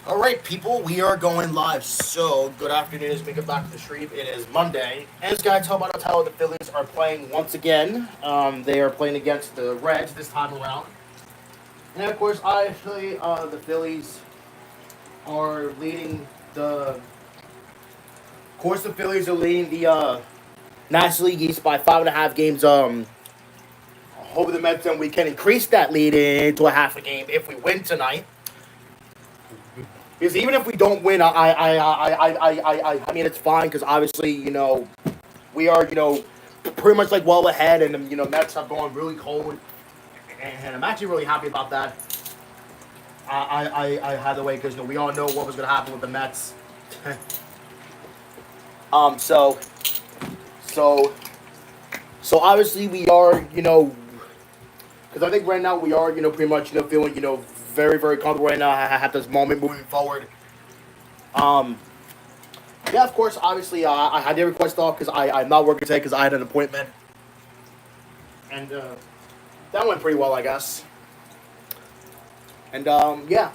All right, people, we are going live. So, good afternoon as we get back to the stream. It is Monday. As guys, how about how the Phillies are playing once again? They are playing against the Reds this time around. And of course, the Phillies are leading the. Of course, the Phillies are leading the National League East by 5.5 games. Over the Mets, and we can increase that lead into a half a game if we win tonight. Because even if we don't win, I mean, it's fine. Because obviously, we are, pretty much like well ahead, and Mets are going really cold, and I'm actually really happy about that. I had the way because we all know what was going to happen with the Mets. um, so, so, so obviously we are, because I think right now we are, pretty much, feeling, very, very comfortable right now at this moment moving forward. Um, yeah, of course, obviously, I did request off because I'm not working today because I had an appointment. And that went pretty well, I guess. And, yeah.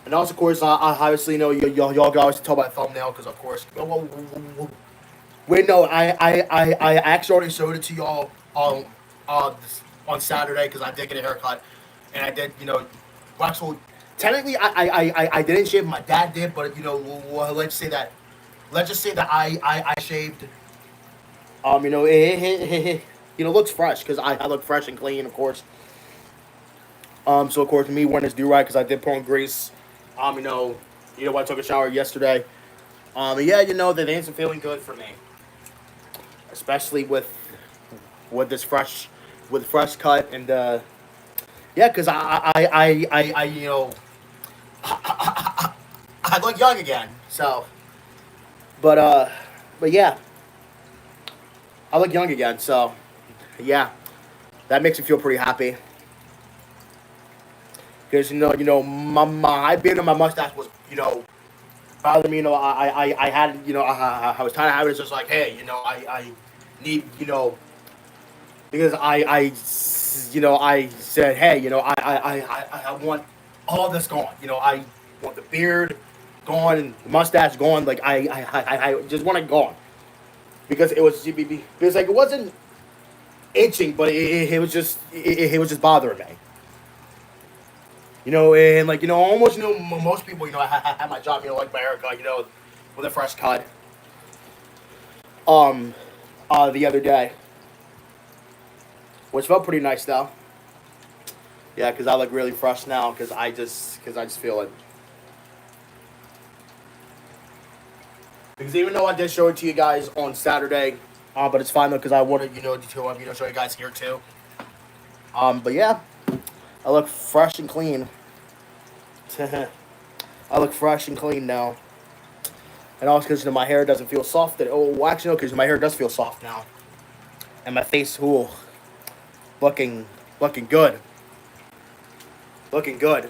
And also, of course, I obviously know y'all can always tell by thumbnail because, of course, wait, no, I actually already showed it to y'all uh, on Saturday because I did get a haircut, and I did, actually, technically, I didn't shave. My dad did, but let's just say that I shaved. Looks fresh because I look fresh and clean, of course. So of course, me wearing this do right because I did put on grease. I took a shower yesterday. Yeah, the days are feeling good for me, especially with this fresh cut and yeah, because I I look young again. So, but yeah, I look young again. So, yeah, that makes me feel pretty happy. Because my beard and my mustache was bothering me. I had I was tired of having it. It's just like, hey, I need because I said, hey, I want all this gone. I want the beard gone and the mustache gone. Like I just want it gone because because like it wasn't itching, but it was just it was just bothering me. And like almost most people at my job like my haircut with a fresh cut um the other day, which felt pretty nice though. Yeah, because I look really fresh now because I just feel it. Because even though I did show it to you guys on Saturday, but it's fine though because I wanted to show you guys here too. But yeah, I look fresh and clean. I look fresh and clean now. And also because my hair doesn't feel soft. Well, actually, no, because my hair does feel soft now. And my face, looking good. Looking good.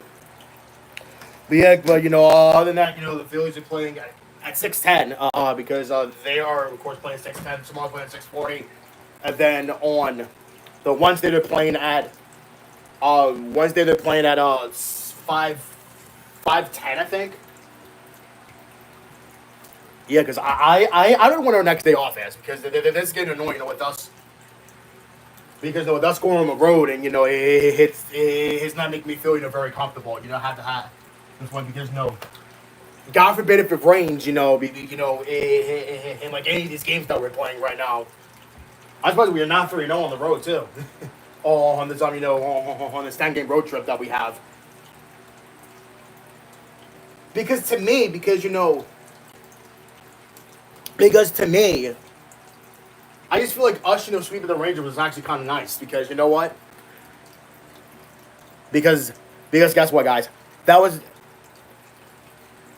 But yeah, but other than that, the Phillies are playing at 6:10. Because they are of course playing 6:10. Tomorrow playing at 6:40. And then on the Wednesday they're playing at 5:10, I think. Yeah, because I don't know when our next day off is because this is getting annoying with us. Because with us going on the road and it's not making me feel very comfortable. Have to have this one because God forbid if it rains. In like any of these games that we're playing right now. I suppose we are not 3-0 on the road too. On this on this 10-game road trip that we have. Because to me, to me, I just feel like us, sweeping the Rangers was actually kind of nice because you know what? Because guess what, guys? That was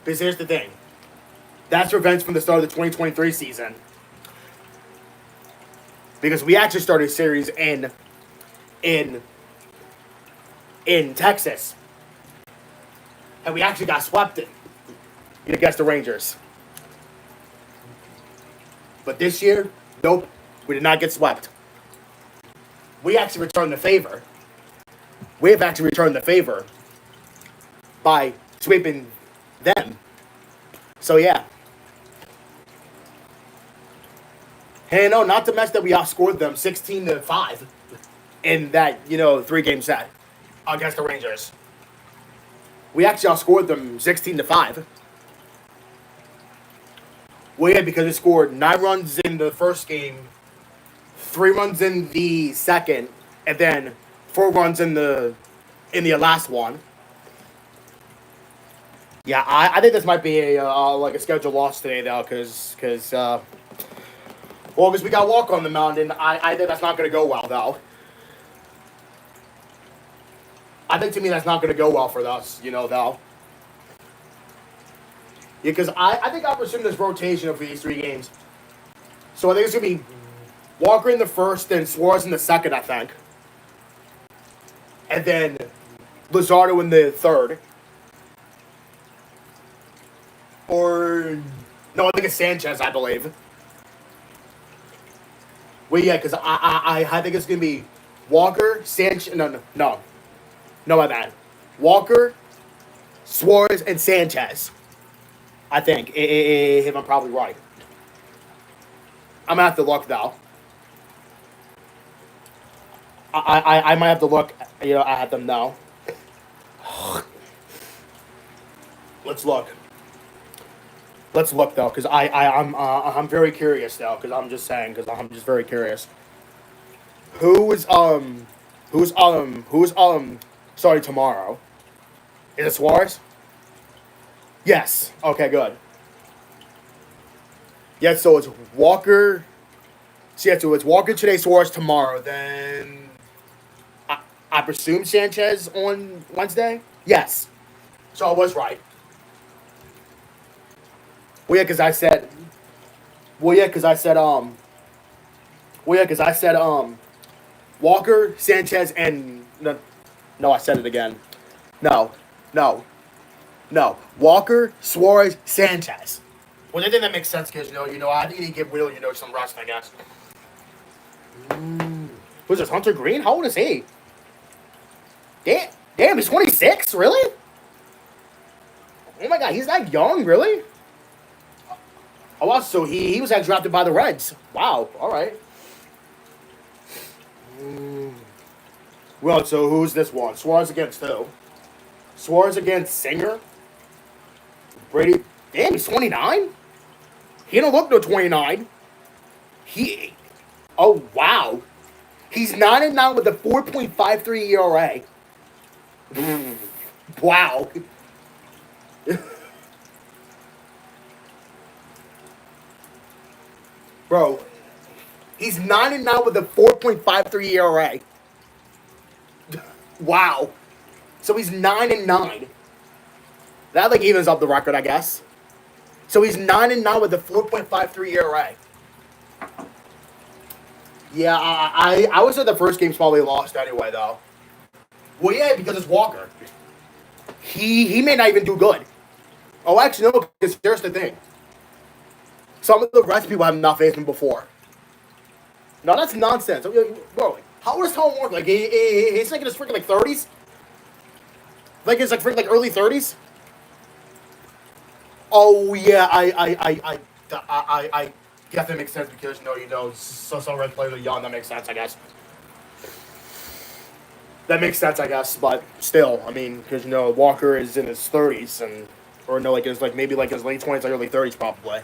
because here's the thing. That's revenge from the start of the 2023 season. Because we actually started a series in Texas, and we actually got swept against the Rangers. But this year, nope, we did not get swept. We actually returned the favor. We have actually returned the favor by sweeping them. So yeah. Hey, no, not to mention that we outscored them 16-5 in that 3-game set against the Rangers. We actually outscored them 16-5. Well, yeah, because we scored 9 runs in the first game, 3 runs in the second, and then 4 runs in the last one. Yeah, I think this might be a scheduled loss today though, because we got Walker on the mound, and I think that's not going to go well though. I think to me that's not going to go well for us, though. Yeah, because I think I'll resume this rotation for these 3 games. So I think it's going to be Walker in the first, then Suarez in the second, I think. And then Luzardo in the third. Or, no, I think it's Sanchez, I believe. Well, yeah, because I think it's going to be Walker, Sanchez, no, my bad. Walker, Suarez, and Sanchez. I think, if I'm probably right. I'm going to have to look, though. I might have to look, at them now. Let's look. Though, because I'm very curious, though, because I'm just saying, because I'm just very curious. Who's starting tomorrow? Is it Suarez? Yes. Okay, good. Yeah, so it's Walker. So yeah, so it's Walker today, Suarez tomorrow. Then I presume Sanchez on Wednesday? Yes. So I was right. Well, yeah, because I said Walker, Sanchez, and no, I said it again. No. Walker, Suarez, Sanchez. Well, I think that makes sense because I think you give Will some rest, I guess. Who's this? Hunter Green? How old is he? Damn, he's 26? Really? Oh my God, he's that young, really? Oh, wow, so he was actually drafted by the Reds. Wow, all right. Well, so who's this one? Suarez against who? Suarez against Singer? Brady? Damn, he's 29? He don't look no 29. Oh, wow. He's 9-9 with a 4.53 ERA. Wow. Bro, he's 9-9 with a 4.53 ERA. Wow. So he's 9-9. That evens up the record, I guess. So he's 9-9 with a 4.53 ERA. Yeah, I would say the first game's probably lost anyway, though. Well, yeah, because it's Walker. He may not even do good. Oh, actually, no, because here's the thing. Some of the rest people have not faced him before. No, that's nonsense. Bro, how old is Tom Walker? He's in his freaking 30s? It's freaking early 30s? Oh, yeah, I guess that makes sense because, some red players are young. That makes sense, I guess. That makes sense, I guess, but still, I mean, because, Walker is in his 30s, maybe his late 20s, early 30s, probably.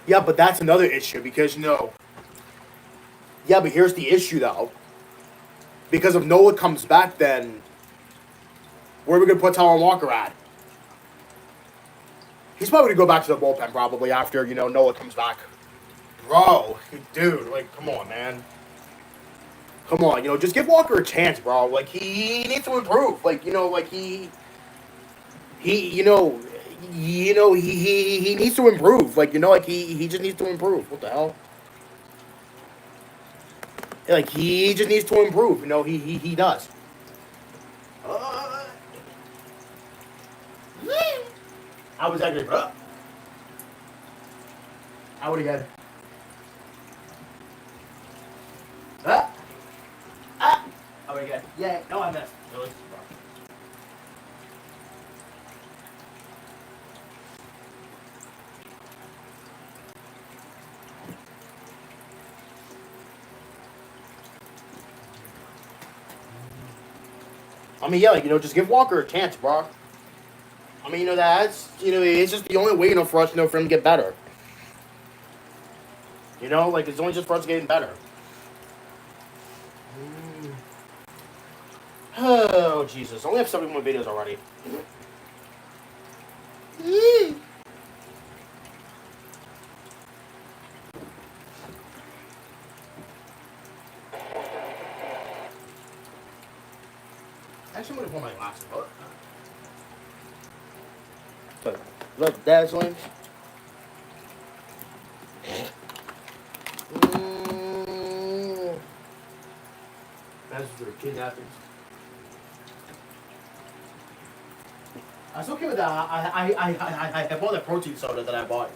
Yeah, but that's another issue, because, yeah, but here's the issue, though. Because if Nola comes back, then where are we going to put Tom Walker at? He's probably going to go back to the bullpen, probably, after, Nola comes back. Bro, dude, come on, man. Come on, just give Walker a chance, bro. He needs to improve. He needs to improve. He just needs to improve. What the hell? He just needs to improve. He does. I was actually, I would have got. Oh my god. Yeah, no, I missed. Really? I mean, yeah, like, just give Walker a chance, bro. I mean, that's, it's just the only way, for us, for him to get better. Like, it's only just for us getting better. Oh, Jesus. I only have 71 videos already. Actually, I'm going to put my glasses on. Look, dazzling. That's for kidnappings. I was okay with that. I bought that protein soda that I bought.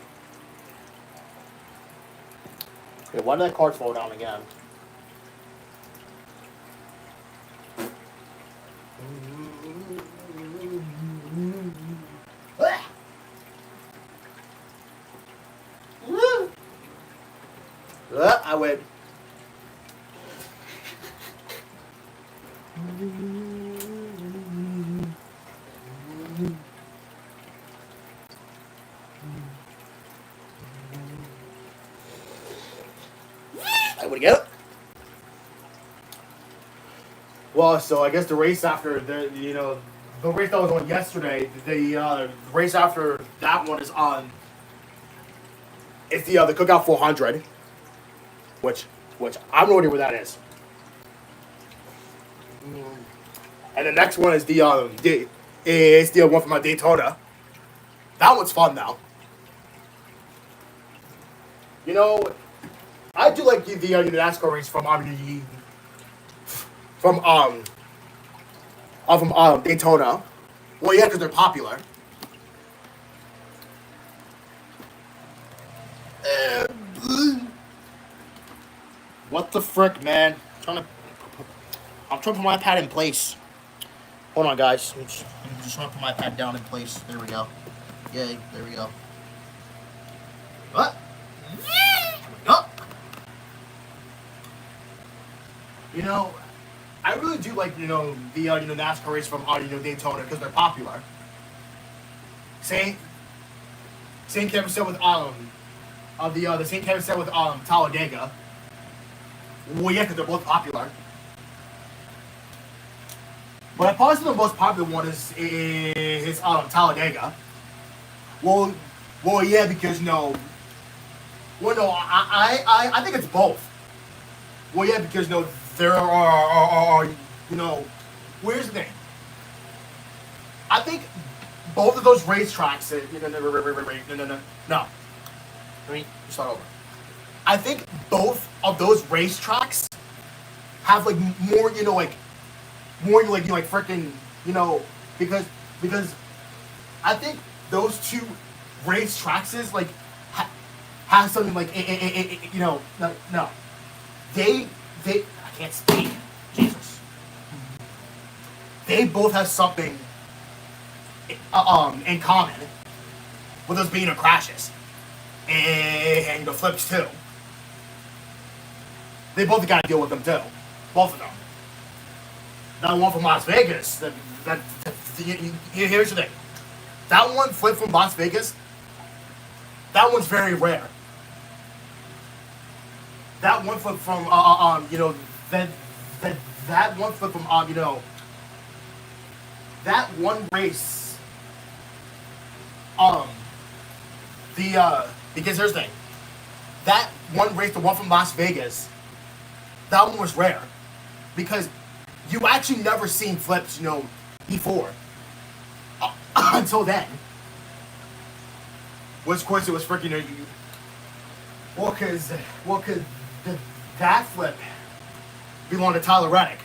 Okay, why did that card fall down again? I win. There we go. Well, so I guess the race after the race that was on yesterday, the race after that one is on. It's the Cookout 400, which I'm not idea where that is. And the next one is the one from my Daytona. That one's fun now. I do like the NASCAR race from Daytona. Well, yeah, because they're popular. What the frick, man? I'm trying to put my pad in place. Hold on, guys. I'm just trying to put my pad down in place. There we go. Yay, there we go. What? I really do like, the NASCAR race from, Daytona because they're popular. Same Kevin said with, the same Kevin said with, Talladega. Well, yeah, because they're both popular. But I probably say the most popular one is Talladega. Well, yeah, because I think it's both. Well, yeah, because there are where's the thing? I think both of those racetracks. No. Let me start over. I think both of those racetracks have like more, freaking, because I think those two racetracks is like have something like no. They I can't speak. Jesus. They both have something in common with us being in crashes and the flips too. They both got to deal with them too, both of them. That one from Las Vegas. Here's the thing. That one flip from Las Vegas. That one's very rare. That one flip from that one flip from that one race. Because here's the thing. That one race, the one from Las Vegas, that one was rare. Because you actually never seen flips, before. Until then. Which, of course, it was freaking, well, cause that flip belonged to Tyler Reddick.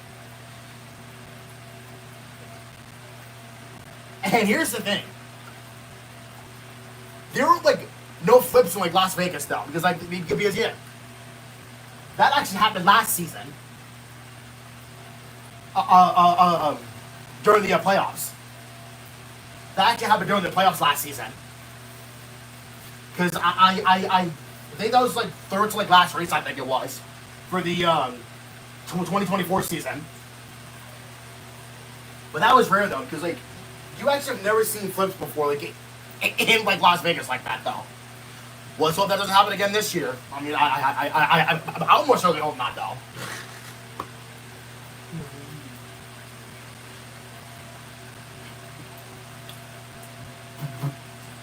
And here's the thing. There were, no flips in, Las Vegas, though. Because, yeah. That actually happened last season. during the playoffs. That actually happened during the playoffs last season. Because I think that was like third to like last race, I think it was, for the 2024 season. But that was rare though, because like you actually have never seen flips before, like in like Las Vegas like that though. Well, let's hope that doesn't happen again this year. I mean, I almost really hope not though.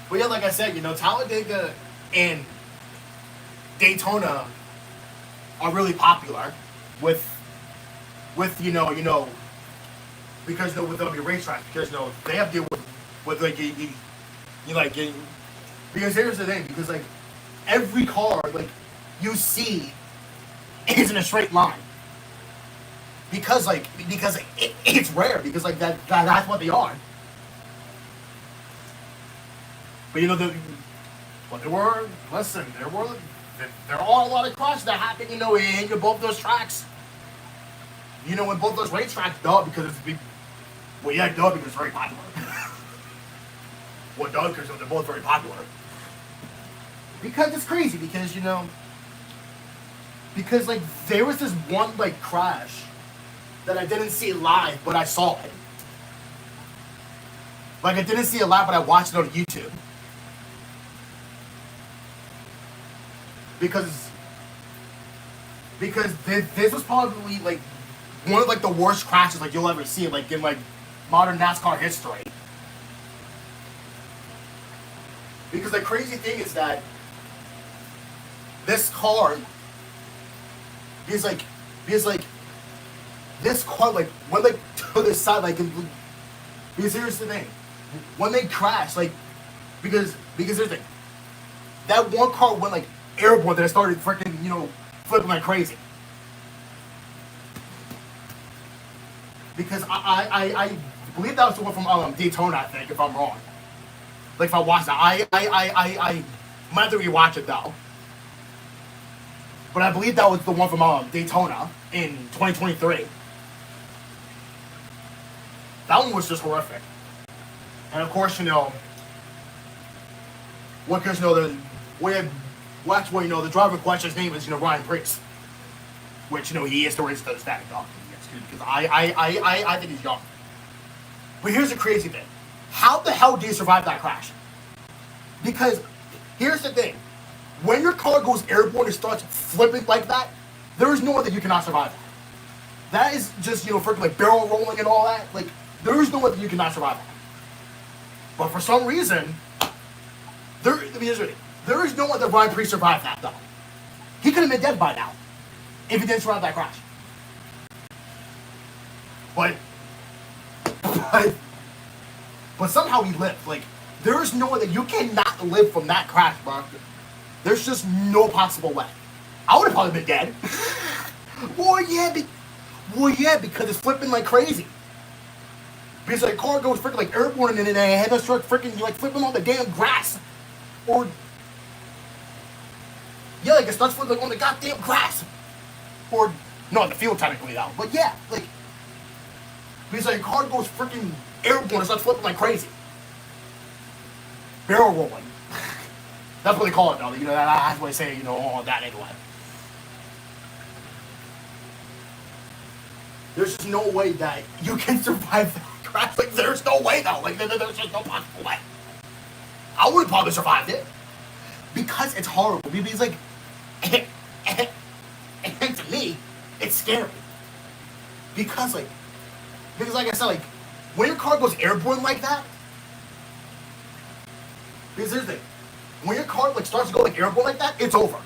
But yeah, like I said, Talladega and Daytona are really popular with because with the racetracks, because they have to deal with like you like getting, because here's the thing, because like every car like you see is in a straight line, because it's rare, because like that's what they are. But but there were a lot of crashes that happened, in both those tracks. In both those racetracks, duh, because it's big. Well, yeah, duh, because it's very popular. Well, duh, because they're both very popular. Because it's crazy, because like there was this one like crash that I didn't see live, but I saw it. Like I didn't see it live, but I watched it on YouTube. Because this was probably like one of like the worst crashes like you'll ever see, like in like modern NASCAR history. Because the crazy thing is that this car is like this car like went like to the side, like because here's the thing, when they crashed, like because here's the thing, that one car went like airborne, that I started freaking flipping like crazy. Because I believe that was the one from Daytona, I think, if I'm wrong. Like if I watched that, I might have to rewatch it though. But I believe that was the one from Daytona in 2023. That one was just horrific. And of course, the driver in question's name is Ryan Preece, which he is the race to the static dog. Because I think he's young. But here's the crazy thing: how the hell do you survive that crash? Because here's the thing: when your car goes airborne and starts flipping like that, there is no way that you cannot survive that. That is just freaking like barrel rolling and all that. Like there is no way that you cannot survive that. But for some reason, there is no way that Ryan Preece survived that though. He could have been dead by now if he didn't survive that crash. But somehow he lived. Like there is no way that you cannot live from that crash, bro. There's just no possible way. I would have probably been dead. Well, yeah, because it's flipping like crazy. Because the car goes freaking like airborne and then they had to start freaking like flipping on the damn grass. Or yeah, like it starts flipping on the goddamn grass. Or no, in the field technically though. But yeah, like because like the car goes freaking airborne and starts flipping like crazy. Barrel rolling. That's what they call it though. That's what they say, on that anyway. There's just no way that you can survive that crash. Like, there's no way though. Like, there's just no possible way. I would have probably survived it. Because it's horrible. Because, like, and to me, it's scary. Because, like I said, like, when your car goes airborne like that, because here's the thing. When your car, like, starts to go, like, airborne like that, it's over.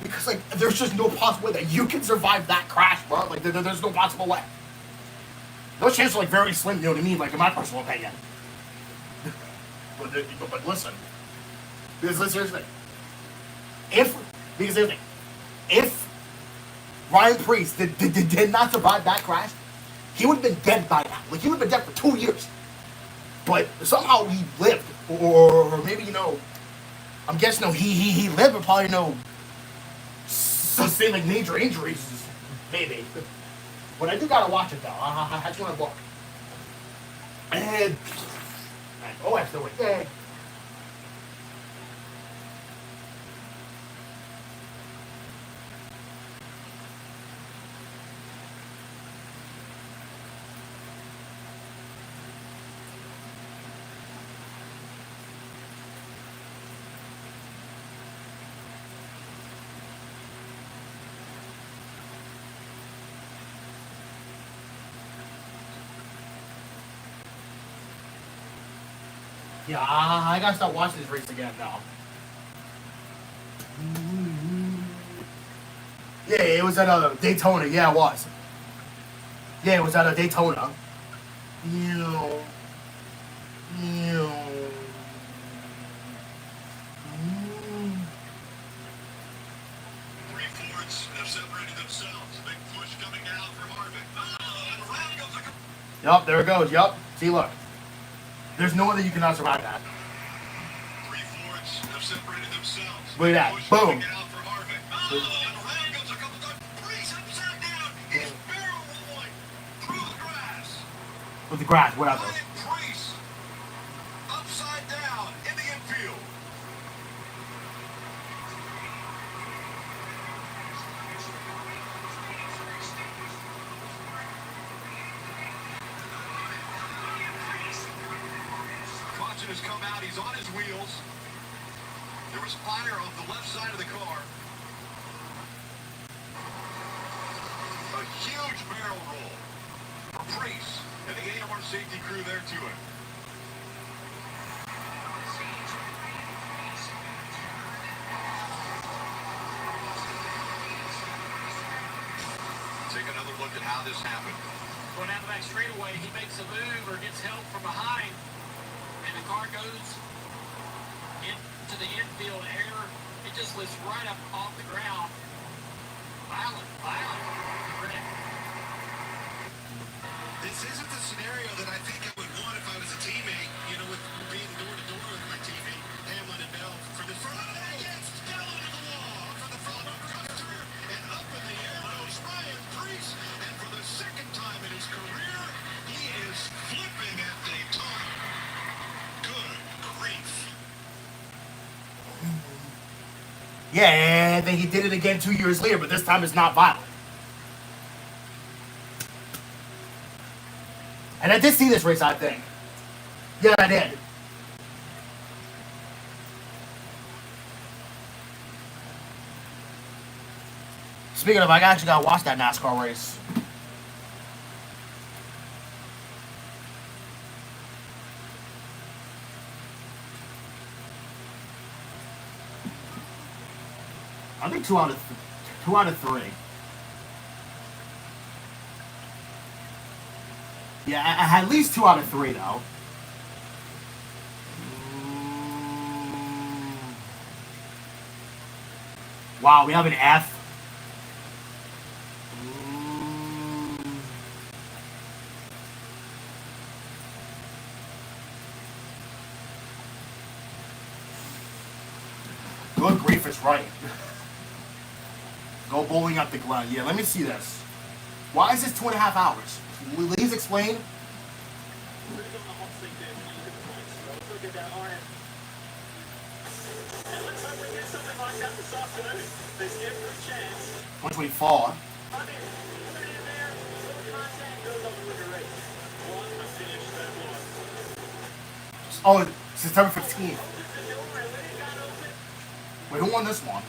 Because, like, there's just no possible way that you can survive that crash, bro. Like, there's no possible way. Those chances are, like, very slim, you know what I mean? Like, in my personal opinion. But listen. Because here's the thing. Because here's the thing. If Ryan Preece did not survive that crash, he would have been dead by now. Like, he would have been dead for 2 years. But somehow he lived. Or maybe, I'm guessing, he lived for probably, sustain like major injuries, maybe. But I do gotta watch it though. I just want to look. And oh, I still wait. Yeah. Yeah, I gotta start watching this race again now. Yeah, it was at Daytona. Yeah, it was. Yeah, it was at Daytona. Ew. Ew. Three Fords have separated themselves. Big push coming out from Harvick. And around goes the... Yup, there it goes. Yup. See, look. There's no way that you cannot survive that. Three Fords have separated themselves. Look at that. Push Boom. coming out from Harvick. And around goes a couple times. Priest upside down. He's barrel rolling through the grass. With the grass, whatever. Ryan Priest upside down in the infield. Caution has come out. He's on his wheels. There was fire off the left side of the car. A huge barrel roll for Priest and the AMR safety crew there to it. Take another look at how this happened. Going down the back straightaway, he makes a move or gets help from behind, and the car goes into the infield air. It just lifts right up off the ground. Violent. This isn't the scenario that I think I would want if I was a teammate, you know, with being door-to-door with my teammate, Hamlin and Bell, for the front. Against Bell into the wall for the front cutter, and up in the air goes Ryan Priest, and for the second time in his career, he is flipping at Daytona. Good grief. Yeah, then he did it again 2 years later, but this time it's not violent. And I did see this race, I think. Yeah, I did. Speaking of, I actually gotta watch that NASCAR race. I think two out of three. Yeah, at least 2 out of 3 though. Wow, we have an F. Good grief, it's right. Go bowling up the Glen. Yeah, let me see this. Why is this 2.5 hours? Will you please explain? Which way fall? Oh, September 15th. Wait, who won this one?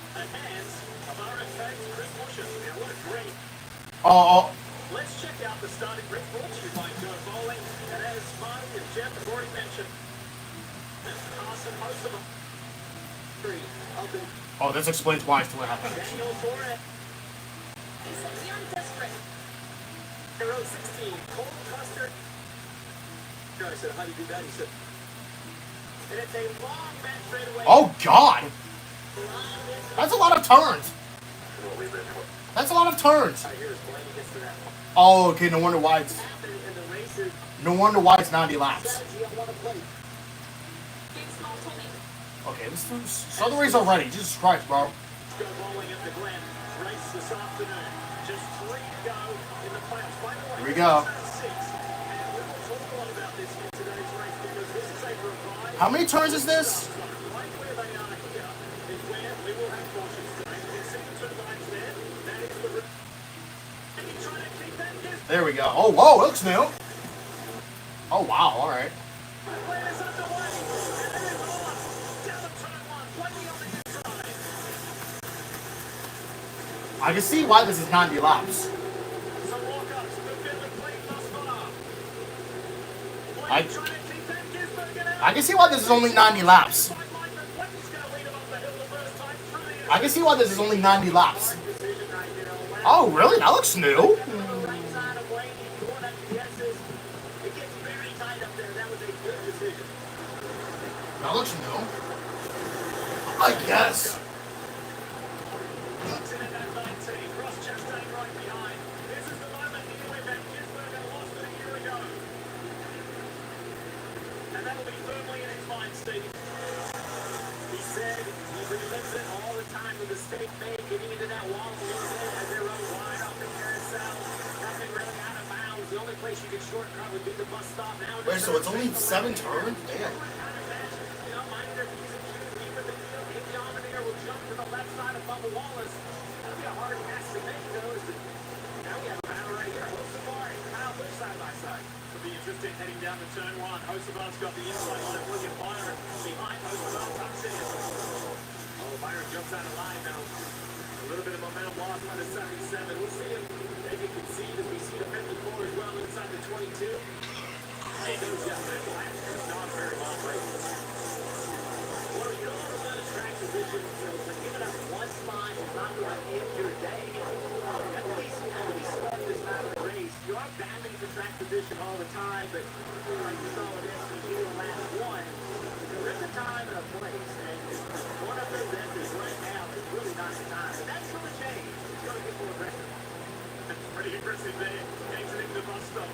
Oh. Let's check out the starting Rick Brooks you'd like to go bowling, and as Marty and Jeff have already mentioned, Carson, most of them. Oh, this explains why it's 2.5 hours. Daniel Torres. He said, "Young desperate." Row 16, Cole Custer. I said, "How do you do that?" He said, and it's a long match straight away. Oh, God! That's a lot of turns. That's a lot of turns. Oh, okay. No wonder why it's. No wonder why it's 90 laps. Okay, let's start the race already. Jesus Christ, bro. race this afternoon. Just 3 to go in the playoffs. By the way, Here we go. 6. And we will talk a lot about this in today's race because this is a revised. How many turns is this? Right where they are here is where we will have cautions today. You can see the 2 lines there. That is the. And he's trying to keep that distance. There we go. Oh, whoa, looks new. Oh, wow, all right. Players underway. And there it was. Down the turn 1. Plenty on the inside. I can see why this is 90 laps. Some walk-ups. Good bit of play thus far. I- Trying to keep that Gisbergen out. I can see why this is only 90 laps. Sideline, but Pletten's gonna lead him up the hill the first time through the air. I can see why this is only 90 laps. Decision right here. Oh, really? That looks new. On the right side of Wayne, he's going up the S's. It gets very tight up there. That was a good decision. That looks new. I guess. Hudson in that 19. Ross Chastain right behind. This is the moment here where Van Gisbergen lost it a year ago. And that'll be firmly in his mind, Steve. He said he relives it all the time. The mistake made getting into that wall a little bit as they run wide off the carousel. Nothing really out of bounds. The only place you could shortcut would be the bus stop now. Wait, so it's only 7 turns? Damn. You know, mind their P's and Q's, even the field. Maybe Allmendinger will jump to the left side of Bubba Wallace. That'll be a hard pass to make, though. Now we have a battle right here. Hosefar and Kyle Busch side by side. It'll be interesting heading down to turn 1. Hosefar's got the inside on it. William Byron behind Hosefar tucks in. Oh, Byron jumps out of line now. A little bit of momentum lost by the 77. We'll see him maybe concede as we see the 54 as well inside the 22. Hey, goes down that last year. Not a very long race. Well, you don't want to let a track position, so giving up one spot is not going to end your day. At least you know to be smart this time of the race. You are battling for track position all the time, but like you saw with SVG in the last one, there is a time and a place, and one of those entries right now is really not the time. But that's going to change. It's going to get more aggressive. That's pretty aggressive there, exiting the bus stop.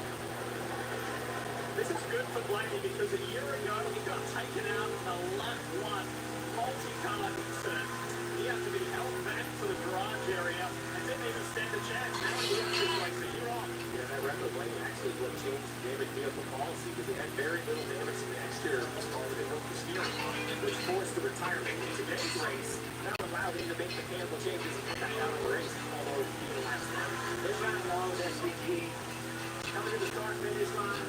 This is good for Blaney because a year ago he got taken out in the left one multi-car concern. He had to be held back to the garage area and didn't even stand a chance. Now he has this like a year off. Yeah, that record Blaney actually is what changed the David vehicle policy because it had very little damage to the exterior of the helped the steering, which forced the retirement. In today's race, that allowed him to make mechanical changes and come back out of the race, although he didn't last time. They ran along with SVG. Coming to the start finish line.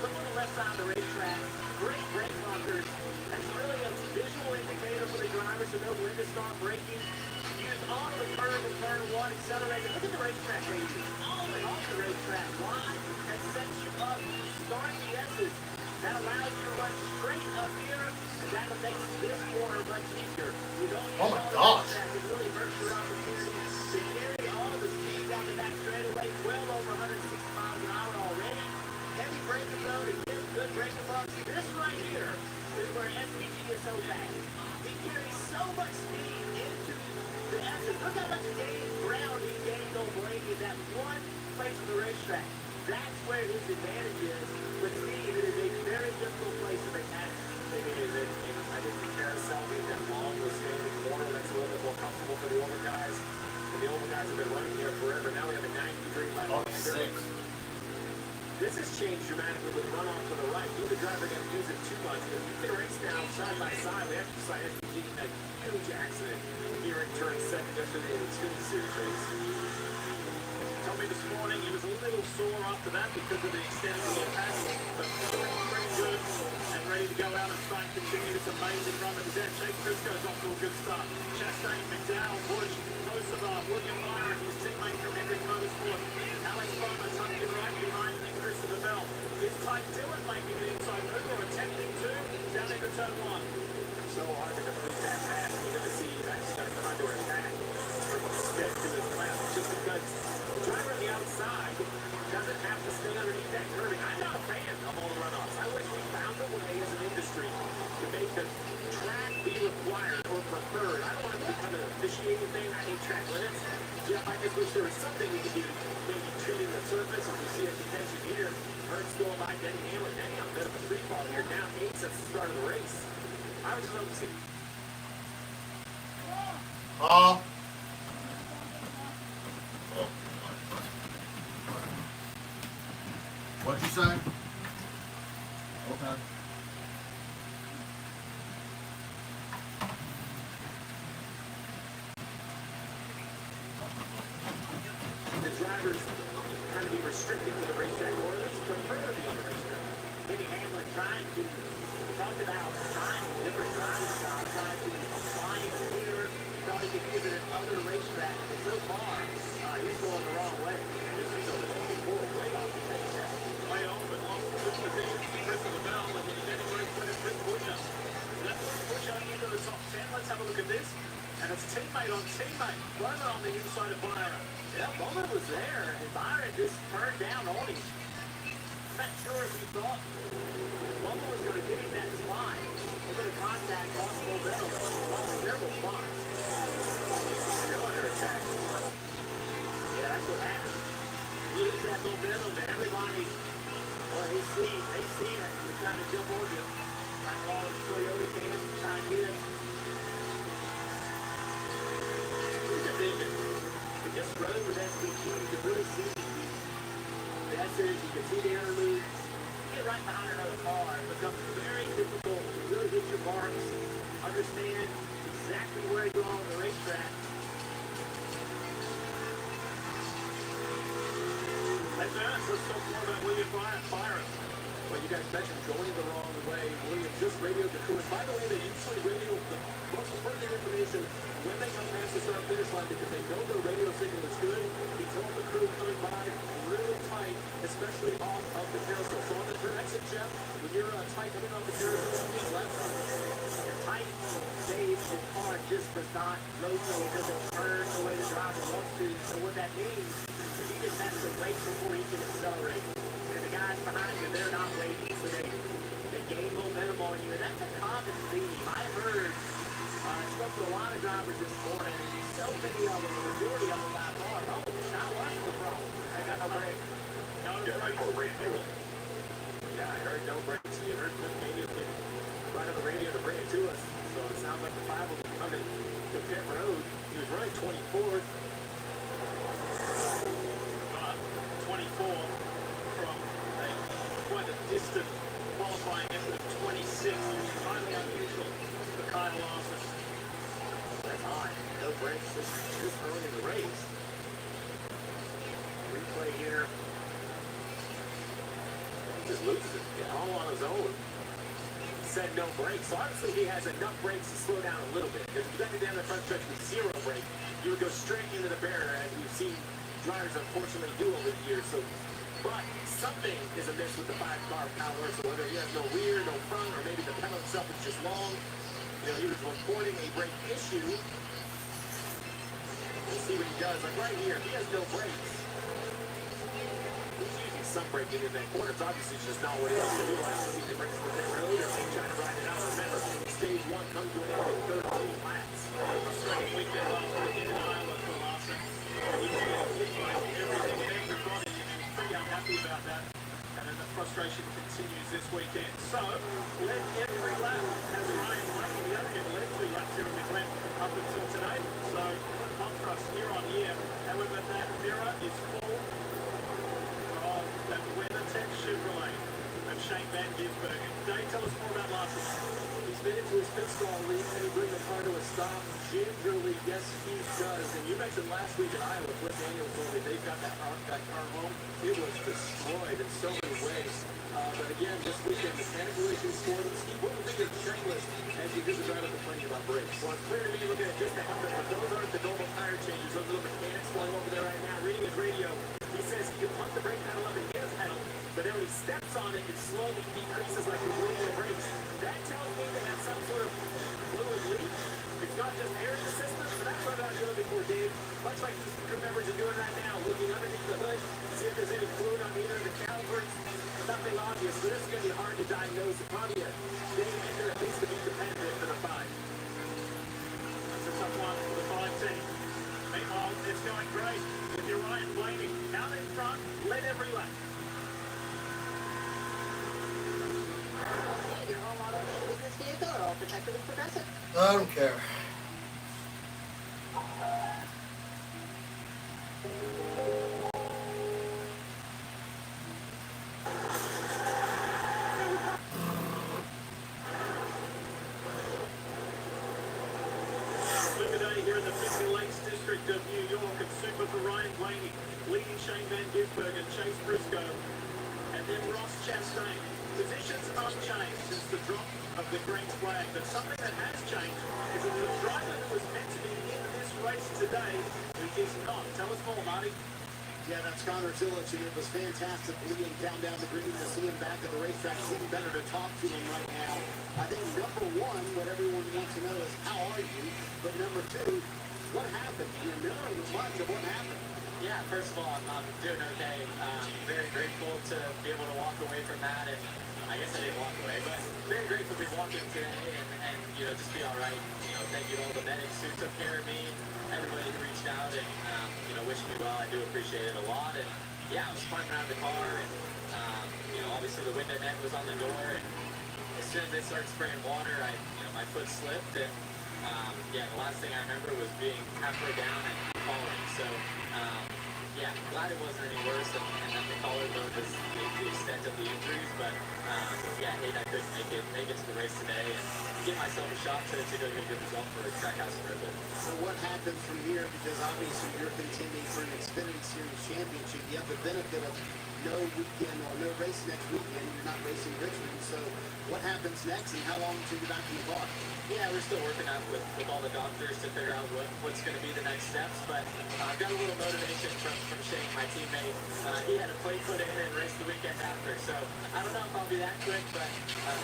Look on the left side of the racetrack. Great brake bumpers. That's really a visual indicator for the driver to know when to start braking. Use on the curve in turn 1, accelerator. Look at the racetrack racing. All the way off the racetrack. Why? That sets you up. Start the S's. That allows you to run straight up here. And that makes this corner much easier. You don't Oh my gosh. It really hurts your opportunity to carry all the speed down the back straightaway. Well over 160 miles an hour already. Heavy braking load and good braking bumps. This right here is where SVG is so bad. He carries so much speed into the S's. Look how much ground he gained on braking in that one place of the racetrack. That's where his advantage is. With speed, it is a very difficult place to make happen. Maybe it is I think the carousel being that long withstanding corner that's a little bit more comfortable for the older guys. And the older guys have been running here forever. Now we have a 90-degree left-hander. This has changed dramatically with runoff to the right. Neither driver going to use it too much. If you can race down side by side, we actually saw SVG in a huge accident here in turn 2 yesterday in the Xfinity Series race. Told me this morning he was a little sore after that because of the extent of the impact, but pretty good and ready to go out and try and continue this amazing run of the deck. Jake Briscoe's off to a good start. Chastain, McDowell, Busch, Hosevar, William Byron, his teammate from Hendrick Motorsport, Alex Farmer tucked in right behind Christopher Bell. It's Ty Dillon making an inside move or attempting to down into turn 1. So hard to complete that pass. You're going to see that start trying to attack from the stick to his left just because the driver on the outside doesn't have to stay underneath that curving. I'm not a fan of all the runoffs. I wish we found a way as an industry to make the track be required or preferred. I don't want it to become an officiating thing. I hate track limits. Jeff, I just wish there was something we could do, maybe treating the surface. If we see a contention here, Hurts going by Denny Hamlin. Denny on a bit of a free fall here, down 8 since the start of the race. I was just hoping to see. drivers kind of be restricted to the racetrack, or at least prefer to be on the racetrack. Maybe Hamlin trying to talk about trying different driving styles, trying to find here, thought he could give it at other racetracks, but so far, he's going the wrong way. This is a way off the test. Way off, but lost the position, pressing the bell, and then getting ready for the quick push-up. That's a push-up into the top 10. Let's have a look at this. And it's teammate on teammate. Bowman on the inside of Byron. Yeah, Bowman was there, and Byron just turned down on him. Not sure if he thought Bowman was going to give him that spot. A bit of contact, lost momentum. Terrible spot. They're under attack. Yeah, that's what happened. Lose that momentum to everybody. Well, they see it. They're trying to jump on you. Trying to follow the Toyota can, trying to get it. Division. But this road with SVG, you can really see the S's, you can see the interlude. You get right behind another car, it becomes very difficult to really hit your marks, understand exactly where you are on the racetrack. Let's talk more about William Byron. Well, you guys mentioned going the wrong way. William just radioed the crew. And by the way, they usually radio the most pertinent information when they come past the start-finish line because they know their radio signal is good. He told the crew coming by really tight, especially off of the carousel. So on the exit, Jeff, when you're tight coming off the carousel, just left. You're tight, Dave, his car just does not rotate, doesn't turn the way the driver wants to. So what that means is he just has to brake before he can accelerate. And the guys behind you, they're not waiting, so they gain momentum on you. And that's a common theme. I've heard, I spoke to a lot of drivers this morning, and so many of them, the majority of them by far, oh, not what's the problem? I got no brake. No brake for radio. Yeah, I heard no brakes. You heard the radio right on the radio to bring it to us. So it sounds like the 5 will be coming to pit road. He was running 24th. 24 from quite a distant qualifying effort of 26, which is highly unusual for Kyle Larson. That's high. No brakes this early in the race. Replay here. He just loses it. Yeah, all on his own. Said no brakes. So obviously he has enough brakes to slow down a little bit. If you got to down the front stretch with 0 brake, you would go straight into the barrier, as we've seen drivers unfortunately do over the years. So, but something is amiss with the 5-car power. So whether he has no rear, no front, or maybe the pedal itself is just long. You know, he was reporting a brake issue. We'll see what he does. Like right here, he has no brakes. He's using some braking in that corner. It's obviously just not what he wants to do. I don't think the brakes for that road, or he's trying to ride it out. Remember, stage 1 comes to an end in 13 laps. Second weekend last weekend in Iowa for Larson. He did everything and everybody, and he was pretty unhappy about that. And then the frustration continues this weekend. So, led every lap has Ryan Blaney. The other end led 2 laps here in McLean up until today. So, contrast year on year. However, that mirror is full of that WeatherTech Chevrolet of Shane Van Gisbergen. Dave, tell us more about Larson. He's been into his pit stall lead. Can he bring the car to a stop? Gingerly, yes, he does. And you mentioned last week in Iowa, Cliff Daniels told me they've got that car home. It was destroyed in so many ways. But again, this weekend, mechanical issues for them. Steve, what do you think of the checklist as you do the driver complaining about brakes? Well, it's clear to me looking at just the helmet, but those aren't the normal tire changes. Those little mechanics flying over there right now, reading his radio. He says he can pump the brake pedal up and hit his pedal, but then when he steps on it, it slowly decreases like he's moving the brakes. That tells me they have some sort of fluid leak. It's not just air in the system, so that's what I was looking for, Dave. Much like these crew members are doing right now, looking underneath the hood, see if there's any fluid on either of the calipers. Nothing obvious, but this is going to be hard to diagnose. It's probably a day ender, at least to be dependent for the 5. That's a tough one for the 5 team. Meanwhile, it's going great with your Ryan Blaney out in front, led every lap. Your home auto business vehicle are all protected with Progressive. I don't care. Look at today here in the Finger Lakes District of New York. And super for Ryan Blaney, leading Shane Van Gisbergen and Chase Briscoe. And then Ross Chastain. Positions unchanged since the drop of the green flag. But something that has changed is that the driver who was meant to be in this race today, who is not. Tell us more, Marty. Yeah, that's Connor Zillich, and it was fantastic leading down the green to see him back at the racetrack. It's even better to talk to him right now. I think number one, what everyone wants to know is how are you? But number two, what happened? You're mirroring much of what happened. Yeah, first of all, I'm doing okay. Very grateful to be able to walk away from that, and I guess I didn't walk away, but very grateful to be walking today and just be all right. Thank you to all the medics who took care of me, everybody who reached out and wished me well. I do appreciate it a lot. And yeah, I was climbing out of the car, and obviously the window net was on the door, and as soon as they started spraying water, my foot slipped, and the last thing I remember was being halfway down and falling. So glad it wasn't any worse, and that the collarbone was the extent of the injuries. But I hate I couldn't make it to the race today and give myself a shot to go get a good result for Trackhouse and Ribbon. So what happens from here? Because obviously you're contending for an Xfinity Series championship. You have the benefit of no weekend or no race next weekend. You're not racing Richmond. So what happens next, and how long until you're back in the car? Yeah, we're still working out with all the doctors to figure out what's going to be the next steps. But I've got a little motivation from Shane, my teammate. He had a plate put in and raced the weekend after. So I don't know if I'll be that quick, but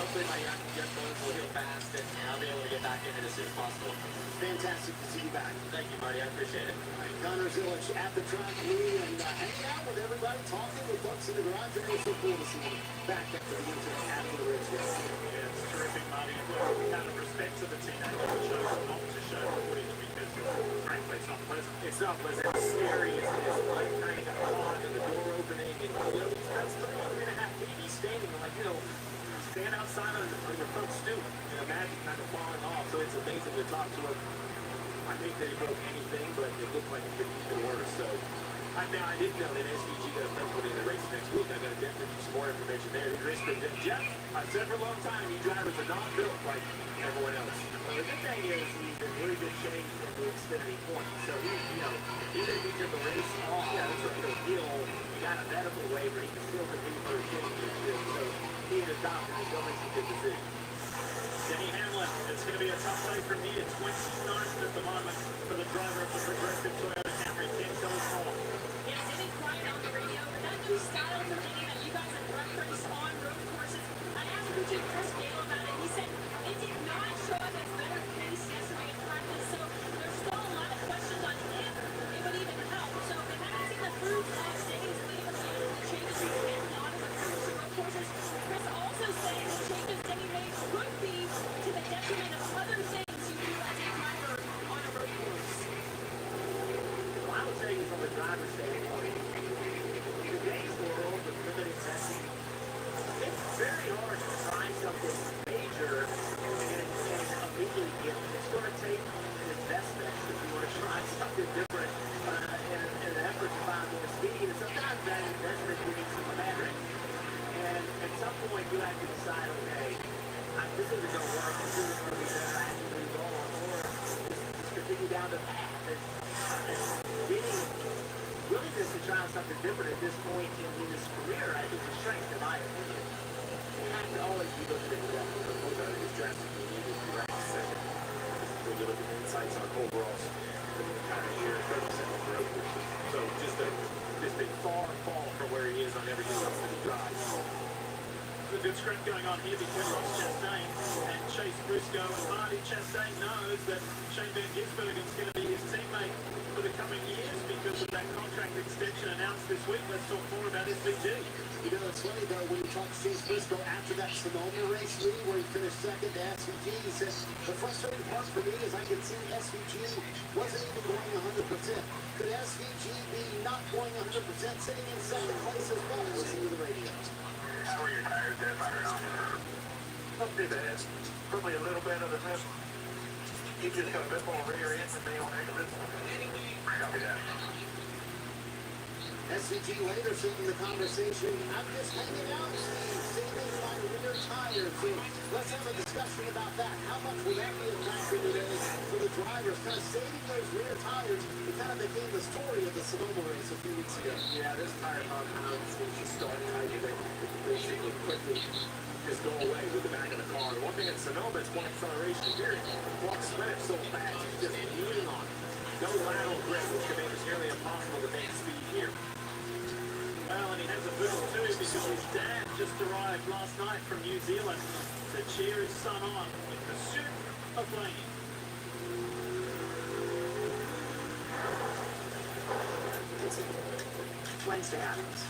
hopefully my young bones will heal fast, and I'll be able to get back in it as soon as possible. Fantastic to see you back. Thank you, Marty. I appreciate it. Connor Zillich at the track, Lee, and hanging out with everybody, talking with folks in the garage. It was so cool to see him back after the incident after the race. Yeah, it's terrific, Marty. Out of respect to the teenager who chose not to show the footage because, frankly, it's not pleasant. It's not pleasant. It's scary. It's like trying to hot and the door opening, and that's 3.5 feet. He's standing stand outside on your front stoop. Imagine kind of falling off. So it's amazing to talk to him. I think that he broke anything, but it looked like it could be even worse. So I didn't know that SVG got a put in the race next week. I got to definitely do some more information there. Jeff, I've said for a long time, you drivers are not built like everyone else. Well, the good thing is he's in really good shape in the Xfinity point. So even if he took the race off, he got a medical waiver, he can still compete for a championship. So he and his doctor is going to make some good decisions. Denny Hamlin, it's going to be a tough day from here. 29th at the moment for the driver of the Progressive Toyota Camry. Ken, tell us more. Yeah, Denny quiet on the radio, but that new style for Denny that you guys have referenced on road courses. I asked Richard Chris Gale about it. He said it did not show up as better pace yesterday in practice, so there's still a lot of questions on if it would even help. So we haven't seen the fruits of Denny's leadership, the changes he's making on his approach to road courses. Chris also saying the changes Denny made could be to the detriment of other things you do as a driver on a road course. Well, I would say from a driver's standpoint, in today's world with limited testing, it's very hard to try something major and immediately get it. It's going to take an investment if you want to try something different and an effort to find more speed. And sometimes that investment needs some merit. And at some point, you have to decide, okay, this isn't going to work. This isn't going to be better. I have to move on, or just continue down the path. And getting willingness to try something different at this point in his career, I think, is a strength, in my opinion. We have to always be looking at that. His drastically needed to rank second. When you look at the insights on overalls for the entire year, 37 road courses. So just a far fall from where he is on everything else that he drives. A good scrap going on here between Ross Chastain and Chase Briscoe, and Marty Chastain knows that Shane Van Gisbergen is going to be his teammate for the coming years because of that contract extension announced this week. Let's talk more about SVG. You know, it's funny, though, when you talk to Chase Briscoe after that Sonoma race, Lee, where he finished second to SVG, he said, the frustrating part for me is I could see SVG wasn't even going 100%. Could SVG be not going 100%, sitting in second place as well? Listen to the radio. How are your tires there, Byron? Not too bad. Probably a little better than this. You just got a bit more rear end than me on exit. Copy that. SVG later said in the conversation, I'm just hanging out, Steve, saving my rear tires. So let's have a discussion about that. How much will that be a factor today for the drivers, kind of saving those rear tires. It kind of became the story of the Sonoma race a few weeks ago. Yeah, this tire compound seems to start tight. They basically quickly just go away with the back of the car. The one thing in Sonoma is more acceleration here. Walk spin it so fast, he's just leaning on it. No lateral grip, which can make it nearly impossible to make speed here. Well, and he has a boost too because his dad just arrived last night from New Zealand to cheer his son on in pursuit of Blaney. Wednesday Adams.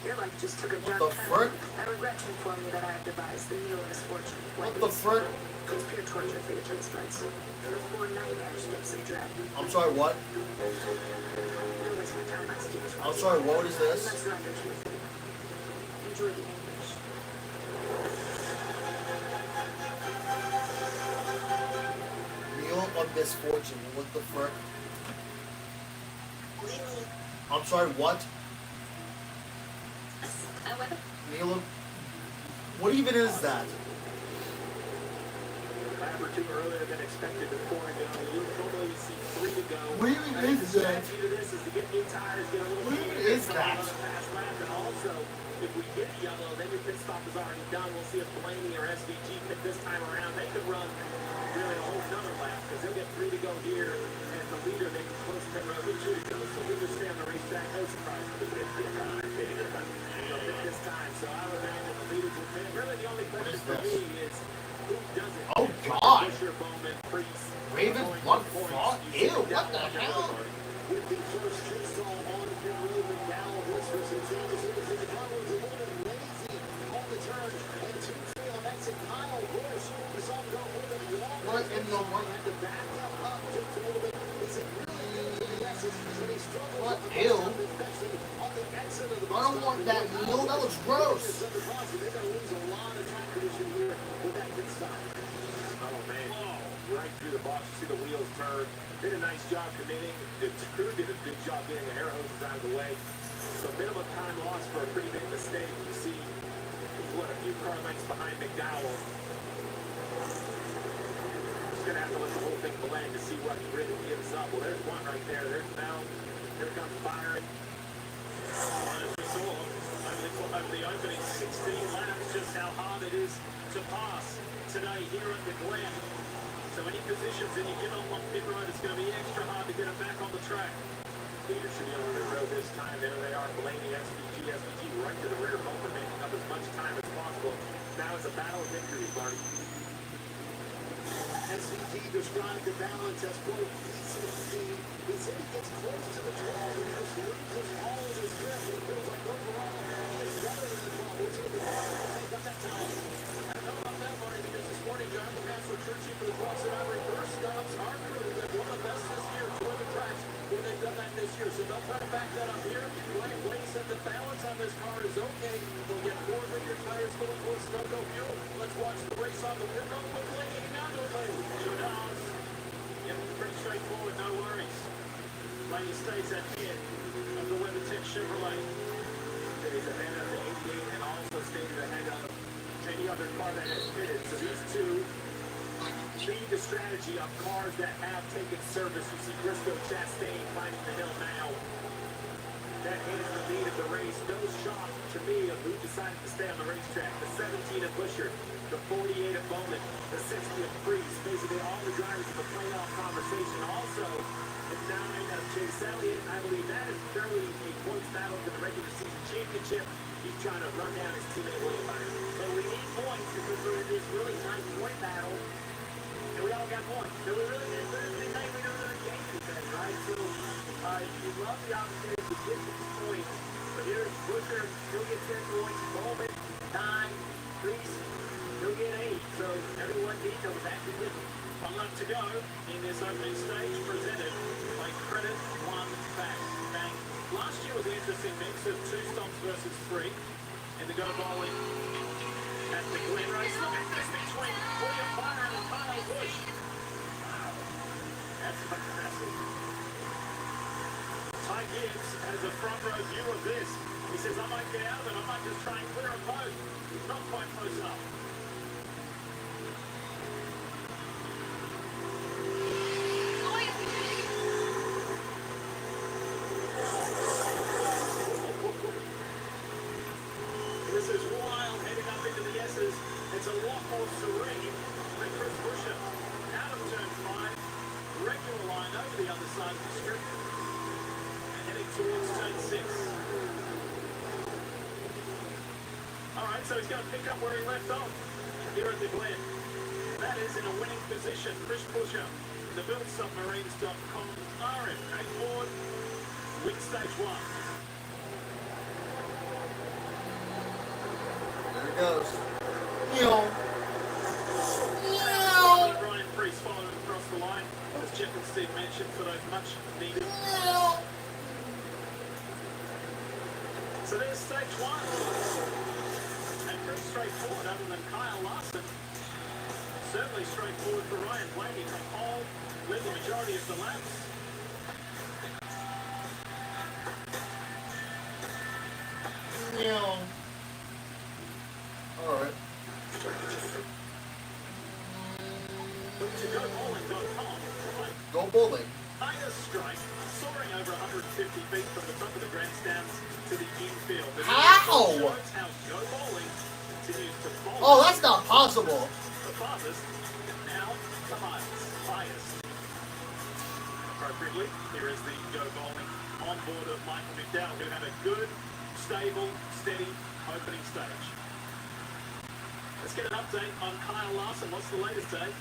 Your life just took a What dark the turn. frick? I regret to inform you that I have devised the needle misfortune. What the frick? It's pure torture for your taste buds. The four nightmares mix of dread. I'm sorry, what? No waste my time, I see this. I'm sorry, what is Let's this? run the truth. Enjoy the anguish. Meal of misfortune. What the frick? Really? I'm sorry, what? However, Meal of... What even is that? Lap or two earlier than expected to 4 to go. You normally see 3 to go. What even I think is the that? strategy to this is to get new tires, get a little What heat, is get that? on a fast lap, and also if we get yellow, then your pit stop is already done. We'll see if Blaney or SVG pick this time around. They could run really a whole nother lap because they'll get 3 to go here, and the leader they can close pit road with 2 to go. So we just stay on the racetrack. No surprise for the pit this time. So I would imagine the leaders will pit. Really, the only question for me is who doesn't. Oh, God. Busher, Bowman, Priest, Ravens, blood fraud? Ew, what the hell? With the first pit stall on pit road, McDowell looks for some changes. The car was a little bit lazy on the turn, and two trail exit Kyle Busch. We saw him go a little bit long. What in the world? Had to back up just a little bit. Is it really good? Yes, but he struggled What? with the Ew. especially on the exit of the I don't want that meal. That looks gross. They're going to lose a lot of track condition here with that pit stop. Oh man, right through the box. You see the wheels turn. Did a nice job committing. The crew did a good job getting the air hoses out of the way. So minimum time lost for a pretty big mistake. You see, what, a few car lengths behind McDowell. Just gonna have to let the whole thing blend to see what he really gives up. Well, there's one right there. There's Bell. Here comes Byron. As we saw over the opening 16 laps, just how hard it is to pass today here at the Glen. So any positions that you get on pit road, it's going to be extra hard to get it back on the track. Leader should be on the road this time. There they are, Blaney, SVG right to the rear, both are making up as much time as possible. Now it's a battle of victory, Barney. SVG described the balance as, quote, easy. He said he gets close to the 12 and just loses all of his grip. He feels like overall he is better than the 12. We'll see if the 12 can make up that time. I don't know about that, Barney, because this morning John Lucas Churchy for the Cross and Ivory first stops our crew. They're one of the best this year, 2 other tracks when they've done that this year. So they'll try to back that up here. Blaine said the balance on this car is okay. We'll get 4 linear tires going towards no fuel. Let's watch the race on the pit road. Put Blaney down to it. Sure does. Yep, pretty straightforward, no worries. Blaney stays ahead of the WeatherTech Chevrolet. Stays ahead of the 88 and also stays ahead of any other car that has pitted. So these two lead the strategy of cars that have taken service. You see Briscoe Chastain climbing the hill now. That is the lead of the race. No shock to me of who decided to stay on the racetrack. The 17 of Busher, the 48 of Bowman, the 60 of Priest. Basically all the drivers in the playoff conversation. Also, the 9 of Chase Elliott. I believe that is fairly a close battle for the regular season championship. He's trying to run down his teammate William Byron. But we need points because we're in this really tight point battle. And we all got points. So we really did Thursday night. We don't really game defense, right? So you love the opportunity to get these points. But here's Busher. He'll get 10 points. Bowman, 9. Priest, he'll get 8. So everyone needs those active with him. One lap to go in this opening stage presented by Credit One Bank. Last year was an interesting mix of 2 stops versus 3 in the go bowling at the Glen race. Look at this between William Byron and Kyle Busch. Wow, that's fantastic. Ty Gibbs has a front row view of this. He says, I might get out of it. I might just try and clear a post. He's not quite close enough. strip. Heading towards turn 6. Alright, so he's going to pick up where he left off here at the Glen. That is in a winning position. Chris Pusher, the BuiltSubmarines.com RFA Ford, win stage 1. There it goes. Ryan Priest followed him across the line, as Jeff and Steve mentioned, for those much needed. So there's stage 1. And pretty straightforward, other than Kyle Larson. Certainly straightforward for Ryan Blaney from pole, led the majority of the laps. Alright. To GoBowling.com, Go bowling. highest strike, soaring over 150 feet from the top of the grandstands to the infield. The How? shows how Go Bowling continues to bowl. Oh, that's not possible. The farthest, now the highest. Appropriately, here is the Go Bowling on board of Michael McDowell, who had a good, stable, steady opening stage. Let's get an update on Kyle Larson. What's the latest, Dave?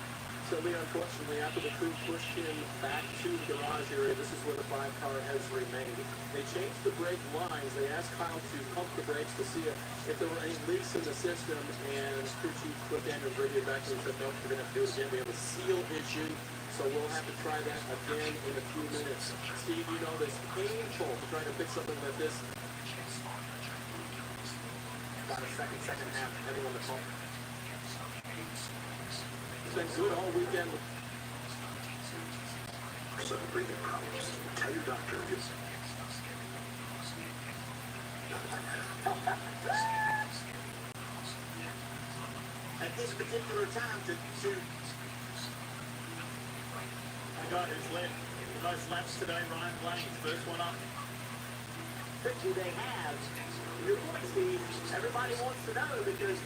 So, Lee, unfortunately, after the crew pushed him back to the garage area, this is where the 5-car has remained. They changed the brake lines. They asked Kyle to pump the brakes to see if there were any leaks in the system, and crew chief Cliff Andrews radioed back and said, no, we're going to have to do it again. We have a seal issue, so we'll have to try that again in a few minutes. Steve, you know it's painful to try to fix something like this. About a second half, depending on the pump. It's been good all weekend. Some breathing problems. Tell your doctor it's... At this particular time to the guy who's led those laps today, Ryan Blaney, first one up. Do they have? Your point, Steve, everybody wants to know because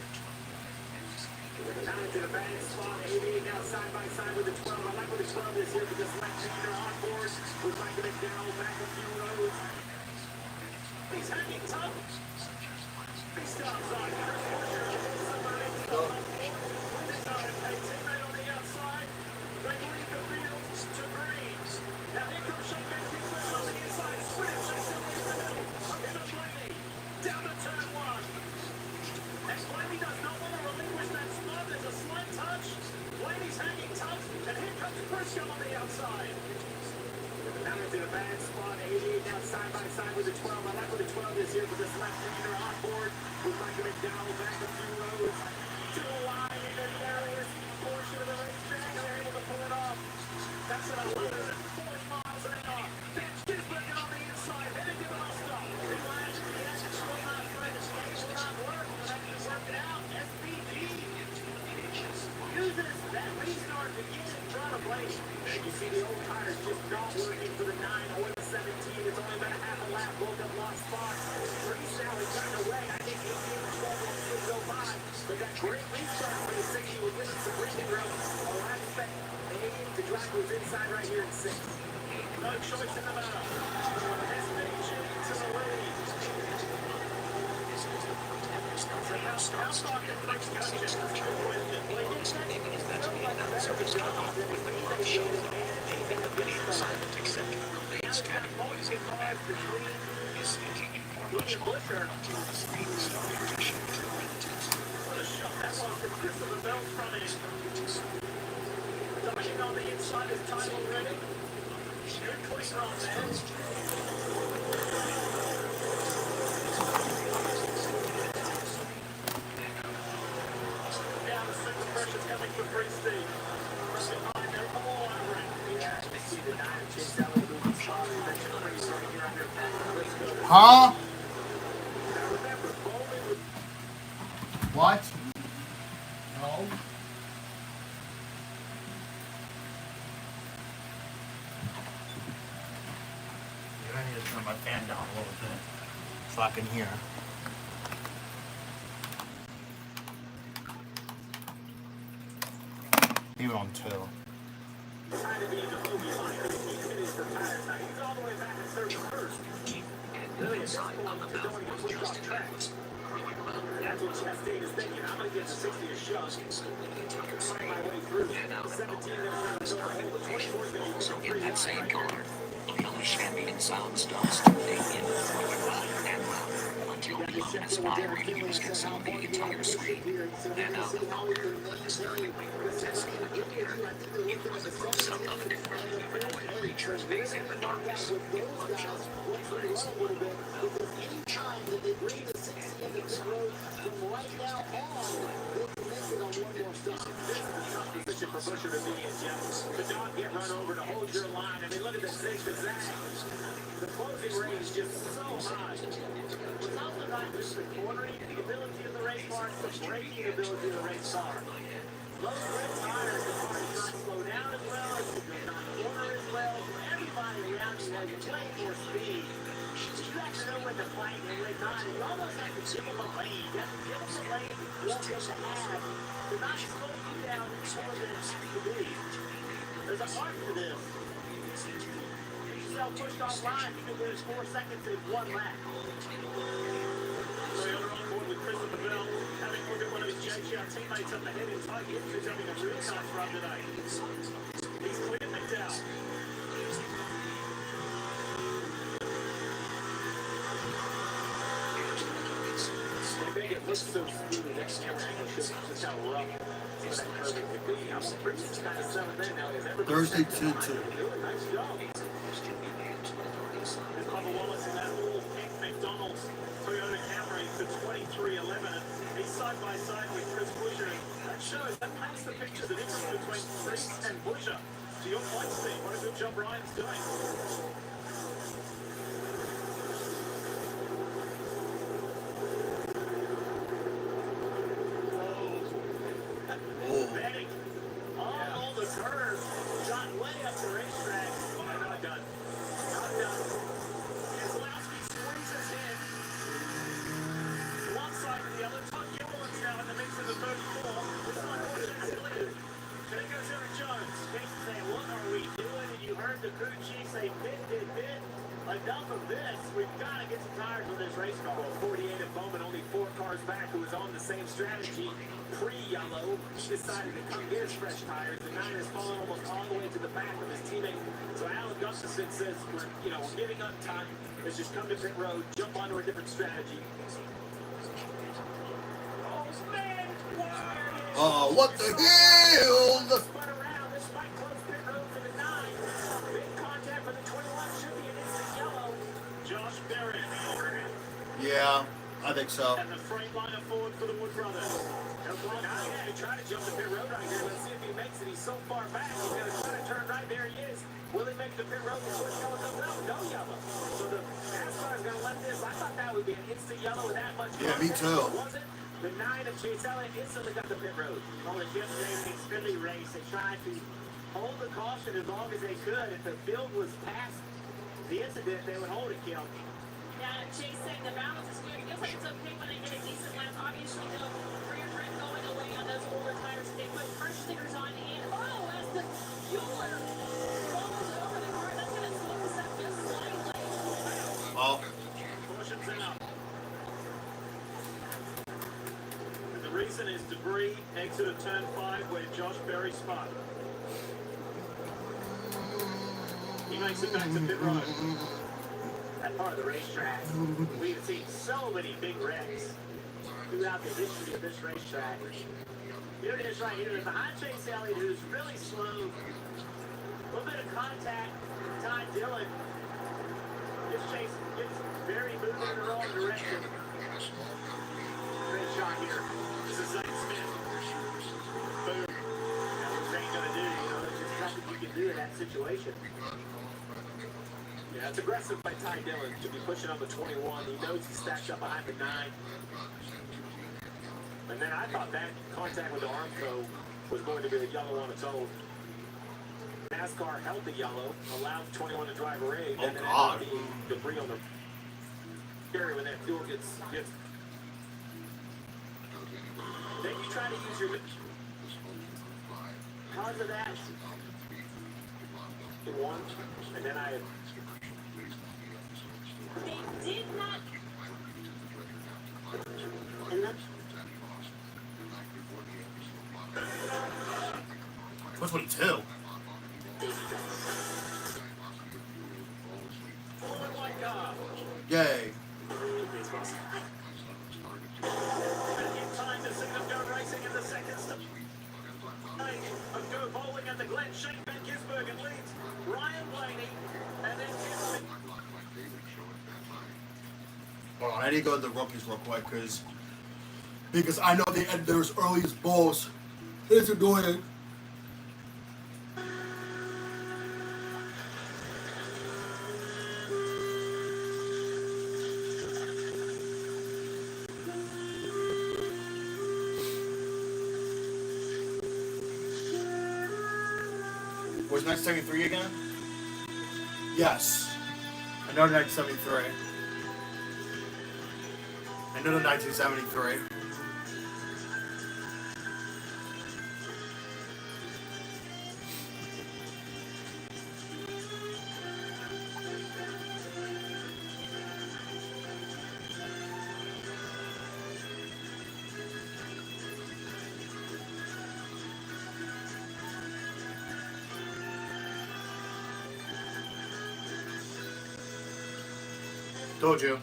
Now into the bang spot, 88 now side by side with the 12. I like what the 12 is here because left-hander on board with Michael McDowell back a few rows. He's hanging tough. He stops on Chris Busher. Somebody This time, a teammate on the outside. They lead the field to green. Now here comes Sean Matthews on the inside. Sprints and still in the middle. Into Blaney. Down to turn 1. And Blaney does not want to relinquish that spot. There's a slight touch. Blaney's hanging tough. And here comes Briscoe on the outside. now into the bang spot, 88 now side by side with the 12. I like what the 12 is here because left-hander on board with Michael McDowell back a few rows. To the line into the areas portion of the racetrack. They're able to pull it off. That's at 140 miles an hour. Ben Gisbergen on the inside. Heading to the bus stop. He lands. He actually will not finish. It will not work. But I can work it out. SPG uses that restart to get in front of Blaney. And you see the old tires just not working for the 9 or the 17. It's only been a half a lap. Both have lost spots. Reese now has gotten away. I think 18 or 12 will still go by. But that great restart for the 60 will give us some breathing room. Oh, I expect the drive was inside right here in 6. No choice in the matter. SPG to the lead. So how far can Flex go? Just a good question. What a shot that was from Christopher Bell's front end. Diving on the inside is time already. Good clean run there. Now the super pressure's coming for Free Steve. From behind, they're all over it. Yeah, they see the 9 chase out with the lead spot. And then the race right here under attack. Let's go. Huh? Now remember, Bowman was What? No. I need to turn my fan down a little bit so I can hear. Leave it on 2. trying to be in the movie line. He finished the tires now. He's all the way back in 31st. Really, at this point, you don't want to get pushed off track. That's what Chastain is thinking. I'm going to get the 60th shot. Find my way through. 17 minutes over hold. The 24 is going to be So in that same right car, here. the Phillies champion sound starts to fade in louder and louder until the uninspiring news can sound the entire screen. Then out of nowhere, starting with Tesla, in was the close-up of a different humanoid creature's face in the darkness. It was just words. Anytime that they bring the 60 in the pit road from right now on, they can make it on one more stop. This is a tough position for Busher to be in, Jeff. To not get run over, to hold your line. I mean, look at the zig to zag. The closing range is just so high. It's also not just the cornering ability of the race car, it's the braking ability of the race car. Low red tires, the car does not slow down as well, it does not corner as well. Everybody around you has way more speed. You have to know when to fight and when not. You almost have to give them a lane. You have to give them a lane you want them to have to not slow you down more than it has to be. There's an art to this. Pushed offline, you can lose 4 seconds in one lap. Toyota on board with Christopher Bell, having a look at one of his JGR teammates up ahead in tight hits, who's having a real nice run today. He's cleared McDowell. They make it look so smooth, that camera angle shows just how rough that curve would be. I'm pretty kind of settled in now. Thursday 2-2. Nice job. And Bubba Wallace in that little pink McDonald's Toyota Camry for 23.11. He's side by side with Chris Buescher. That shows, that paints the picture, the difference between Chris and Buescher. To your point, Steve, what a good job Ryan's doing. Betting all the curves, shot way up the racetrack. Oh, not done. Not done. Keselowski squeezes in. One side to the other. Todd Gilliland's now in the mix of the 34. It's not Chastain. There goes Eric Jones. Jason saying, what are we doing? And you heard the crew chief say, bid. Enough of this. We've got to get some tires on this race car. Well, 48 at Bowman, only 4 cars back, who was on the same strategy pre-yellow. He decided to come get his fresh tires. The 9 has fallen almost all the way to the back of his teammate. So Alan Gustafson says, we're giving up time. Let's just come to pit road, jump onto a different strategy. Oh, man! Oh, what the hell? Spun around. This might close pit road for the 9. Big contact for the 21. Should be an instant yellow. Josh Berry. Yeah, I think so. And the freight liner forward for the Wood brothers. He tried to jump the pit road right here. Let's see if he makes it. He's so far back. He's going to try to turn right. There he is. Will he make the pit road before the yellow comes out? No yellow. So the NASCAR is going to let this. I thought that would be an instant yellow with that much. Yeah, me too. Was it? The 9 of Chase Elliott instantly got the pit road. On the Jim Davis Philly race, they tried to hold the caution as long as they could. If the field was past the incident, they would hold it, Kim. Yeah, Chase saying the balance is good. It feels like it's okay when they get a decent lap. Obviously, no rear grip going away on those older tires. They put fresh stickers on and as the fueler rolls over the car, that's going to slow us up just slightly. Oh, Caution's out. And the reason is debris exit of turn 5 where Josh Berry spun. He makes it back to pit road. That part of the racetrack, we've seen so many big wrecks throughout the history of this racetrack. Here it is right here. Behind Chase Elliott, who's really slow. A little bit of contact. Ty Dillon. This Chase gets very moving in the wrong direction. Great shot here. This is Zane Smith. Boom. That's what Zane's going to do. There's just nothing you can do in that situation. Yeah, it's aggressive by Ty Dillon to be pushing on the 21. He knows he's stacked up behind the 9. And then I thought that contact with the Armco was going to be a yellow on its own. NASCAR held the yellow, allowed the 21 to drive a rig, Oh, and then God. the debris on the carry when that fuel gets. Then you try to use your. Because of that, one, and then I had They did not. And that's What's 22? Yay. in time to see them go racing in the second stage of Go Bowling at the Glen. Shane Van Gisbergen leads Ryan Blaney, and then Hold on, I need to go to the rookies real quick because I know they end theirs early as balls. It's annoying. Was 1973 again? Yes. I know 1973. I know the 1973. Told you.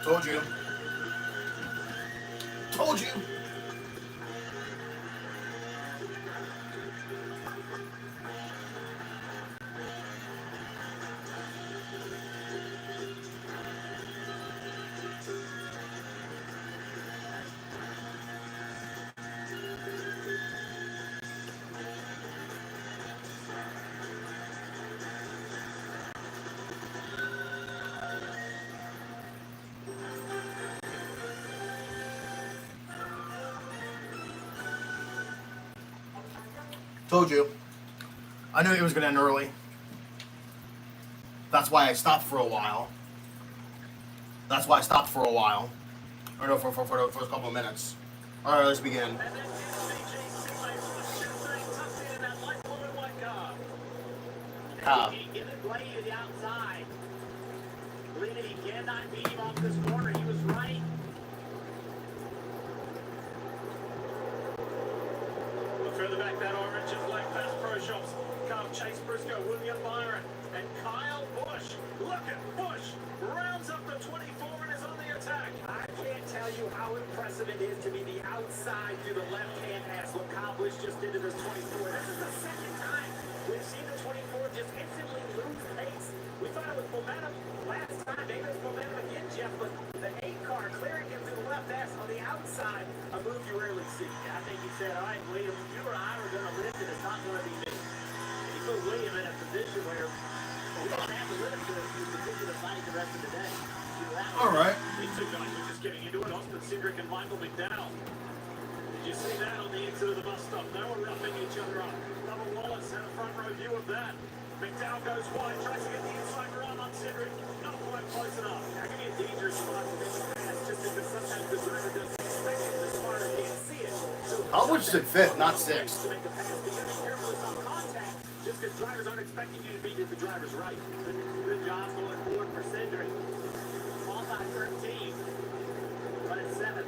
Told you. Told you. Told you. I knew it was going to end early. That's why I stopped for a while. Or no, for the first couple of minutes. Alright, let's begin. he gave it Blaney to the outside. Believe it, he cannot beat him off this corner. He was right. Further back, that orange is like past Pro Shops. Carl Chase Briscoe, William Byron, and Kyle Busch. Look at Busch. Rounds up the 24 and is on the attack. I can't tell you how impressive it is to be the outside through the left-hand pass. What Kyle Busch just did to this 24. This is the second time we've seen the 24 just instantly lose pace. We thought it was momentum last time. Maybe it's momentum again, Jeff, but the 8-car clearing him through the left pass on the outside, a move you rarely see. I think he said, all right, William, you or I are going to lift it. It's not going to be me. And he put William in a position where he doesn't have to lift it. He's continuing to fight the rest of the day. Alright. These two guys are just getting into it. Austin Cindric and Michael McDowell. Did you see that on the exit of the bus stop? They were roughing each other up. Bubba Wallace had a front row view of that. McDowell goes wide, tries to get the inside run on Cindric. Not quite close enough. That can be a dangerous spot to make a pass just because sometimes the driver doesn't expect it. The spotter can't see it. So How much is in fifth, not sixth? to make the pass, but you gotta be careful it's on contact just because drivers aren't expecting you to beat if the driver's right. Good job going forward for Cindric. Ball by 13. But it's 7.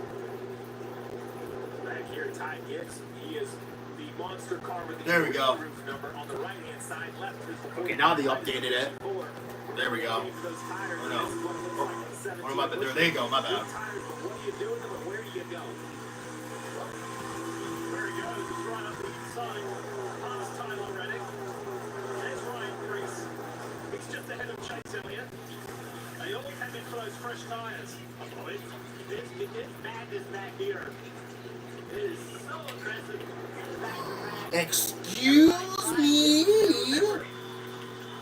Back here, Ty Gibbs. He is the monster car with the There we go. roof number on the right-hand side. Left is the Okay, now they updated it. There we go. Those tires, Oh, no. this is what it looks like in 17. What am I? There they go. My bad. Good tires, but what do you do with them and where do you go? There he goes. He's right up the inside. Past Tyler Reddick. There's Ryan Preece. He's just ahead of Chase Elliott. They always have in for those fresh tires. Oh, it's madness back here. It is so aggressive. Back to back. Excuse me.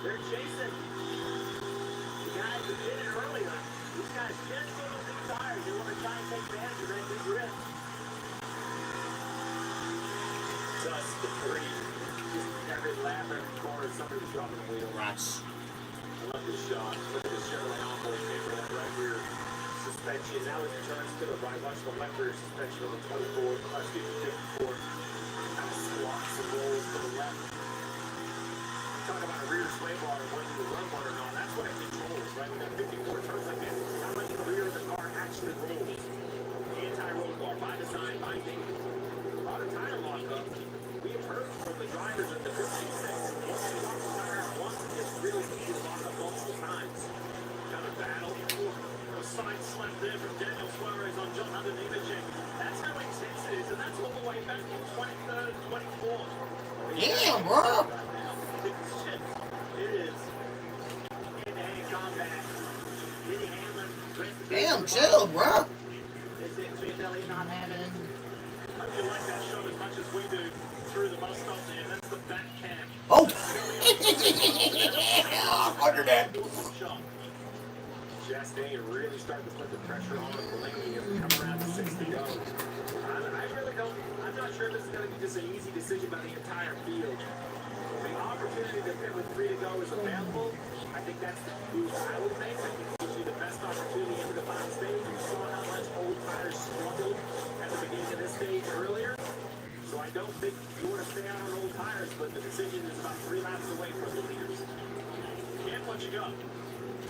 They're chasing the guys who did it earlier. These guys just go to big tires. They want to try and take advantage of that big grip. Dust, debris. Just every lap, every corner, somebody's dropping a wheel. Rats. I love this shot. Look at this Chevrolet onboard camera, that right rear suspension. Now as it turns to the right, watch the left rear suspension of the 24, excuse me, 54. Kind of squats and rolls to the left. sway bar or whether you run one or not, that's what it controls, right? With that 54 turns like that, how much the rear of the car actually rolls. Anti-roll bar by design, by nature. A lot of tire lockup. We have heard from the drivers at the pit saying, once you lock the tire out once, it's really easy to lock up multiple times. Kind of battle. A side slap there from Daniel Suarez on John Hunter Nemechek. That's how intense it is, and that's all the way back in 23rd, 24th. Damn, bro. It is hand-to-hand combat. Denny Hamlin. Damn, chill, bro. Is it Gianelli not having it? Hope you like that shot as much as we do through the bus stop there. That's the back cam. Oh. Under that. Chastain really starting to put the pressure on Blaney as we come around to 60 go. I really don't, I'm not sure this is going to be just an easy decision by the entire field. The opportunity to pit with 3 to go is available. I think that's the move I would make. I think it gives you the best opportunity into the final stage. You saw how much old tires struggled at the beginning of this stage earlier. So I don't think you want to stay out on old tires, but the decision is about 3 laps away from the leaders. Cam, what you got?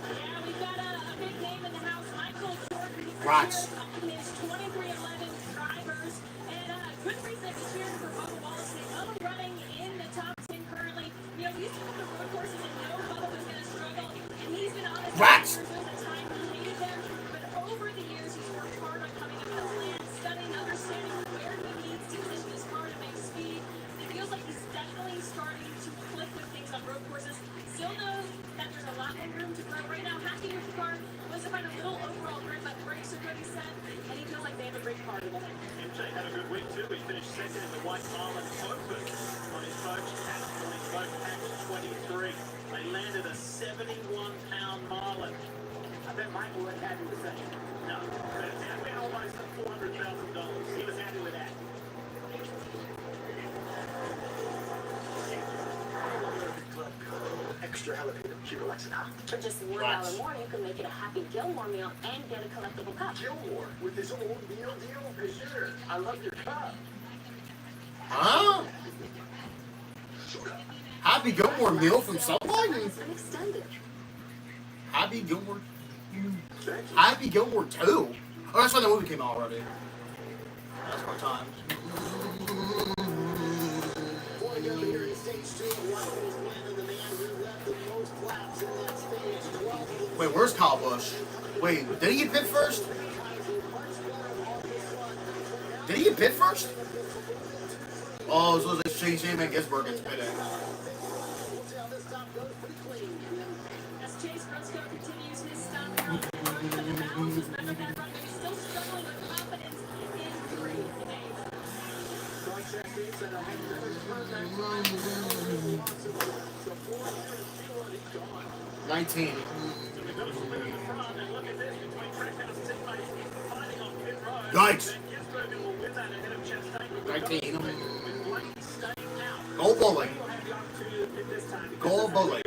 Yeah, we've got a big name in the house, Michael Jordan. Rats. His 2311 drivers. And good reason to cheer for Bubba Wallace. Bubba running in the top 10 currently. You know, we used to come to road courses and know Bubba was going to struggle. And he's been honest. Rats. There's a time he hated them. But over the years, he's worked hard on coming up the plan, studying, understanding where he needs to position his car to make speed. It feels like he's definitely starting to click with things on road courses. Still knows that there's a lot more room to grow. Right now, happy with the car. Was to find a little overall grip, but brakes are good, he said. And he feels like they have a great car together. MJ had a good week too. He finished second in the White Marlin Open on his coach package 23. They landed a 71-pound Marlin. I bet Michael was happy with that. No, that man almost $400,000. He was happy with that. Extra elevated Cuba Lexicon. For just $1 more, you can make it a Happy Gilmore meal and get a collectible cup. Gilmore with his old meal deal. Sure, I love your cup. Huh? Happy Gilmore meal from someone? It's been extended. Happy Gilmore. Happy Gilmore 2? Oh, that's when the movie came out already. That's my time. Wait, where's Kyle Busch? Wait, did he get pit first? Did he get pit first? Oh, so it's like Shane and Gisberg gets pitted. As Chase Briscoe continues his stop down the run, but the balance was better that run, but he's still struggling with confidence in 3 days. 19. Yikes. 19. Go bowling. Go bowling.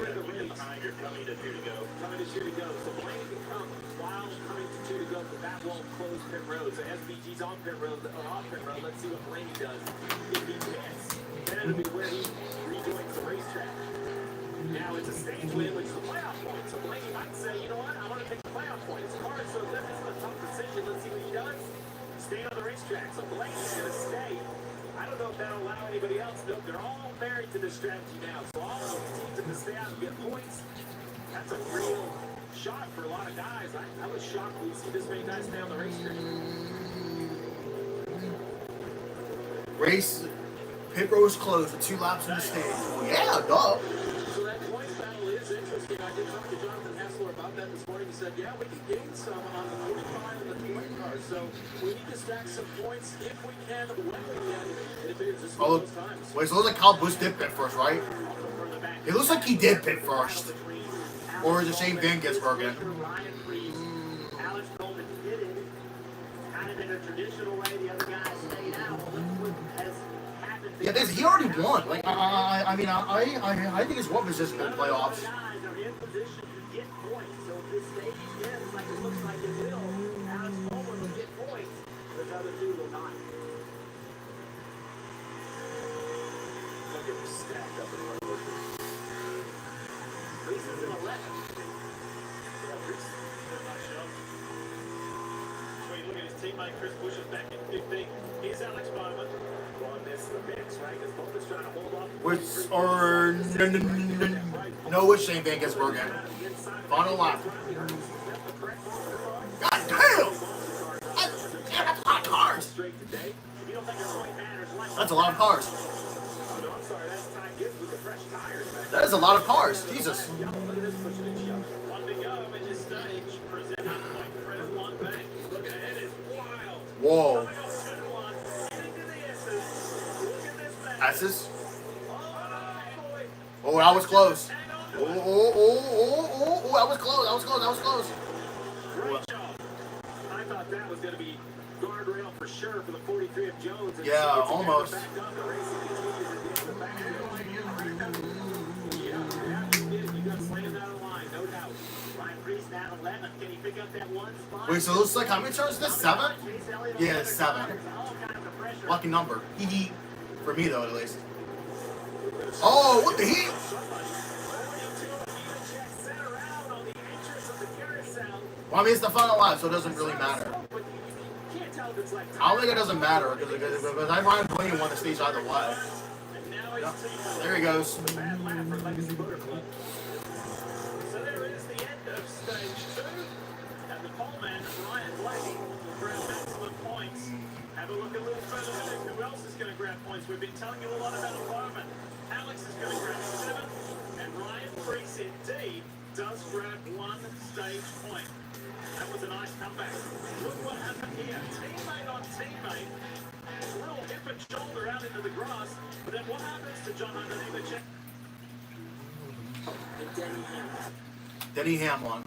Coming to 2 to go. So Blaney can come while coming to 2 to go, but that won't close pit road. So SVG's on pit road, or off pit road. Let's see what Blaney does. If he pits, then it'll be where he rejoins the racetrack. Now it's a stage win, which is a playoff point. So Blaney might say, you know what, I want to take the playoff point. His car is so good, it's a tough decision. Let's see what he does. Stay on the racetrack. So Blaney's going to stay. I don't know if that'll allow anybody else. Nope, they're all married to this strategy now. So all of those teams are going to stay out and get points. That's a real shock for a lot of guys. I was shocked we see this many guys stay on the racetrack. Race. Pit road is closed with 2 laps in the stage. Well, yeah, duh. So that points battle is interesting. I did talk to Jonathan Hassler about that this morning. He said, yeah, we can gain some on the 45 and the 20 cars. So we need to stack some points if we can, when we can. And if it is just one of those times. Wait, so it looks like Kyle Busch did pit first, right? It looks like he did pit first. Or is it Shane Van Gisbergen? Ryan Freeze, Alex Coleman did it kind of in a traditional way. The other guys stayed out. What has happened? Yeah, he already won. Like, I mean, I think his one position in the playoffs. Guys are in position to get points. So if this stage ends like it looks like it will, Alex Coleman will get points. The other 2 will not. They'll get stacked up in front of Look at his teammate Chris Bush is back in 15. Here's Alex Bowman. Well, this is the mix, right? Because both is trying to hold off. No, it's Shane Van Gisbergen. Final lap. God damn! That's a lot of cars. That's a lot of cars. That is a lot of cars. Jesus. Whoa. S's. Oh, that was close. Oh, that was close. That was close. That was close. I thought that was going to be guardrail for sure for the 43 of Jones. Yeah, almost. You got slammed out of the line, no doubt. Ryan Priest now 11. Can he pick up that one spot? Wait, so it looks like how many turns is this? 7? Yeah, 7. Lucky number. Hee. For me, though, at least. Oh, what the heat? Well, I mean, it's the final lap, so it doesn't really matter. I don't think it doesn't matter, because I Ryan Blaney won the stage either way. Yep. There he goes. So there is the end of stage 2. And the pole man, Ryan Blaney, grab maximum points. Have a look a little further back. Who else is going to grab points? We've been telling you a lot about Bowman. Alex is going to grab 7. And Ryan Priest indeed does grab 1 stage point. That was a nice comeback. Look what happened here. Teammate on teammate. A little hip and shoulder out into the grass. But then what happens to John underneath the check? Denny Hamlin.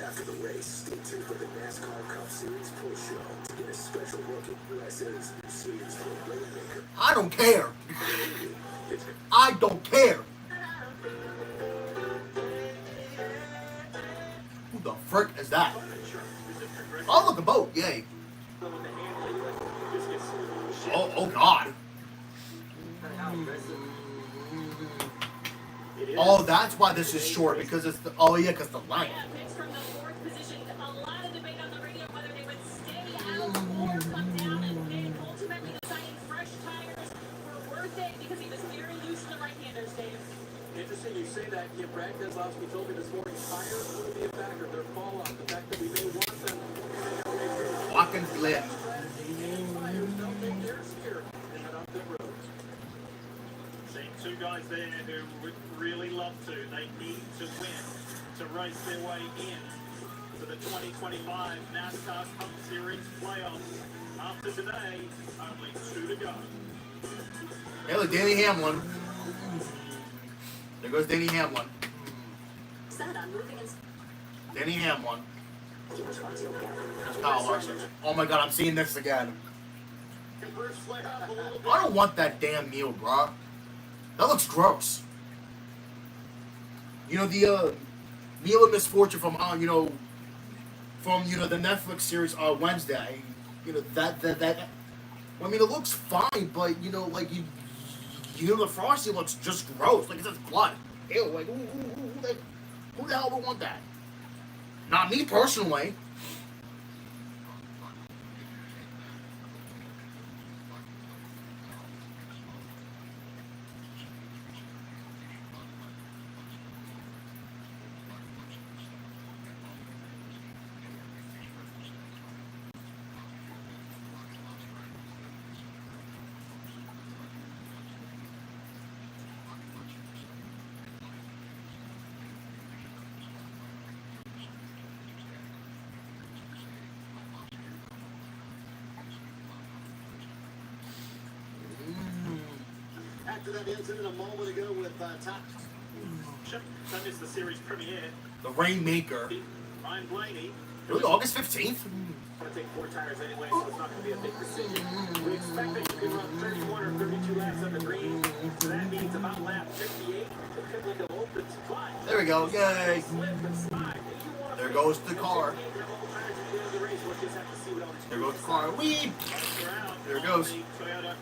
After the race, stay tuned for the NASCAR Cup Series post show to get a special look at USA's Series 4 Rainmaker. I don't care. I don't care. Who the frick is that? Oh, look, a boat. Yay. Oh God. Oh, that's why this is short, because it's the, oh yeah, because the line. Picks from the 4th position. A lot of debate on the radio whether they would stay out or come down, and ultimately deciding fresh tires were worth it because he was very loose in the right-handers, Dave. Interesting you say that. Yeah, Brad Keselowski told me this morning tires will be a factor. Their fall off, the fact that we may want them. Watkins left. Seeing 2 guys there who would really love to. They need to win to race their way in to the 2025 NASCAR Cup Series playoffs. After today, only 2 to go. Hey, look, Danny Hamlin. There goes Danny Hamlin. Danny Hamlin. That's Kyle Larson. Oh my God, I'm seeing this again. I don't want that damn meal, bro. That looks gross. You know, the Meal of Misfortune from the Netflix series Wednesday. You know, that I mean, it looks fine, but you know, like you know, the Frosty looks just gross. Like, it's just blood. Ew, like, who the hell would want that? Not me personally. After that incident a moment ago with top. That is the series premiere. The Rainmaker. Ryan Blaney. Really, August 15th? I'm going to take 4 tires anyway, so it's not going to be a big decision. We expect that you can run 31 or 32 laps on the green, so that means about lap 58, it could look an open spot. There we go, yay! There goes the car. There goes the car. Whee! There it goes. Toyota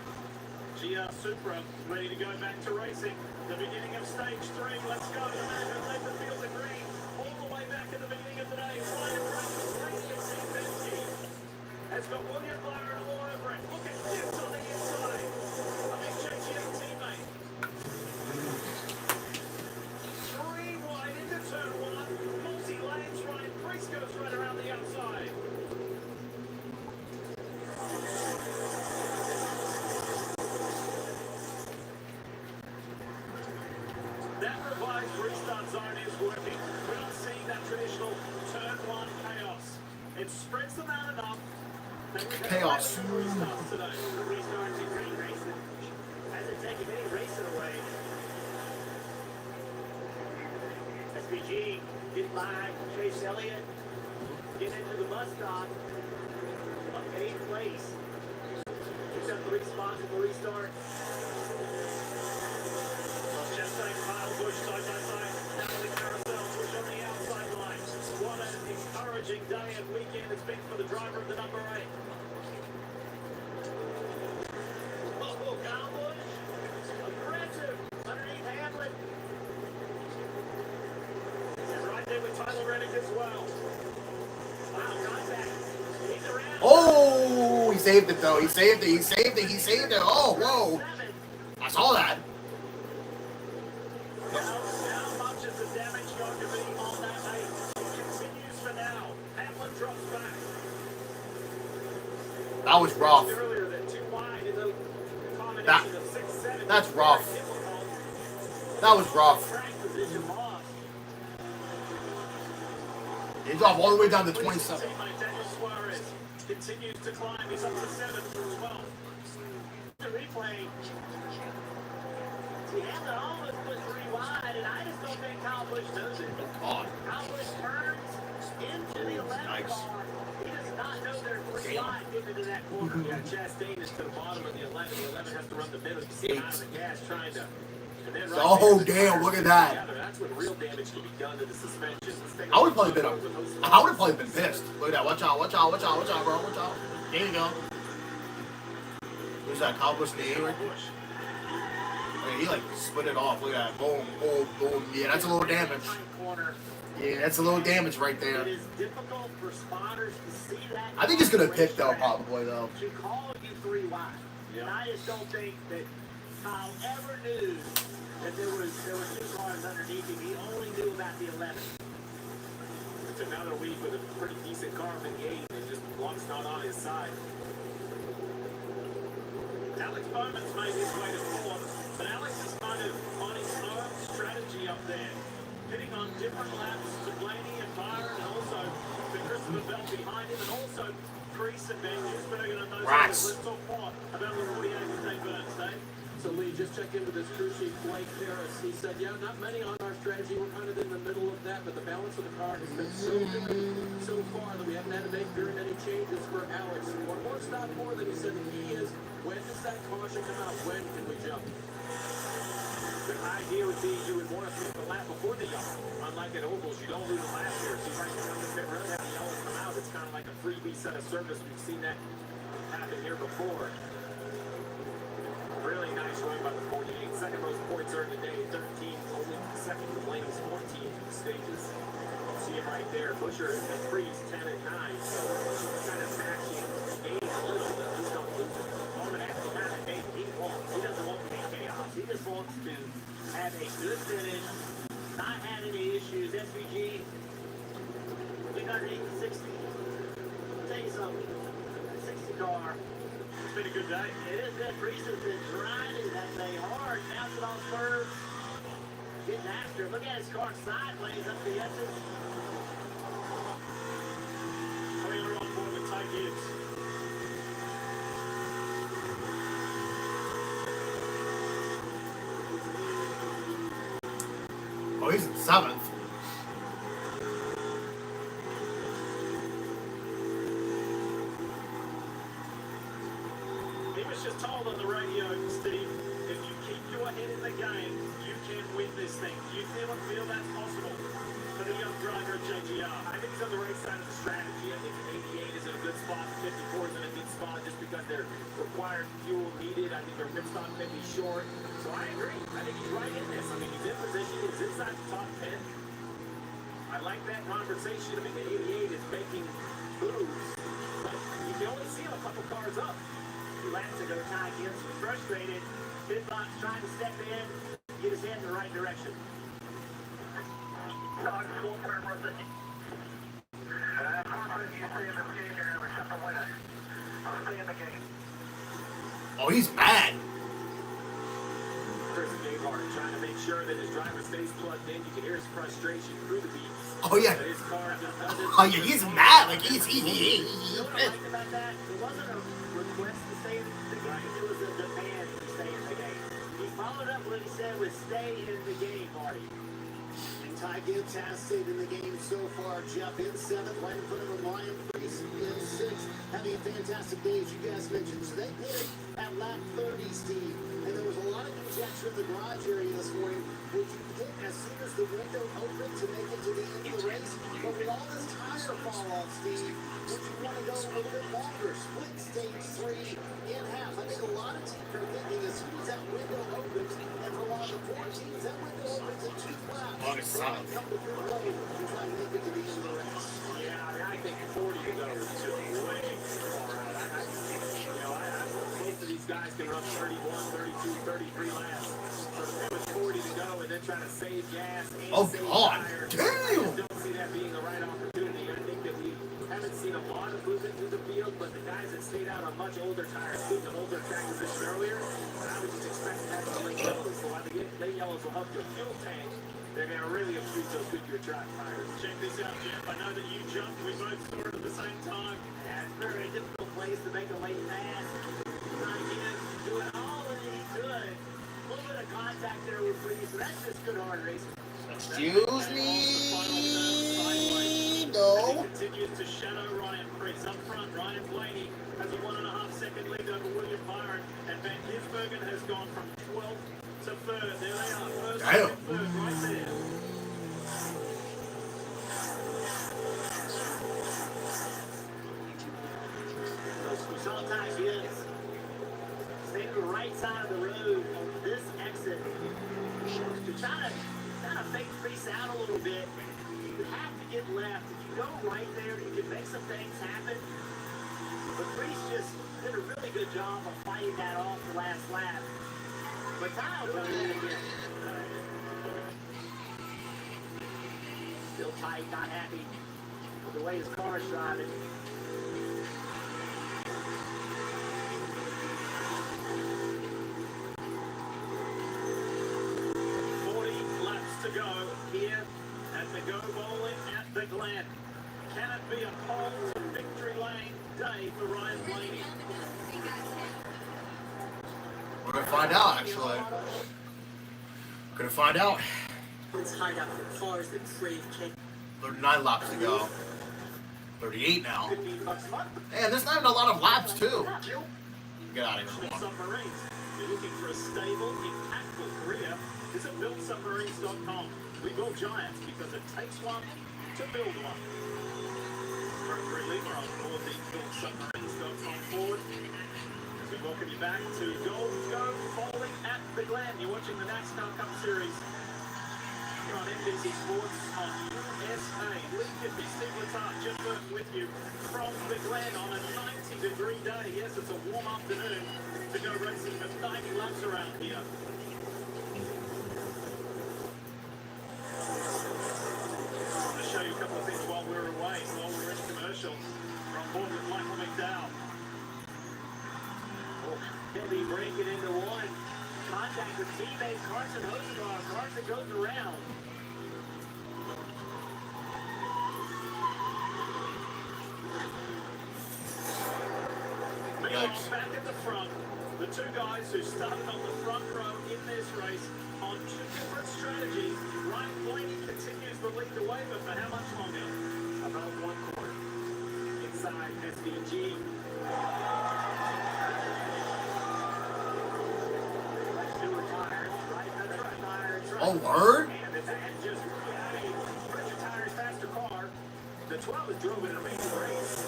GR Supra ready to go back to racing. The beginning of stage 3. Let's go. The man who led the field in That revised restart zone is working. We're not seeing that traditional turn one chaos. It spreads them out enough. Chaos. Restarts today. The restarts in green racing. Hasn't taken any racing away. SPG get by Chase Elliott. Get into the bus stop. Up 8th place. Picks up 3 spots at the restart. Chastain, Kyle Busch, side by side. Down to the carousel. Busch on the outside line. What an encouraging day and weekend it's been for the driver of the number 8. Oh, Kyle Busch. Aggressive. Underneath Hamlin. And right there with Tyler Reddick as well. Wow, contact. He's around. Oh, he saved it though. He saved it. He saved it. He saved it. Oh, whoa. I saw that. How much is the damage going to be on that 8? It continues for now. Hamlin drops back. That was rough. Earlier that too wide in the combination That- of 6, 7. that's rough. That was rough. Track position lost. He dropped all the way down to 27. Teammate Daniel Suarez continues to climb. He's up to 7 from 12. The replay. See, Hamlin almost put 3 wide, and I just don't think Kyle Busch knows it. God. Kyle Busch turns into the 11 Nice. car. He does not know they're 3 wide getting into that corner. Yeah, Chastain is to the bottom of the 11. The 11 has to run the middle. You see him out of the gas trying to. And then right Oh, there, damn, look at that. together, that's when real damage can be done to the suspension. Let's take a I would look probably been at those I would have probably been pissed. Look at that. Watch out. Watch out. Watch out. Watch out, bro. Watch out. There you go. Who's that? Kyle Busch in the 8 right there? Okay, he like split it off. Look at that. Boom, boom, boom. Yeah, that's a little damage. Corner. Yeah, that's a little damage right It there. is difficult for spotters to see that. I think he's gonna pick though, probably though. To call you 3 wide. And I just don't think that Kyle ever knew that there were 2 cars underneath him. He only knew about the 11. It's another week with a pretty decent car in the 8 and just luck's not on his side. Alex Bowman's made his way to 4th, but Alex is kind of on his own strategy up there, hitting on different laps to Blaney and Byron, and also to Christopher Bell behind him, and also Kreese and Van Gisbergen and those Rats. others. Let's talk what about the 48 with Dave Burns, Dave? So Lee, just check in with his crew chief, Blake Harris. He said, yeah, not many on our strategy. We're kind of in the middle of that, but the balance of the car has been so good so far that we haven't had to make very many changes for Alex. One more stop more than he said the key is, when does that caution come out? When can we jump? The idea would be you would want to pick the lap before the yellow. Unlike at ovals, you don't lose a lap here. So you might come to pit road, have the yellow come out. It's kind of like a freebie set of service. We've seen that happen here before. Really nice run by the 48. Second most points earned today, 13. Only second to Blaney's 14 stages. See him right there. Busher and Freeze 10 and 9. So kind of matching game a little bit. Just don't lose it. Bowman has the kind of game he wants. He doesn't want to be chaos. He just wants to have a good finish, not have any issues. SVG, big underneath the 60. I'll tell you something. That 60 car. It's been a good day. It is good. Reese has been grinding that thing hard, bouncing off curves, getting after it. Look at his car sideways up the edges. Coming on board with Ty Gibbs. Oh, he's in 7th. He was just told on the radio, Steve, if you keep your head in the game, you can win this thing. Do you feel that's possible for the young driver at JGR? I think he's on the right side of the strategy. I think 88 is in a good spot. 54 is in a good spot just because they're required fuel needed. I think their pit stop may be short. So I agree. I think he's right in this. I mean, he's in position. He's inside the top 10. I like that conversation. I mean, the 88 is making moves, but you can only see him a couple cars up. 2 laps ago, Ty Gibbs was frustrated. Pit box trying to step in, get his head in the right direction. Oh, he's mad. Chris Gable hard, trying to make sure that his driver stays plugged in. You can hear his frustration through the beat. Oh yeah. His car Oh yeah, he's mad. Like he's You know what I liked about that? It wasn't a request to stay in the game. It was a demand to stay in the game. He followed up what he said was stay in the game, Marty. And Ty Gibbs has stayed in the game so far. Jeff in 7th, right in front of him. Ryan Preece in 6th, having a fantastic day, as you guys mentioned. So they pit at lap 30, Steve. And there was a lot of conjecture in the garage area this morning. Would you hit as soon as the window opened to make it to the end of the race? But with all this tire fall off, Steve, would you want to go a little bit longer? Split stage 3 in half. I think a lot of teams are thinking as soon as that window opens, and for a lot of the 4 teams, that window opens in 2 laps. Longest They're time. going to come to pit road to try and make it to the end of the race. Yeah, I mean, I think 40 to go is just way far out. Most of these guys can run 31, 32, 33 laps. So it was 40 to go and then trying to save gas and Oh save God. tires. Damn. I just don't see that being the right opportunity. I think that we haven't seen a lot of movement through the field, but the guys that stayed out on much older tires, speaking of older track position earlier, I would just expect to have the late yellows. So while the late yellows will help your fuel tank, they're going to really improve those Goodyear track tires. Check this out, Jeff. I know that you jumped. We both saw it at the same time. Yeah, it's a very difficult place to make a late pass. Trying to get him doing all that he could. A little bit of contact there with Preece, so that's just good hard racing. Excuse me. No. He continues to shadow Ryan Preece. Up front, Ryan Blaney has a 1.5-second lead over William Byron, and Van Gisbergen has gone from 12th to 3rd. There they are, first Damn. and 3rd right there. So sometimes yes, stay to the right side of the road on this exit. You're trying to fake Preece out a little bit. You have to get left. If you go right there, you can make some things happen. But Preece just did a really good job of fighting that off the last lap. But Kyle got it again. Still tight, not happy with the way his car is driving. To go here at the Go Bowling at the Glen. Can it be a pole to victory lane day for Ryan Blaney? We're gonna find out, actually. We're gonna find out. It's hard out for cars that crave cake. 39 laps to go. 38 now. $15 a month. And there's not even a lot of laps, too. Get out of here. Submarines. You're looking for a stable, impactful career. Visit buildsubmarines.com. We build giants because it takes one to build one. For a reliever on board the buildsubmarines.com forward. As we welcome you back to Go Bowling at the Glen. You're watching the NASCAR Cup Series here on NBC Sports on USA. Lee Kiffy, Steve Letarte, Jeff Burton with you from the Glen on a 90-degree day. Yes, it's a warm afternoon to go racing with 90 laps around here. To show you a couple of things while we were away, while we were in commercial. We're on board with Michael McDowell. Heavy breaking into one. Contact with teammate Carson Hosenbar. Carson goes around. Meanwhile, back at the front, the two guys who started on the front row in this race on two different strategies. Ryan Blaney continues the lead away, but for how much longer? About 1 corner. Inside SVG. Newer tires, right under the tire. Oh, word? And just pressure tires, faster car. The 12 has drove an amazing race.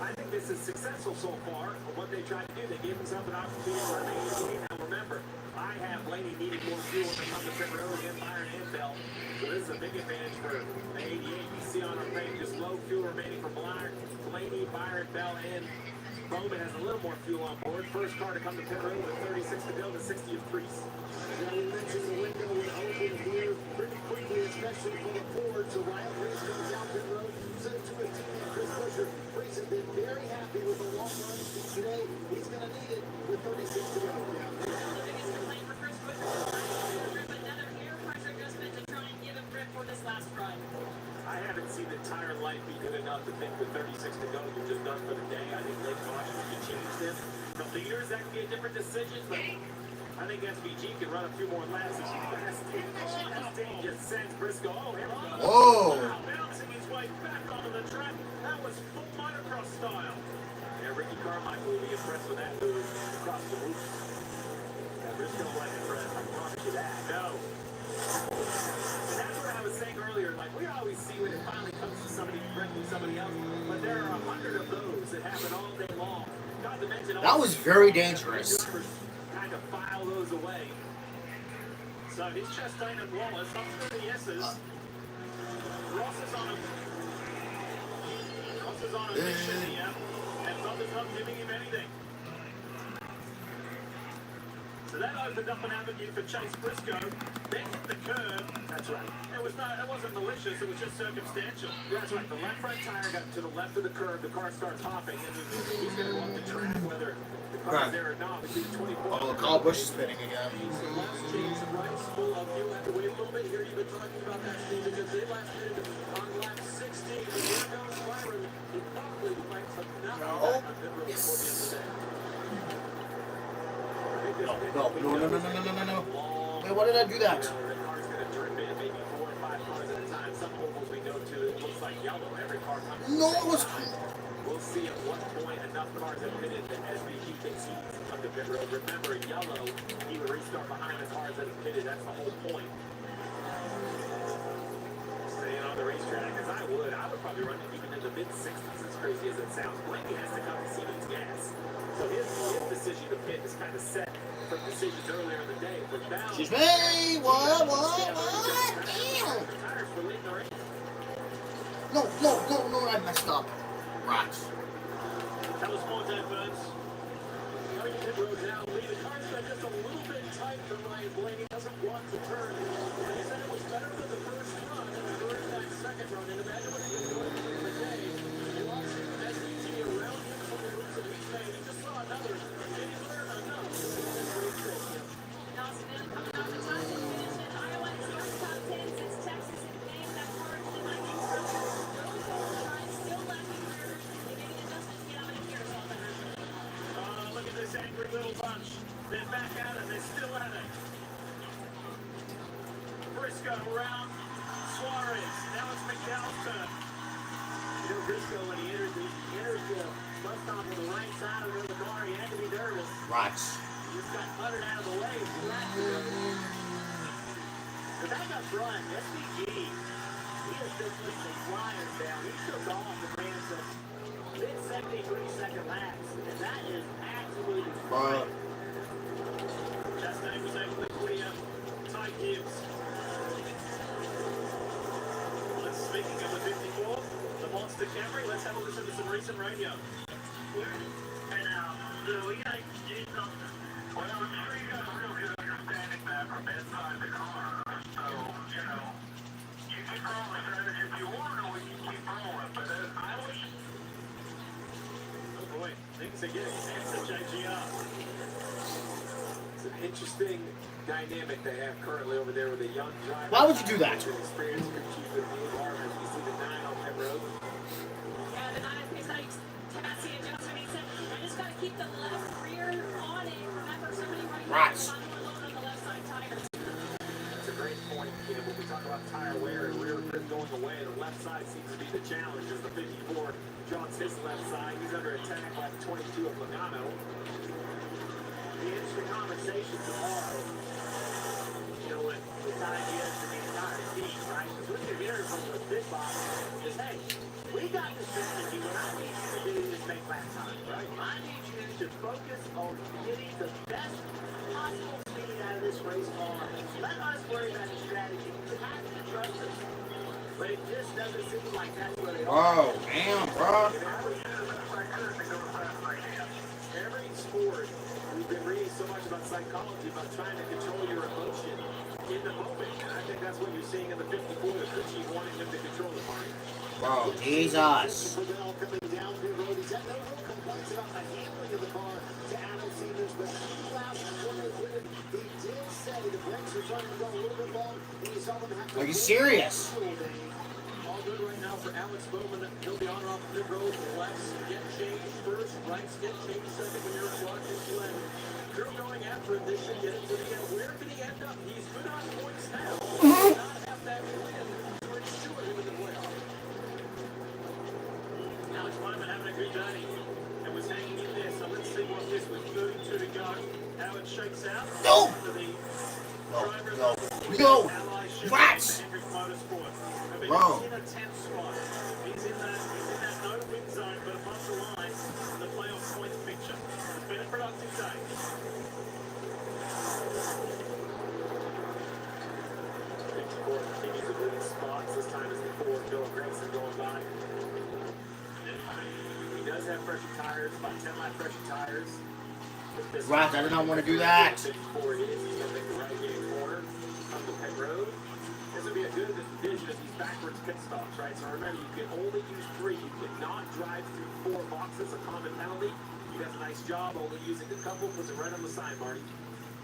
I think this is successful so far. What they tried to do, they gave themselves an opportunity to remain in the game. Now remember, I have Blaney needing more fuel to come to pit road and Byron and Bell. So this is a big advantage for the 88. You see on our page, just low fuel remaining for Blaney, Byron, Bell, and Bowman has a little more fuel on board. First car to come to pit road with 36 to go, the 60 of Preece. Now we mentioned the window would open here pretty quickly, especially for the Ford. So Ryan Preece comes down pit road, sent it to his teammate Chris Buescher. Preece has been very happy with the long run today. He's going to need it with 36 to go. The biggest complaint for Chris Buescher entire life be good enough to think with 36 to go you're just done for the day. I think late caution, if you change this for leaders, that could be a different decision, but I think SVG can run a few more laps. That's dangerous. Sends Briscoe. Oh, here we go. Whoa. Wow, bouncing his way back onto the track. That was full motocross style. Yeah, Ricky Carmichael will be impressed with that move across the roof. Yeah, Briscoe wasn't impressed. I promise you that. No. And that's what I was saying earlier. Like, we always see when it finally comes to somebody threatening somebody else, but there are 100 of those that happen all day long. Not to mention That was very dangerous. Kind of file those away. So he's Chastain and Wallace up through the S's. Ross is on a mission here, and Bubba's not giving him anything. So that opened up an avenue for Chase Briscoe. Then hit the curb. That's right. It wasn't malicious. It was just circumstantial. That's right. The left front tire got to the left of the curb. The car starts hopping, and he's going to go up the track whether the car's there or not. We see the 24. Oh, Kyle Busch is spinning again. So last change of rights. You'll have to wait a little bit here. You've been talking about that, Steve, because they last minute on lap 16. And here goes Byron. He probably might have not been back on pit road before the end of the day. No. Wait, why did I do that? The car's going to drip in maybe 4 or 5 cars at a time. Some ovals we go to, it looks like yellow. Every car comes. No, it was. We'll see at what point enough cars have pitted that SVG thinks he can come to pit road. Remember, yellow, he would restart behind the cars that have pitted. That's the whole point. Staying on the racetrack, as I would probably run it even in the mid-60s, as crazy as it sounds. Blaney has to come to see these gas. So his decision to pit is kind of set from decisions earlier in the day. For balance, Excuse me. What? Damn. No, I messed up. Rocks. That was more than Burns. Coming to pit road now, Lee, the car's got just a little bit tight for Ryan Blaney. Doesn't want to turn. And he said it was better than the first run and during that second run. And imagine what he was doing in the day. He lost SVT around him from the moves that he's made. He just saw another. Did he learn enough? That's what he said. Nelson coming off the top 10 finish in Iowa. It's first top 10 since Texas and Maine. That car is in my game. Still left in rear. They're getting adjustments to get out of here. Look at this angry little bunch. They're back at it. They're still at it. Briscoe around Suarez. Now it's McDowell's turn. You know, Briscoe, when he enters the bus stop on the right side of the car, he had to be nervous. Rocks. He just got uttered out of the way. The backup front, SVG, he has been putting the flyers down. He took off the man some mid-73-second laps, and that is absolutely fine. Chastain was able to clear Ty Gibbs. Speaking of the 54, the Monster Camry, let's have a listen to some recent radio. And so we got to do something. Well, I'm sure you got a real good understanding that from inside the car. So, you know, you can call the strategy if you want, or we can keep rolling. But I was... Oh boy, things are getting tense at JGR. It's an interesting dynamic they have currently over there with a young driver. Why would you do that? Experience could keep with the environment. You see the 9 on that road. Yeah, the 9 is nice. Chassis adjustment. He said, I just got to keep the left rear on it. Remember, somebody right now is on the left side tires. That's a great point, Kim. When we talk about tire wear and rear grip going away, the left side seems to be the challenge as the 54 jogs his left side. He's under attack like 22 of Logano. The interesting conversation tomorrow, you know, with Ty Gibbs and the entire team, right? Because what you're hearing from the big box is, hey, we got the strategy. What I need you to do is make lap time, right? I need you to focus on getting the best possible speed out of this race car. Let us worry about the strategy. You have to trust us. But it just doesn't seem like that's where they are. Oh, damn, bro. Every sport, we've been reading so much about psychology, about trying to control your emotion in the moment. And I think that's what you're seeing in the 54, the Richie wanting him to control the party. Bro, Jesus. Coming down pit road. He's had no real complaints about the handling of the car to Adam Seavers, but 2 laps before they quit it, he did say the brakes were starting to go a little bit long, and he saw them have to Are you serious? on all good right now for Alex Bowman. He'll be on or off the pit road. Lefts get changed first, rights get changed second when you're watching Glenn. Drew going after it. This should get it to the end. Where can he end up? He's good on points now. He does not have that win to ensure him in the playoff. Alex Bowman having a good day and was hanging in there. So let's see what this with 32 to go. How it shakes out. No! No! Rats! Wrong. He's in a 10th spot. He's in that no-win zone, but above the line in the playoff points picture. It's been a productive day. Continues to lead spots. This time it's before Bill Grayson going by. He does have fresher tires, about 10 lap fresher tires. Rats, I did not want to do that. 54 it is. He's going to make the right-hand corner on the pit road. This would be a good vision of these backwards pit stops, right? So remember, you can only use 3. You cannot drive through 4 boxes, a common penalty. You got a nice job only using a couple. Puts it right on the sign, Marty.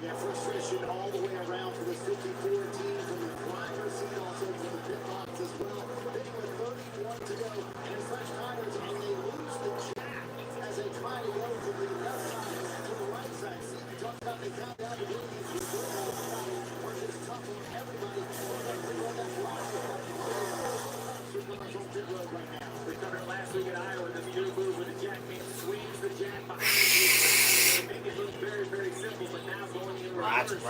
Yeah, frustration all the way around for this 54 team from the driver's seat, also from the pit box as well. Hitting with 31 to go, and fresh tires, and they lose the jack as they try to go from the left side to the right side. See, we talked about they found out the abilities to go work is tough on everybody. Right now. We covered it last week at Iowa. This new move with the jack man swings the jack behind the make it look very, very simple, but now going in Rats. the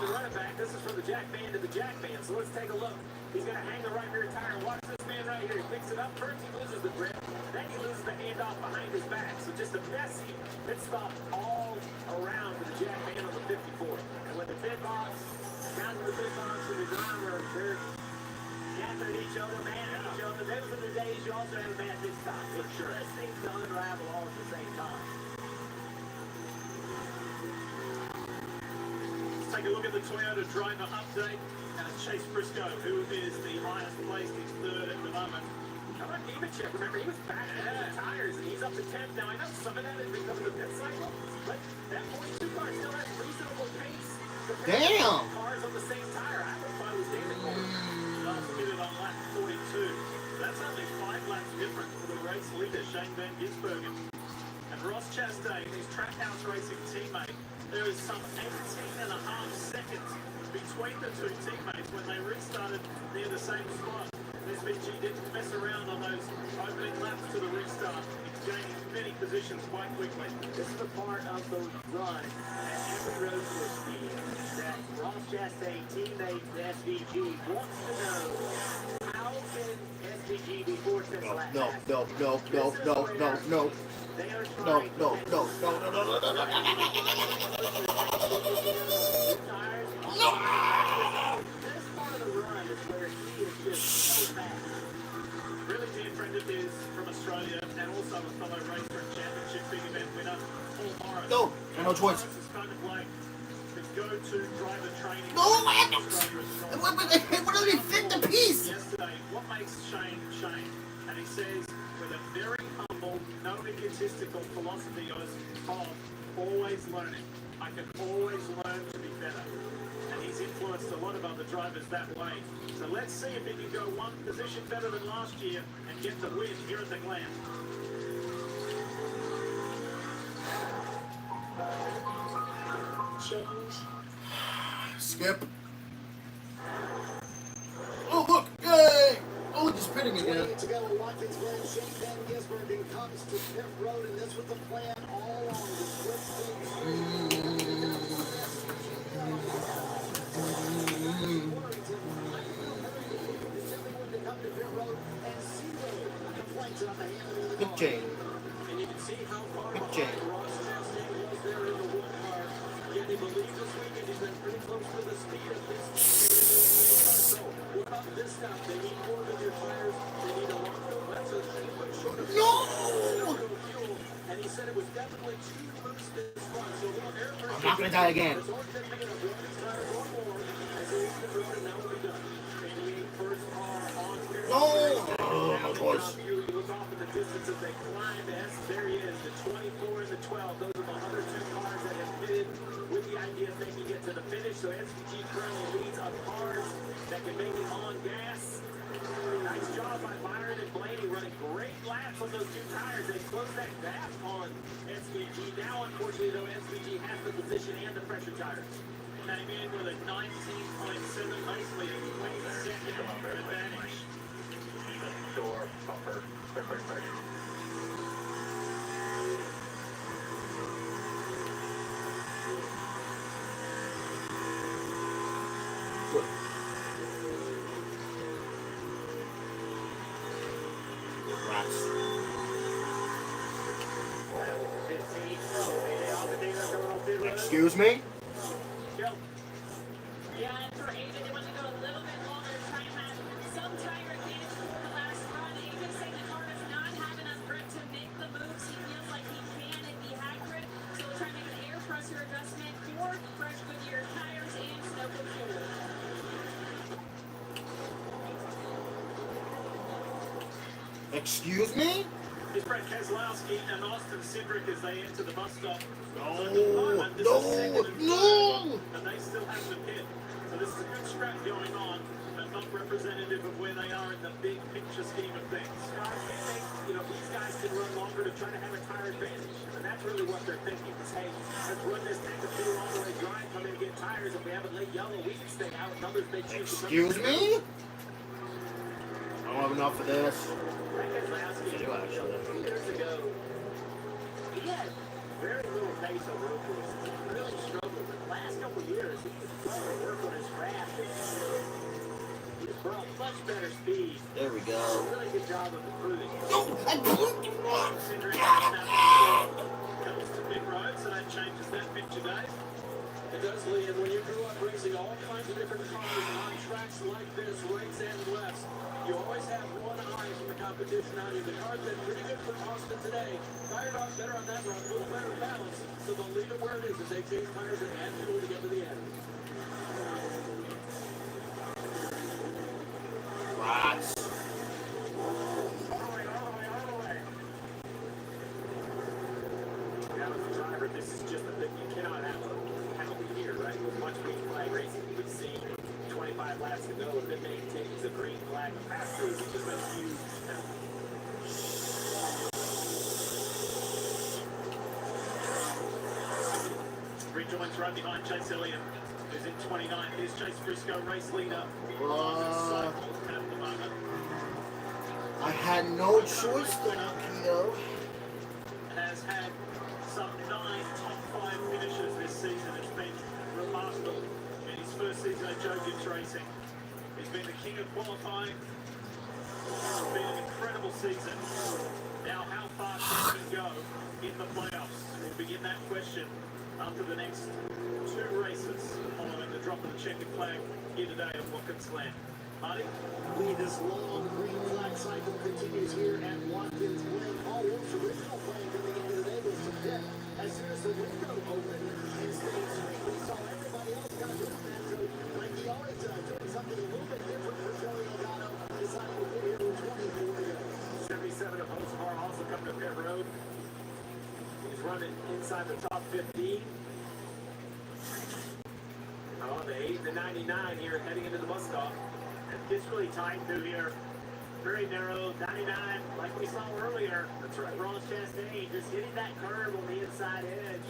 running back. This is from the jack man to the jack man. So let's take a look. He's going to hang the right rear tire. Watch this man right here. He picks it up. First he loses the grip. Then he loses the handoff behind his back. So just a messy pit stop all around for the jack man on the 54. And when the pit box, down to the pit box and the driver, they're gathering each other, man at each other. Those are the days you also have a bad pit stop. For sure. This thing's to unravel all at the same time. Let's take a look at the Toyota driver update. Chase Briscoe, who is the highest placed, he's 3rd at the moment. How about Nemechek? Remember, he was back on the tires, and he's up to 10th. Now, I know some of that is because of the pit cycle, but that 42 car still has reasonable pace. Damn! Cars on the same tire. I thought it was David Moore. Last minute on lap 42. That's only 5 laps different for the race leader, Shane Van Gisbergen. And Ross Chastain, his Trackhouse Racing teammate, there is some 18.5 seconds between the two teammates when they restarted near the same spot. SVG didn't mess around on those opening laps to the restart. He's gaining many positions quite quickly. This is the part of the run at every road course team that Ross Chastain, teammate to SVG, wants to know how can SVG be forced to lap No. They are trying This part of the run is where he is just so fast. Really dear friend of his from Australia and also a fellow racer and championship big event winner, Paul Morris. No, no choice. Morris is kind of like the go-to driver training. No, what do they fit the piece? Yesterday, what makes Shane Shane? And he says, with a very humble, no egotistical philosophy of always learning. I can always learn to be better. And he's influenced a lot of other drivers that way. So let's see if he can go one position better than last year and get the win here at the Glen. Change. Skip. Oh, look! Yay! Oh, just pitting again. 28 to go at Watkins Glen. Shane Van Gisbergen comes to pit road, and this was the plan all along. The split Good chain. And you can see how far Good behind chain. Ross Chastain was there in the 1 car. Yet he believes this weekend he's been pretty close to the speed of this team. So, what about this time? They need more than your tires. They need a lot of that's a short shorter. No! Fuel. And he said it was definitely too loose this run. So, little air pressure. I'm not gonna die again. There's only been maybe a blow these tires one more. As they leave the road, and now we'll be done. Maybe first car on pit. No! Oh, no choice. You look off in the distance as they climb to S. There he is, the 24 and the 12. Those are the other 2 cars that have pitted with the idea of making it to the finish. So SVG currently leads of cars that can make it on gas. those two tires. They closed that gap on SVG. Now, unfortunately, though, SVG has the position and the pressure tires. Came in with a 19.7, basically a 20-second advantage. Door, bumper, quick. Excuse me? Yeah, and for Aiden, they want to go a little bit longer to try and have some tire advantage before the last run. Aiden saying the car does not have enough grip to make the moves he feels like he can if he had grip. So we'll try and make an air pressure adjustment for fresh Goodyear tires and snow control. Excuse me? It's Brett Keselowski and Austin Cindric as they enter the bus stop. No, So at the moment, this is second and third, no. and they still have the pit. So this is a good scrap going on, but not representative of where they are in the big picture scheme of things. I think, these guys can run longer to try to have a tire advantage. And that's really what they're thinking is, hey, let's run this tank of fuel all the way dry, come in and get tires. If we have it late yellow, we can stay out. Numbers may choose to come Excuse in. me? I don't have enough for this. Keselowski, I do, actually. a few years ago, he had very little pace on road courses. He really struggled. But the last couple of years, he's trying to work on his craft. He's brought much better speed. There we go. Really good job of improving. Cindric comes to pit road, so that changes that picture, Dave. It does, Lee, and when you grew up racing all kinds of different cars on tracks like this, rights and lefts, you always have one eye from the competition on you. The car's been pretty good for Austin today. Fired off better on that run, a little better balance, so they'll leave it where it is as they change tires and add fuel to get to the end. Rats. Now, as a driver, this is just a thing you cannot have a penalty here, right? With much green flag racing, you would see 25 laps to go. If it maintains a green flag pass through, it's just a huge penalty. Rejoins right behind Chase Elliott, who's in 29. Here's Chase Briscoe, race leader. At the moment. I had no choice then, Keto. Has had some 9 top 5 finishes this season. It's been remarkable in his first season at Joe Gibbs Racing. He's been the king of qualifying. It's been an incredible season. Now, how far can he go in the playoffs? We'll begin that question after the next 2 races following the drop of the checkered flag here today at Watkins Glen. Marty? This long green flag cycle continues here at Watkins Glen. Paul Wolf's original plan coming into the day was to pit as soon as the window opened in stage 3. We saw everybody else kind of doing that, so like he always doing something a little bit different for Joey Logano, deciding to pit here with 24 to go. 77 of Hosmar also coming to pit road. He's running inside the top 15. Oh, the 8 to 99 here heading into the bus stop. It's really tight through here. Very narrow, 99, like we saw earlier. That's right. Ross Chastain just hitting that curve on the inside edge.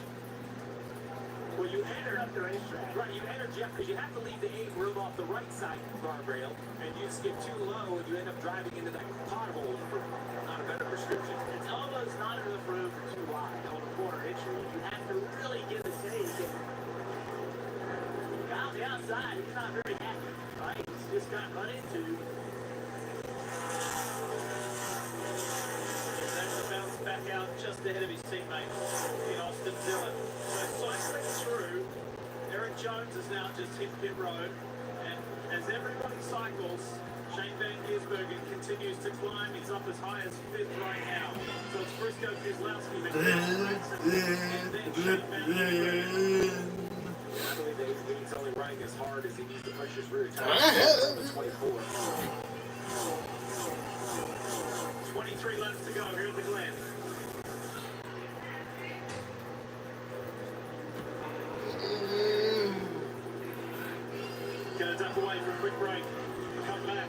Well, you enter Up the racetrack. Right, you enter, Jeff, because you have to leave the 8 room off the right side guardrail, and you just get too low, and you end up driving into that pothole for not a better prescription. It's almost not enough room for too wide on a corner entry. You have to really give a take. And on the outside, he's not very happy, right? He's just got run into. That's a bounce back out just ahead of his teammate in Austin Dillon. So cycling through, Eric Jones has now just hit pit road, and as everybody cycles, Shane Van Gisbergen continues to climb. He's up as high as 5th right now. So it's Briscoe, Keselowski, McDowell, and then Shane Van Gisbergen. I believe that he's only running as hard as he needs to push his rear tire on the 24. 23 laps to go here at the Glen. Gonna duck away for a quick break. Come back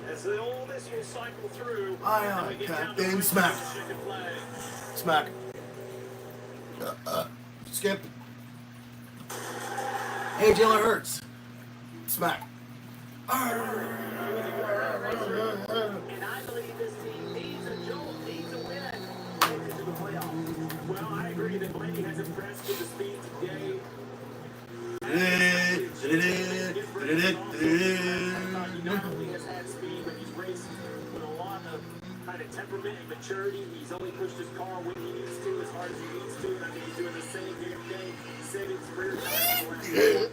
as as all this will cycle through. Aye, Captain Smack. Smack. Skip. Hey, Jalen Hurts. Smack. And I believe this team needs a jolt, needs a win to get into the playoffs. Well, I agree that Blaney has impressed with the speed today. He not only has had speed, but he's raced with a lot of kind of temperament and maturity. He's only pushed his car when he needs to, as hard as he needs to, and I think he's doing the same here today, saving his career time. You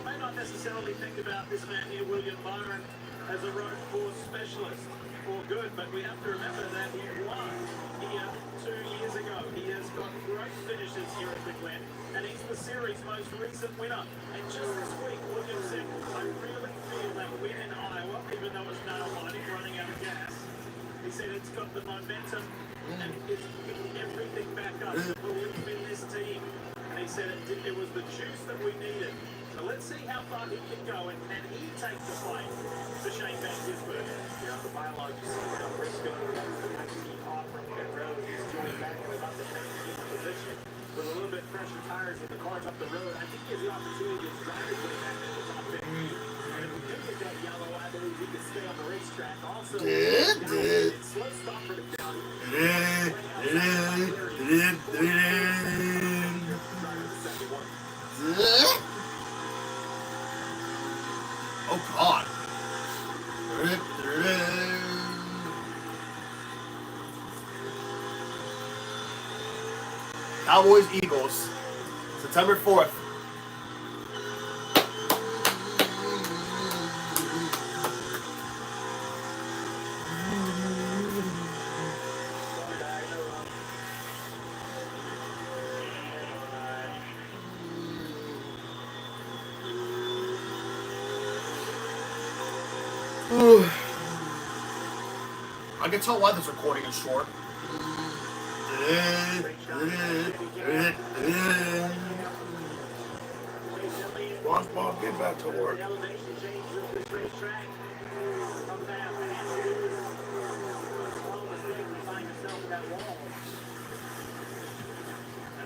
may not necessarily think about this man here, William Byron, as a road course specialist or good, but we have to remember that he won here 2 years ago. He has got great finishes here at the Glen, and he's the series' most recent winner. And just this week, William said, I really feel that win in Iowa, even though it's nail-biting, running out of gas. He said it's got the momentum and it's picking everything back up. The belief in this team. And he said it was the juice that we needed. So let's see how far he can go, and he takes the fight to Shane Van Gisbergen. You know, the biology, you see how Briscoe runs the 19 off from pit road. He's joined back in about the 19th position with a little bit fresher tires with the cars up the road. I think he has the opportunity to drive his way back into the top 15. And if we do get that yellow, I believe he can stay on the racetrack. Also, slow stop for the county. Oh, God. Cowboys, Eagles, September 4th. I can tell why this recording is short. SpongeBob, get back to work.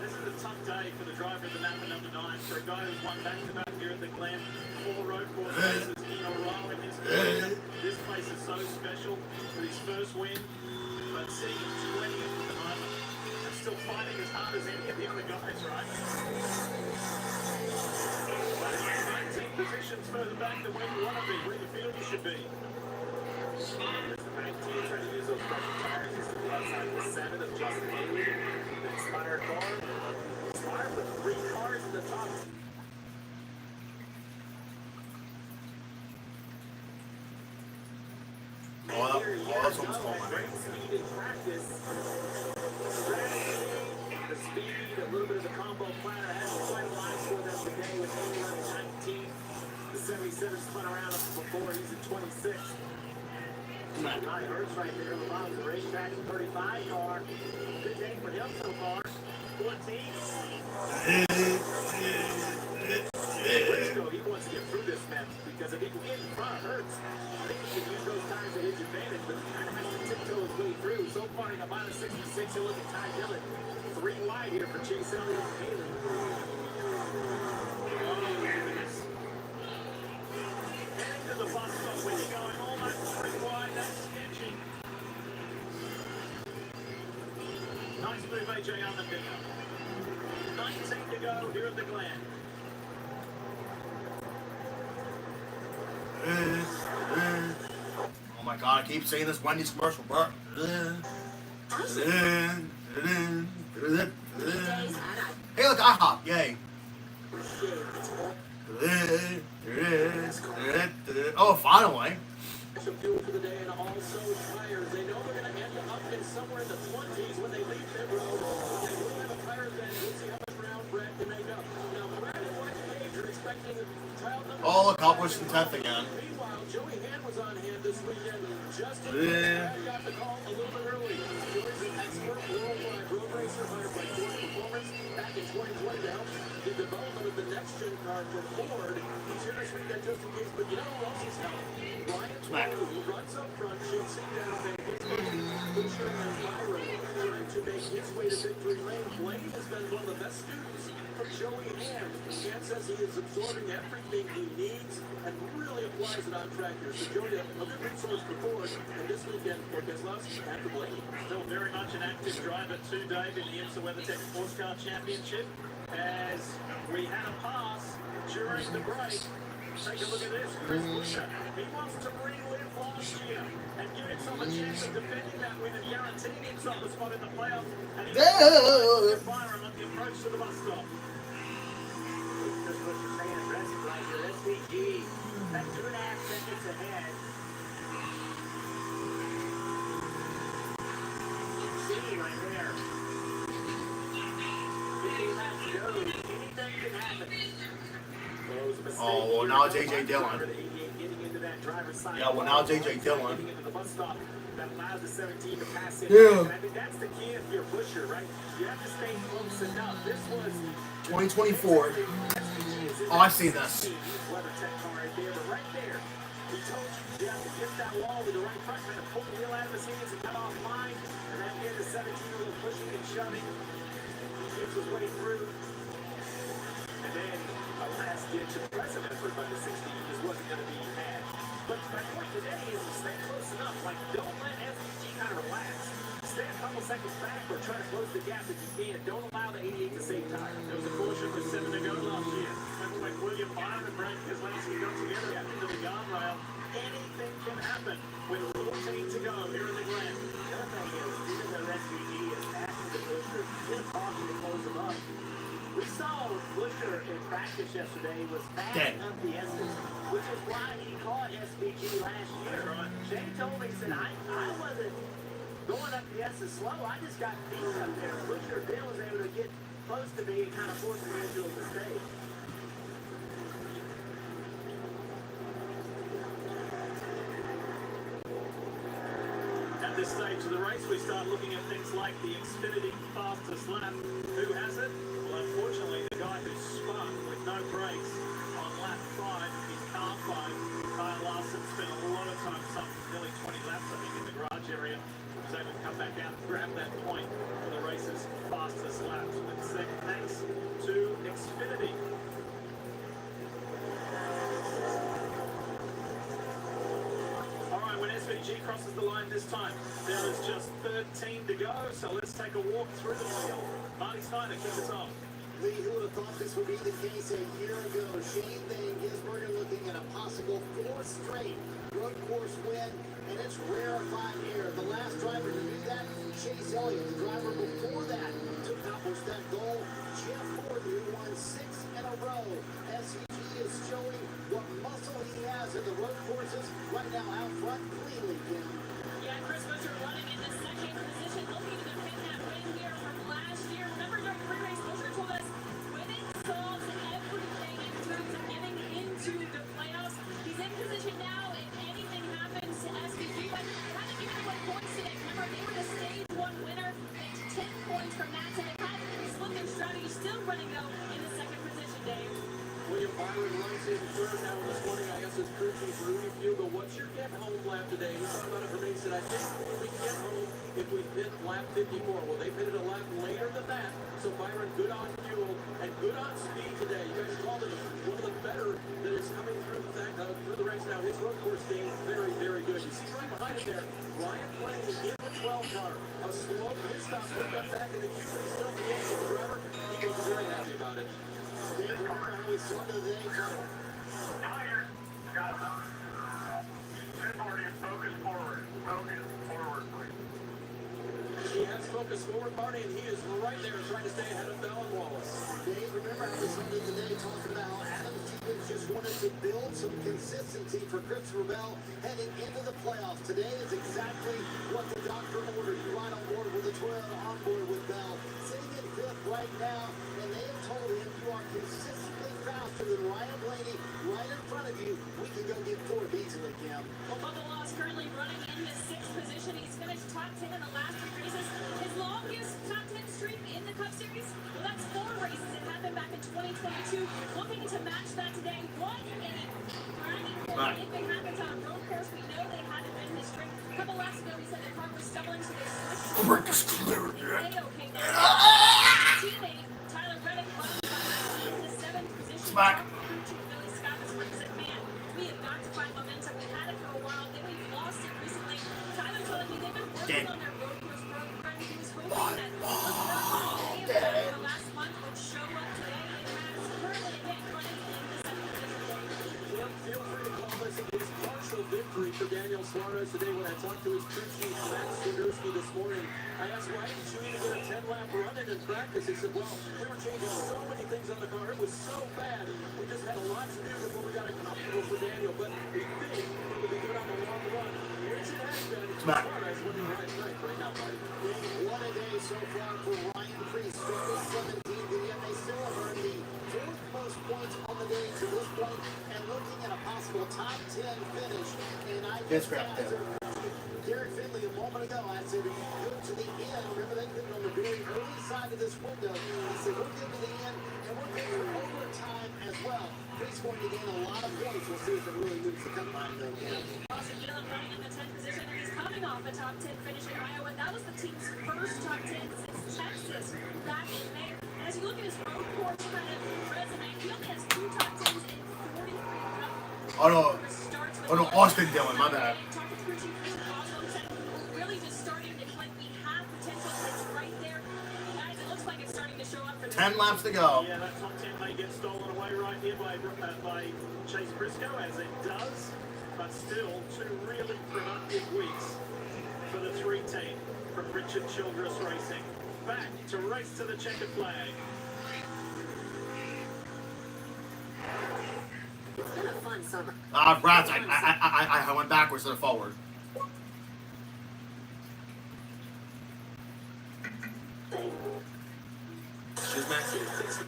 This is a tough day for the driver of the map at number 9, for a guy who's won back-to-back here at the Glen, 4 road course races in a row in his career. This place is so special with his first win, but seeing 20th at the moment, and still fighting as hard as any of the other guys, right? But it's 19 positions further back than where you want to be, where you feel you should be. It's the 19 trying to use those pressure tires. He's outside the 7 of Justin Haley. The expired car. Expired with 3 cars in the top. That's almost called my great speed in practice. The speed, a little bit of the combo platter has quite a line for them today with Haley on 19. The 77 spun around up before. He's at 26. Nice Hurts right there on the bottom of the racetrack, 35 car. Good day for him so far. 14. Briscoe, he wants to get through this mess because if he can get in front of Hurts, I think he can use those tires at his advantage, but he kind of has to tiptoe his way through. So far, he's about a 66. He'll look at Ty Dillon. 3 wide here for Chase Elliott and Haley. Heading to the bus stop when you're going almost 3 wide, that's sketchy. Nice move, AJ Allmendinger. 19 to go here at the Glen. Oh my God, I keep saying this Wendy's commercial, bro. Hey, look, IHOP, yay. Oh, finally. Some fuel for the day and also tires. They know they're going to end up in somewhere in the 20s when they leave pit road. They will have a tire advantage. We'll see how much round Brad can make up. Now, Brad and White Cage are expecting trial number. Oh, look, I'll push the 10th again. Meanwhile, Well, Joey Hand was on hand this weekend just in case Yeah. Brad got the call a little bit early. Joey's an expert worldwide road racer hired by Ford Performance back in 2020 to help the development of the next-gen car for Ford. He's here this weekend just in case, but you know who else is helping? Ryan Blaine, who runs up front, chasing down Van Gisbergen, Buscher, and Byron, trying to make his way to victory lane. Blaine has been one of the best students from Joey Hand. Hand says he is absorbing everything he needs and really applies it on track here. So Joey, a good resource for Ford, and this weekend for Keselowski after Blaine. Still very much an active driver too, Dave, in the IMSA WeatherTech Sports Car Championship. As we had a pass during the break. Take a look at this. Chris Buscher. He wants to relive last year and give himself a chance of defending that win and guaranteeing himself a spot in the playoffs. And he's Byron on the approach to the bus stop. Chris Buscher staying aggressive right here. SVG at 2.5 seconds ahead. See right there. 15 laps to go. Anything can happen. Oh, well, now it's A.J. Dillon. Yeah, well, now it's A.J. Dillon. That allows the 17 to pass in. Yeah. And I think that's the key if you're a pusher, right? You have to stay close enough. This was 2024. Oh, I see this. WeatherTech car right there, but right there, he told you have to get that wall with the right front, kind of pull the wheel out of his hands and cut off line. And that gave the 17 a little pushing and shoving. He gets his way through. And then a last-ditch impressive effort by the 16 just wasn't going to be had. But my point today is to stay close enough. Like, don't let SVG kind of relax. Stay a couple seconds back or try to close the gap if you can. Don't allow the 88 to save time. There was a caution with 7 to go last year. Remember when William Byron and Brad Keselowski got together into the guardrail? Anything can happen with 14 to go here in the Grand. The other thing is, even though SVG is passing the pusher, he's talking to close him up. We saw Buscher in practice yesterday was fast up the S's, which is why he caught SVG last year. Jay told me, he said, I wasn't going up the S's slow. I just got beat up there. Buscher then was able to get close to me and kind of force me into a mistake. At this stage of the race, we start looking at things like the Xfinity fastest lap. Who has it? Well, unfortunately, the guy who spun with no brakes on lap 5 is car 5. Kyle Larson spent a lot of time, some nearly 20 laps, I think, in the garage area. Was able to come back out and grab that point for the race's fastest laps. But thanks to Xfinity. When SVG crosses the line this time, there is just 13 to go, so let's take a walk through the field. Marty Steiner, kick us off. Lee, who would have thought this would be the case a year ago? Shane Van Gisbergen looking at a possible 4th straight road course win, and it's rarefied air. The last driver to do that, Chase Elliott, the driver before that, to accomplish that goal. Jeff Ford, who won 6 in a row. SVG is showing what muscle he has in the road courses right now out front cleanly, Kim. Yeah, Chris Buscher running in the second position, looking to defend that win here from last year. Remember during pre-race, Buscher told us winning solves everything in terms of getting into the playoffs. He's in position now. If anything happens to SVG, but kind of giving away points today. Remember, they were the stage 1 winner. They 10 points from that, so they kind of split their strategy. Still running, though, in the second position, Dave. William Byron runs in third now this morning. I guess it's crew chief Rudy Fugle. What's your get home lap today? We talked about it for me. Said I think we can get home if we hit lap 54. Well, they pitted a lap later than that. So Byron, good on fuel and good on speed today. You guys called it one of the better that is coming through the race now. His road course game very, very good. You see right behind it there, Ryan playing in the 12 car. A slow pit stop, put that back in the queue. He's still the end of the driver. He was very happy about it. Tired. Got it. Focus forward. Focus forward, please. He has focused forward, Barney, and he is right there trying to stay ahead of Bell and Wallace. Dave, remember how we started today talking about how Adam Stevens just wanted to build some consistency for Christopher Bell heading into the playoffs. Today is exactly what the doctor ordered. You ride on board with the Toyota on board with Bell. Sitting in 5th right now, and they have told him you are consistently faster than Ryan Blaney right in front of you, we can go get fourth easily, Kim. Well, Bubba Law is currently running in the 6th position. He's finished top 10 in the last 3 races. His longest top 10 streak in the Cup Series, well, that's 4 races. It happened back in 2022. Looking to match that today. What a bragging point. If it happens on a road course, we know they had to win this streak. A couple laps ago, he said the car was stumbling, so they switched. Break is clear. A-OK now. Teammate Tyler Reddick running in the 7th position. Smack. Crew chief Billy Scott this morning said, man, we have got to find momentum. We had it for a while, then we've lost it recently. Tyler telling me they've been working on their road course program. He was hoping that the last month would show up today. It has currently again running in the 7th position. Feel free to call this a partial victory for Daniel Suarez today. When I talked to his crew chief, Max Swiderski, this morning, I asked, why didn't you even get a 10-lap run in practice? He said, well, we were changing so many things on the car. It was so bad. We just had a lot to do before we got it comfortable for Daniel. But we think it will be good on the long run, which it has been. Suarez winning right now, buddy. What a day so far for Ryan Preece. Strongest 17th, and yet they still have earned the 4th most points on the day to this point, and looking at a possible top 10 finish. And I just asked Gary Finley a moment ago, I said, if you go to the end, remember they put it on the very early side of this window. I said, we'll get to the end, and we'll get for overtime as well. Preece going to gain a lot of points. We'll see if it really moves the cut line, though. Austin Dillon running in the 10th position, and he's coming off a top 10 finish in Iowa. That was the team's first top 10 since Texas back in May. And as you look at his road course kind of resume, he only has 2 top 10s in 43 Oh no, Austin Dillon, my bad. Talking to Crew Chief Oswald said, we're really just starting to click. We have potential. It's right there. Guys, it looks like it's starting to show up for 10 laps to go. Yeah, that top 10 may get stolen away right here by Chase Briscoe, as it does. But still, 2 really productive weeks for the 3 team from Richard Childress Racing. Back to race to the checkered flag. It's been a fun summer. Rats, I went backwards instead of forward. She's maxing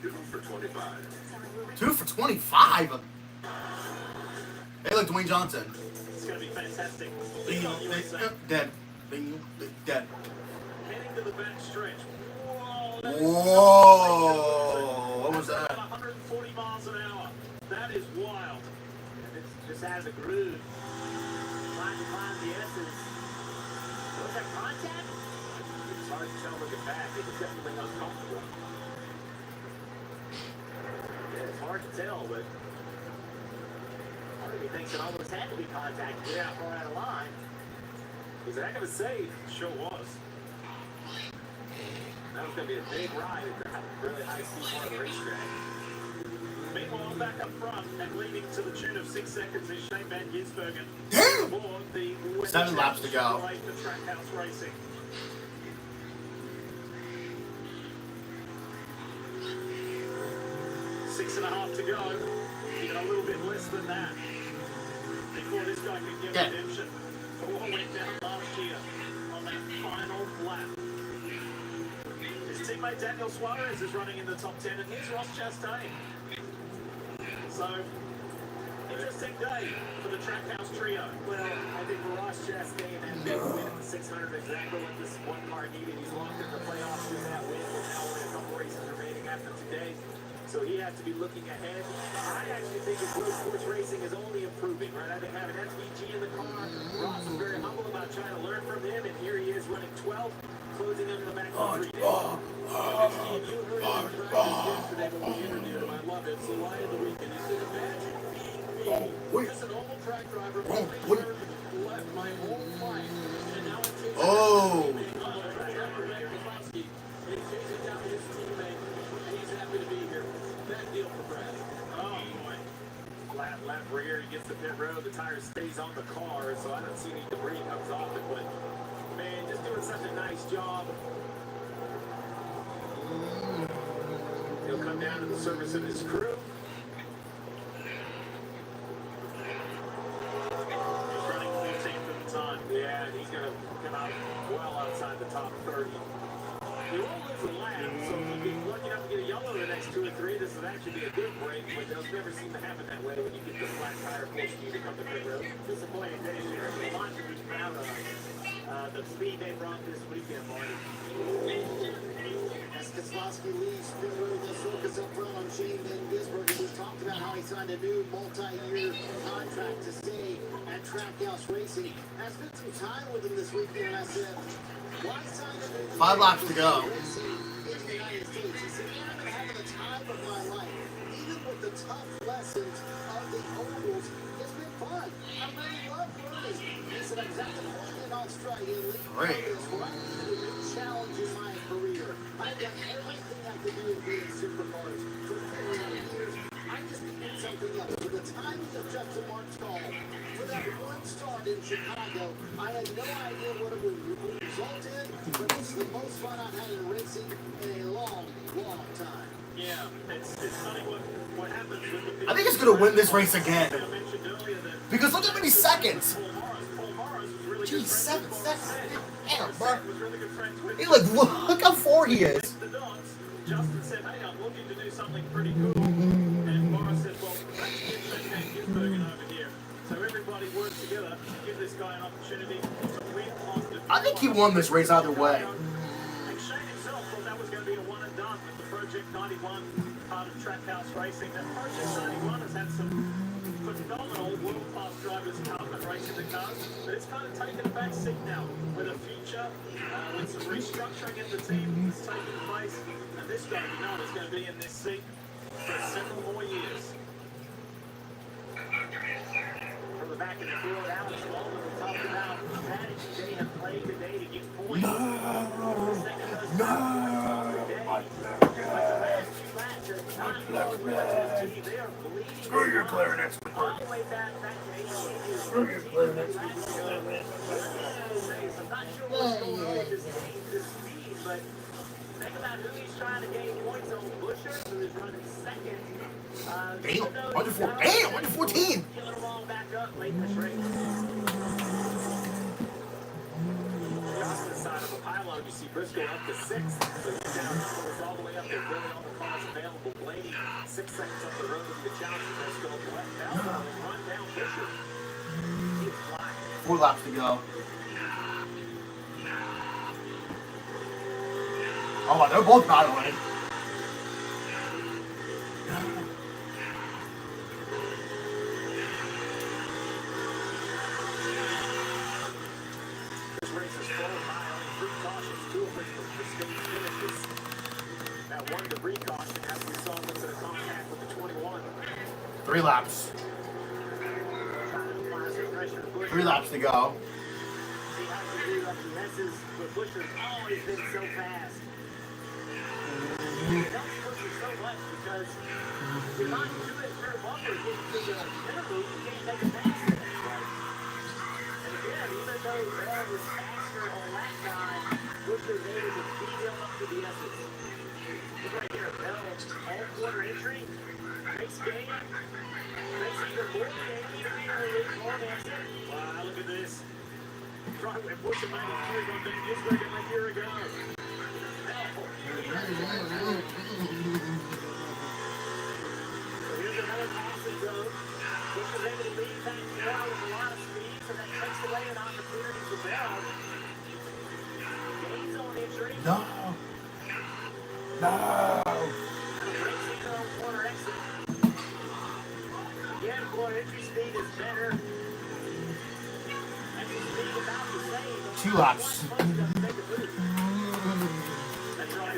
2 for 25. 2 for 25? Hey, look, Dwayne Johnson. It's going to be fantastic. Dead. Dead. Heading to the back stretch. Whoa! What was that? 140 miles an hour. That is wild. It's just out of the groove. Trying to find the S's. Was that contact? It's hard to tell looking back. It was definitely uncomfortable. Yeah, it's hard to tell, but part of me thinks it almost had to be contact to get out far out of line. It was a heck of a save. Sure was. That was going to be a big ride at the really high-speed part of the racetrack. Meanwhile, back up front and leading to the tune of 6 seconds is Shane Van Gisbergen. Damn! Aboard the 7 laps to go. For Trackhouse Racing. 6.5 to go. Even a little bit less than that before this guy can get redemption for what went down last year on that final lap. His teammate Daniel Suarez is running in the top 10, and here's Ross Chastain. So, interesting day for the Trackhouse trio. Well, I think for Ross Chastain and that win at the 600 exactly what this one car needed. He's locked in the playoffs with that win with now only a couple races remaining after today. So he has to be looking ahead. I actually think his road course racing is only improving, right? I think having SVG in the car, Ross was very humble about trying to learn from him, and here he is running 12th, closing under the back for 3 days. Steve, you heard him in practice yesterday when we interviewed him. I love it. So lie of the weekend. He said, imagine being me, just a normal track driver, left my whole life, and now I'm chasing and he's chasing down his teammate, and he's happy to be here. Bad deal for Brad. Oh, boy. Lap rear, he gets the pit road, the tire stays on the car, so I don't see any debris comes off it, but man, just doing such a nice job. He'll come down to the service of his crew. He's running 14th at the time. Yeah, and he's going to come out well outside the top 30. He won't lose a lap, so if he's lucky enough to get a yellow the next next 2 or 3, this would actually be a good break, but those never seem to happen that way when you get the flat tire full speed to come to pit road. Disappointing finish here. A lot to be proud of. The speed they brought this weekend, Marty. As Keselowski leaves pit road, let's focus up front on Shane Van Gisbergen. We talked about how he signed a new multi-year contract to stay at Trackhouse Racing. I spent some time with him this weekend, and I said, why sign a new 5 laps to go. racing in the United States? He said, yeah, I've been having the time of my life. Even with the tough lessons of the ovals, it's been fun. I really love learning. He said, I was at the point in Australia, Great. this right to a new challenge in my career. I've done everything I could do in being supercars for 40 years. I just need something else. For the timing of Justin Martin's call, for that one start in Chicago, I had no idea what it would result in, but it's the most fun I've had in racing in a long, long time. Yeah, it's funny what happens with the I think he's going to win this race again. I mentioned earlier that Because look how many seconds. Paul Morris was really Geez, good friends 7 with seconds. Damn, Morris. bro. Was really good friends with He look how far he is. the dots. Justin said, hey, I'm looking to do something pretty cool. And Morris said, well, let's get Shane Van Gisbergen over here. So everybody worked together to give this guy an opportunity to win on the I think he won this race either way. And Shane himself thought that was going to be a one and done with the Project 91 part of Trackhouse Racing. That Project 91 has had some phenomenal world-class drivers come and racing the cars, but it's kind of taken a back seat now with a future, with some restructuring in the team that's taking place, and this guy, you know, is going to be in this seat for several more years. From the back of the field, Alex Baldwin, we talked about strategy they have played today to get points. Screw your clarinets. Screw your clarinets. I'm not sure what's going on with this team, this speed, but think about who he's trying to gain points on. Busher, who is running second. Damn, 114. Killing them all back up late in this race. Justin's side of the pylon, you see Briscoe up to 6th, so he's down all the way up there, really all the cars available. Blaney 6 seconds up the road to be the challenge for Briscoe. Left down, run down Fisher. He's flying. 4 laps to go. Oh, wow, they're both battling. This race is followed by only 3 cautions, 2 of which were pristine finishes. That one debris caution, as we saw, was in a contact with the 21. 3 laps. 3 laps to go. See how you do up the messes, but Busher's always been so fast. It helps Busher so much because you're not doing very bumper getting to the interlude, you can't make a pass there. And again, even though Bell was faster on that time, Busher was able to beat him up to the S's. Look right here, Bell, all quarter entry, makes game, makes even more game, even more answer. Wow, look at this. Right when Busher made his clear on Van Gisbergen a year ago. So here's another passing zone. Busher's able to lead back now with a lot of speed, so that takes away an opportunity for Bell. Gains on entry. No. No. Breaks in on corner exit. Again, corner entry speed is better. Exit speed about the same. 2 laps. Doesn't make a move.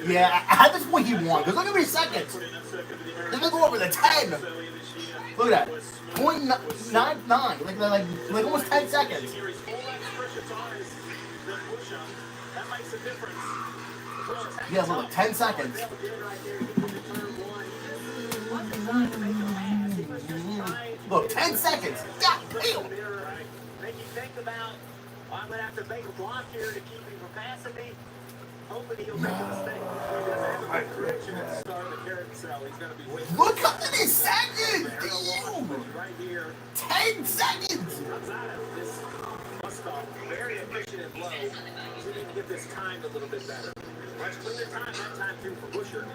Yeah, at this point he won. Because look how many seconds. They're going to go over the 10. Look at that. 0.99. Like almost 10 seconds. Yeah, look, 10 seconds. Look, 10 seconds. God damn. Make you think about, I'm going to have to make a block here to keep him from passing me. Hoping he'll make a mistake. He doesn't have a good direction at the start of the carousel. He's going to be waiting. Look how many seconds. Damn. Right here. 10 seconds. Comes out of this Mustang. Very efficient and low. So we need to get this timed a little bit better. Much cleaner time that time too for Busher.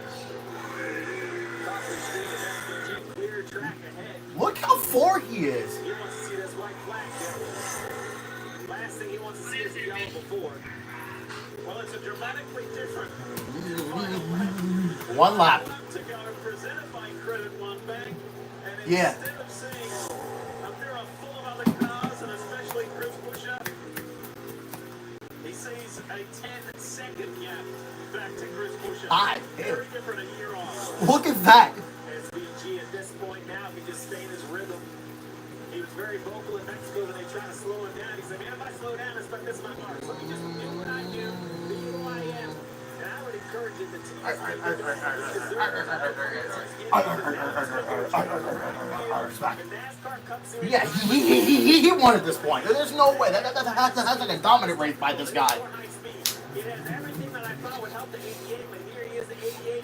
Clear track ahead. Look how far he is. He wants to see this white flag. Last thing he wants to see is the yellow before. Well, it's a dramatically different final lap. One lap. To go, presented by Credit One Bank. And Yeah. instead of seeing a mirror full of other cars, and especially Chris Buescher, he sees a 10-second gap back to Chris Buescher. Very different a year on. Look at that. SVG at this point now can just stay in his rhythm. He was very vocal in Mexico when they tried to slow him down. He said, man, if I slow down, it's like this my marks. Let me just do what I do, be who I am. And I would encourage him to Yeah, he won at this point. There's no way. That's like a dominant race by this guy. It has everything that I thought would help the 88, but here he is, the 88,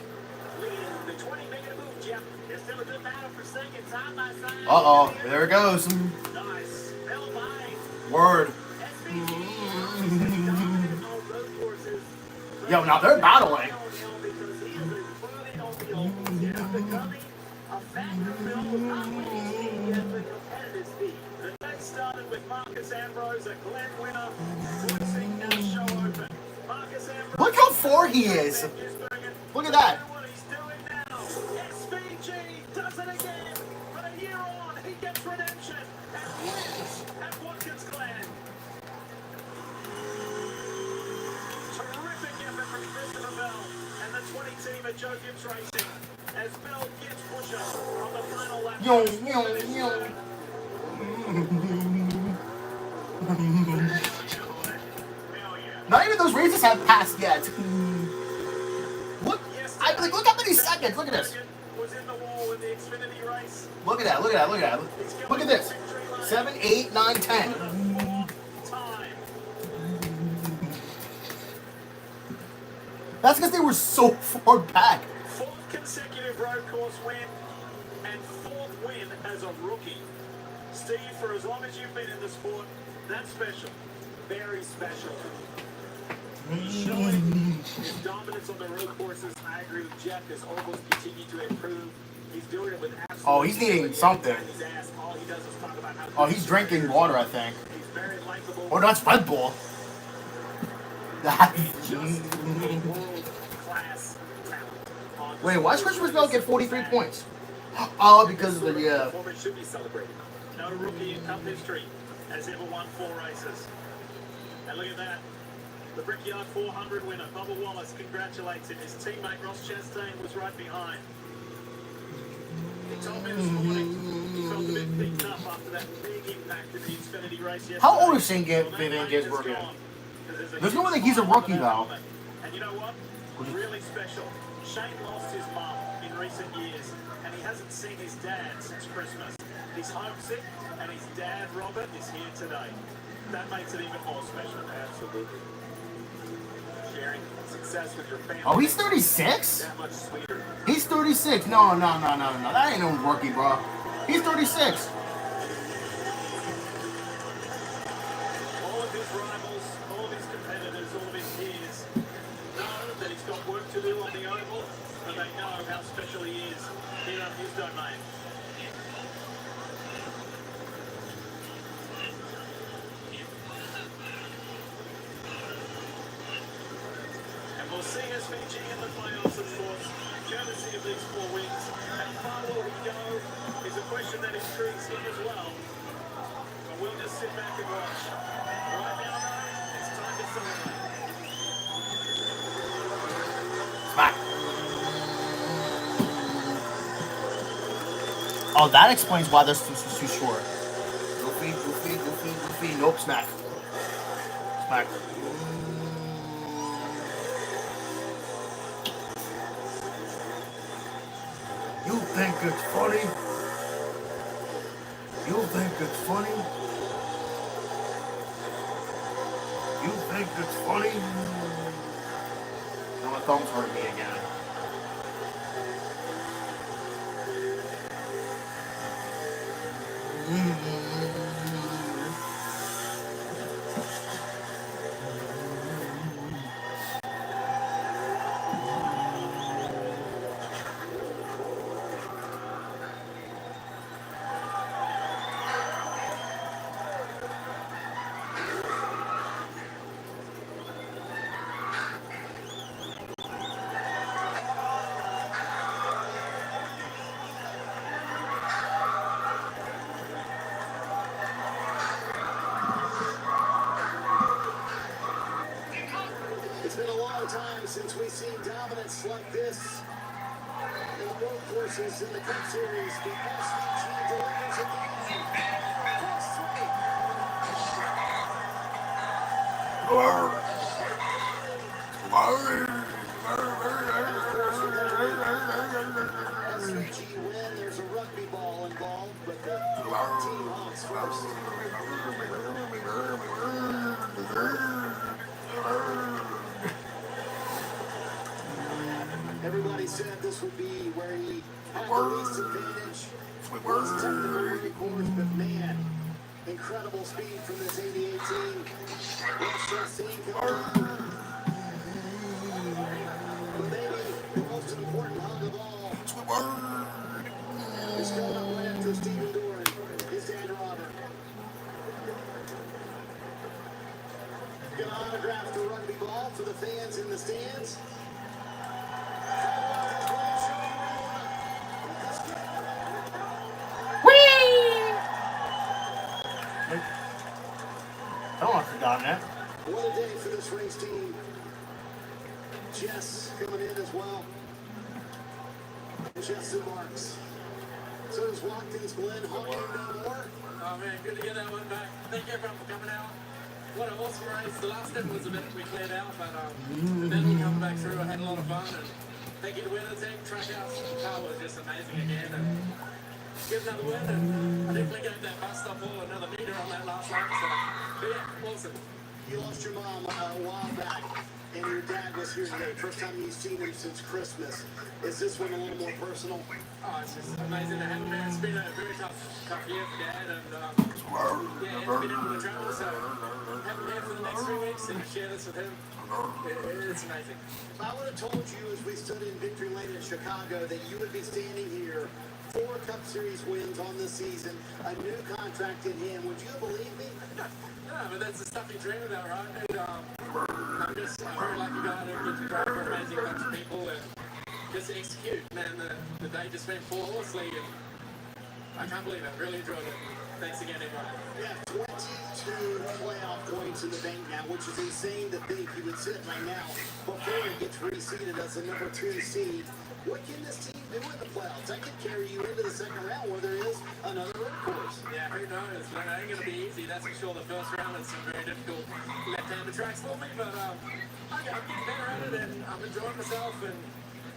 leading the 20 making a move, Jeff. It's still a good battle for second, side by side. Uh-oh, there it goes. Nice. Fell by. Word. Yo, now they're battling. Started with Marcus Ambrose, a Glen winner, forcing the show open. Marcus Ambrose. Look how far he is. Look at that. What he's doing now. SVG does it again. But a year on, he gets redemption and wins at Watkins Glen. Terrific effort from Christopher Bell and the 20 team at Joe Gibbs Racing as Bell gets Buescher on the final lap. Not even those races have passed yet. Look, look how many seconds. Look at this. Look at that. Look at that. Look at that. Look at this. 7, 8, 9, 10. That's because they were so far back. Fourth consecutive road course win and fourth win as a rookie. Steve, for as long as you've been in the sport, that's special. Very special. He's showing his dominance on the road courses. I agree with Jeff. His ovals continue to improve. He's doing it with absolute. Oh, he's needing something. He's asked. All he does is talk about how. Oh, he's drinking water, I think. He's very likable. Oh, that's Red Bull. Class talent. Wait, why does Christopher Bell get 43 points? Oh, because of the Performance should be celebrated. No rookie in Cup history has ever won 4 races. And look at that. The Brickyard 400 winner, Bubba Wallace, congratulates him. His teammate Ross Chastain was right behind. He told me this morning he felt a bit beaten up after that big impact in the Xfinity race yesterday. How old is Shane Van Gisbergen again? There's no way he's a rookie, though. And you know what? Really special. Shane lost his mum in recent years, and he hasn't seen his dad since Christmas. He's homesick, and his dad, Robert, is here today. That makes it even more special. Absolutely. Sharing success with your family. Oh, he's 36? That much sweeter. He's 36. No. That ain't no rookie, bro. He's 36. All of his rivals, all of his competitors, all of his peers know that he's got work to do on the oval, and they know how special he is here on his domain. And we'll see SVG in the playoffs, of course, courtesy of these 4 wins. How far will he go is a question that intrigues him as well. But we'll just sit back and watch. Right now, though, it's time to celebrate. Smack. Oh, that explains why this was too short. Goofy. Nope, smack. Smack. You think it's funny? You think it's funny? You think it's funny? Now my thumb's hurting me again. versus in the Cup Series, the SVG delivers again. Plus 3. SVG win. There's a rugby ball involved, but the team Hawks first. Everybody said this would be where he had the least advantage. Was technical recourse, but man, incredible speed from this 88 team. West Chastain coming on. But maybe the most important hug of all is coming up right after Stephen Doran, his dad Robert. Gonna autograph the rugby ball for the fans in the stands. Oh, I forgot that. What a day for this race team. Jess coming in as well. Jess and Marks. So does Watkins, Glenn, Hawking no more. Oh man, good to get that one back. Thank you everyone for coming out. What an awesome race. The last step was a bit we cleared out, but the battle coming back through, I had a lot of fun. And thank you to winner team. Trackhouse car was just amazing again. And get another win. And I definitely gave that bus stop all another meter on that last lap. So, but yeah, awesome. You lost your mom a while back, and your dad was here today. First time you've seen him since Christmas. Is this one a little more personal? Oh, it's just amazing to have him there. It's been a very tough year for Dad, and yeah, he's been able to travel, so have him here for the next 3 weeks and share this with him. It's amazing. If I would have told you as we stood in Victory Lane in Chicago that you would be standing here, 4 Cup Series wins on the season, a new contract in hand, would you believe me? No, but that's the stuff you dream about, right? And, I'm a very lucky guy to get to drive for an amazing bunch of people and just execute, man. The day just went flawlessly, and I can't believe it. Really enjoyed it. Thanks again, everyone. Yeah, 22 playoff points in the bank now, which is insane to think he would sit right now before he gets reseeded as the number 2 seed. What can this team do in the playoffs? That could carry you into the second round where there is another road course. Yeah, who knows? But it ain't going to be easy, that's for sure. The first round is some very difficult left-handed tracks for me, but I'm getting better at it, and I'm enjoying myself, and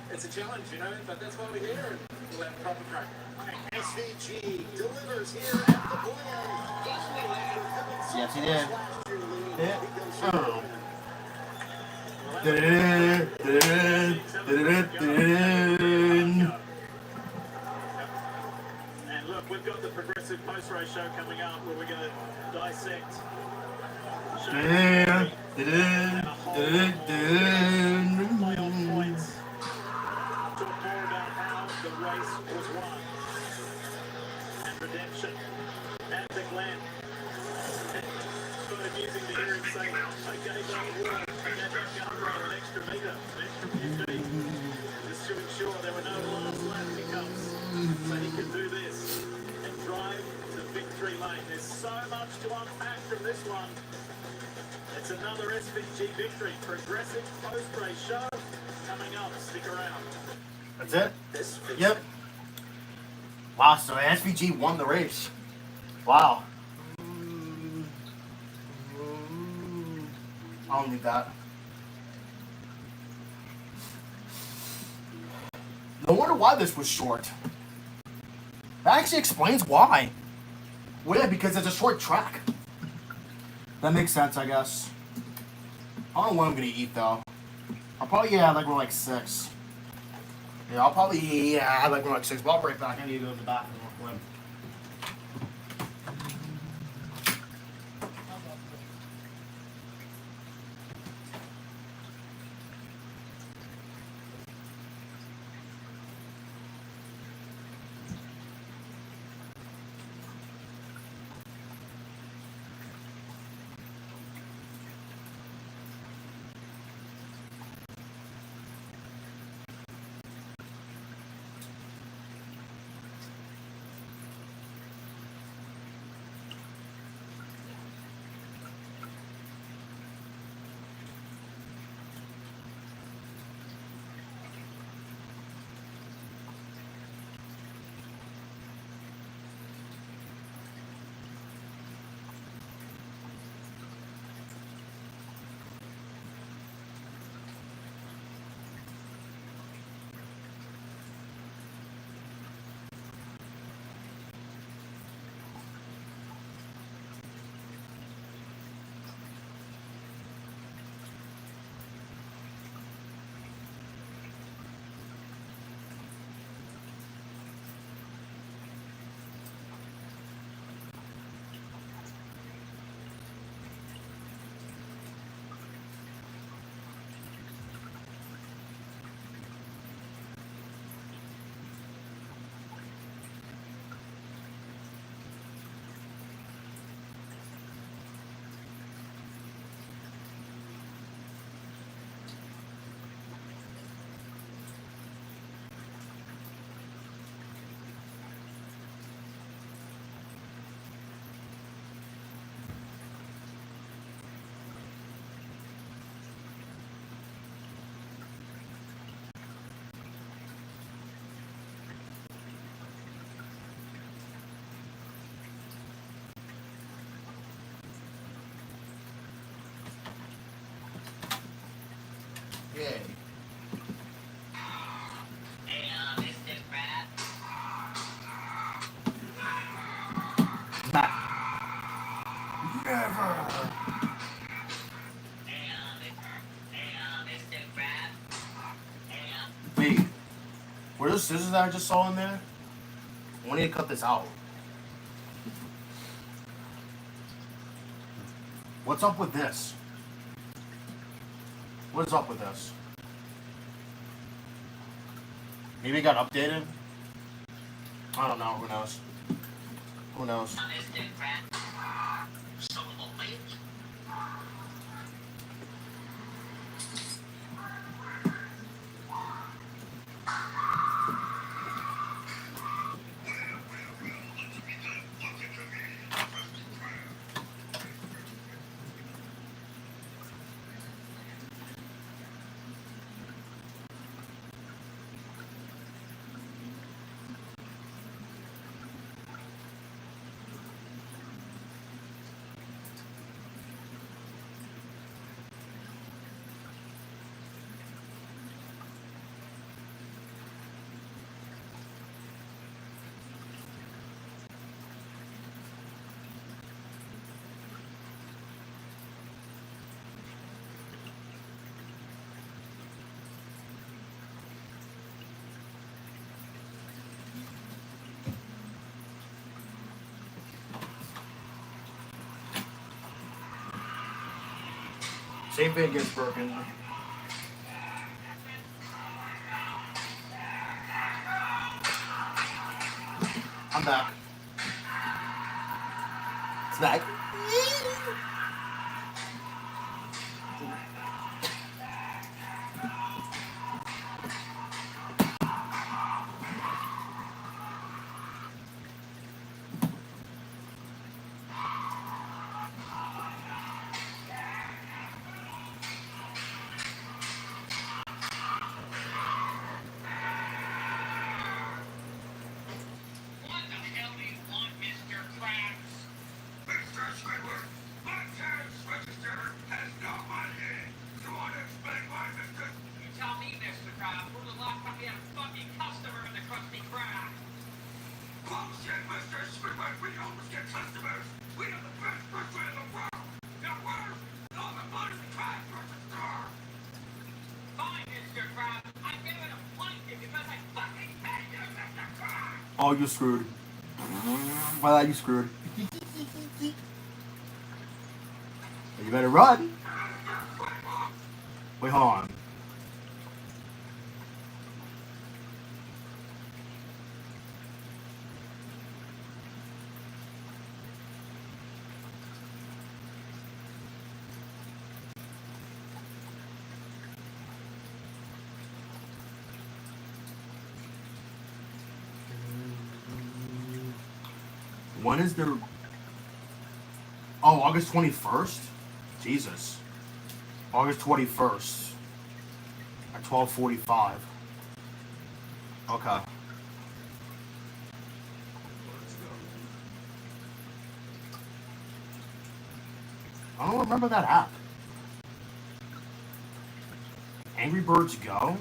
it's a challenge, you know, but that's why we're here, and we'll have a proper crack. SVG delivers here at the Glen. Yes, he did. Yeah. And look, we've got the progressive post-race show coming up where we're going to dissect playoff points. Talk more about how the race was won and redemption at the Glen. Sort of using the hearing say, okay, don't work, and that guardrail an extra metre, an extra few feet, just to ensure there were no last lap hiccups, so he could do this and drive to victory lane. There's so much to unpack from this one. It's another SVG victory. Progressive post-race show coming up. Stick around. That's it? Yep. Wow, so SVG won the race. Wow. I don't need that. No wonder why this was short. That actually explains why. Well, yeah, because it's a short track. That makes sense, I guess. I don't know what I'm gonna eat though. I'll probably eat like we're like 6. Yeah, I'll probably eat like we're like 6. But I'll break back. I need to go to the bathroom real quick. Wait, were those scissors that I just saw in there? I need to cut this out. What's up with this? What is up with this? Maybe it got updated? I don't know. Who knows? Who knows? Same thing gets broken. I'm back. It's back. What the hell do you want, Mr. Krabs? Mr. Squidward, my cash register has no money. You want to explain why, Mr. You tell me, Mr. Krabs. When was the last time we had a fucking customer in the Krusty Krab? Bullshit, Mr. Squidward. We always get customers. We are the best grocery in the world. You're worse than all the money we tried for the store. Fine, Mr. Krabs. I gave it a blanket because I fucking hate you, Mr. Krabs. Oh, you're screwed. Well, you screwed. You better run. Wait, hold on. When is there? Oh, August 21st? Jesus. August 21st. At 12:45. Okay. I don't remember that app. Angry Birds Go?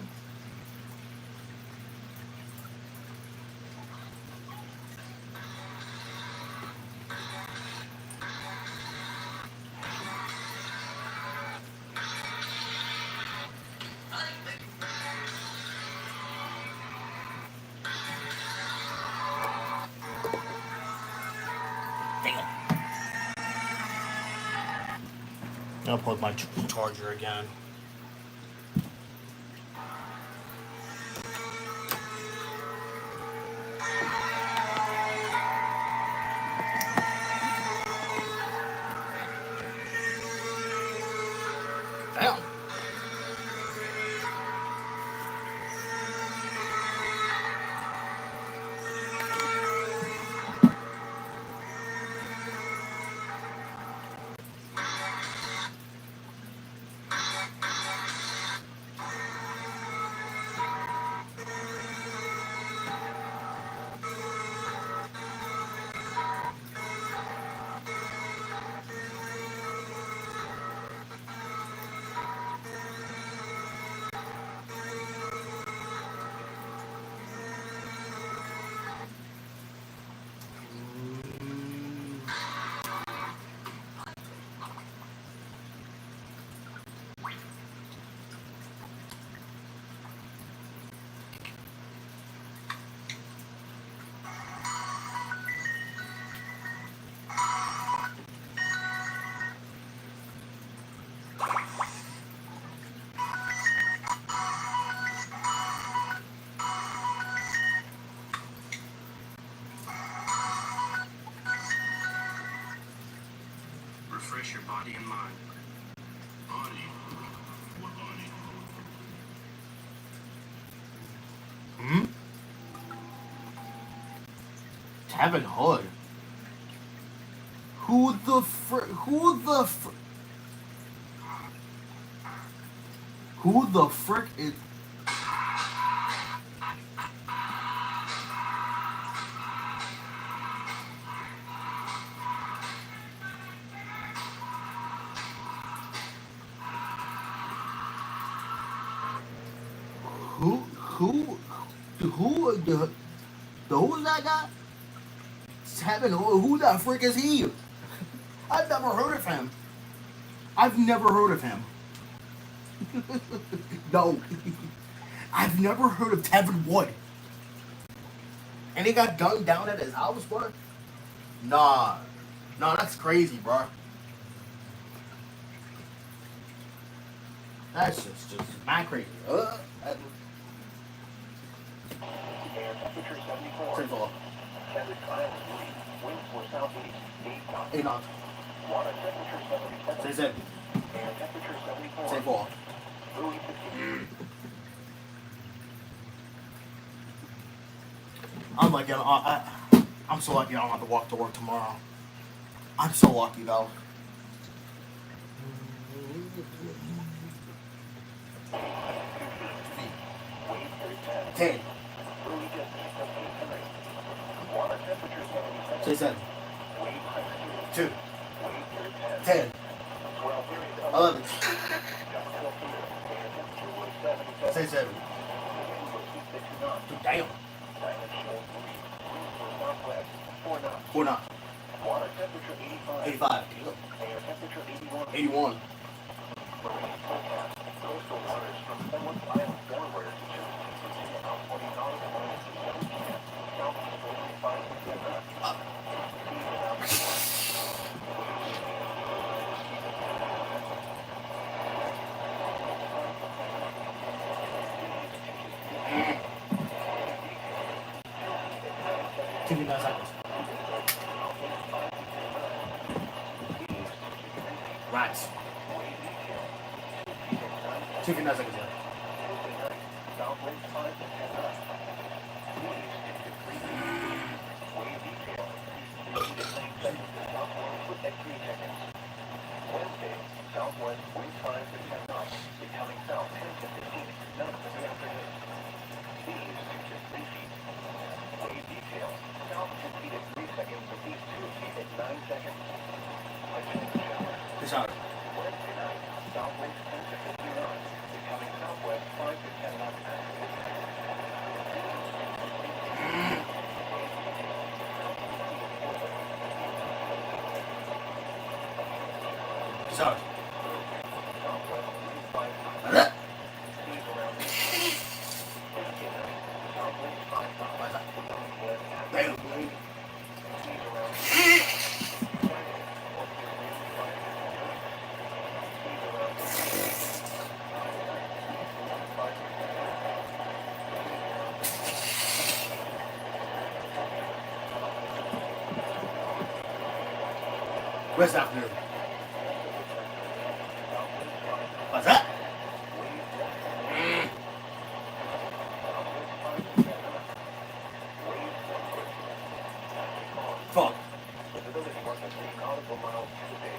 I'll plug my charger again. Damn. refresh your body and mind. Body? What body? Tevin Hood. Who the frick is... Who's that guy? Tevin Hood. Who the frick is he? I've never heard of him. No. I've never heard of Tevin Wood. And he got gunned down at his house, bro? Nah, that's crazy, bro. That's just mad crazy. Temperature 74. Simple. Feathered clouds, winds for southeast, 8 knots. 8 knots. Water temperature 77. Say 7. Air temperature 74. Say 4. Buoy 52. I'm like, I'm so lucky I don't have to walk to work tomorrow. I'm so lucky though. Ten. Water temperature 77. Say 7. 2. 10. 11. Say 7. Damn. 4 knots. Water temperature 85. 85. Air temperature 81. 81. Coastal waters from Penguin Island forward about 20 nautical miles to 17. Southeast 45 knots. Give me 9 seconds. Rats. 2 9 seconds. Southwest 5 to 10 knots. Wave detail. 8 to 9 seconds to southwest with at 3 seconds. Wednesday, southwest wind 5 to 10 knots, becoming south 10 to 15 knots in the afternoon. Seas 2 to 3 feet. Wave detail. South 2 feet at 3 seconds with east 2 feet at 9 seconds. A chance shower. This hour. Wednesday night, southwest 10 to 15 knots, becoming southwest 5 to 10 knots. This hour. Southwest wind 5 to 10 That's it. Seas around Wednesday night, southwest 5 knots. What's that? Southwest Damn. seas around West afternoon. What's that? Fuck.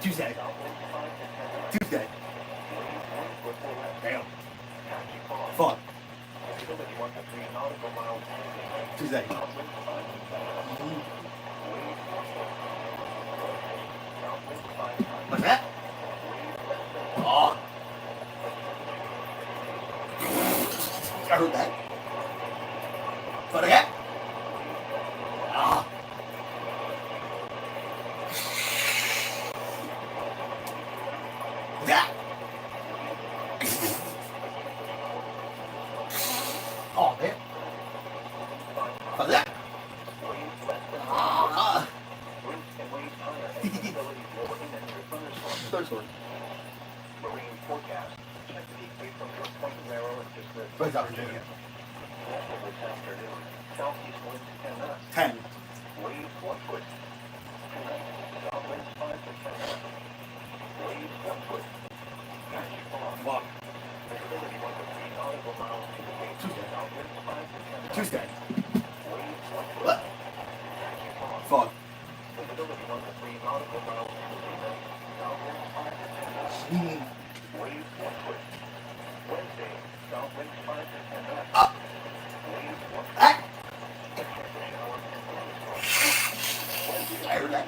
Tuesday. Tuesday. Damn. Fuck. Tuesday. What's that? Oh. I heard that. But again? Ah. Yeah. Oh, man. But that. Ah. Third story. Marine forecast. Chesapeake Bay from North Point Narrow and just the Where's Dr. Junior? also this afternoon. Southeast winds 10 knots. 10. Waves 1 foot. Tonight, south winds 5 to 10 knots. Tuesday. What? Fog. Up. Ah. I heard that.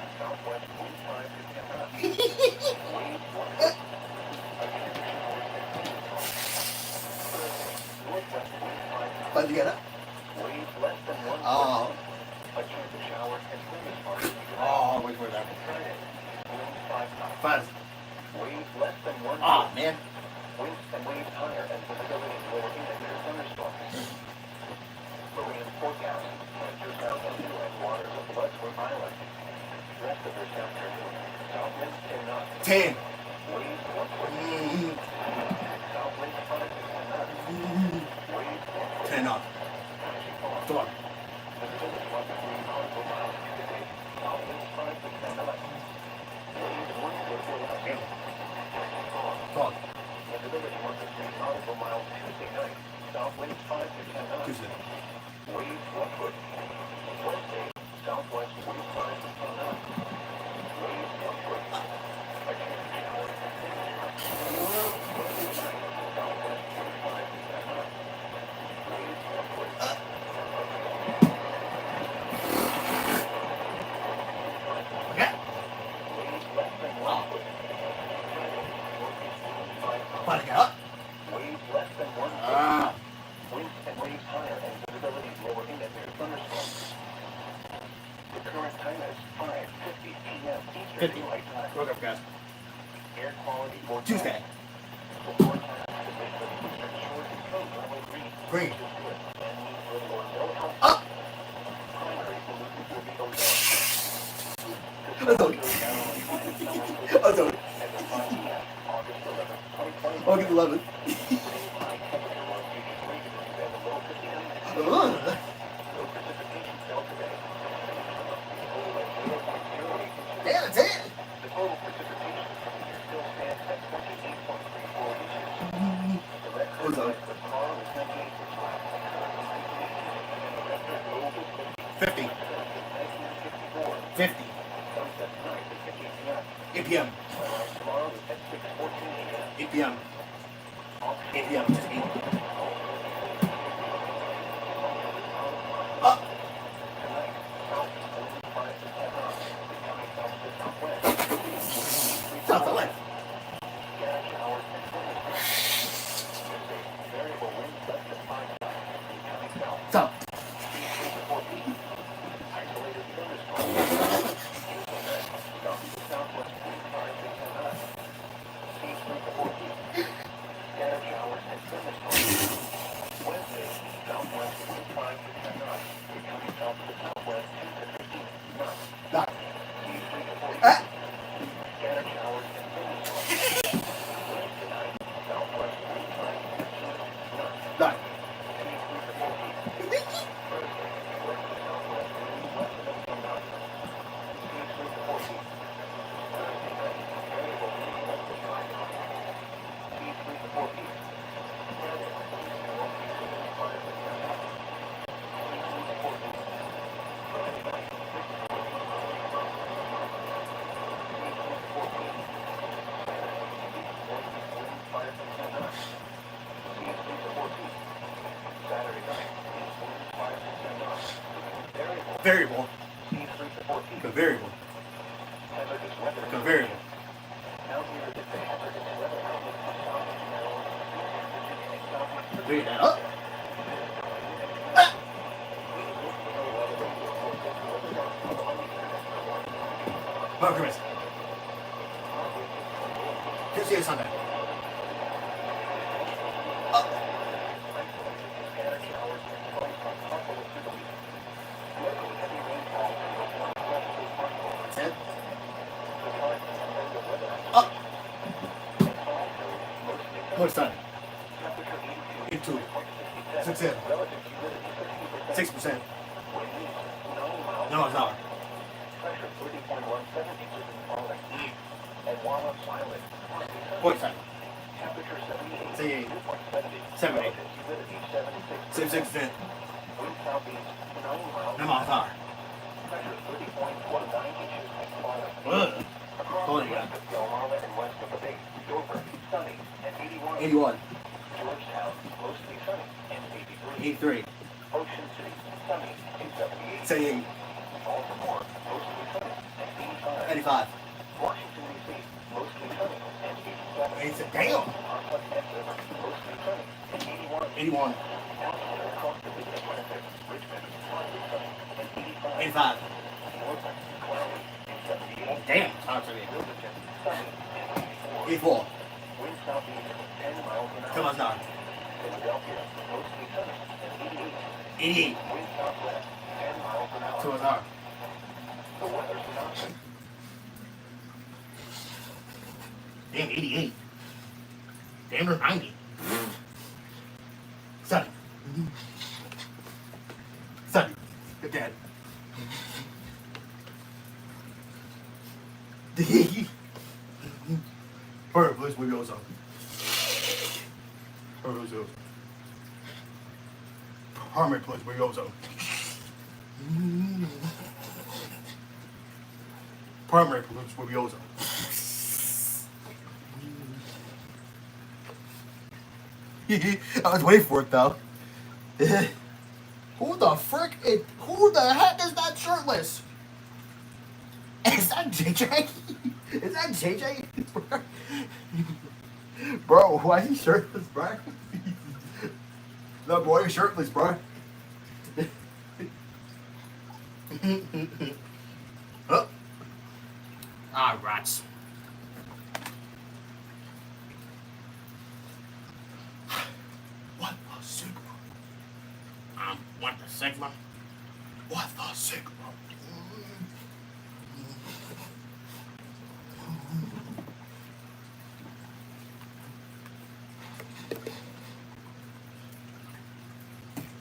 How'd you get up? Oh. Oh, wait for that. Fuzz. Oh, man. Ten. Mm-hmm. 10 off. Come on. Come on. Tuesday. Okay. Wow. About to get up. Ah. 50. Look up, guys. Tuesday. Green. Up. I told you. I told you. August 11th. Damn, it's it. Ozone. 50. 50. 8 p.m. 8 p.m. 8 p.m. Just 8. Up. South LA. South. Done. Ah. Done. Variable. The variable. The variable. Read that up. Ah. Margaret. Tuesday or Sunday. Up. Ten. Up. What's time? Into 6 in. 6%. No, it's not. What time? 78. 78. 76%. I'm on top. Ugh. Hold on, yeah. 81. 83. 78. 85. 86. Damn! 81. 85. Damn, sorry for me. 84. Come on, now. 88. Come on, now. Damn, 88. Damn, they're 90. 7. 7. You're dead. Alright, please, we go some. Alright, please, we go some. Primary police will be also. I was waiting for it though. Who the frick? Who the heck is that shirtless? Is that JJ? Is that JJ? Bro, why is he shirtless, bro? No, boy, you're shirtless, bro. Oh. Ah, rats. What the Sigma? What the Sigma? What the Sigma?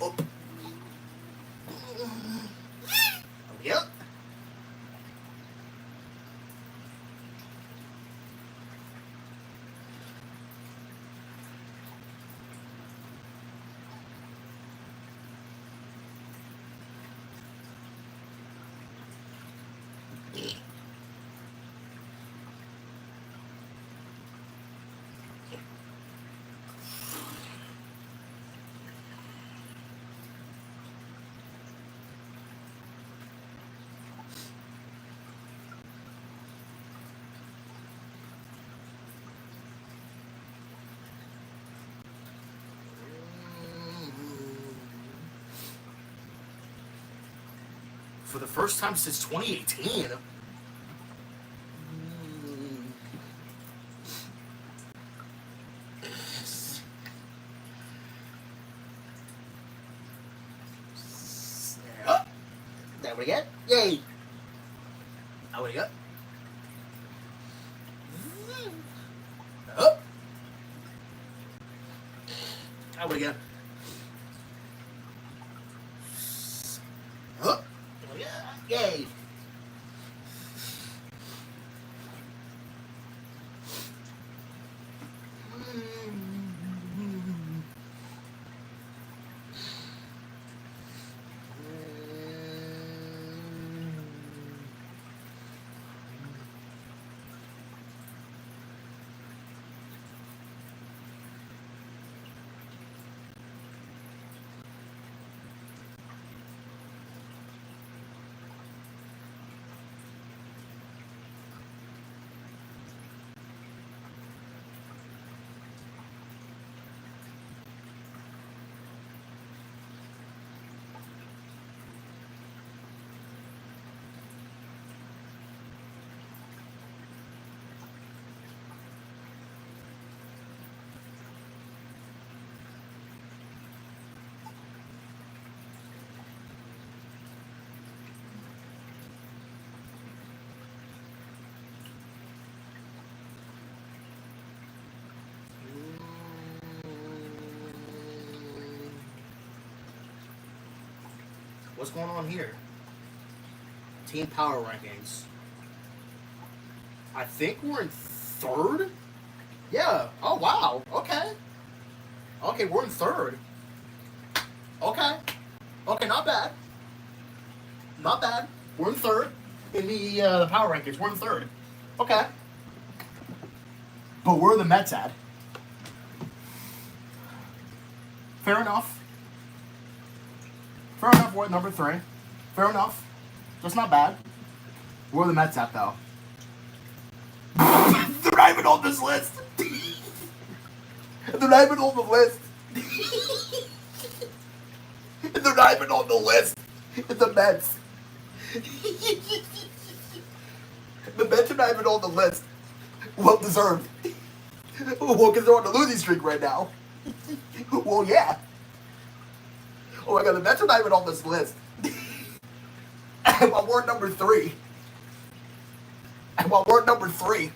Oh. Yep. For the first time since 2018. Oh, that we get? Yay! That we get? Oh! That we get? Oh! Yay! What's going on here? Team power rankings. I think we're in third? Yeah. Oh, wow. Okay. Okay, we're in third. Okay. Okay, not bad. Not bad. We're in third in the power rankings. We're in third. Okay. But where are the Mets at? Fair enough. Fair enough, we're at number 3. Fair enough. That's not bad. Where are the Mets at, though? They're not even on this list. They're not even on the list. They're not even on the list. The Mets. The Mets are not even on the list. Well deserved. Well, because they're on the losing streak right now. Well, yeah. Oh my god, the Mets are not even on this list. And while we're number 3. And while we're number 3.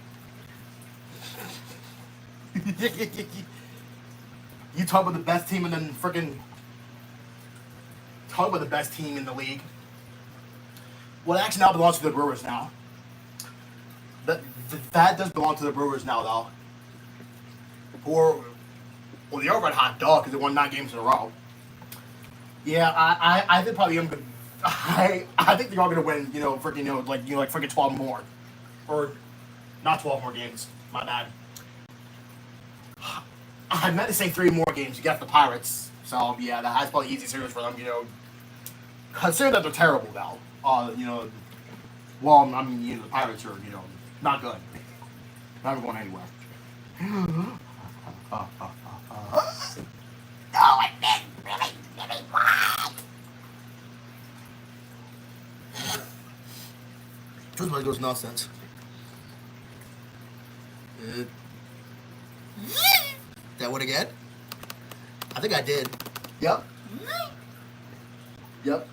You talk about the best team and then freaking talk about the best team in the league. Well, it actually now belongs to the Brewers now. That does belong to the Brewers now, though. Well, they are red hot dog because they won 9 games in a row. Yeah, I think probably I'm gonna. I think they are gonna win. Freaking like freaking 12 more, or not 12 more games. My bad. I meant to say 3 more games. You got the Pirates, so yeah, that's probably easy series for them. Considering that they're terrible now. Well, I mean, the Pirates are not good. Not going anywhere. Oh, I meant really what? Truth really goes nonsense. That what again? I think I did. Yep. Yep.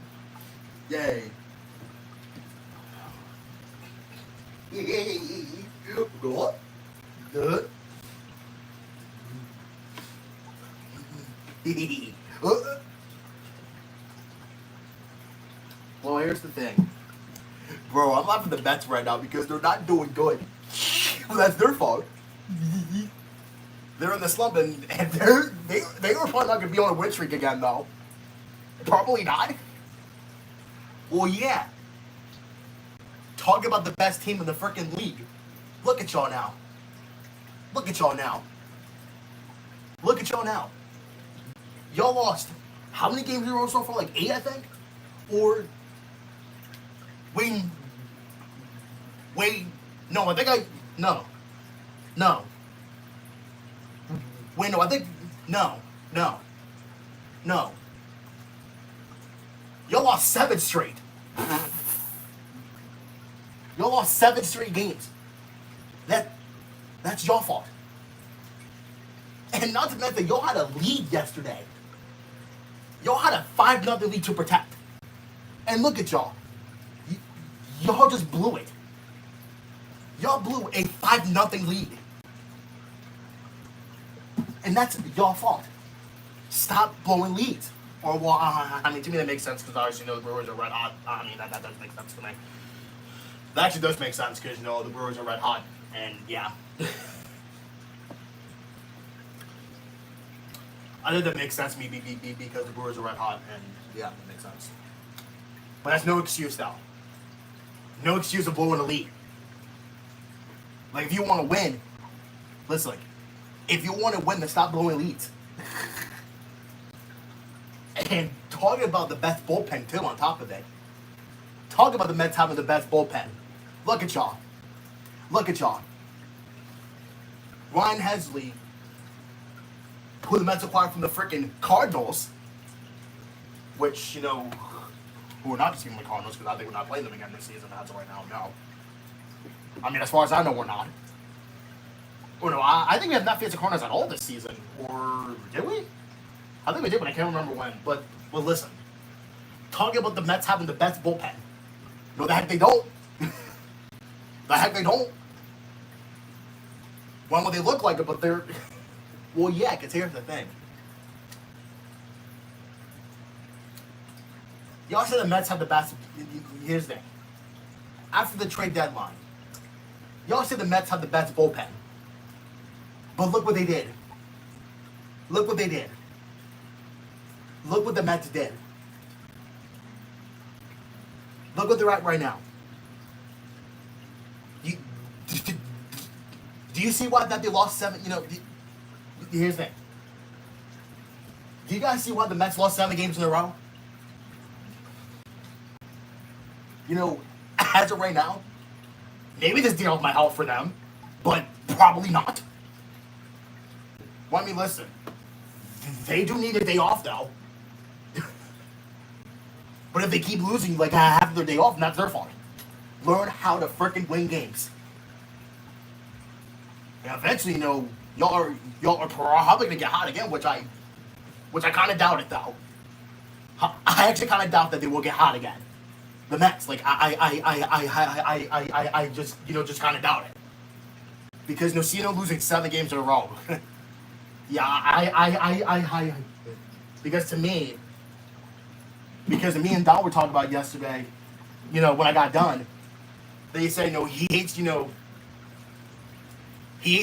Yay. What? Good. Well, here's the thing. Bro, I'm laughing at the Mets right now because they're not doing good. Well, that's their fault. They're in the slump, and they were probably not going to be on a win streak again, though. Probably not. Well, yeah. Talk about the best team in the freaking league. Look at y'all now. Look at y'all now. Look at y'all now. Y'all lost how many games in a row so far? Like 8, I think? Or... Wait, no, I think no. Wait, no, I think, no. Y'all lost 7 straight. Y'all lost 7 straight games. That's your fault. And not to mention, y'all had a lead yesterday. Y'all had a 5-0 lead to protect. And look at y'all. Y'all just blew it. Y'all blew a 5-0 lead. And that's your fault. Stop blowing leads. Or, well, I mean, to me that makes sense because obviously, the Brewers are red hot. I mean, that does make sense to me. That actually does make sense because, the Brewers are red hot. And, yeah. I think that makes sense to me because the Brewers are red hot. And, yeah, that makes sense. But that's no excuse, though. No excuse of blowing a lead. Like, if you want to win, listen, if you want to win, then stop blowing leads. And talking about the best bullpen, too, on top of it. Talk about the Mets having the best bullpen. Look at y'all. Look at y'all. Ryan Hesley, who the Mets acquired from the freaking Cardinals, which, who are not deceiving the Cardinals because I think we're not playing them again this season as of right now, no. I mean, as far as I know, we're not. Oh, no, I think we have not faced the Cardinals at all this season. Or did we? I think we did, but I can't remember when. But listen. Talking about the Mets having the best bullpen. No, the heck they don't. The heck they don't. Well, they look like it, but they're... Well, yeah, because here's the thing. Y'all said the Mets have the best... Here's the thing. After the trade deadline, y'all said the Mets have the best bullpen. But look what they did. Look what they did. Look what the Mets did. Look what they're at right now. You, do you see why that they lost 7? Here's the thing. Do you guys see why the Mets lost 7 games in a row? As of right now, maybe this deal might help for them, but probably not. Well, I mean, listen, they do need a day off though. But if they keep losing like half of their day off, then that's their fault. Learn how to freaking win games. And eventually, y'all are probably gonna get hot again, which I kind of doubt it though. I actually kind of doubt that they will get hot again. The Mets, like I just just kind of doubt it because seeing them losing 7 games in a row. Yeah, I because me and Don were talking about yesterday. When I got done, they said he hates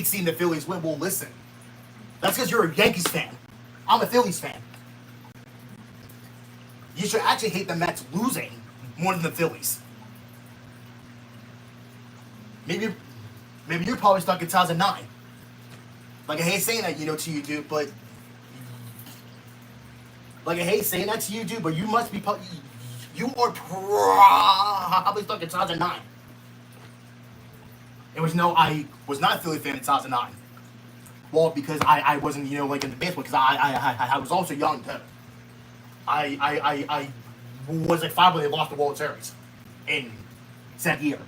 seeing the Phillies win. Well, listen, that's because you're a Yankees fan. I'm a Phillies fan. You should actually hate the Mets losing more than the Phillies. Maybe you're probably stuck in 2009. Like I hate saying that, to you, dude, but you must be you are probably stuck in 2009. I was not a Philly fan in 2009. Well, because I wasn't like in the baseball because I was also young too. I was like 5 when they lost the World Series in that year.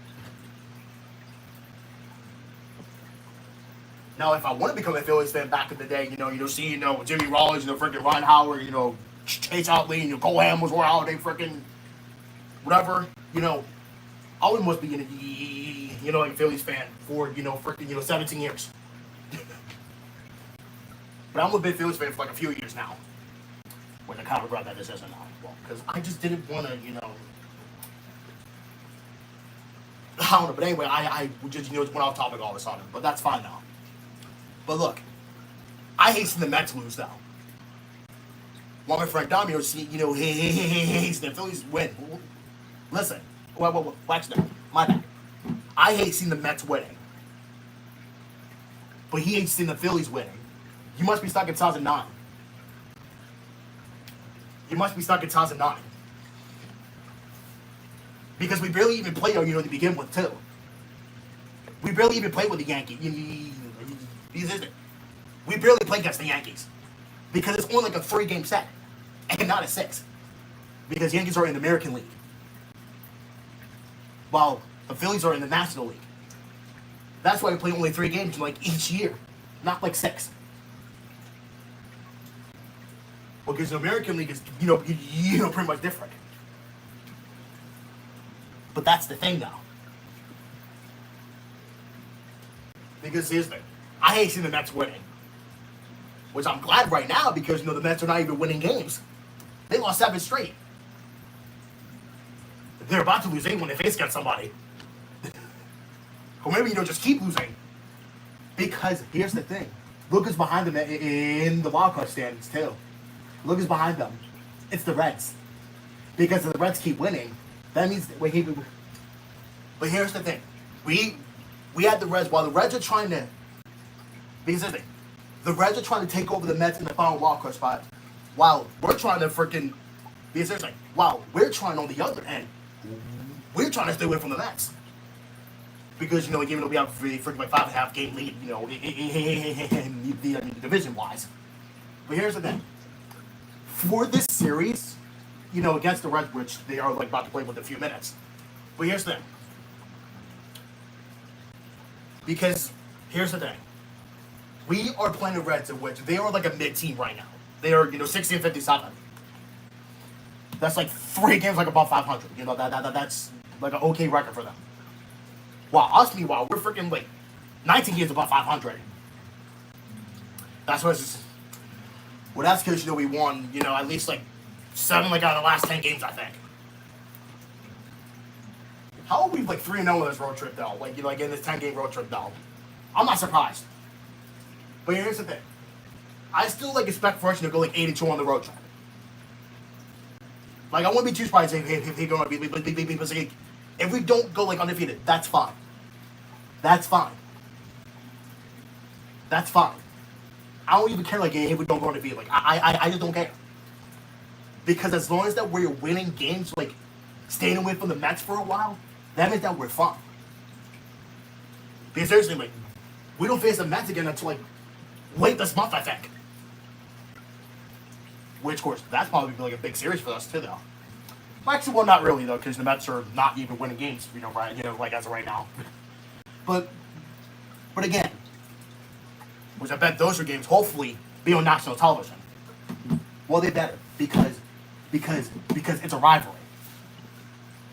Now, if I want to become a Phillies fan back in the day, see, Jimmy Rollins, freaking Ron Howard, Chase Utley, Cole Hamels, Roy Halladay, freaking whatever, I would must be a Phillies fan for freaking 17 years. But I'm a big Phillies fan for like a few years now. Which I kind of regret that this isn't now. Well, because I just didn't want to, I don't know. But anyway, I just, went off topic all of a sudden. But that's fine now. But look, I hate seeing the Mets lose though. While my friend Dom, he hates the Phillies win. Listen, actually, my bad. I hate seeing the Mets winning. But he hates seeing the Phillies winning. You must be stuck in 2009. You must be stuck in 2009. Because we barely even played, to begin with, too. We barely even played with the Yankees. We barely played against the Yankees. Because it's only like a 3-game set. And not a 6. Because the Yankees are in the American League. While the Phillies are in the National League. That's why we play only 3 games like each year. Not like 6. Because the American League is, pretty much different. But that's the thing, though. Because here's the thing. I hate seeing the Mets winning. Which I'm glad right now because, the Mets are not even winning games. They lost 7 straight. They're about to lose 8 when they face against somebody. Or maybe, just keep losing. Because here's the thing. Look who's behind them in the wildcard standings, too. Look who's behind them. It's the Reds. Because if the Reds keep winning, that means but here's the thing. We had the Reds while the Reds are trying to. Because here's the thing. The Reds are trying to take over the Mets in the final wildcard spot, while we're trying to freaking. Because here's the thing. While we're trying on the other end, we're trying to stay away from the Mets. Because even though we have freaking like 5.5 game lead, in the division wise. But here's the thing. For this series, against the Reds, which they are like about to play with a few minutes. But here's the thing. Because here's the thing. We are playing the Reds, in which they are like a mid-team right now. They are 60 and 57. That's like 3 games like above 500. That's like an okay record for them. While us, meanwhile, we're freaking like 19 games above 500. That's what it's just. Well, that's because, we won, at least, 7, out of the last 10 games, I think. How are we, 3-0 in this road trip, though? In this 10-game road trip, though? I'm not surprised. But here's the thing. I still, expect for us to go, 8-2 on the road trip. Like, I wouldn't be too surprised if they don't be if we don't go like undefeated, that's fine. That's fine. That's fine. I don't even care like if we don't go undefeated. Like I just don't care. Because as long as that we're winning games, like staying away from the Mets for a while, that means that we're fine. Because seriously, like we don't face the Mets again until like late this month, I think. Which, of course, that's probably like a big series for us too, though. Actually, well, not really though, because the Mets are not even winning games, right? Like as of right now. But again, which I bet those are games hopefully be on national television. Well, they better because it's a rivalry.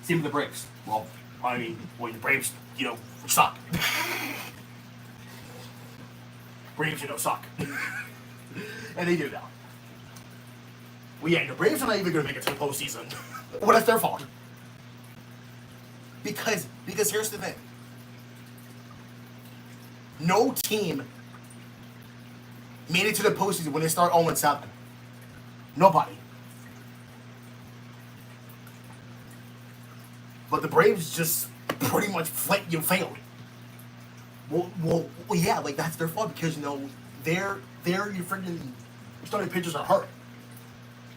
Same with the Braves. Well, I mean, the Braves, suck. Braves, suck, and they do now. Well, yeah, the Braves are not even going to make it to the postseason. Well, that's their fault. Because here's the thing. No team made it to the postseason when they start 0-7. Nobody. But the Braves just pretty much failed. Well, yeah, like that's their fault because their freaking starting pitchers are hurt.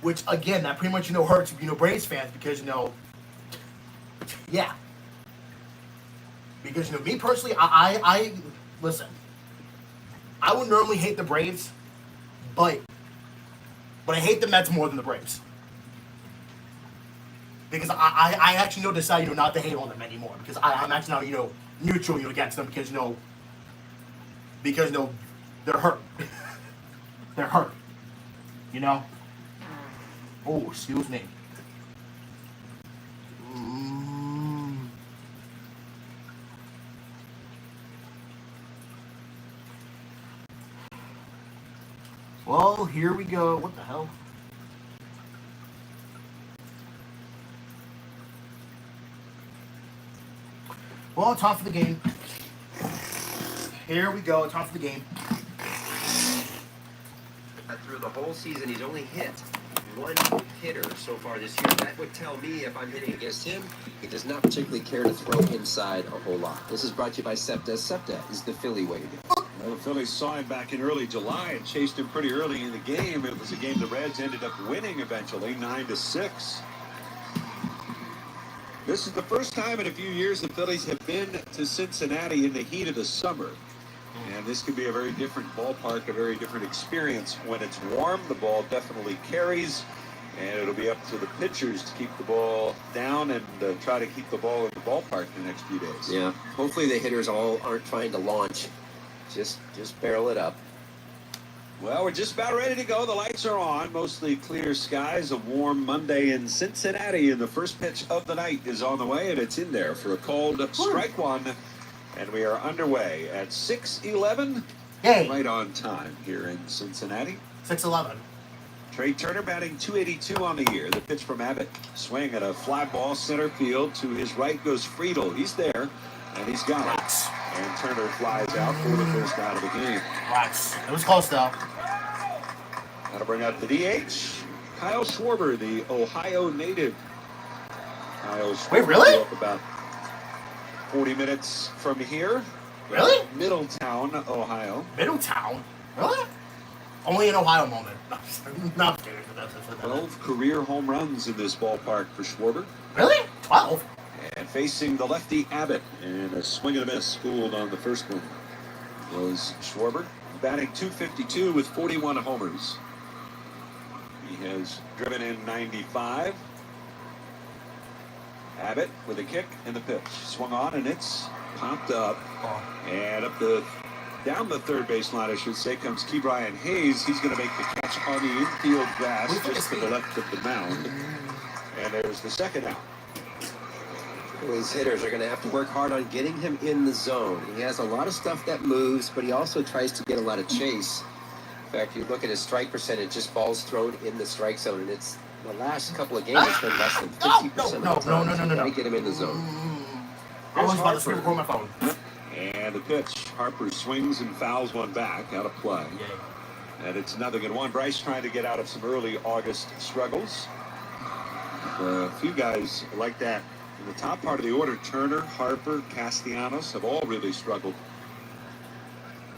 Which again, that pretty much hurts Braves fans because yeah. Because me personally, I listen. I would normally hate the Braves, but I hate the Mets more than the Braves. Because I actually decide not to hate on them anymore because I'm actually now neutral against them because they're hurt. They're hurt. Oh, excuse me. Well, here we go. What the hell? Well, time for the game. Here we go. Time for the game. Through the whole season, he's only hit one hitter so far this year. That would tell me if I'm hitting against him, he does not particularly care to throw inside a whole lot. This is brought to you by SEPTA. SEPTA is the Philly way to go. Well, the Phillies saw him back in early July and chased him pretty early in the game. It was a game the Reds ended up winning eventually, 9-6. This is the first time in a few years the Phillies have been to Cincinnati in the heat of the summer. And this could be a very different ballpark, a very different experience. When it's warm, the ball definitely carries, and it'll be up to the pitchers to keep the ball down and try to keep the ball in the ballpark the next few days. Yeah, hopefully the hitters all aren't trying to launch. Just barrel it up. Well, we're just about ready to go. The lights are on. Mostly clear skies. A warm Monday in Cincinnati, and the first pitch of the night is on the way, and it's in there for a called strike one. And we are underway at 6:11. Yay. Right on time here in Cincinnati. 6:11. Trey Turner batting .282 on the year. The pitch from Abbott. Swing at a fly ball center field. To his right goes Friedel. He's there, and he's got it. And Turner flies out for the first out of the game. It was close, though. That'll bring out the DH. Kyle Schwarber, the Ohio native. Kyle Schwarber. Wait, really? Up about 40 minutes from here. Really? Middletown, Ohio. Middletown? Really? Only an Ohio moment. No, I'm kidding. 12 career home runs in this ballpark for Schwarber. Really? 12? And facing the lefty Abbott. And a swing and a miss schooled on the first one was Schwarber. Batting .252 with 41 homers. He has driven in 95. Abbott with a kick and the pitch. Swung on and it's popped up. And down the third baseline, I should say, comes Ke'Bryan Hayes. He's going to make the catch on the infield grass just to the left of the mound. And there's the second out. These hitters are going to have to work hard on getting him in the zone. He has a lot of stuff that moves, but he also tries to get a lot of chase. In fact, you look at his strike percentage, just balls thrown in the strike zone, and it's the last couple of games, it's been less than 50% of the time. No. Get him in the zone. I was about to scream on my phone. And the pitch. Harper swings and fouls one back out of play. And it's 0-1. Bryce trying to get out of some early August struggles. A few guys like that in the top part of the order. Turner, Harper, Castellanos have all really struggled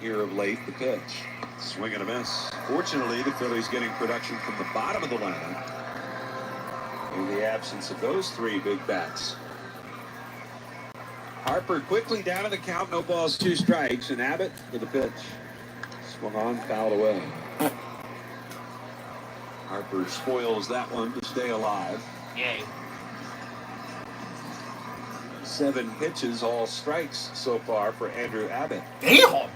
here of late. The pitch. Swing and a miss. Fortunately, the Phillies getting production from the bottom of the lineup in the absence of those three big bats. Harper quickly down to the count. No balls, 2 strikes. And Abbott with the pitch. Swung on, fouled away. Harper spoils that one to stay alive. Yay. 7 pitches, all strikes so far for Andrew Abbott. Damn!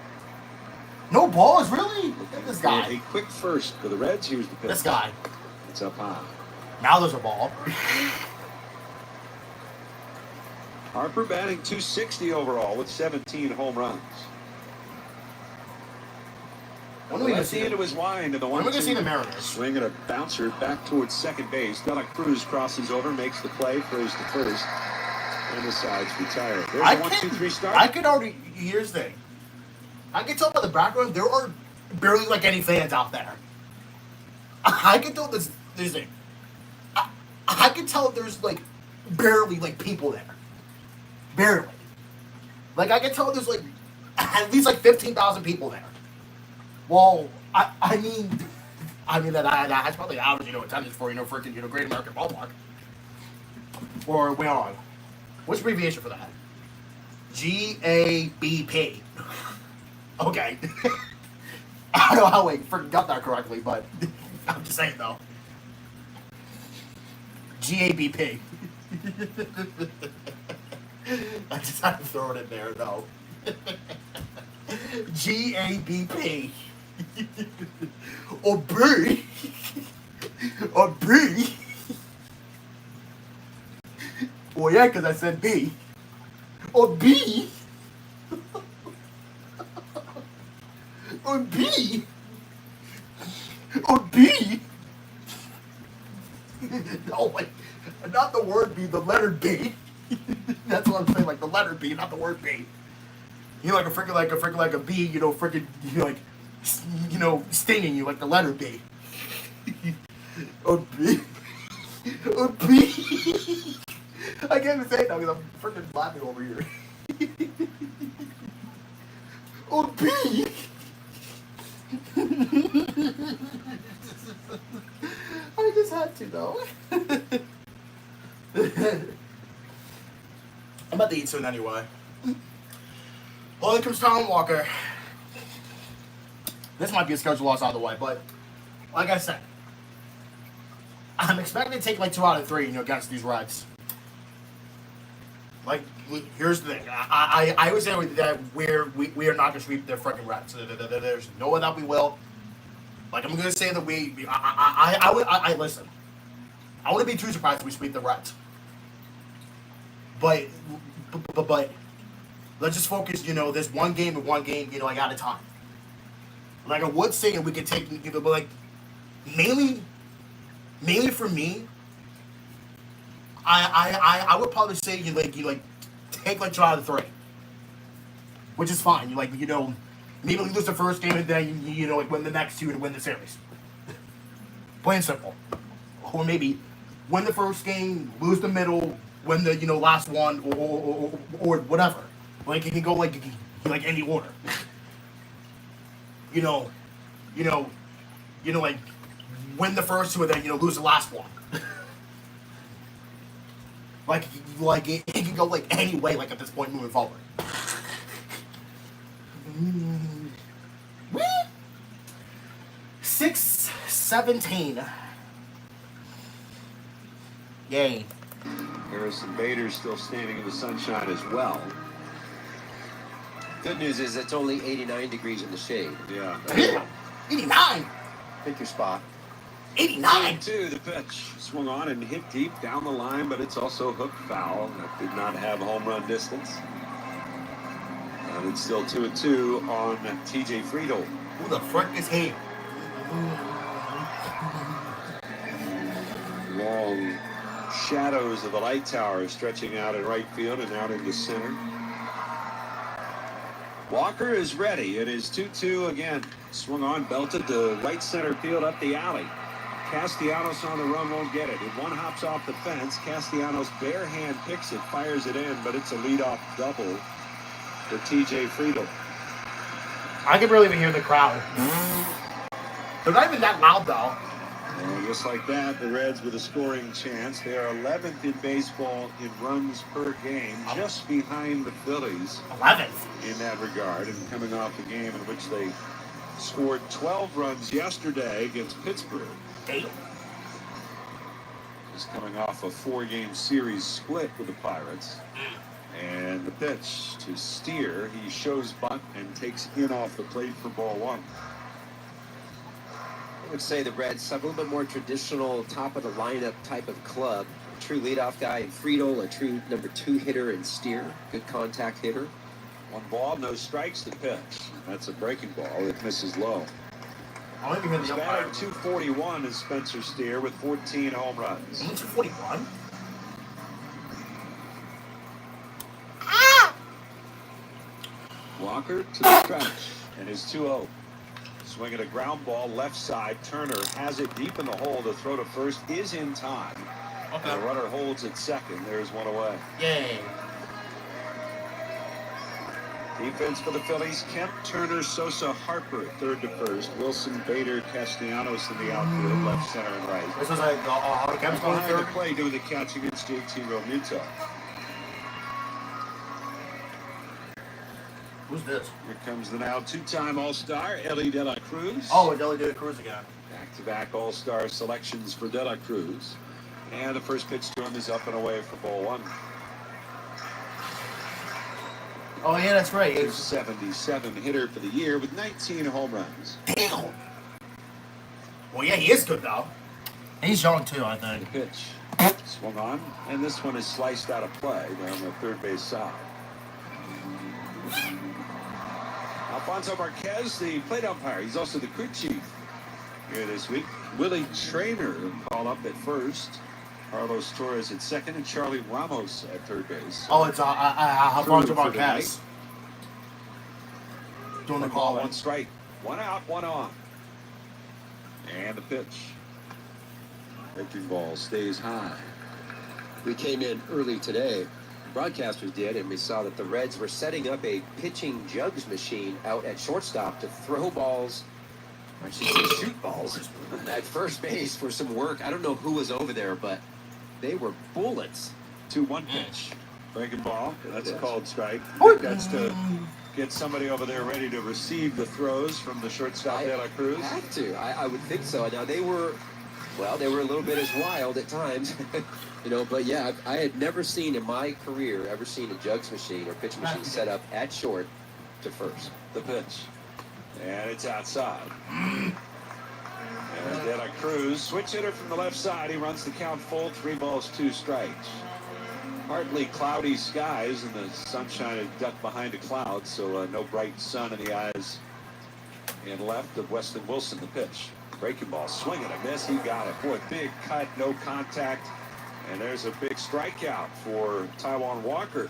No balls, really? Look at this guy. A quick first for the Reds. Here's the pitch. This guy. It's up high. Now there's a ball. Harper batting .260 overall with 17 home runs. When are we going to see into his wind and the one. When are we going to see the Mariners? Swing and a bouncer back towards second base. Dela Cruz crosses over, makes the play, throws to first, and the side's retired. There's a 1-2-3 start. I could already. Here's the thing. I can tell by the background there are barely like any fans out there. I can tell there's a. I can tell there's like barely like people there. Barely. Like I can tell there's like at least like 15,000 people there. Well, I mean that's probably average, attendance for freaking Great American Ballpark. Or wait on. What's the abbreviation for that? GABP. Okay. I don't know how I freaking got that correctly, but I'm just saying though. GABP. I just had to throw it in there though. GABP. Or B. Or B. Well, yeah, because I said B. Or B. Or B. Or B. No, like, not the word B, the letter B. That's what I'm saying, like the letter B, not the word B. Like a freaking like a bee, stinging you like the letter B. Or B. Or B. I can't even say it now because I'm freaking laughing over here. Or B. I just had to though. I'm about to eat soon anyway. Well, here comes Tom Walker. This might be a schedule loss out of the way, but like I said, I'm expecting to take like 2 out of 3, against these Reds. Like, here's the thing. I would say that we are not going to sweep their freaking Reds. There's no way that we will. Like, I'm going to say that I listen. I wouldn't be too surprised if we sweep the Reds. But let's just focus, this one game, like at a time. Like I would say that we could take, but like mainly for me, I would probably say you take like 2 out of 3, which is fine. Maybe we lose the first game and then win the next 2 to win the series. Plain and simple. Or maybe win the first game, lose the middle, win the last one, or whatever. Like it can go like any order. Like win the first 2 and then lose the last one. like it can go like any way like at this point moving forward. 6-17. Yay. Harrison Bader's still standing in the sunshine as well. Good news is it's only 89 degrees in the shade. Yeah. 89! Pick your spot. 89! 2-2, the pitch. Swung on and hit deep down the line, but it's also hook foul. That did not have home run distance. And it's still 2-2 on TJ Friedel. Who the frick is he? Long shadows of the light tower stretching out in right field and out into center. Walker is ready. It is 2-2 again. Swung on, belted to right center field up the alley. Castellanos on the run won't get it. If one hops off the fence, Castellanos bare hand picks it, fires it in, but it's a leadoff double for T.J. Friedel. I can barely even hear the crowd. They're not even that loud, though. And just like that, the Reds with a scoring chance. They are 11th in baseball in runs per game, just behind the Phillies. 11th? In that regard, and coming off a game in which they scored 12 runs yesterday against Pittsburgh. 8. Just coming off a 4-game series split with the Pirates. And the pitch to Steer. He shows bunt and takes in off the plate for ball 1. I would say the Reds have a little bit more traditional top of the lineup type of club. A true leadoff guy in Friedel, a true number 2 hitter in Steer, good contact hitter. 1 ball, no strikes. The pitch. That's a breaking ball. It misses low. He's batting .241 is Spencer Steer with 14 home runs. 241? Walker to the stretch and his 2-0. Swinging a ground ball left side. Turner has it deep in the hole. The throw to first is in time. Okay. The runner holds at second. There's one away. Yay. Defense for the Phillies. Kemp, Turner, Sosa, Harper at third to first. Wilson, Bader, Castellanos in the outfield, left, center, and right. This was like Kemp's going Behind the third. play doing the catch against JT Realmuto. Who's this? Here comes the now 2-time All-Star, Ellie De La Cruz. Oh, it's Ellie De La Cruz again. Back-to-back All-Star selections for De La Cruz. And the first pitch to him is up and away for ball 1. Oh, yeah, that's right. He's 77 hitter for the year with 19 home runs. Damn. Well, yeah, he is good, though. He's young, too, I think. The pitch swung on, and this one is sliced out of play down the third base side. Alfonso Marquez, the plate umpire. He's also the crew chief here this week. Willie Traynor called up at first. Carlos Torres at second, and Charlie Ramos at third base. Oh, it's Alfonso Marquez doing the call. 1 strike, 1 out, 1 on. And the pitch. Breaking ball stays high. We came in early today, broadcasters did, and we saw that the Reds were setting up a pitching jugs machine out at shortstop to throw balls, I should say shoot balls, at first base for some work. I don't know who was over there, but they were bullets. 2-1 pitch. Breaking ball. That's a called strike. That's to get somebody over there ready to receive the throws from the shortstop De La Cruz. Have to. I would think so. Now they were a little bit as wild at times, but yeah, I had never seen in my career a jugs machine or pitch machine set up at short to first. The pitch. And it's outside. And De La Cruz, switch hitter from the left side. He runs the count full, 3 balls, 2 strikes. Partly cloudy skies, and the sunshine had ducked behind a cloud, so no bright sun in the eyes. And left of Weston Wilson, the pitch. Breaking ball, swing and a miss. He got it. Boy, big cut, no contact. And there's a big strikeout for Taijuan Walker.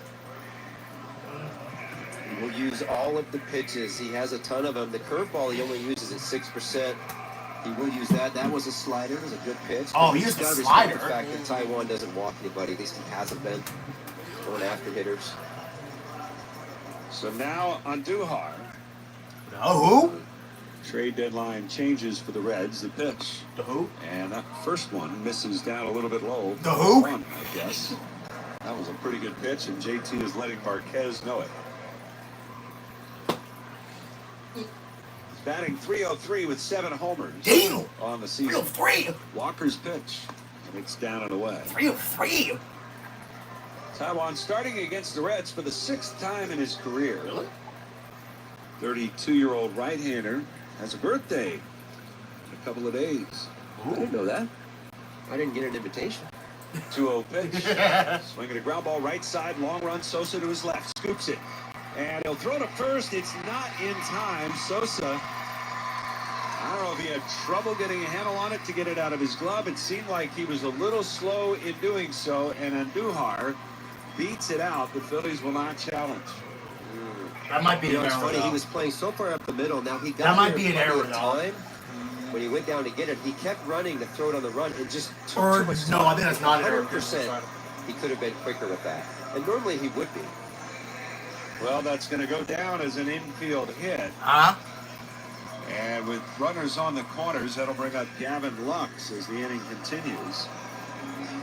He will use all of the pitches. He has a ton of them. The curveball he only uses at 6%. He will use that. That was a slider. It was a good pitch. Oh, he used a slider. The fact that Taijuan doesn't walk anybody, at least he hasn't been going after hitters. So now Andujar. Who? Trade deadline changes for the Reds. The pitch. The who? And that first one misses down a little bit low. The who? 1, I guess. That was a pretty good pitch, and JT is letting Marquez know it. He's batting .303 with 7 homers. Damn. On the season. 303. Walker's pitch. And it's down and away. 303. Taijuan starting against the Reds for the 6th time in his career. Really? 32-year-old right-hander has a birthday in a couple of days. Ooh. I didn't know that. I didn't get an invitation. 2-0 pitch. Swinging a ground ball right side, long run. Sosa to his left, scoops it. And he'll throw to first. It's not in time. Sosa, I don't know if he had trouble getting a handle on it to get it out of his glove. It seemed like he was a little slow in doing so, and Andujar beats it out. The Phillies will not challenge. That might be an error. It's funny, though. he was playing so far up the middle. Now he got that might be an error, though. time. when he went down to get it, he kept running to throw it on the run and just took Or, too much no, time. I think that's not an error. 100%. He could have been quicker with that. And normally he would be. Well, that's going to go down as an infield hit. And with runners on the corners, that'll bring up Gavin Lux as the inning continues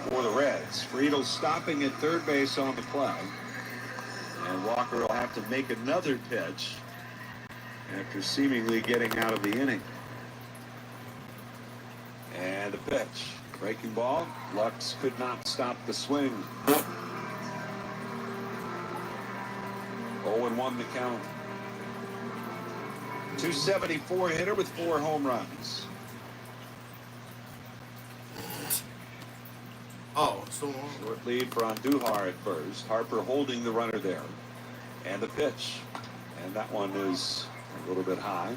for the Reds. Friedel stopping at third base on the play. And Walker will have to make another pitch after seemingly getting out of the inning. And the pitch. Breaking ball. Lux could not stop the swing. 0-1 the count. 274 hitter with 4 home runs. Oh, so short lead for Andujar at first. Harper holding the runner there. And the pitch. And that one is a little bit high.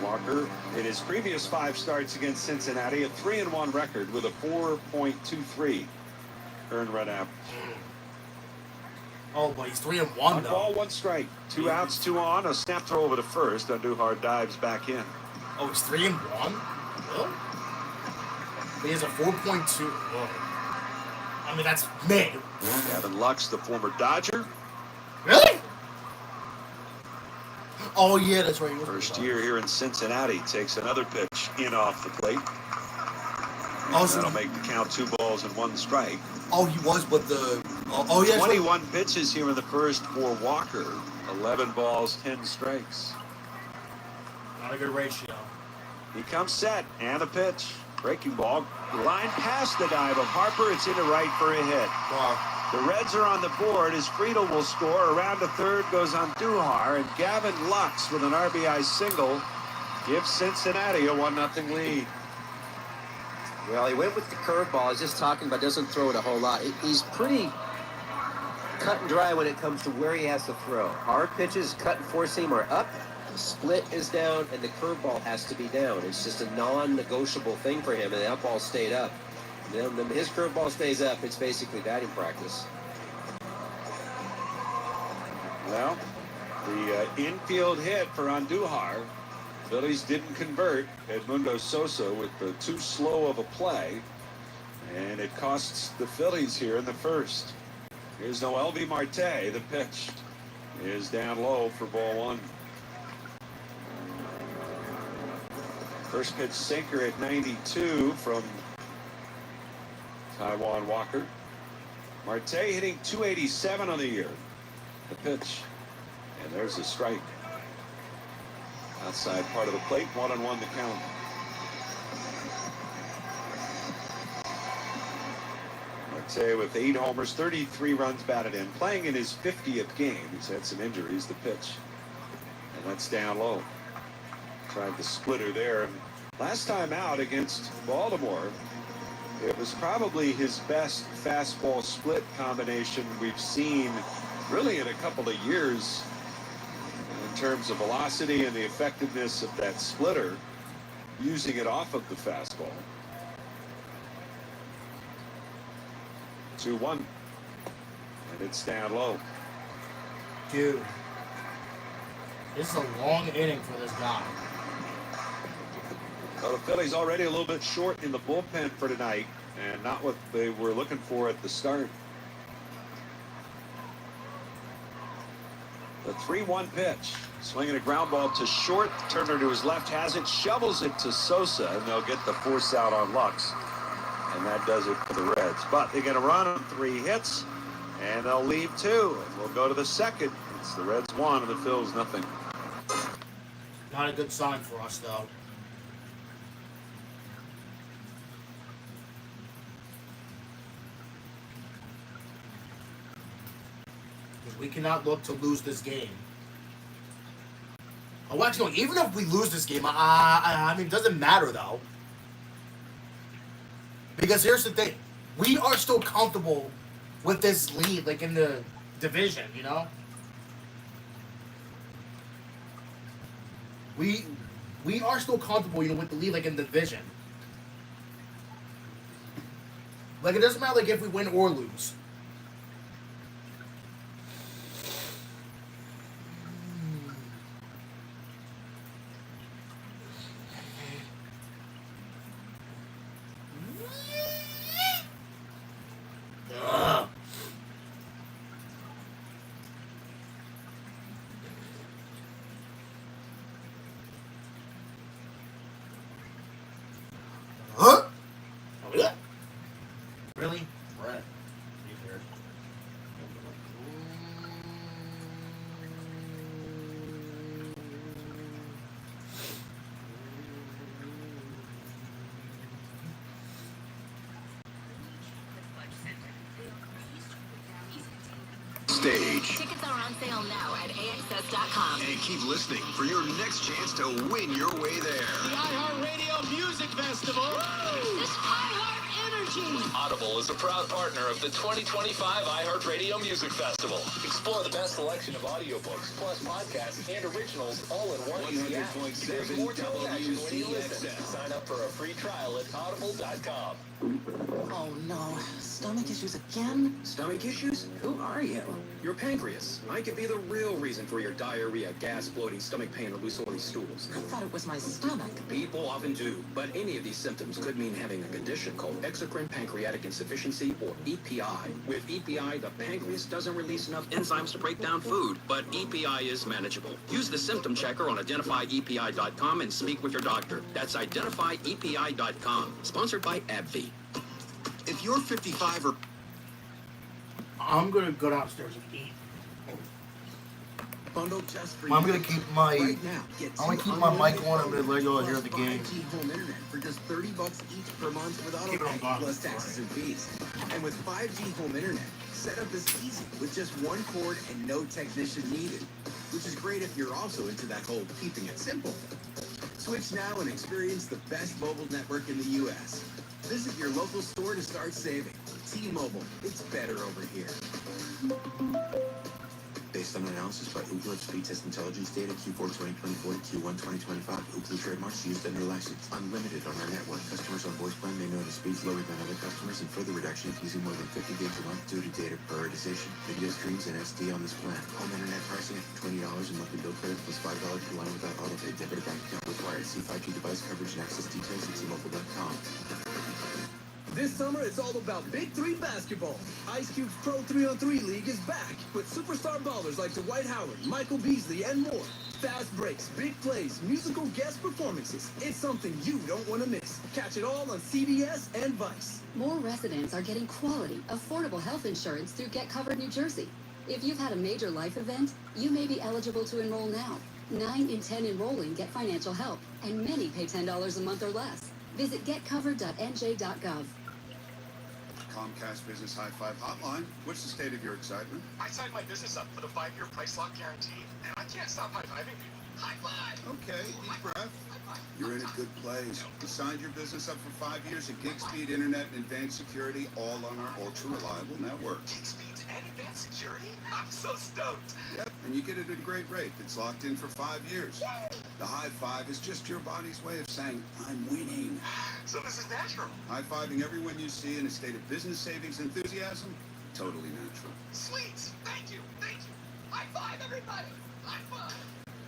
Walker, in his previous 5 starts against Cincinnati, a 3-1 record with a 4.23 earned run average. Oh, but he's 3-1 One though. ball, 1 strike. 2 outs, 2 on. A snap throw over to first. Andujar dives back in. Oh, he's 3-1? Really? He has a 4.2. I mean, that's mid. Gavin Lux, the former Dodger. Really? Oh, yeah, that's right. First year here in Cincinnati. Takes another pitch in off the plate. Oh, so that'll make the count 2 balls and 1 strike. Oh, he was, but the... Oh, yeah. 21 pitches here in the first for Walker. 11 balls, 10 strikes. Not a good ratio. He comes set, and a pitch. Breaking ball. Line past the dive of Harper. It's into right for a hit. Wow. The Reds are on the board as Friedel will score. Around to third goes Andujar, and Gavin Lux with an RBI single gives Cincinnati a 1-0 lead. Well, he went with the curveball. I was just talking about doesn't throw it a whole lot. He's pretty cut and dry when it comes to where he has to throw. Hard pitches, cut and four seam are up. The split is down, and the curveball has to be down. It's just a non-negotiable thing for him, and the up ball stayed up. And then his curveball stays up. It's basically batting practice. Well, the infield hit for Andujar. Phillies didn't convert. Edmundo Sosa with the too slow of a play, and it costs the Phillies here in the first. Here's Noelvi Marte. The pitch is down low for ball 1. First pitch sinker at 92 from Taijuan Walker. Marte hitting 287 on the year. The pitch, and there's a strike. Outside part of the plate, 1-1 the count. Marte with 8 homers, 33 runs batted in, playing in his 50th game. He's had some injuries. The pitch, and that's down low. Tried the splitter there, and last time out against Baltimore, it was probably his best fastball split combination we've seen really in a couple of years in terms of velocity and the effectiveness of that splitter, using it off of the fastball. 2-1, and it's down low. Dude, this is a long inning for this guy. Well, the Phillies already a little bit short in the bullpen for tonight, and not what they were looking for at the start. The 3-1 pitch, swinging a ground ball to short. Turner to his left has it, shovels it to Sosa, and they'll get the force out on Lux. And that does it for the Reds. But they're going to run on 3 hits, and they'll leave 2. And we'll go to the second. It's the Reds 1 and the Phils nothing. Not a good sign for us, though. We cannot look to lose this game. Oh, actually, no, even if we lose this game, I mean, it doesn't matter, though. Because here's the thing. We are still comfortable with this lead, like, in the division, you know? We are still comfortable, you know, with the lead, like, in the division. Like, it doesn't matter, like, if we win or lose. stage. Tickets are on sale now at AXS.com. And keep listening for your next chance to win your way there. The iHeartRadio Music Festival. This iHeart energy. Audible is a proud partner of the 2025 iHeartRadio Music Festival. Explore the best selection of audiobooks, plus podcasts and originals all in one easy app. There's more to imagine when you listen. Sign up for a free trial at audible.com. Oh no, stomach issues again? Stomach issues? Who are you? Your pancreas. I could be the real reason for your diarrhea, gas, bloating, stomach pain, or loose oily stools. I thought it was my stomach. People often do, but any of these symptoms could mean having a condition called exocrine pancreatic insufficiency, or EPI. With EPI, the pancreas doesn't release enough enzymes to break down food, but EPI is manageable. Use the symptom checker on identifyepi.com and speak with your doctor. That's identifyepi.com. Sponsored by AbbVie. If you're 55 or... I'm going to go downstairs and eat. Bundle just for I'm going to keep my... Right now, I'm going to keep my mic on. I'm going to let you all hear the game. 5G home internet for just $30 each per month with Keep it on autopay, box. plus taxes and fees. And with 5G home internet, setup is easy with just one cord and no technician needed, which is great if you're also into that whole keeping it simple. Switch now and experience the best mobile network in the U.S. Visit your local store to start saving. T-Mobile, it's better over here. Based on analysis by Ookla Speed Test Intelligence data Q4 2024 to Q1 2025, Ookla trademarks used under license. Unlimited on our network. Customers on voice plan may notice speeds lower than other customers and further reduction if using more than 50 gigs a month due to data prioritization. Video streams and SD on this plan. Home internet pricing at $20 and monthly bill credit plus $5 per line without autopay. Debit or bank account required. See 5G device coverage and access details at T-Mobile.com. This summer, it's all about Big Three basketball. Ice Cube's Pro 3-on-3 League is back with superstar ballers like Dwight Howard, Michael Beasley, and more. Fast breaks, big plays, musical guest performances. It's something you don't want to miss. Catch it all on CBS and Vice. More residents are getting quality, affordable health insurance through Get Covered New Jersey. If you've had a major life event, you may be eligible to enroll now. 9 in 10 enrolling get financial help, and many pay $10 a month or less. Visit getcovered.nj.gov. Comcast Business High Five Hotline. What's the state of your excitement? I signed my business up for the 5-year price lock guarantee, and I can't stop high-fiving people. High five! Okay, deep breath. You're in a good place. You signed your business up for 5 years of gig speed internet and advanced security, all on our ultra-reliable network. Gig speeds and advanced security? I'm so stoked. Yep, and you get it at a great rate that's locked in for 5 years. Yay! The high five is just your body's way of saying, I'm winning. So this is natural. High-fiving everyone you see in a state of business savings enthusiasm, totally natural. Sweet! Thank you! Thank you! High five, everybody! High five!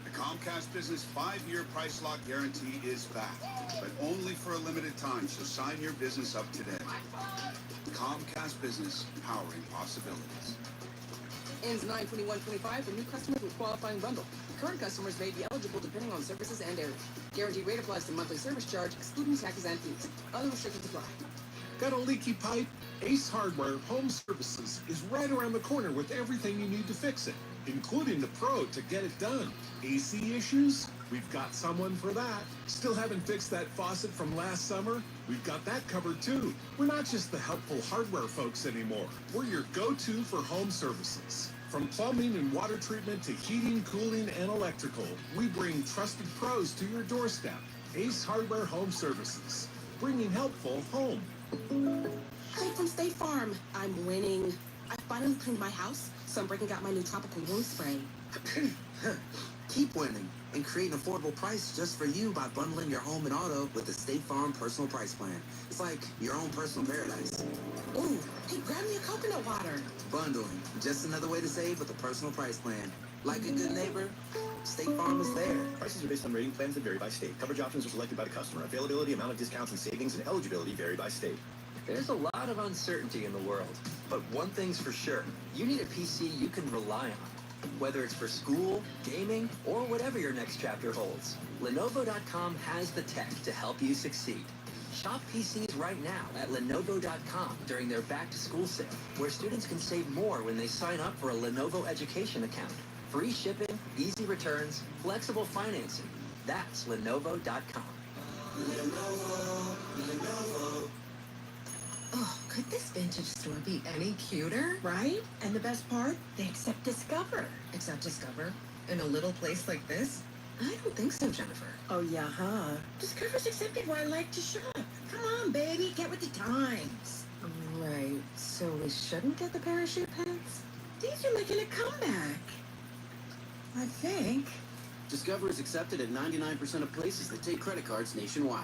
The Comcast Business 5-year price lock guarantee is back, but only for a limited time, so sign your business up today. Comcast Business, powering possibilities. Ends 9/21/25 for new customers with qualifying bundle. Current customers may be eligible depending on services and area. Guaranteed rate applies to monthly service charge, excluding taxes and fees. Other restrictions apply. Got a leaky pipe? Ace Hardware Home Services is right around the corner with everything you need to fix it, including the pro to get it done. AC issues? We've got someone for that. Still haven't fixed that faucet from last summer? We've got that covered too. We're not just the helpful hardware folks anymore. We're your go-to for home services. From plumbing and water treatment to heating, cooling, and electrical, we bring trusted pros to your doorstep. Ace Hardware Home Services, bringing helpful home. Hey, from State Farm. I'm winning. I finally cleaned my house, so I'm breaking out my new tropical room spray. Keep winning and create an affordable price just for you by bundling your home and auto with the State Farm Personal Price Plan. It's like your own personal paradise. Ooh, hey, grab me a coconut water. Bundling, just another way to save with a personal price plan. Like a good neighbor, State Farm is there. Prices are based on rating plans that vary by state. Coverage options are selected by the customer. Availability, amount of discounts and savings, and eligibility vary by state. There's a lot of uncertainty in the world, but one thing's for sure. You need a PC you can rely on. Whether it's for school, gaming, or whatever your next chapter holds, Lenovo.com has the tech to help you succeed. Shop PCs right now at Lenovo.com during their back-to-school sale, where students can save more when they sign up for a Lenovo education account. Free shipping, easy returns, flexible financing. That's Lenovo.com. Lenovo. Oh, Could this vintage store be any cuter? Right? And the best part? They accept Discover. Accept Discover? In a little place like this? I don't think so, Jennifer. Oh, yeah, huh? Discover's accepted where I like to shop. Come on, baby, get with the times. Right, so we shouldn't get the parachute pants? These are making a comeback. I think. Discover is accepted at 99% of places that take credit cards nationwide.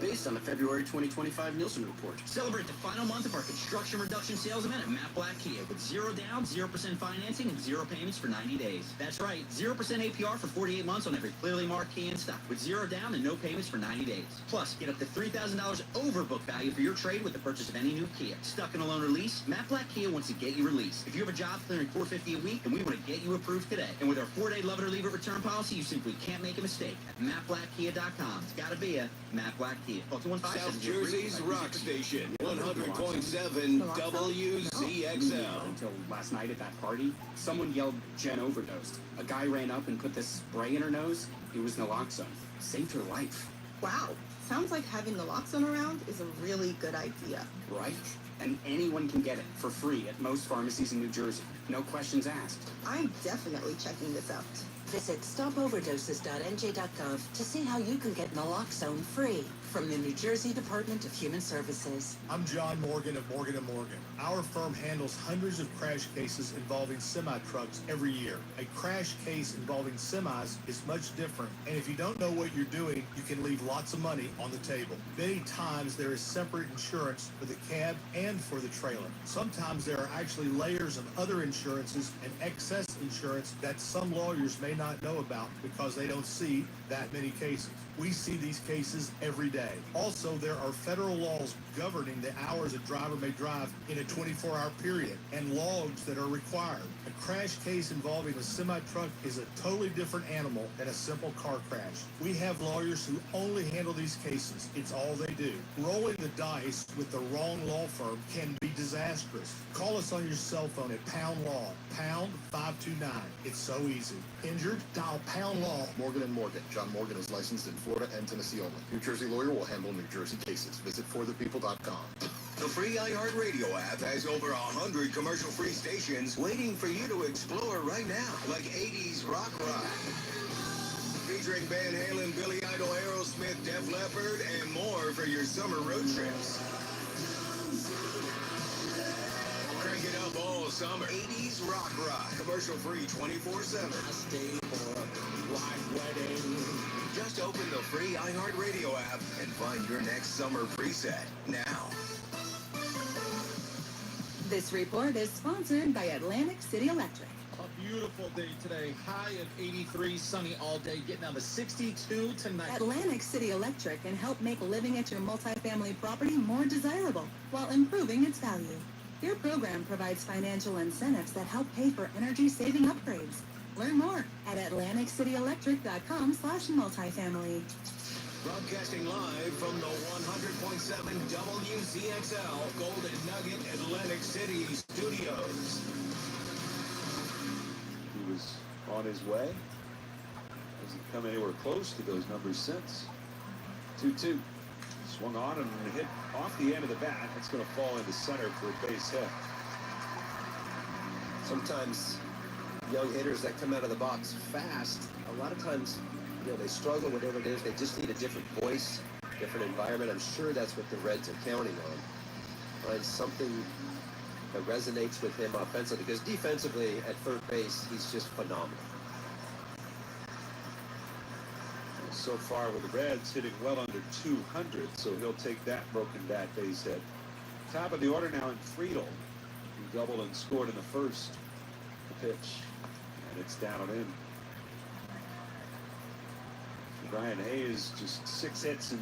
Based on the February 2025 Nielsen report. Celebrate the final month of our construction reduction sales event at Matt Black Kia with 0 down, 0% financing, and 0 payments for 90 days. That's right, 0% APR for 48 months on every clearly marked Kia in stock with 0 down and no payments for 90 days. Plus, get up to $3,000 over book value for your trade with the purchase of any new Kia. Stuck in a loan or lease? Matt Black Kia wants to get you released. If you have a job clearing $450 a week, then we want to get you approved today. And with our 4-day love it or leave it return policy, you simply can't make a mistake. At MattBlackKia.com. It's gotta be a Matt Black Kia. Call 215 South Jersey's rock station, 100.7 WZXL. Until last night at that party, someone yelled Jen overdosed. A guy ran up and put this spray in her nose. It was naloxone. Saved her life. Wow. Sounds like having naloxone around is a really good idea. Right? And anyone can get it for free at most pharmacies in New Jersey. No questions asked. I'm definitely checking this out. Visit stopoverdoses.nj.gov to see how you can get naloxone free from the New Jersey Department of Human Services. I'm John Morgan of Morgan & Morgan. Our firm handles hundreds of crash cases involving semi-trucks every year. A crash case involving semis is much different, and if you don't know what you're doing, you can leave lots of money on the table. Many times there is separate insurance for the cab and for the trailer. Sometimes there are actually layers of other insurances and excess insurance that some lawyers may not know about because they don't see that many cases. We see these cases every day. Also, there are federal laws governing the hours a driver may drive in a 24-hour period and logs that are required. A crash case involving a semi-truck is a totally different animal than a simple car crash. We have lawyers who only handle these cases. It's all they do. Rolling the dice with the wrong law firm can be disastrous. Call us on your cell phone at Pound Law, pound 529. It's so easy. Injured? Dial Pound Law. Morgan & Morgan. John Morgan is licensed in Florida and Tennessee only. New Jersey lawyer will handle New Jersey cases. Visit forthepeople.com. The free iHeartRadio app has over 100 commercial-free stations waiting for you to explore right now, like 80s Rock Ride, featuring Van Halen, Billy Idol, Aerosmith, Def Leppard, and more for your summer road trips. Crank it up all summer. 80s Rock Ride, commercial-free 24/7. I stay for a white wedding. Just open the free iHeartRadio app and find your next summer preset now. This report is sponsored by Atlantic City Electric. A beautiful day today. High of 83, sunny all day, getting down to 62 tonight. Atlantic City Electric can help make living at your multifamily property more desirable while improving its value. Your program provides financial incentives that help pay for energy-saving upgrades. Learn more at atlanticcityelectric.com/multifamily. Broadcasting live from the 100.7 WZXL Golden Nugget Atlantic City studios. He was on his way. Hasn't come anywhere close to those numbers since. 2-2. Swung on and hit off the end of the bat. It's going to fall into center for a base hit. Sometimes young hitters that come out of the box fast, a lot of times, they struggle, whatever it is. They just need a different voice, different environment. I'm sure that's what the Reds are counting on. Find something that resonates with him offensively, because defensively at third base, he's just phenomenal. So far with the Reds hitting well under 200, so he'll take that broken bat base hit. Top of the order now in Friedel, who doubled and scored in the first. The pitch, and it's down and in. Brian Hayes just 6 hits and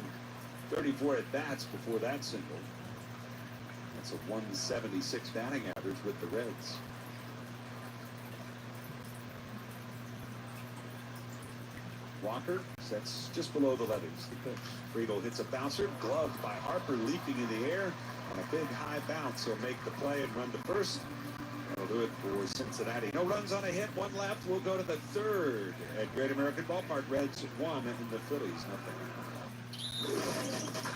34 at-bats before that single. That's a 176 batting average with the Reds. Walker sets just below the letters. The pitch. Friedel hits a bouncer, gloved by Harper, leaping in the air on a big high bounce. He'll make the play and run to first. That'll do it for Cincinnati. No runs on a hit, 1 left. We'll go to the third at Great American Ballpark. Reds 1 and the Phillies 0.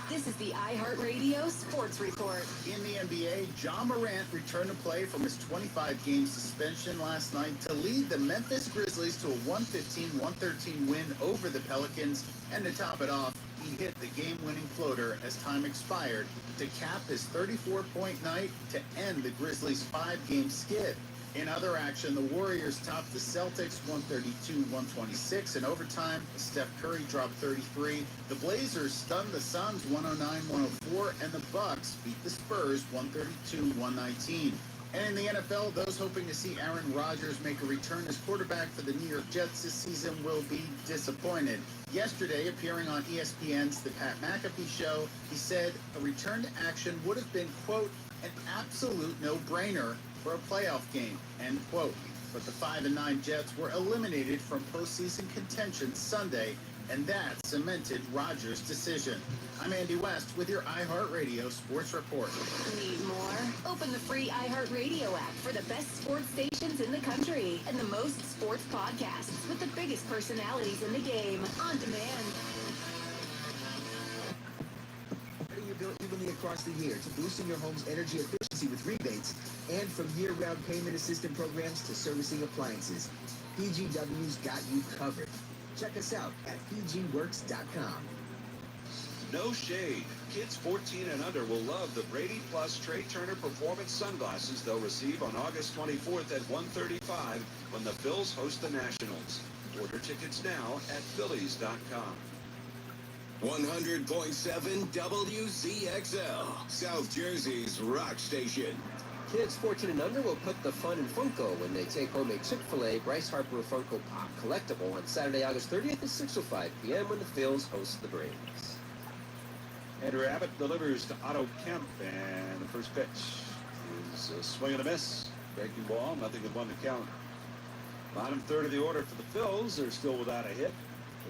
This is the iHeartRadio Sports Report. In the NBA, Ja Morant returned to play from his 25-game suspension last night to lead the Memphis Grizzlies to a 115-113 win over the Pelicans. And to top it off, he hit the game-winning floater as time expired to cap his 34-point night to end the Grizzlies' 5-game skid. In other action, the Warriors topped the Celtics 132-126 in overtime. Steph Curry dropped 33. The Blazers stunned the Suns 109-104, and the Bucks beat the Spurs 132-119. And in the NFL, those hoping to see Aaron Rodgers make a return as quarterback for the New York Jets this season will be disappointed. Yesterday, appearing on ESPN's The Pat McAfee Show, he said a return to action would have been, quote, an absolute no-brainer for a playoff game, end quote. But the 5-9 Jets were eliminated from postseason contention Sunday, and that cemented Rodgers' decision. I'm Andy West with your iHeartRadio Sports Report. Need more? Open the free iHeartRadio app for the best sports stations in the country and the most sports podcasts with the biggest personalities in the game on demand. Your bill evenly across the year to boosting your home's energy efficiency with rebates, and from year-round payment assistance programs to servicing appliances, PGW's got you covered. Check us out at pgworks.com. No shade. Kids 14 and under will love the Brady Plus Trey Turner Performance sunglasses they'll receive on August 24th at 1:35 when the Phillies host the Nationals. Order tickets now at phillies.com. 100.7 WZXL, South Jersey's rock station. Kids 14 and under will put the fun in Funko when they take home a Chick-fil-A Bryce Harper Funko Pop collectible on Saturday, August 30th at 6:05 p.m. when the Phillies host the Braves. Andrew Abbott delivers to Otto Kemp, and the first pitch is a swing and a miss. Breaking ball, nothing but one to count. Bottom third of the order for the Phillies. They're still without a hit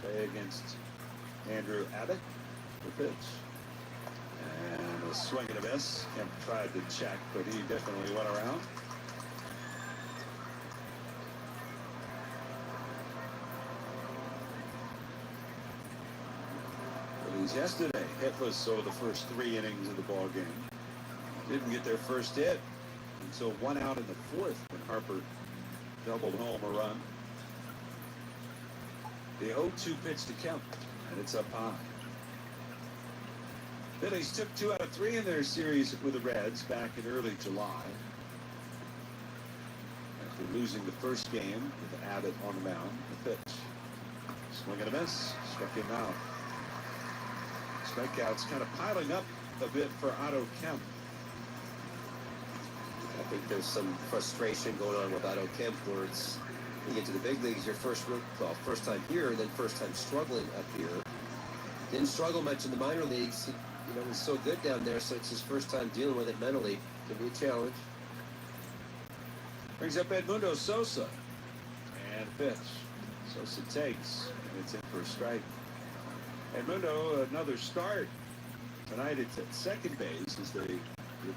today against Andrew Abbott. The pitch. And a swing and a miss. Kemp tried to check, but he definitely went around. Phillies yesterday hitless over the first 3 innings of the ball game. Didn't get their first hit until 1 out in the 4th when Harper doubled home a run. The 0-2 pitch to Kemp, and it's up high. Phillies took 2 out of 3 in their series with the Reds back in early July. After losing the first game with Abbott on the mound, the pitch. Swing and a miss, struck him out. Strikeouts kind of piling up a bit for Otto Kemp. I think there's some frustration going on with Otto Kemp where it's, you get to the big leagues, your first time here, then first time struggling up here. Didn't struggle much in the minor leagues. You know, was so good down there, so it's his first time dealing with it mentally. Could be a challenge. Brings up Edmundo Sosa. And pitch. Sosa takes, and it's in for a strike. Edmundo, another start. Tonight it's at second base as they get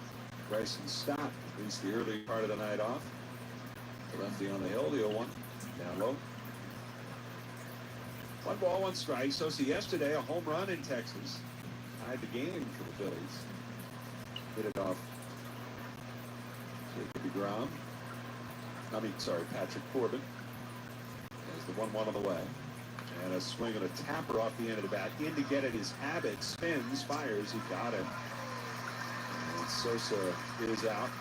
Bryson Stott, at least the early part of the night off. The lefty on the hill, the 0-1. Down low. 1 ball, 1 strike. Sosa yesterday, a home run in Texas. Tied the game for the Phillies. Hit it off Jacob DeGrom. Patrick Corbin. There's the 1-1 on the way. And a swing and a tapper off the end of the bat. In to get it is Abbott. Spins, fires. He got it. And Sosa is out.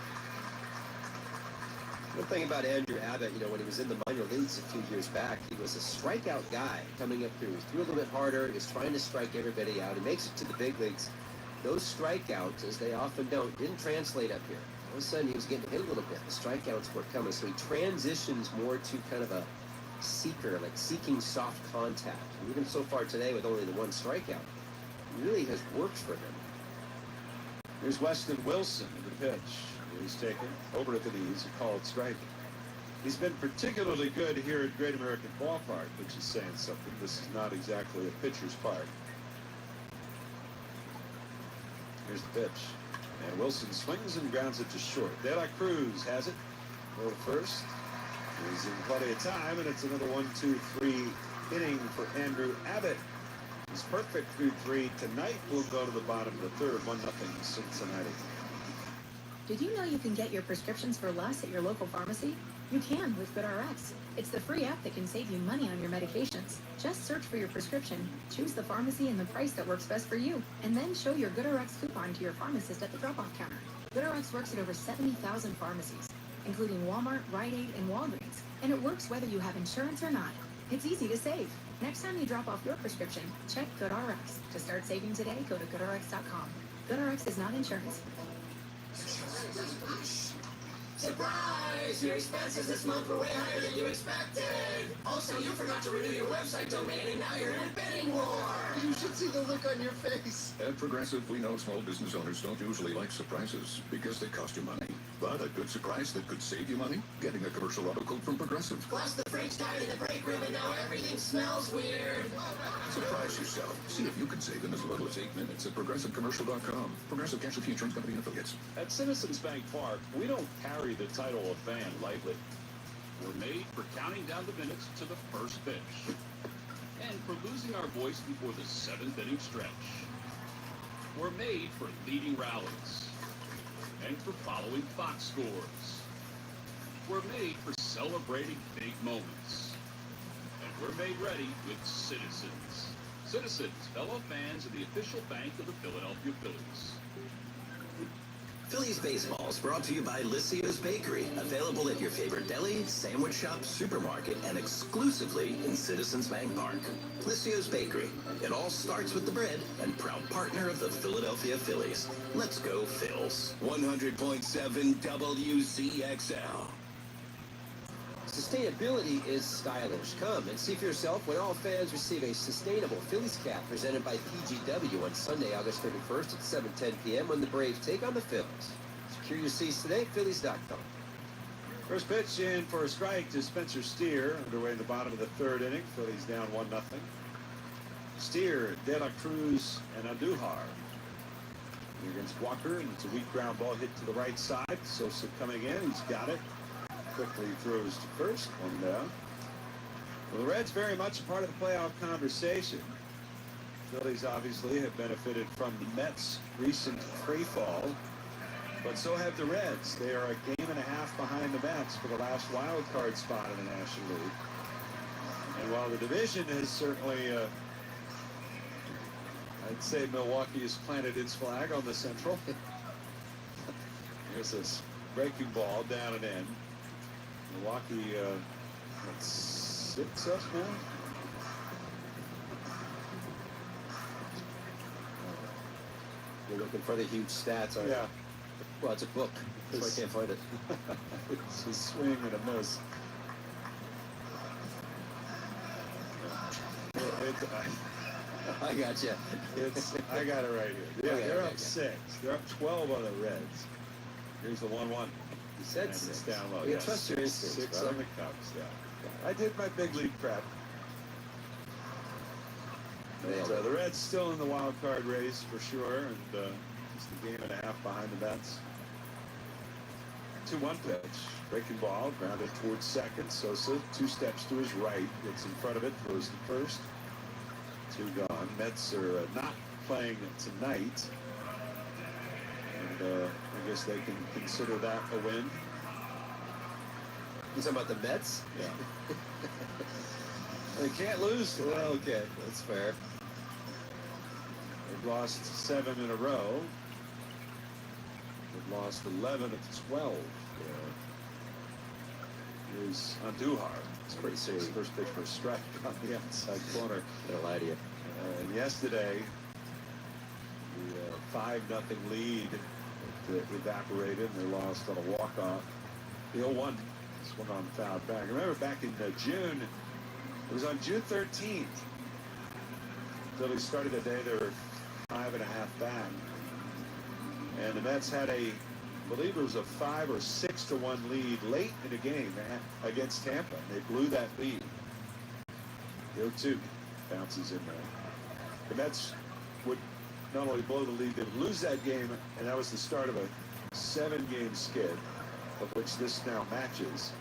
One thing about Andrew Abbott, you know, when he was in the minor leagues a few years back, he was a strikeout guy coming up through. He threw a little bit harder. He was trying to strike everybody out. He makes it to the big leagues. Those strikeouts, as they often don't, didn't translate up here. All of a sudden, he was getting hit a little bit. The strikeouts were coming. So he transitions more to kind of a seeker, like seeking soft contact. And even so far today, with only the 1 strikeout, it really has worked for him. Here's Weston Wilson in the pitch. He's taken over at the knees, a called strike. He's been particularly good here at Great American Ballpark, which is saying something. This is not exactly a pitcher's park. Here's the pitch. And Wilson swings and grounds it to short. De La Cruz has it. Go first. He's in plenty of time, and it's another 1-2-3 inning for Andrew Abbott. He's perfect through 3. Tonight we'll go to the bottom of the 3rd, 1-0 Cincinnati. Did you know you can get your prescriptions for less at your local pharmacy? You can with GoodRx. It's the free app that can save you money on your medications. Just search for your prescription, choose the pharmacy and the price that works best for you, and then show your GoodRx coupon to your pharmacist at the drop-off counter. GoodRx works at over 70,000 pharmacies, including Walmart, Rite Aid, and Walgreens, and it works whether you have insurance or not. It's easy to save. Next time you drop off your prescription, check GoodRx. To start saving today, go to GoodRx.com. GoodRx is not insurance. Surprise! Your expenses this month were way higher than you expected! Also, you forgot to renew your website domain and now you're in a bidding war! You should see the look on your face. At Progressive, we know small business owners don't usually like surprises because they cost you money. But a good surprise that could save you money? Getting a commercial auto quote from Progressive. Plus, the freaks died in the break room and now everything smells weird! Surprise yourself. See if you can save in as little as 8 minutes at ProgressiveCommercial.com. Progressive Casualty Insurance Company and Affiliates. At Citizens Bank Park, we don't carry the title of fan lightly. We're made for counting down the minutes to the first pitch. And for losing our voice before the 7th inning stretch. We're made for leading rallies. And for following box scores. We're made for celebrating big moments. And we're made ready with Citizens. Citizens, fellow fans of the official bank of the Philadelphia Phillies. Phillies baseball is brought to you by Lysio's Bakery, available at your favorite deli, sandwich shop, supermarket, and exclusively in Citizens Bank Park. Lysio's Bakery. It all starts with the bread and proud partner of the Philadelphia Phillies. Let's go, Phils. 100.7 WZXL. Sustainability is stylish. Come and see for yourself when all fans receive a sustainable Phillies cap presented by PGW on Sunday, August 31st at 7:10 p.m. when the Braves take on the Phillies. Secure your seats today at Phillies.com. First pitch in for a strike to Spencer Steer. Underway in the bottom of the 3rd inning. Phillies down 1-0. Steer, De La Cruz, and Andujar. Here against Walker, and it's a weak ground ball hit to the right side. Sosa coming in. He's got it. Quickly throws to first, 1 down. Well, the Reds very much a part of the playoff conversation. Phillies obviously have benefited from the Mets' recent free fall, but so have the Reds. They are a game and a half behind the Mets for the last wild card spot in the National League. And while the division has certainly, I'd say Milwaukee has planted its flag on the Central. Here's this breaking ball down and in. Milwaukee, that's 6 up now. You're looking for the huge stats, aren't you? Yeah. Well, it's a book. That's why I can't find it. It's a swing and a miss. I got you. I got it right here. Yeah, Okay, they're okay, up 6. They're up 12 on the Reds. Here's the 1-1. You said and 6. It's down low. You Yeah, trust your instincts, 6 brother. on the Cubs. Yeah. I did my big league prep. But, the Reds still in the wild card race for sure, and just a game and a half behind the Mets. 2-1 pitch, breaking ball, grounded towards second. Sosa 2 steps to his right, gets in front of it, throws to first. 2 gone. Mets are not playing tonight, and I guess they can consider that a win. You talking about the Mets? Yeah. They can't lose tonight. Well, okay, that's fair. They've lost 7 in a row. They've lost 11 of 12. Here's Andujar. It's pretty serious. First pitch for a strike on the outside corner. Gonna lie to you. And yesterday, the 5-0 lead evaporated, and they lost on a walk-off. The 0-1 swung on foul back. I remember back in June, it was on June 13th. Phillies started the day, they were 5.5 back. And the Mets had I believe it was a 5 or 6-1 lead late in the game against Tampa. They blew that lead. 0-2 bounces in there. The Mets would not only blow the lead, they would lose that game, and that was the start of a 7-game skid, of which this now matches.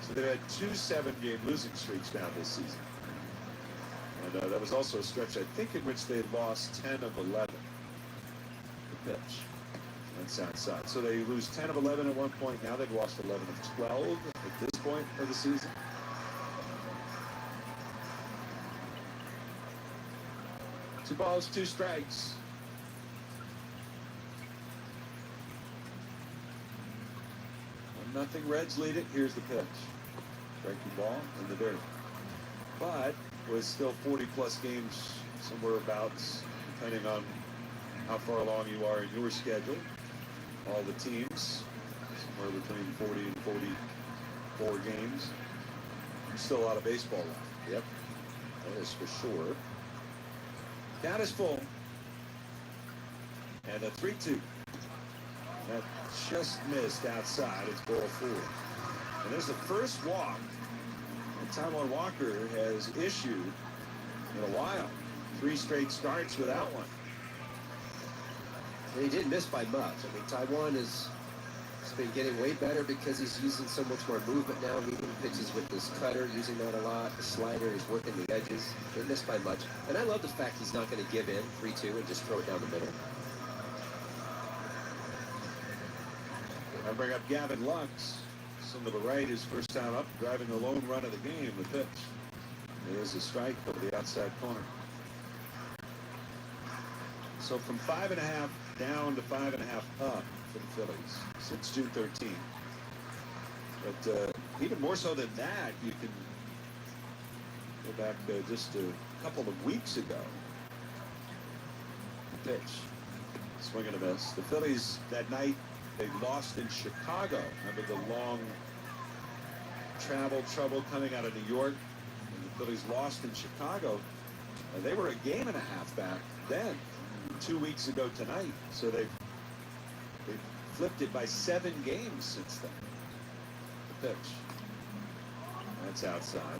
So they've had 2 7-game losing streaks now this season. And that was also a stretch, I think, in which they lost 10 of 11. The pitch. That's outside. So they lose 10 of 11 at one point. Now they've lost 11 of 12 at this point of the season. Two balls, two strikes. 1-0 Reds lead it. Here's the pitch. Breaking ball in the dirt. But with still 40-plus games, somewhere about, depending on how far along you are in your schedule, all the teams, somewhere between 40 and 44 games. There's still a lot of baseball left. Yep, that is for sure. Count is full. And a 3-2. That just missed outside. It's ball 4. And there's the first walk that Taijuan Walker has issued in a while. 3 straight starts without one. And he didn't miss by much. I mean, Taijuan has been getting way better because he's using so much more movement now, meeting pitches with his cutter, using that a lot. The slider, he's working the edges. Didn't miss by much. And I love the fact he's not going to give in 3-2 and just throw it down the middle. I bring up Gavin Lux. Some to the right, his first time up, driving the lone run of the game. The pitch. There's a strike over the outside corner. So from 5.5 down to 5.5 up for the Phillies since June 13th. But even more so than that, you can go back just a couple of weeks ago. The pitch. Swing and a miss. The Phillies that night, they lost in Chicago. Remember the long travel trouble coming out of New York? And the Phillies lost in Chicago. They were a game and a half back then, 2 weeks ago tonight. So they've flipped it by 7 games since then. The pitch. That's outside.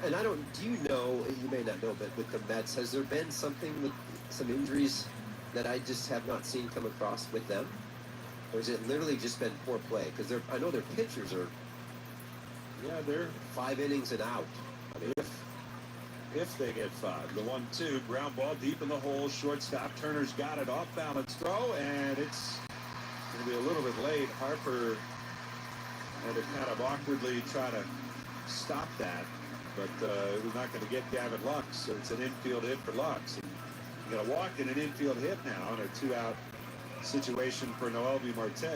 And I don't, do you know, you may not know, but with the Mets, has there been something with some injuries that I just have not seen come across with them? Or has it literally just been poor play? Because I know their pitchers are, they're 5 innings and out. I mean, if they get 5. The 1-2, ground ball deep in the hole, shortstop. Turner's got it, off balance throw, and it's going to be a little bit late. Harper had to kind of awkwardly try to stop that, but it was not going to get Gavin Lux, so it's an infield hit for Lux. And you got to walk in an infield hit now in a 2-out situation for Noelvi Marte.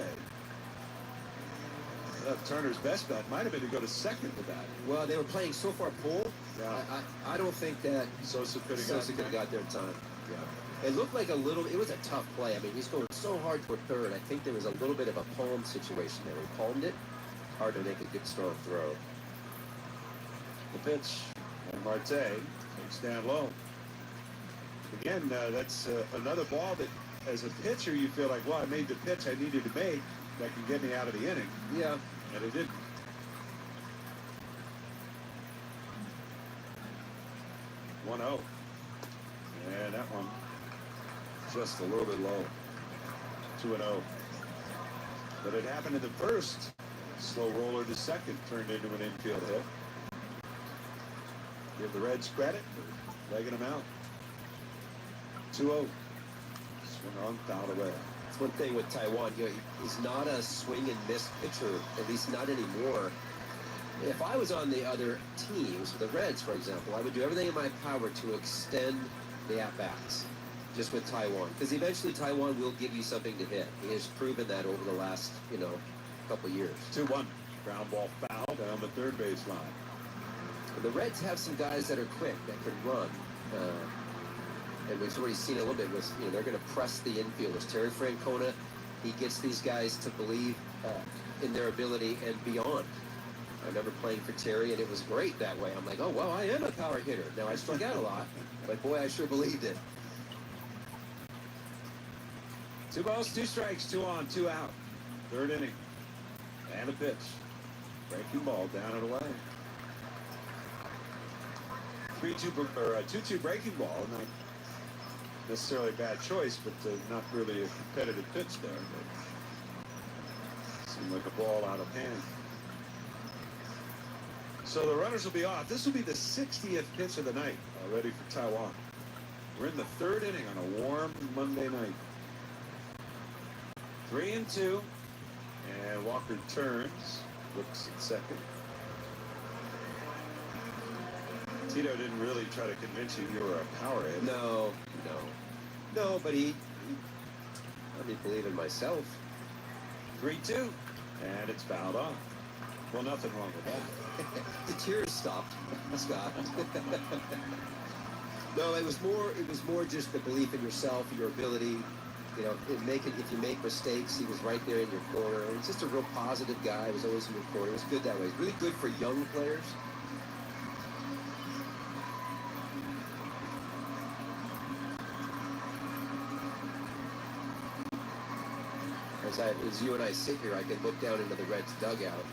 Turner's best bet might have been to go to second with that. Well, they were playing so far pulled. Yeah. I don't think that Sosa could have got there in time. Yeah. It looked like it was a tough play. I mean, he's going so hard toward third. I think there was a little bit of a palm situation there. He palmed it. Hard to make a good strong throw. The pitch. And Marte takes down low. Again, that's another ball that, as a pitcher, you feel like, well, I made the pitch I needed to make that can get me out of the inning. Yeah. And it didn't. One 0. And that one just a little bit low. 2-0. But it happened in the first. Slow roller to second turned into an infield hit. Give the Reds credit for legging them out. 2-0. Swing on, foul away. That's one thing with Taijuan. He's not a swing and miss pitcher, at least not anymore. If I was on the other teams, the Reds, for example, I would do everything in my power to extend the at-bats, just with Taijuan. Because eventually Taijuan will give you something to hit. He has proven that over the last, couple years. 2-1. Ground ball foul down the third base line. The Reds have some guys that are quick, that can run. And we've already seen a little bit with, they're going to press the infielders. Terry Francona, he gets these guys to believe in their ability and beyond. I remember playing for Terry, and it was great that way. I'm like, oh, well, I am a power hitter. Now, I struck out a lot, but boy, I sure believed it. 2 balls, 2 strikes, 2 on, 2 out. Third inning. And a pitch. Breaking ball down and away. 2-2 breaking ball. Not necessarily a bad choice, but not really a competitive pitch there. But seemed like a ball out of hand. So the runners will be off. This will be the 60th pitch of the night already for Taiwan. We're in the third inning on a warm Monday night. 3-2. And Walker turns. Looks at second. Tito didn't really try to convince you were a power hitter. No, but he let me believe in myself. 3-2. And it's fouled off. Well, nothing wrong with that. The tears stopped, Scott. No, it was more just the belief in yourself, your ability. You know, if you make mistakes, he was right there in your corner. He was just a real positive guy. He was always in your corner. It was good that way. It's really good for young players. As you and I sit here, I can look down into the Reds dugout.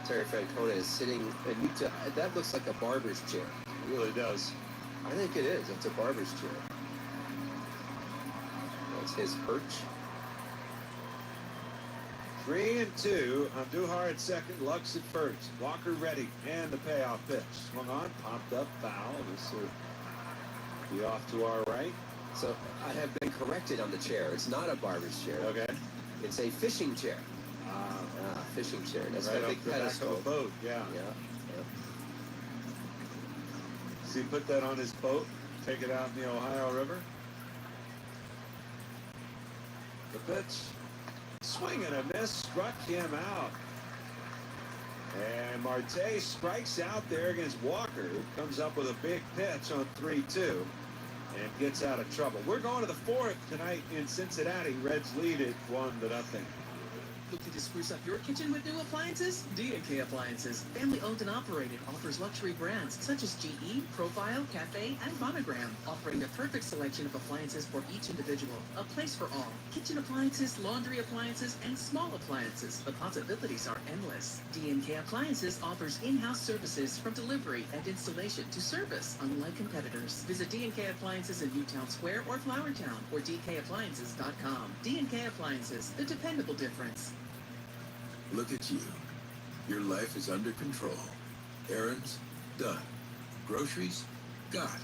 Terry Francona is sitting, and that looks like a barber's chair. It really does. I think it is. It's a barber's chair. That's his perch. 3-2. Andujar at second. Lux at first. Walker ready. And the payoff pitch. Swung on. Popped up. Foul. This will be off to our right. So I have been corrected on the chair. It's not a barber's chair. Okay. It's a fishing chair. Fishing chair. That's right got a big off the back pedestal. of a boat. Yeah. So he put that on his boat, take it out in the Ohio River. The pitch, swing and a miss, struck him out. And Marte strikes out there against Walker, who comes up with a big pitch on 3-2 and gets out of trouble. We're going to the fourth tonight in Cincinnati. Reds lead it 1-0. Looking to spruce up your kitchen with new appliances? D&K Appliances, family owned and operated, offers luxury brands such as GE, Profile, Cafe, and Monogram, offering the perfect selection of appliances for each individual. A place for all. Kitchen appliances, laundry appliances, and small appliances. The possibilities are endless. D&K Appliances offers in-house services from delivery and installation to service, unlike competitors. Visit D&K Appliances in Newtown Square or Flourtown or dkappliances.com. D&K Appliances, the dependable difference. Look at you. Your life is under control. Errands, done. Groceries, got.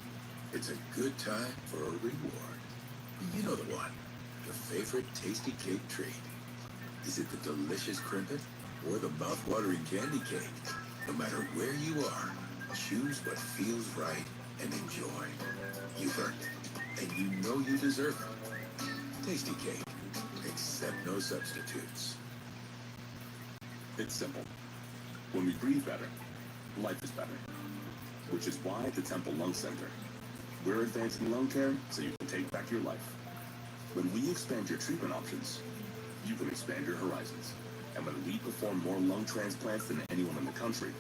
It's a good time for a reward. You know the one. Your favorite tasty cake treat. Is it the delicious crimpet or the mouth-watering candy cake? No matter where you are, choose what feels right and enjoy. You've earned it, and you know you deserve it. Tasty cake. Accept no substitutes. It's simple. When we breathe better, life is better. Which is why at the Temple Lung Center, we're advancing lung care so you can take back your life. When we expand your treatment options, you can expand your horizons. And when we perform more lung transplants than anyone in the country,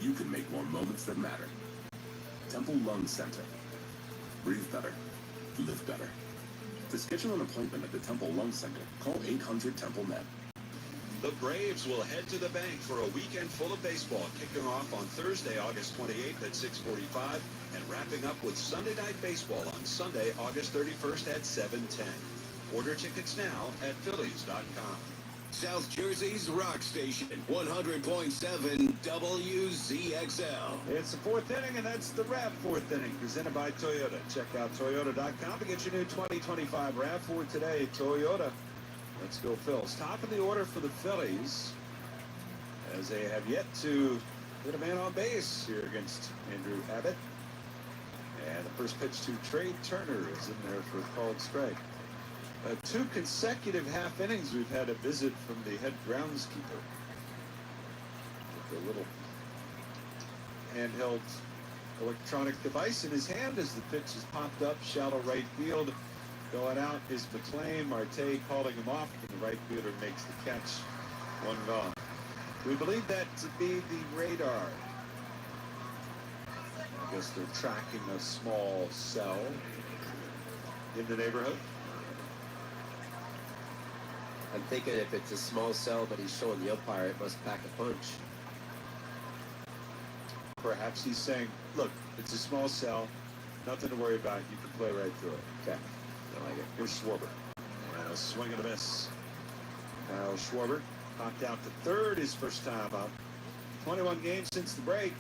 you can make more moments that matter. Temple Lung Center. Breathe better. Live better. To schedule an appointment at the Temple Lung Center, call 800-TEMPLE-NET. The Braves will head to the bank for a weekend full of baseball, kicking off on Thursday, August 28th at 6:45, and wrapping up with Sunday Night Baseball on Sunday, August 31st at 7:10. Order tickets now at Phillies.com. South Jersey's rock station, 100.7 WZXL. It's the fourth inning, and that's the RAV4 inning, presented by Toyota. Check out Toyota.com to get your new 2025 RAV4 today. Toyota. Let's go Phils. Top of the order for the Phillies, as they have yet to get a man on base here against Andrew Abbott. And the first pitch to Trey Turner is in there for a called strike. 2 consecutive half innings we've had a visit from the head groundskeeper. With a little handheld electronic device in his hand as the pitch is popped up, shallow right field. Going out is McClain. Marte calling him off, and the right fielder makes the catch. 1 gone. We believe that to be the radar. I guess they're tracking a small cell in the neighborhood. I'm thinking if it's a small cell, but he's showing the umpire, it must pack a punch. Perhaps he's saying, look, it's a small cell, nothing to worry about, you can play right through it. Okay. I like it. Here's Schwarber. And a swing and a miss. Kyle Schwarber popped out to third his first time up. 21 games since the break.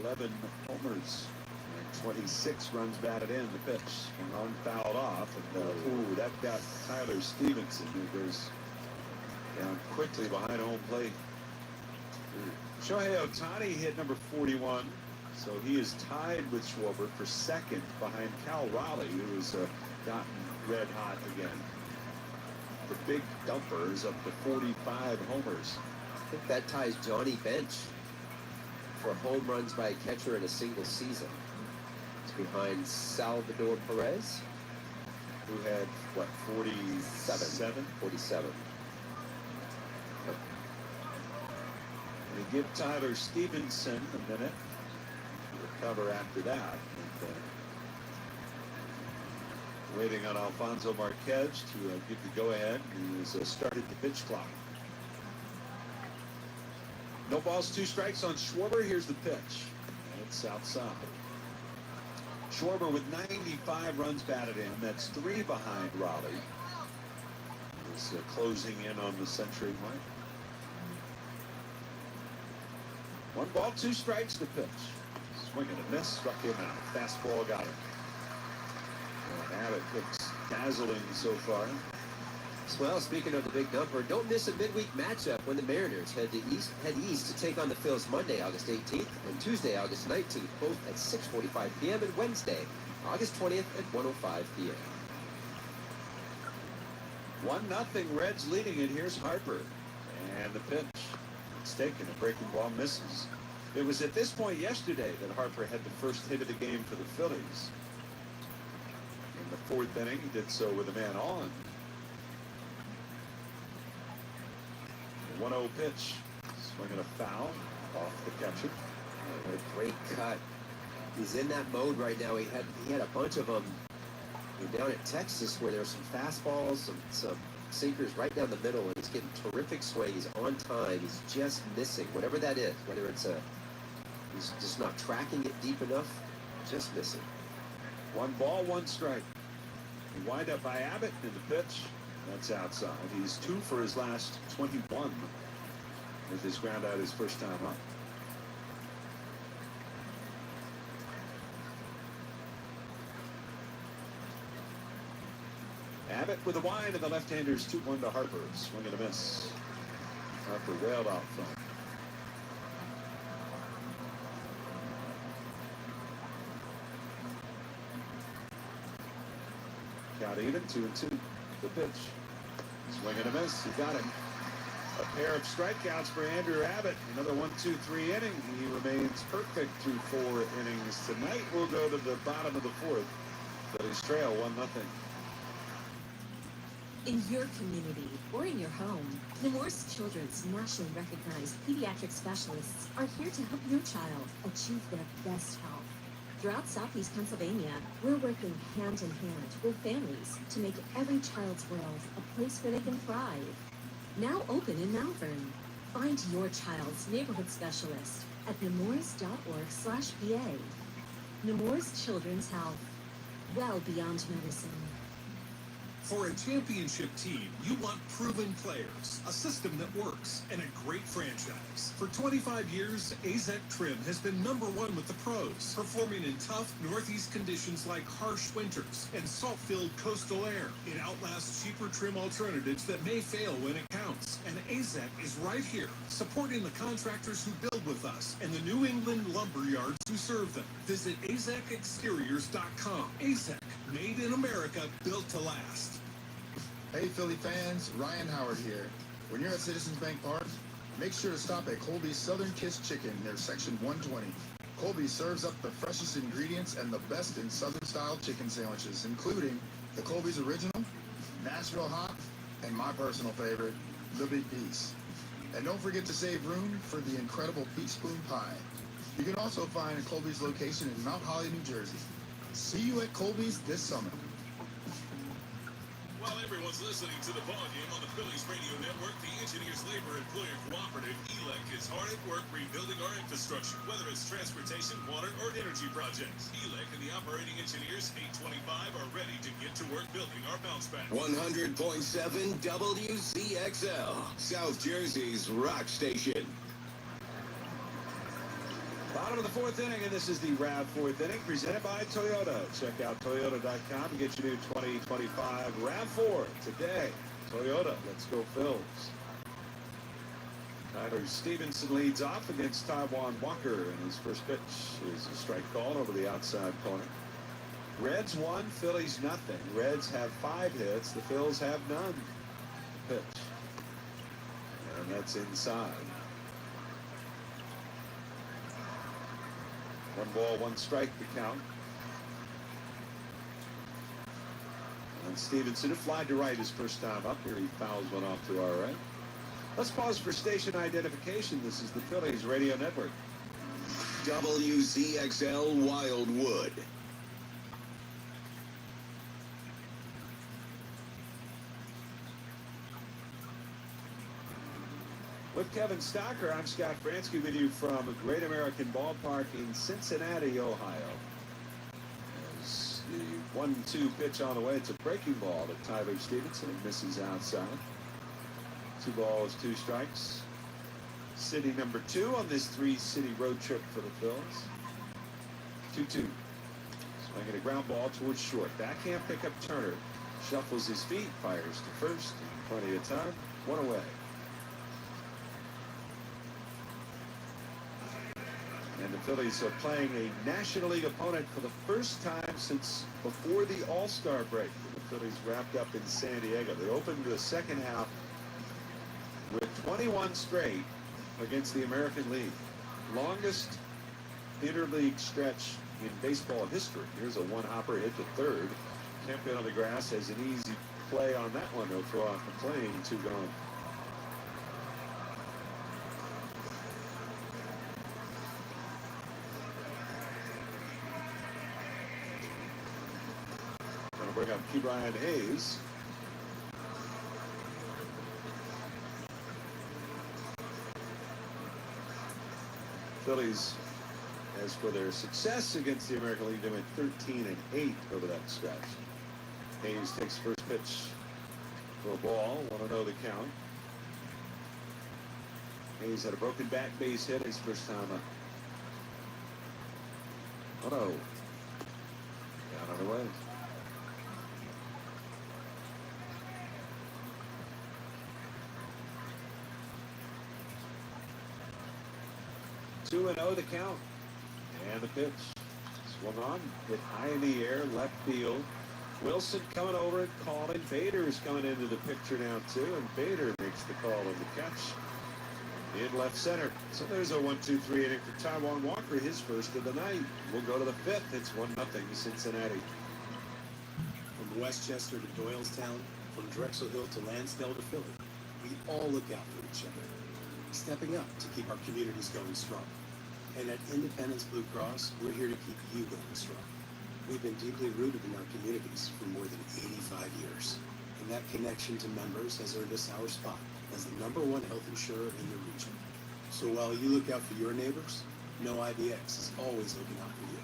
11 homers. And 26 runs batted in. The pitch. One fouled off. And, that got Tyler Stevenson, who goes down quickly behind home plate. Shohei Ohtani hit number 41. So he is tied with Schwarber for second behind Cal Raleigh, who has gotten red hot again. The big dumper is up to 45 homers. I think that ties Johnny Bench for home runs by a catcher in a single season. It's behind Salvador Perez, who had, 47? 47. They give Tyler Stevenson a minute to recover after that. And, waiting on Alfonso Marquez to give the go-ahead. He has started the pitch clock. No balls, 2 strikes on Schwarber. Here's the pitch. And it's outside. Schwarber with 95 runs batted in. That's 3 behind Raleigh. He's closing in on the century mark. 1 ball, 2 strikes to pitch. Swing and a miss, struck him out. Fastball got him. Abbott looks dazzling so far. Well, speaking of the big dumper, don't miss a midweek matchup when the Mariners head east to take on the Phillies Monday, August 18th, and Tuesday, August 19th, both at 6:45 p.m. and Wednesday, August 20th at 1:05 p.m. 1-0 Reds leading it. Here's Harper. And the pitch. It's taken. A breaking ball misses. It was at this point yesterday that Harper had the first hit of the game for the Phillies. In the 4th inning, he did so with a man on. The 1-0 pitch. Swinging a foul off the catcher. Oh, what a great cut. He's in that mode right now. He had a bunch of them down at Texas where there's some fastballs, some sinkers right down the middle, and he's getting terrific swing. He's on time. He's just missing whatever that is. Whether it's he's just not tracking it deep enough, just missing. 1 ball, 1 strike. The wind up by Abbott in the pitch. That's outside. He's 2 for his last 21 with his ground out his first time up. Abbott with a wind, and the left-handers 2-1 to Harper. Swing and a miss. Harper railed out front. Count even, 2-2. The pitch. Swing and a miss. He got him. A pair of strikeouts for Andrew Abbott. Another 1-2-3 inning. He remains perfect through 4 innings. Tonight we'll go to the bottom of the 4th. Phillies trail 1-0. In your community or in your home, Nemours Children's nationally recognized pediatric specialists are here to help your child achieve their best health. Throughout Southeast Pennsylvania, we're working hand in hand with families to make every child's world a place where they can thrive. Now open in Malvern. Find your child's neighborhood specialist at nemours.org/PA. Nemours Children's Health. Well beyond medicine. For a championship team, you want proven players, a system that works, and a great franchise. For 25 years, AZEC Trim has been #1 with the pros, performing in tough Northeast conditions like harsh winters and salt-filled coastal air. It outlasts cheaper trim alternatives that may fail when it counts. And AZEC is right here, supporting the contractors who build with us and the New England lumber yards who serve them. Visit AZECexteriors.com. AZEC, made in America, built to last. Hey Philly fans, Ryan Howard here. When you're at Citizens Bank Park, make sure to stop at Colby's Southern Kiss Chicken near Section 120. Colby serves up the freshest ingredients and the best in Southern-style chicken sandwiches, including the Colby's Original, Nashville Hot, and my personal favorite, the Big Piece. And don't forget to save room for the incredible Peach Spoon Pie. You can also find a Colby's location in Mount Holly, New Jersey. See you at Colby's this summer. While everyone's listening to the ballgame on the Phillies Radio Network, the Engineers Labor Employer Cooperative, ELEC, is hard at work rebuilding our infrastructure, whether it's transportation, water, or energy projects. ELEC and the operating engineers, 825, are ready to get to work building our bounce back. 100.7 WCXL, South Jersey's rock station. Bottom of the fourth inning, and this is the RAV fourth inning presented by Toyota. Check out Toyota.com to get your new 2025 RAV4 today. Toyota, let's go Phils. Tyler Stevenson leads off against Taijuan Walker, and his first pitch is a strike call over the outside corner. Reds 1, Phillies nothing. Reds have 5 hits, the Phils have none. Pitch. And that's inside. 1 ball, 1 strike to count. And Stevenson, who flied to right his first time up here, he fouls one off to our right. Let's pause for station identification. This is the Phillies Radio Network. WZXL Wildwood. With Kevin Stocker, I'm Scott Bransky with you from Great American Ballpark in Cincinnati, Ohio. As the 1-2 pitch on the way, it's a breaking ball to Tyler Stevenson. It misses outside. 2 balls, 2 strikes. City number 2 on this 3-city road trip for the Phils. 2-2. Swinging a ground ball towards short. Backhand pickup Turner. Shuffles his feet, fires to first. Plenty of time. 1 away. And the Phillies are playing a National League opponent for the first time since before the All-Star break. The Phillies wrapped up in San Diego. They opened the second half with 21 straight against the American League. Longest interleague stretch in baseball history. Here's a one-hopper hit to third. Kemp on the grass has an easy play on that one. He'll throw off the plane. 2 gone. Bring up Ke'Bryan Hayes. Phillies, as for their success against the American League, they went 13-8 over that stretch. Hayes takes first pitch for a ball. Want to know the count. Hayes had a broken back base hit his first time up. Oh no. Down on the way. 2-0 the count. And the pitch. Swung on, hit high in the air, left field. Wilson coming over and calling. Bader's coming into the picture now too, and Bader makes the call of the catch in left center. So there's a 1-2-3 inning for Taijuan Walker, his first of the night. We'll go to the 5th. It's 1-0 Cincinnati. From Westchester to Doylestown, from Drexel Hill to Lansdale to Philly, we all look out for each other, stepping up to keep our communities going strong. And at Independence Blue Cross, we're here to keep you going strong. We've been deeply rooted in our communities for more than 85 years. And that connection to members has earned us our spot as the #1 health insurer in the region. So while you look out for your neighbors, know IBX is always looking out for you.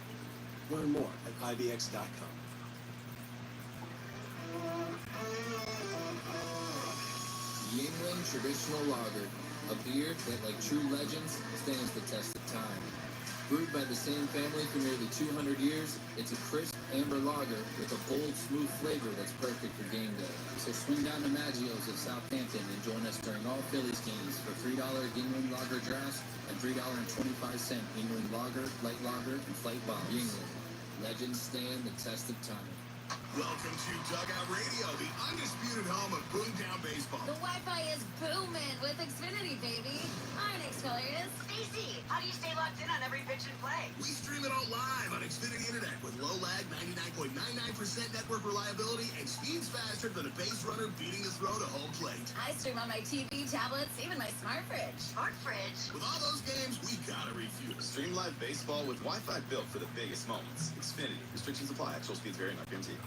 Learn more at IBX.com. Yingling Traditional Lager, a beer that, like true legends, stands the test of time. Brewed by the same family for nearly 200 years, it's a crisp amber lager with a bold, smooth flavor that's perfect for game day. So swing down to Maggio's of Southampton and join us during all Phillies games for $3 Yingling Lager drafts and $3.25 Yingling Lager, Light Lager, and Flight Bombs. Yingling. Legends stand the test of time. Welcome to Dugout Radio, the undisputed home of Boomtown Baseball. The Wi-Fi is booming with Xfinity, baby. Hi, Nick's Hilarious. Stacy, how do you stay locked in on every pitch and play? We stream it all live on Xfinity Internet with low lag, 99.99% network reliability, and speeds faster than a base runner beating the throw to home plate. I stream on my TV, tablets, even my smart fridge. Smart fridge? With all those games, we gotta refuel. Stream live baseball with Wi-Fi built for the biggest moments. Xfinity. Restrictions apply. Actual speeds vary, not guaranteed.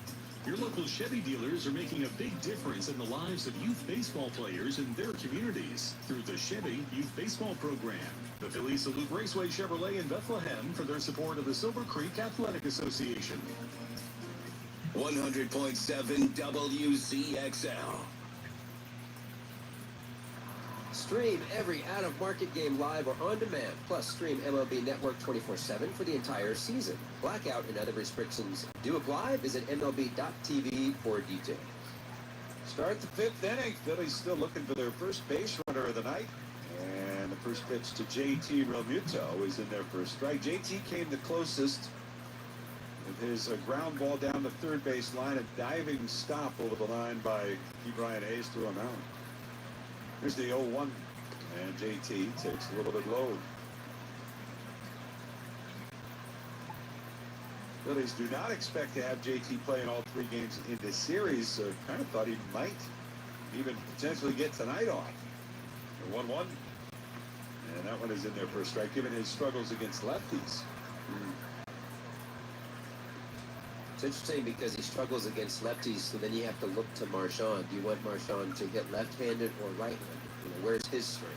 Your local Chevy dealers are making a big difference in the lives of youth baseball players in their communities through the Chevy Youth Baseball Program. The Phillies salute Raceway Chevrolet in Bethlehem for their support of the Silver Creek Athletic Association. 100.7 WZXL. Stream every out-of-market game live or on demand. Plus, stream MLB Network 24/7 for the entire season. Blackout and other restrictions do apply. Visit MLB.tv for details. Start the fifth inning. Phillies still looking for their first base runner of the night. And the first pitch to JT Realmuto is in there for a strike. JT came the closest with his ground ball down the third base line. A diving stop over the line by Brian Hayes threw him out. Here's the 0-1. And JT takes a little bit low. Phillies do not expect to have JT playing all 3 games in this series, so kind of thought he might even potentially get tonight off. The 1-1. And that one is in there for a strike, given his struggles against lefties. It's interesting because he struggles against lefties, so then you have to look to Marchand. Do you want Marchand to hit left-handed or right-handed? Where's his strength?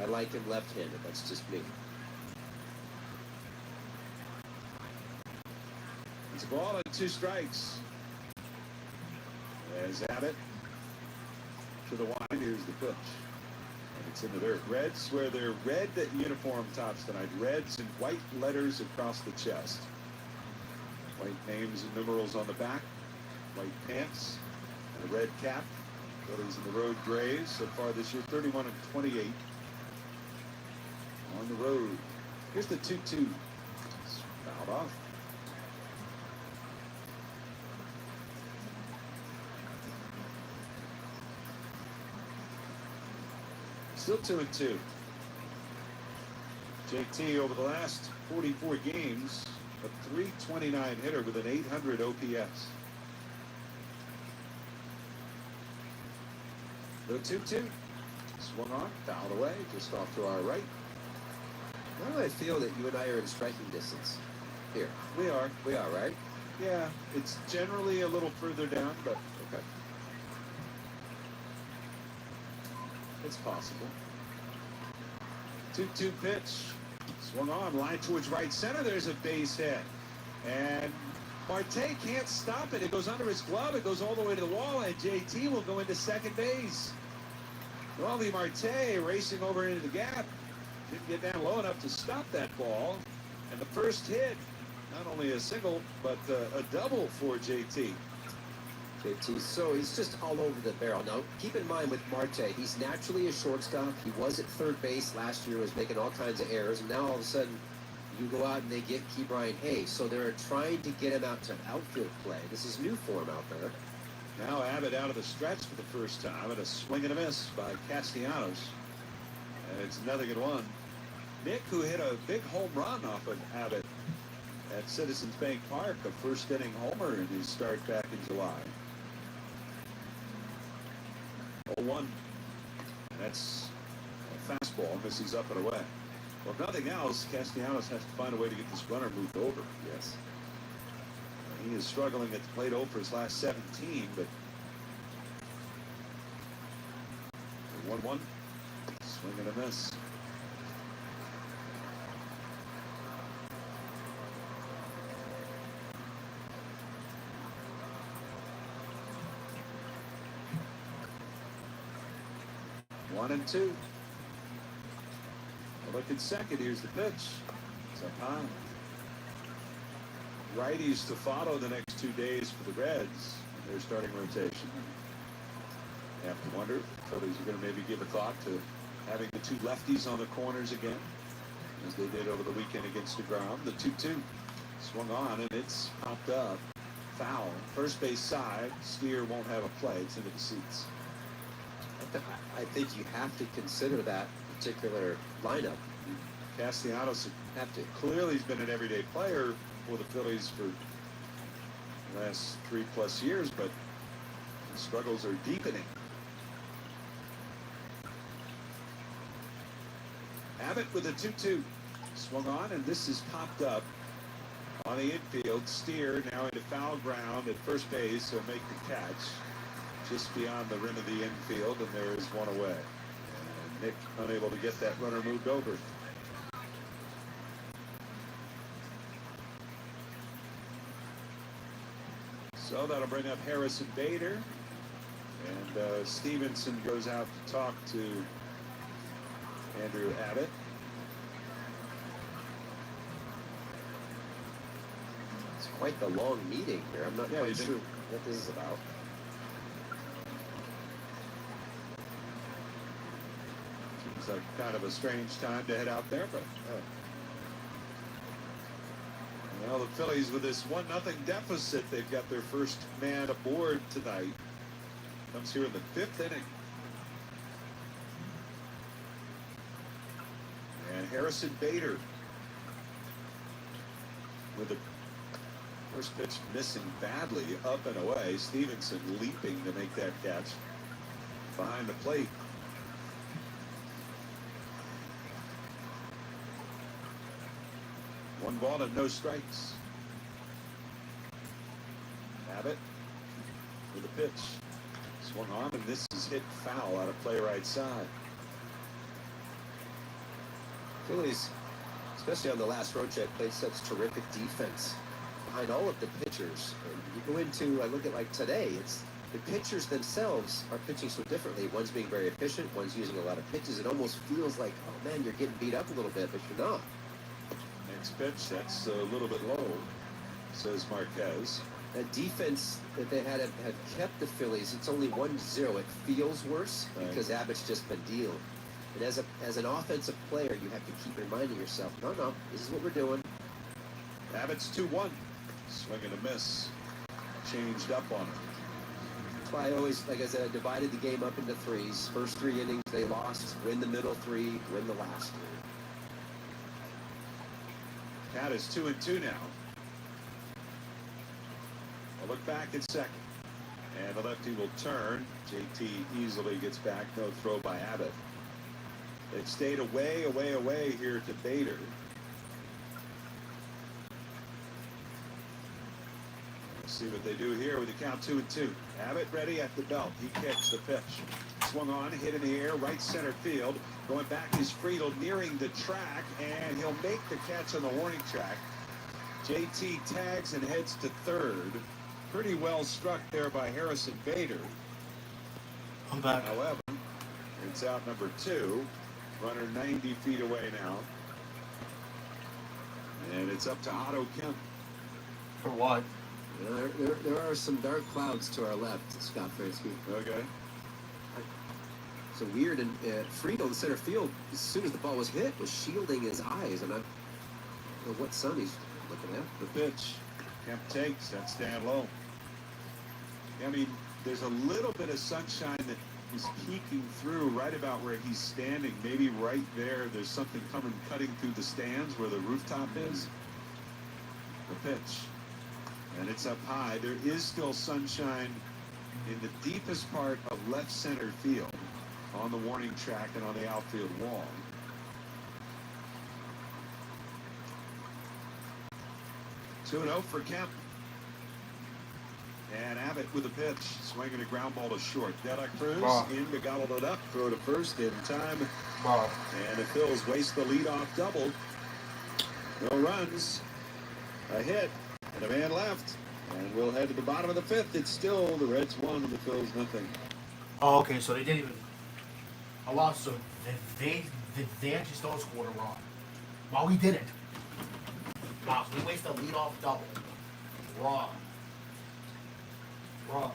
I like him left-handed. That's just me. It's a ball and 2 strikes. As Abbott to the line, here's the pitch. And it's in the dirt. Reds wear their red uniform tops tonight. Reds in white letters across the chest. White names and numerals on the back. White pants and a red cap. Phillies in the road grays so far this year, 31-28 on the road. Here's the 2-2. Fouled off. Still 2-2. JT over the last 44 games, a .329 hitter with an 800 OPS. The 2-2. Swung on, fouled away, just off to our right. Why do I feel that you and I are in striking distance here? We are. We are, right? Yeah, it's generally a little further down, but okay. It's possible. 2-2 pitch. Swung on, line towards right center. There's a base hit. And Marte can't stop it. It goes under his glove. It goes all the way to the wall, and JT will go into second base. Rolly Marte racing over into the gap. Didn't get down low enough to stop that ball. And the first hit, not only a single, but a double for JT. JT, so he's just all over the barrel. Now, keep in mind with Marte, he's naturally a shortstop. He was at third base last year, was making all kinds of errors, and now all of a sudden, you go out and they get Brian Hayes. So they're trying to get him out to outfield play. This is new for him out there. Now Abbott out of the stretch for the first time, and a swing and a miss by Castellanos. And it's 0-1. Nick, who hit a big home run off of Abbott at Citizens Bank Park, a first inning homer in his start back in July. 0-1. And that's a fastball, misses up and away. Well, if nothing else, Castellanos has to find a way to get this runner moved over. Yes. He is struggling at the plate over his last 17, but 1-1. Swing and a miss. One and two. Look at second. Here's the pitch. It's up high. Righties to follow the next 2 days for the Reds in their starting rotation. You have to wonder if the Phillies are going to maybe give a thought to having the 2 lefties on the corners again, as they did over the weekend against DeGrom. The 2-2 swung on, and it's popped up. Foul. First base side. Steer won't have a play. It's into the seats. I think you have to consider that particular lineup. Castellanos have to. Clearly he's been an everyday player for the Phillies for the last 3+ years, but the struggles are deepening. Abbott with a 2-2. Swung on, and this is popped up on the infield. Steer now into foul ground at first base. He'll make the catch just beyond the rim of the infield, and there is one away. And Nick unable to get that runner moved over. So that'll bring up Harrison Bader. And Stevenson goes out to talk to Andrew Abbott. It's quite the long meeting here. I'm not quite sure what this is about. Seems like kind of a strange time to head out there, but well, the Phillies with this 1-0 deficit, they've got their first man aboard tonight. Comes here in the 5th inning. And Harrison Bader with the first pitch missing badly, up and away. Stevenson leaping to make that catch behind the plate. One ball and no strikes. Abbott with a pitch. Swung on, and this is hit foul out of play right side. Phillies, especially on the last road trip, played such terrific defense behind all of the pitchers. And you go into, I look at like today, it's the pitchers themselves are pitching so differently. One's being very efficient, one's using a lot of pitches. It almost feels like, oh man, you're getting beat up a little bit, but you're not. Next pitch, that's a little bit low, says Marquez. That defense that they had kept the Phillies. It's only 1-0. It feels worse because Abbott's just been dealed. And as an offensive player, you have to keep reminding yourself, no, this is what we're doing. Abbott's 2-1. Swing and a miss. Changed up on him. That's why I always, like I said, I divided the game up into threes. First 3 innings, they lost. Win the middle 3, win the last 3. Cat is 2-2 now. I'll look back at second. And the lefty will turn. JT easily gets back. No throw by Abbott. It stayed away here to Bader. Let's see what they do here with the count 2-2. Abbott ready at the belt. He kicks the pitch. Swung on, hit in the air, right center field. Going back is Friedel nearing the track, and he'll make the catch on the warning track. JT tags and heads to third. Pretty well struck there by Harrison Bader. I'm back. However, it's out number 2. Runner 90 feet away now. And it's up to Otto Kemp. For what? There are some dark clouds to our left, Scott Fransky. Okay. So weird, and Friedel in center field, as soon as the ball was hit, was shielding his eyes, and I don't know what sun he's looking at. The pitch. Kemp takes. That's down low. I mean, there's a little bit of sunshine that is peeking through right about where he's standing. Maybe right there. There's something cutting through the stands where the rooftop is. The pitch. And it's up high. There is still sunshine in the deepest part of left center field on the warning track and on the outfield wall. Two 2-0 for Kemp. And Abbott with a pitch, swinging a ground ball to short. De La Cruz in to gobble it up, throw to first in time. And the Phils waste the leadoff double. No runs, a hit, and a man left. And we'll head to the bottom of the 5th. It's still the Reds 1 and the Phils nothing. Oh, okay, so they didn't even. Oh, wow, so they actually still scored a run. Well, we didn't. Wow, so we wasted a leadoff double. Raw. Leadoff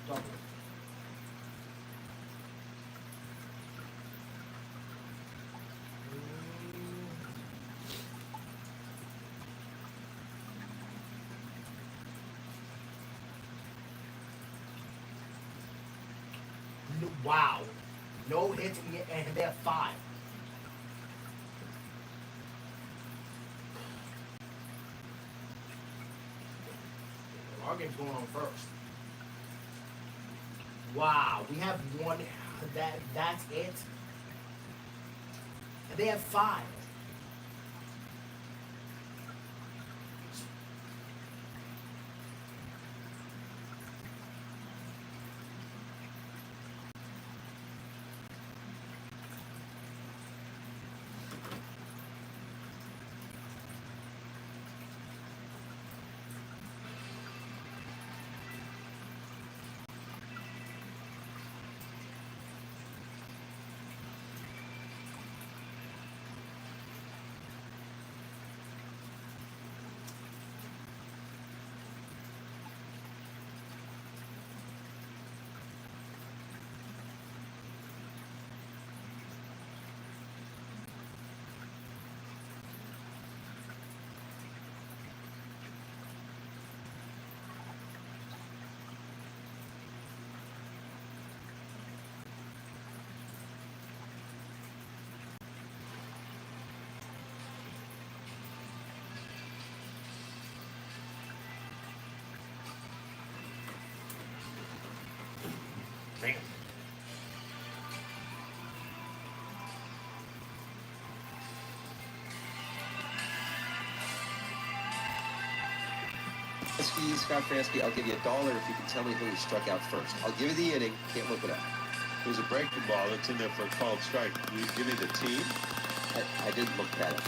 double. Wow. No hits, and they have 5. Our game's going on first. Wow, we have 1. That's it. And they have 5. Damn. Scott Fransky, I'll give you $1 if you can tell me who he struck out first. I'll give you the inning. Can't look it up. There's a breaking ball that's in there for a called strike. Can you give me the team? I didn't look that up.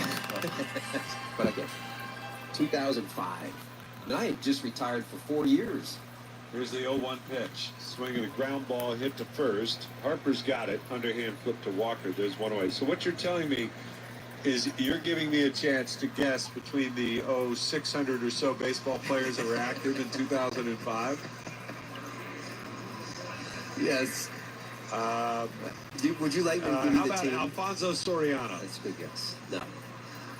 But I get it. 2005. And I had just retired for 4 years. Here's the 0-1 pitch. Swinging a ground ball, hit to first. Harper's got it. Underhand flip to Walker. There's one away. So what you're telling me is you're giving me a chance to guess between the 600 or so baseball players that were active in 2005? Yes. Would you like me to give you how the about team? Alfonso Soriano? That's a good guess. No.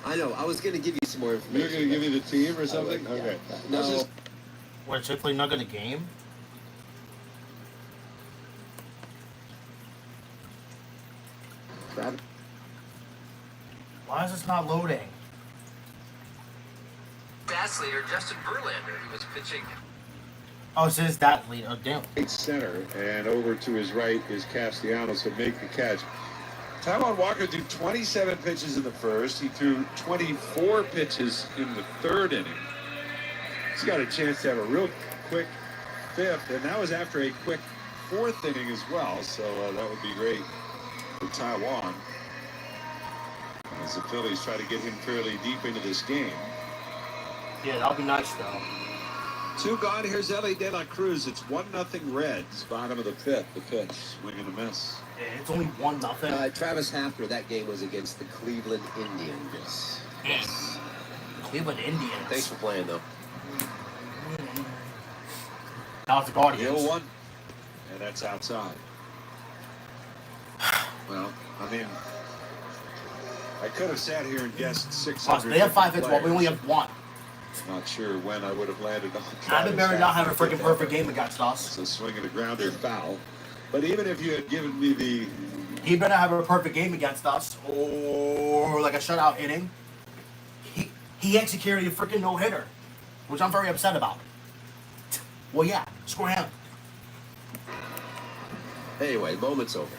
I know. I was going to give you some more information. You're going to give me the team or something? Yeah. Okay. No. What, Chick-fil-A not in the game? Grab it. Why is this not loading? Stats leader Justin Verlander, he was pitching. Oh, it says that lead. Oh, damn. Right center, and over to his right is Castellanos to make the catch. Taijuan Walker threw 27 pitches in the first. He threw 24 pitches in the third inning. He's got a chance to have a real quick fifth, and that was after a quick fourth inning as well, so that would be great for Taijuan as the Phillies try to get him fairly deep into this game. Yeah, that'll be nice, though. 2 gone. Here's Ellie De La Cruz. It's 1-0 Reds. Bottom of the fifth. The pitch. Swing and a miss. Yeah, it's only 1-0. Travis Hafner, that game was against the Cleveland Indians. Yes. Cleveland Indians. Thanks for playing, though. That was the Guardians. 0-1. And that's outside. Well, I mean, I could have sat here and guessed 600. They have 5 hits, but we only have 1. Not sure when I would have landed on I've better not have a freaking perfect game against us. So swinging a grounder foul. But even if you had given me the... He better have a perfect game against us, or like a shutout inning. He executed a freaking no-hitter, which I'm very upset about. Well, yeah, score him. Anyway, moment's over.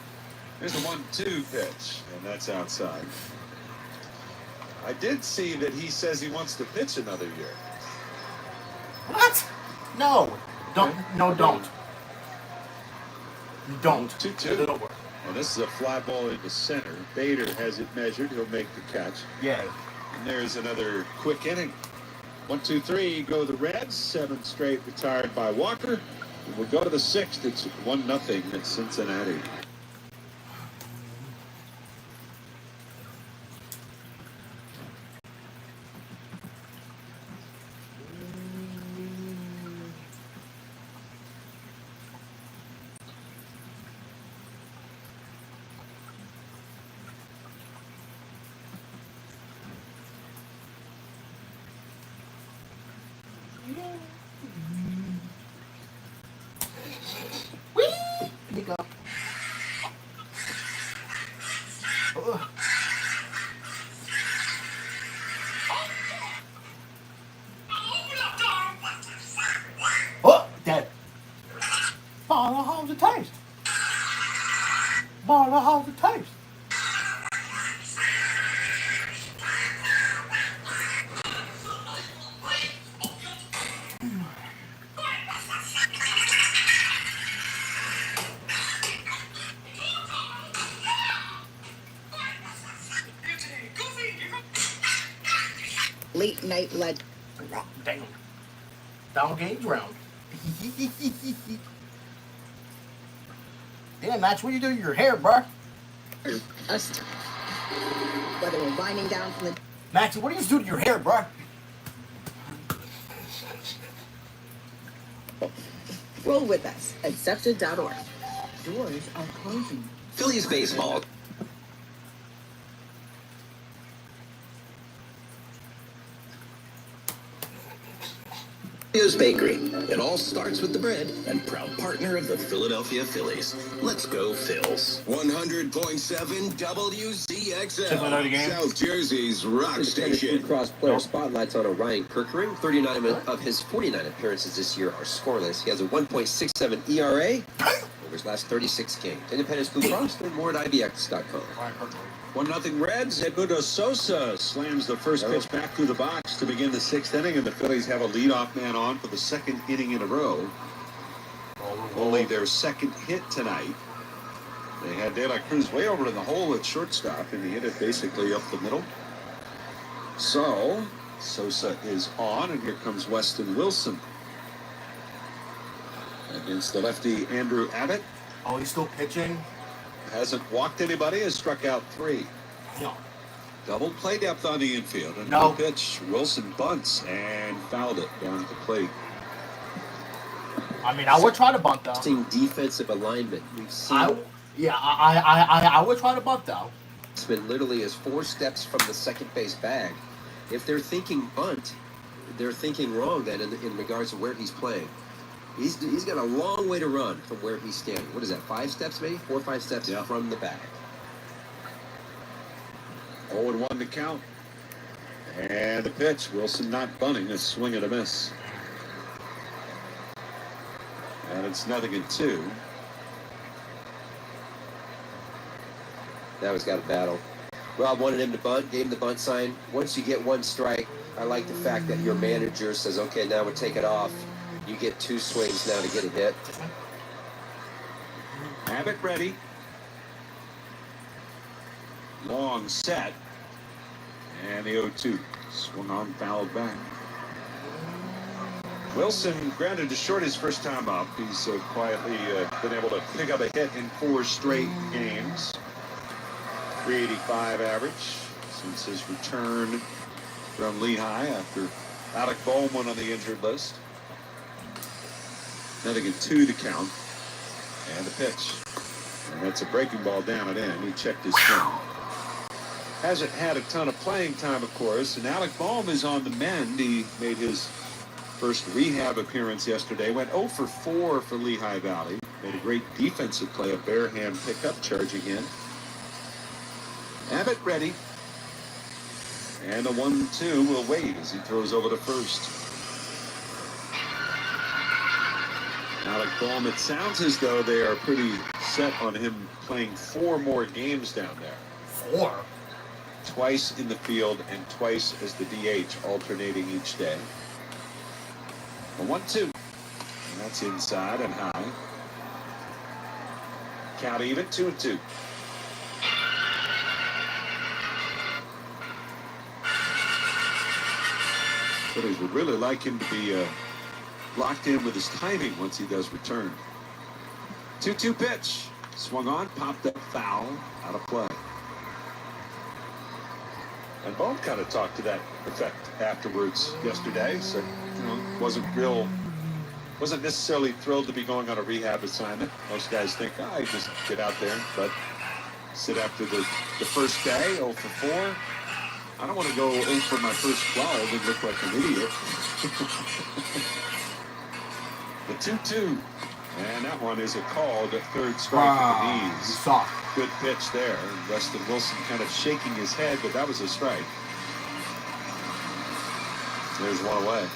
Here's a 1-2 pitch, and that's outside. I did see that he says he wants to pitch another year. What? No. Don't. No, don't. Don't. 2-2. And this is a fly ball into center. Bader has it measured. He'll make the catch. Yeah. And there's another quick inning. 1-2-3 go the Reds. 7 straight retired by Walker. And we'll go to the 6th. It's 1-0 at Cincinnati. Oh, dead. Ball of how's it taste? Ball of how's it taste? Late night legend. Damn. Down games round. Damn, Max, what are you doing to your hair, bruh? Us. Whether we're winding down from the. Maxie, what are you doing to your hair, bruh? Roll with us at SEPTA.org. Doors are closing. Phillies baseball. Leo's Bakery. It all starts with the bread, and proud partner of the Philadelphia Phillies. Let's go, Phils. 100.7 WZXL. South Jersey's rock station. Blue Cross player spotlights on Ryan Kirkering. 39 of his 49 appearances this year are scoreless. He has a 1.67 ERA, over his last 36 games. Independence Blue Cross, learn more at IBX.com. 1-0 Reds. Edmundo Sosa slams the first pitch back through the box to begin the 6th inning, and the Phillies have a leadoff man on for the 2nd inning in a row. Only their 2nd hit tonight. They had De La Cruz way over in the hole at shortstop, and he hit it basically up the middle. So, Sosa is on, and here comes Weston Wilson against the lefty Andrew Abbott. Oh, he's still pitching? Hasn't walked anybody, has struck out 3. No. Double play depth on the infield. And no pitch. Wilson bunts and fouled it down at the plate. I mean, I would try to bunt, though. Seeing defensive alignment. We've seen I would try to bunt, though. It's been literally as 4 steps from the second base bag. If they're thinking bunt, they're thinking wrong then in regards to where he's playing. He's got a long way to run from where he's standing. What is that, 5 steps maybe? 4 or 5 steps from the bag. 0-1 to count. And the pitch. Wilson not bunting. A swing and a miss. And it's 0-2. Now he's got a battle. Rob wanted him to bunt, gave him the bunt sign. Once you get 1 strike, I like the fact that your manager says, okay, now we'll take it off. You get 2 swings now to get a hit. Abbott ready. Long set. And the 0-2. Swung on, fouled back. Wilson grounded to short his first time up. He's quietly been able to pick up a hit in 4 straight games. 385 average since his return from Lehigh after Alec Bohm went on the injured list. 0-2 to count. And the pitch. And that's a breaking ball down and in. He checked his swing. Hasn't had a ton of playing time, of course. And Alec Bohm is on the mend. He made his first rehab appearance yesterday. Went 0 for 4 for Lehigh Valley. Made a great defensive play, a bare hand pickup charging in. Abbott ready. And the 1-2 will wait as he throws over to first. Alec Bohm, it sounds as though they are pretty set on him playing 4 more games down there. 4? Twice in the field and twice as the DH, alternating each day. A 1-2. And that's inside and high. Count even, 2-2. Phillies would really like him to be locked in with his timing once he does return. 2-2 pitch. Swung on, popped up foul, out of play. And Bohm kind of talked to that effect afterwards yesterday. Said, wasn't necessarily thrilled to be going on a rehab assignment. Most guys think, I just get out there, but sit after the first day, 0 for 4. I don't want to go 0 for my first 12 and look like an idiot. The 2-2. And that one is a called 3rd strike at the knees. Soft. Good pitch there. Weston Wilson kind of shaking his head, but that was a strike. There's one away.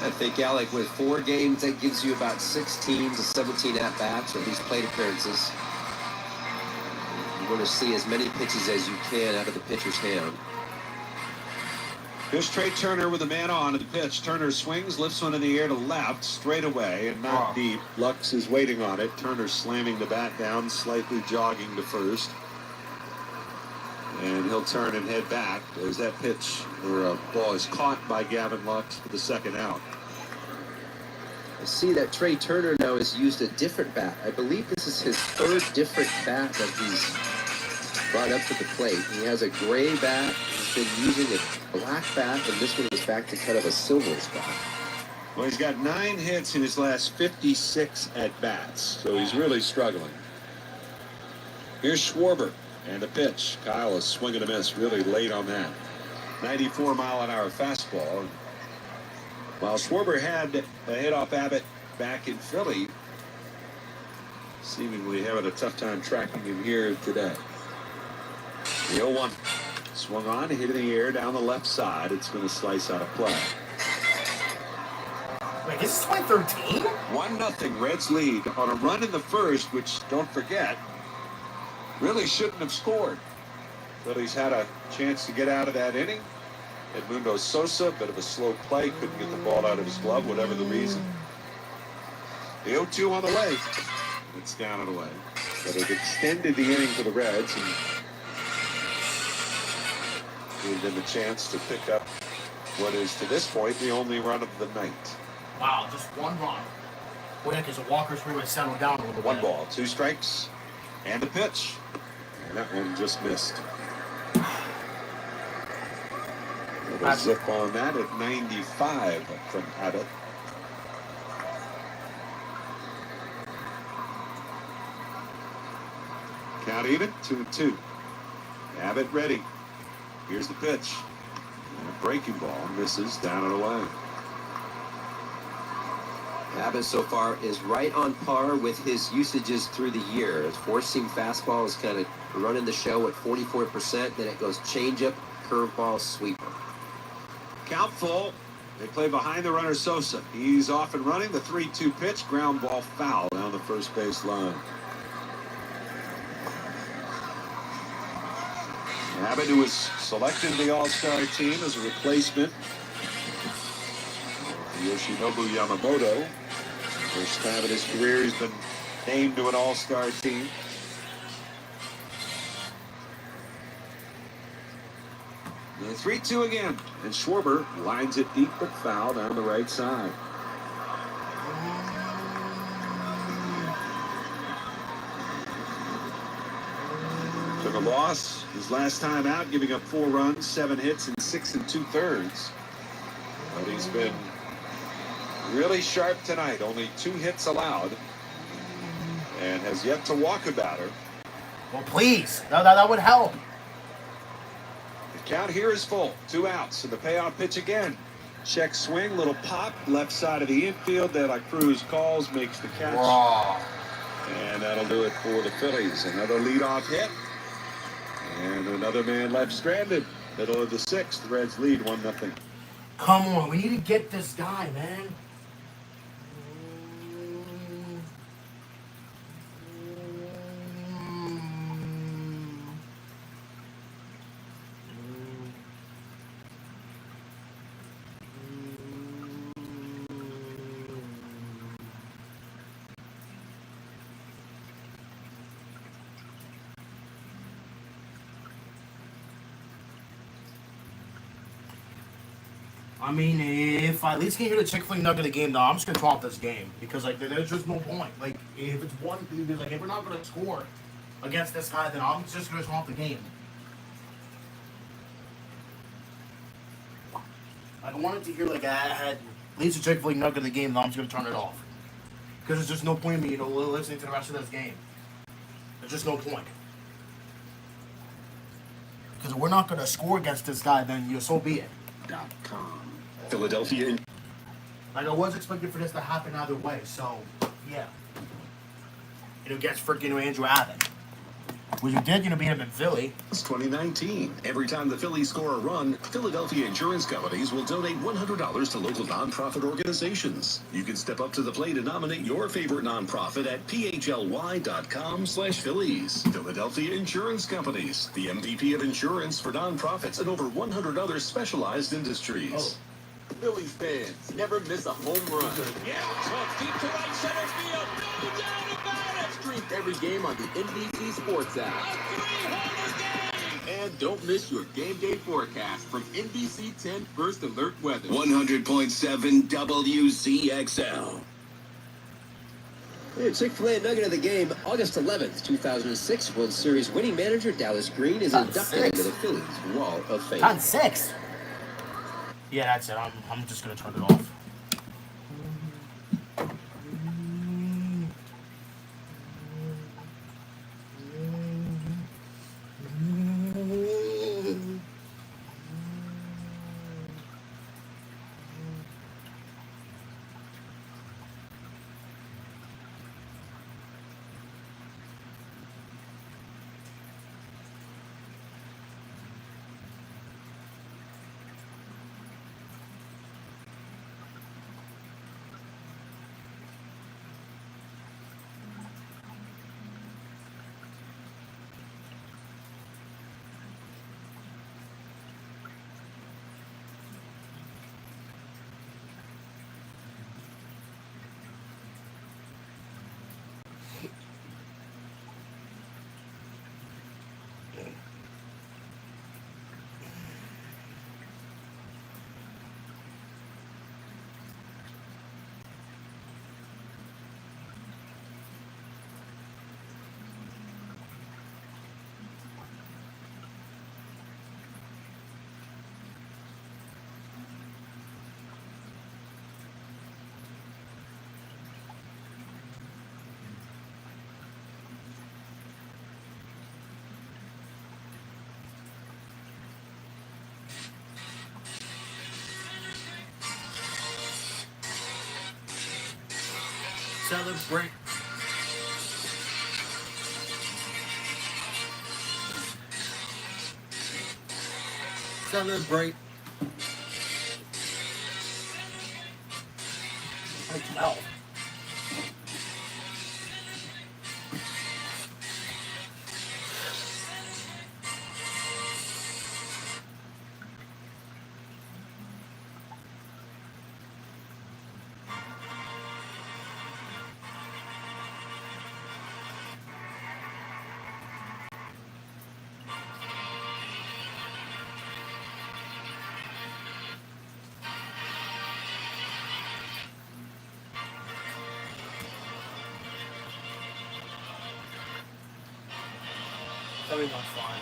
I think, Alec, with 4 games, that gives you about 16 to 17 at-bats, or at least plate appearances. You want to see as many pitches as you can out of the pitcher's hand. Here's Trey Turner with a man on at the pitch. Turner swings, lifts one in the air to left, straight away, and not deep. Lux is waiting on it. Turner slamming the bat down, slightly jogging to first. And he'll turn and head back as that pitch or ball is caught by Gavin Lux for the 2nd out. I see that Trey Turner now has used a different bat. I believe this is his 3rd different bat that he's brought up to the plate. He has a gray bat. He's been using a black bat, and this one is back to kind of a silver bat. Well, he's got 9 hits in his last 56 at-bats, so he's really struggling. Here's Schwarber and a pitch. Kyle is swinging a miss really late on that. 94-mile-an-hour fastball. While Schwarber had a hit off Abbott back in Philly, seemingly having a tough time tracking him here today. The 0-1. Swung on, hit in the air down the left side. It's going to slice out of play. Wait, Like, is this 2013? 1-0 Reds lead on a run in the first, which, don't forget, really shouldn't have scored. Phillies had a chance to get out of that inning. Edmundo Sosa, bit of a slow play, couldn't get the ball out of his glove, whatever the reason. The 0-2 on the way. It's down and away. But it extended the inning for the Reds and gave them a chance to pick up what is, to this point, the only run of the night. Wow, just one run. Boy, that because the Walker's pretty much settled down a little bit. 1 ball, 2 strikes, and a pitch. And that one just missed. A zip on that at 95 from Abbott. Count even, 2-2. Abbott ready. Here's the pitch. And a breaking ball misses down and away. Abbott so far is right on par with his usages through the year. His four-seam fastball is kind of running the show at 44%. Then it goes changeup, curveball, sweeper. Count full. They play behind the runner Sosa. He's off and running. The 3-2 pitch, ground ball foul down the first base line. Abbott, who was selected to the All-Star team as a replacement for Yoshinobu Yamamoto. First time in his career he's been named to an All-Star team. The 3-2 again, and Schwarber lines it deep but foul down the right side. Took a loss his last time out, giving up 4 runs, 7 hits, and 6 2/3. But he's been really sharp tonight. Only 2 hits allowed, and has yet to walk a batter. Well, please, that would help. The count here is full. 2 outs, and the payoff pitch again. Check swing, little pop, left side of the infield. De La Cruz calls, makes the catch. Wow. And that'll do it for the Phillies. Another leadoff hit. And another man left stranded. Middle of the 6th, the Reds lead 1-0. Come on, we need to get this guy, man. I mean, if I at least can hear the Chick-fil-A nugget of the game, though, I'm just gonna turn off this game because, like, there's just no point. Like, if it's one, like, if we're not gonna score against this guy, then I'm just gonna turn off the game. Like, I wanted to hear, like, I had at least a Chick-fil-A nugget of the game, though, I'm just gonna turn it off because there's just no point in me, listening to the rest of this game. There's just no point. Because if we're not gonna score against this guy, then so be it. .com. Philadelphia. Like, I was expecting for this to happen either way, so, yeah. Against freaking Andrew Abbott. Which you did, beat him in Philly. It's 2019. Every time the Phillies score a run, Philadelphia insurance companies will donate $100 to local nonprofit organizations. You can step up to the plate and nominate your favorite nonprofit at phly.com/Phillies. Philadelphia Insurance Companies, the MVP of insurance for nonprofits and over 100 other specialized industries. Phillies fans, never miss a home run. Yeah, tough deep to right center field. No doubt about it. Stream every game on the NBC Sports app. And don't miss your game day forecast from NBC 10 First Alert Weather. 100.7 WZXL. Hey, Chick-fil-A nugget of the game, August 11th, 2006. World Series winning manager Dallas Green is inducted into the Phillies Wall of Fame. On 6. Yeah, that's it. I'm just gonna turn it off. Celebrate. Celebrate. Like 12. Everyone's fine.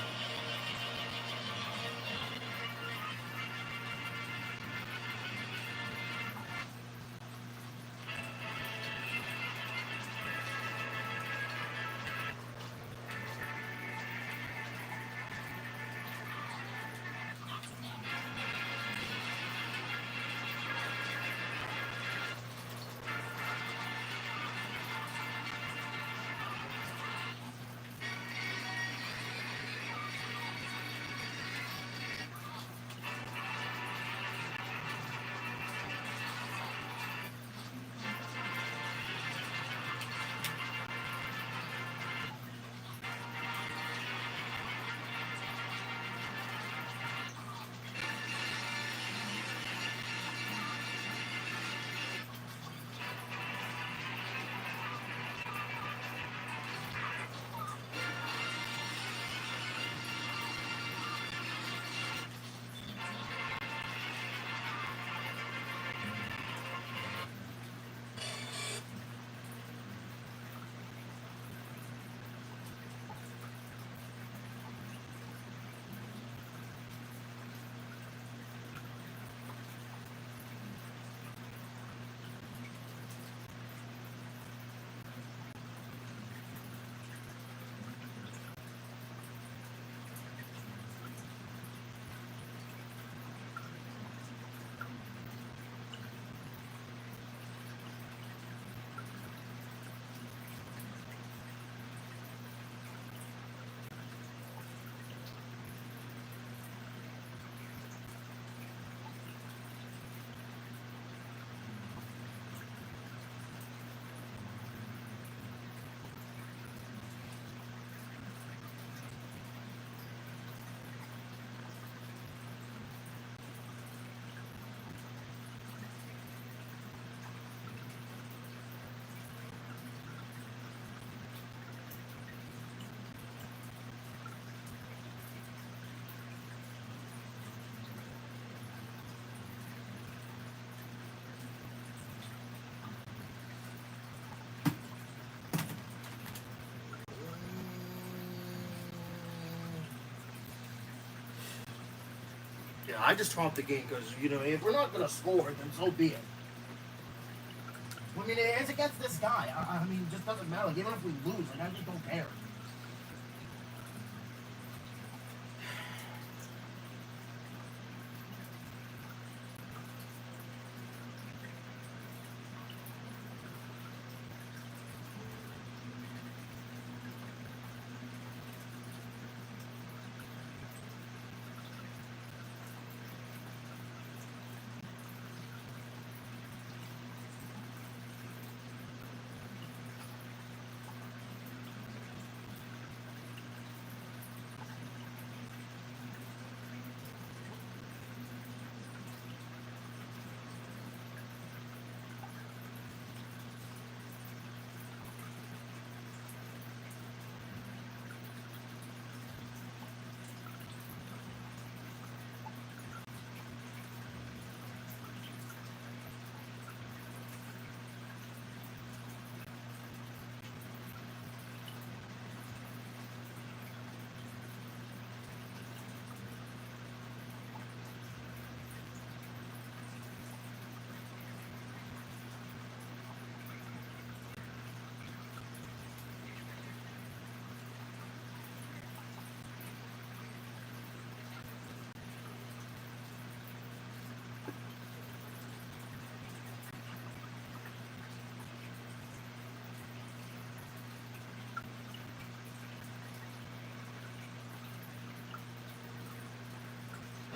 Yeah, I just trumped the game because, if we're not going to score, then so be it. I mean, it's against this guy. I mean, it just doesn't matter. Like, even if we lose, I just don't care.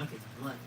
Okay, blank.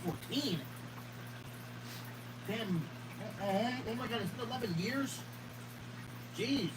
2014. Damn. Oh my god, it's been 11 years? Jeez.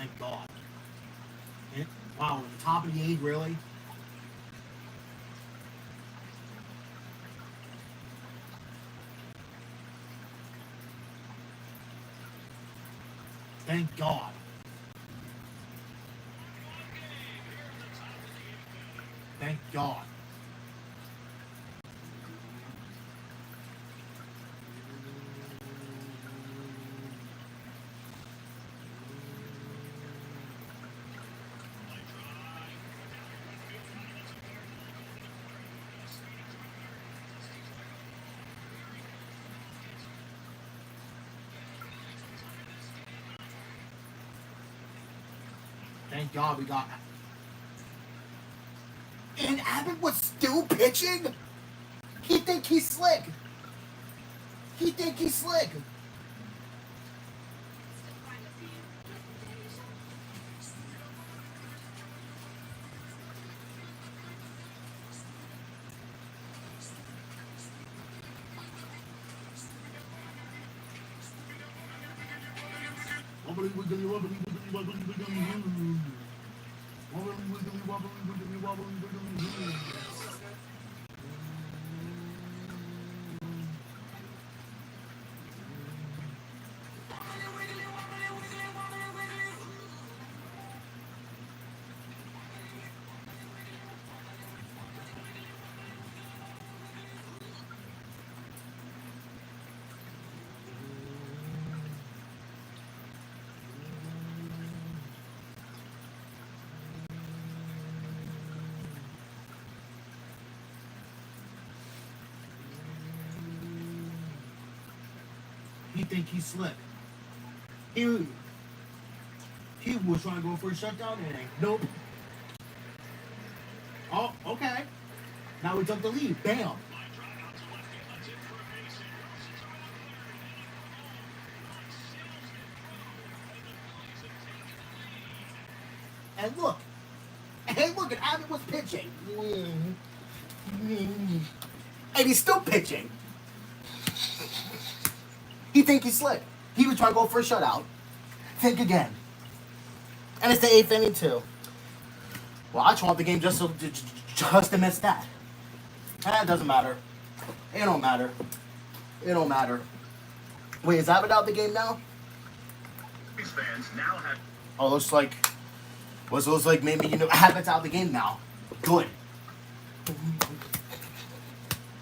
Thank God. Wow, the top of the 8th, really? Thank God. Thank God. Thank God we got. And Abbott was still pitching? He think he's slick. He think he's slick. Wobbly wiggly wobbly wiggly wobbly wiggly woo. Wobbly wiggly wobbly wiggly wobbly wiggly woo. He think he's slick. He was trying to go for a shutdown and ain't. Nope. Oh, okay. Now we took the lead. Bam. And look. Hey, look, and Abbott was pitching. And he's still pitching. He think he's slick. He was trying to go for a shutout. Think again. And it's the 8th inning, too. Well, I chalked the game just to miss that. It doesn't matter. It don't matter. It don't matter. Wait, is Abbott out the game now? Fans now have. Oh, looks like maybe, Abbott's out the game now. Good.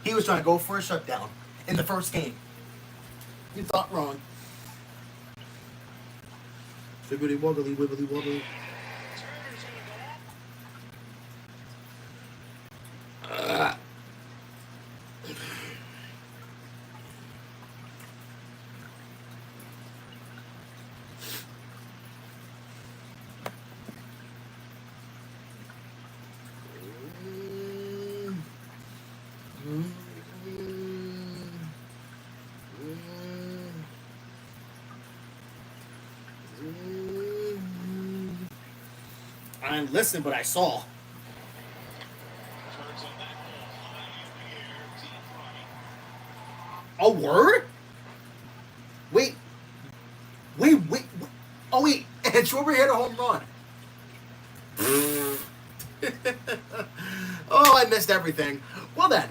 He was trying to go for a shutdown in the first game. You thought wrong. Wibbly wobbly, wibbly wobbly. I didn't listen, but I saw. A word? Wait. Oh, wait. And Schwarber hit a home run. Oh, I missed everything. Well, then.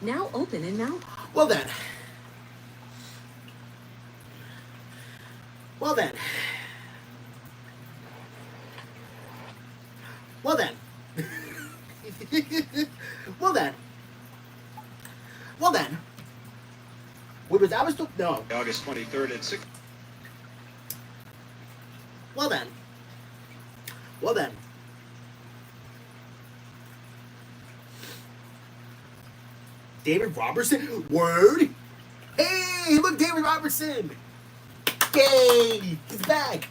Now open and now. Well, then. Well, then. Well, then. Well, then. Well, then. Wait, was that still? No. August 23rd at 6. Well, then. Well, then. David Robertson? Word? Hey, look, David Robertson! Yay! He's back!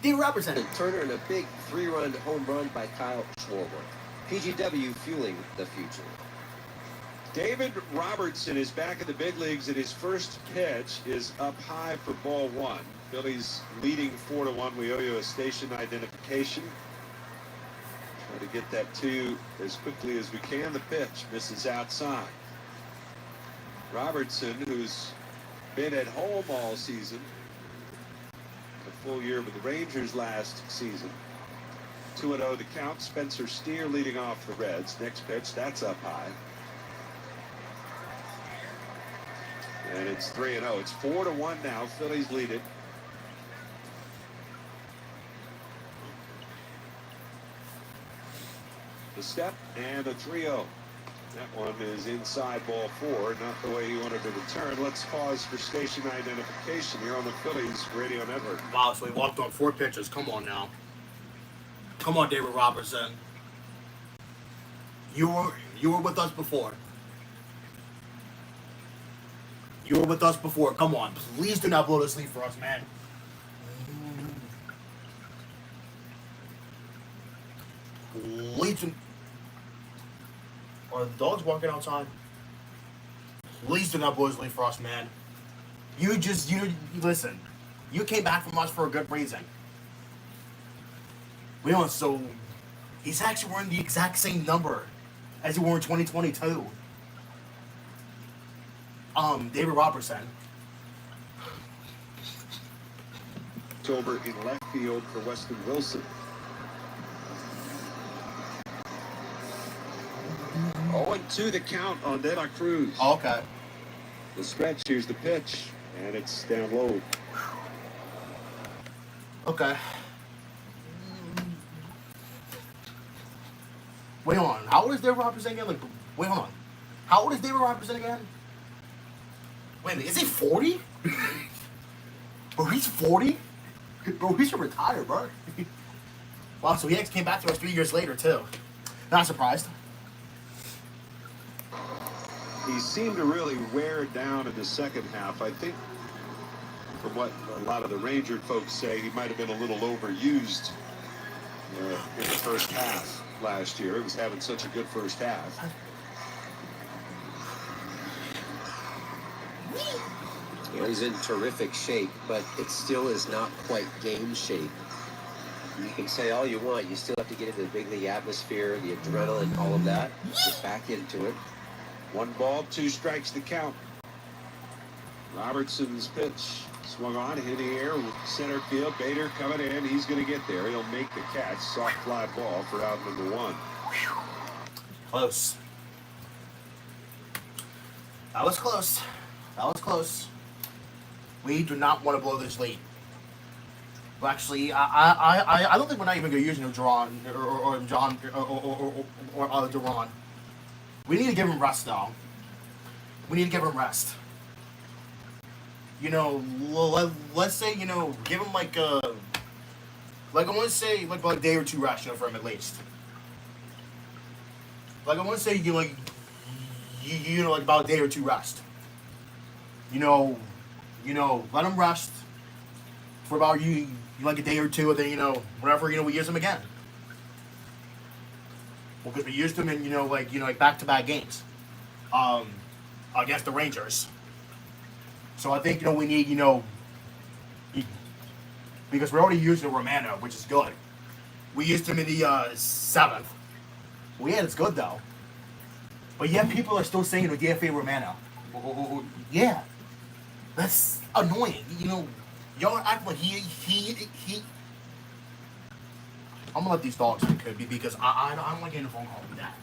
David Robertson. Turner and a big 3-run home run by Kyle Schwarber. PGW fueling the future. David Robertson is back in the big leagues, and his first pitch is up high for ball 1. Phillies leading 4-1. We owe you a station identification. Try to get that to you as quickly as we can. The pitch misses outside. Robertson, who's been at home all season, full year with the Rangers last season. 2-0 the count. Spencer Steer leading off the Reds. Next pitch, that's up high. And it's 3-0. It's 4-1 now. Phillies lead it. The step and a 3-0. That one is inside ball 4, not the way he wanted to return. Let's pause for station identification here on the Phillies radio network. Wow, so he walked on 4 pitches. Come on now. Come on, David Robertson. You were with us before. You were with us before. Come on. Please do not blow this lead for us, man. Please do. Are the dogs walking outside? Please do not blow this lead for us, man. You listen. You came back from us for a good reason. We don't, so he's actually wearing the exact same number as he wore in 2022. David Robertson. October in left field for Weston Wilson. Oh, and 2 the count on De La Cruz. Oh, okay. The stretch, here's the pitch, and it's down low. Okay. Wait on. How old is David Robertson again? Like, wait, hold on. How old is David Robertson again? Wait a minute. Is he 40? Bro, he's 40? Bro, he should retire, bro. Wow, so he came back to us 3 years later, too. Not surprised. He seemed to really wear down in the second half. I think, from what a lot of the Ranger folks say, he might have been a little overused in the first half last year. He was having such a good first half. You know, he's in terrific shape, but it still is not quite game shape. You can say all you want. You still have to get into the big league atmosphere, the adrenaline, all of that. Get back into it. 1 ball, 2 strikes the count. Robertson's pitch swung on, hit the air, center field. Bader coming in. He's going to get there. He'll make the catch. Soft fly ball for out number 1. Close. That was close. That was close. We do not want to blow this lead. Well, actually, I don't think we're not even going to use Duran or John or Duran. We need to give him rest, though. We need to give him rest. You know, let's say, you know, give him like I want to say like a day or 2 rest, you know, for him at least. Like I want to say you know like about a day or 2 rest. You know, let him rest for about like a day or 2, and then, you know, whenever, you know, we use him again. Well, because we used him in, like back-to-back games against the Rangers. So I think, you know, we need, you know, because we're already using Romano, which is good. We used him in the 7th. Well, yeah, it's good, though. But yet people are still saying, DFA Romano. Yeah. That's annoying. You know, y'all act like he I'm gonna let these dogs be because I don't like getting a phone call with that.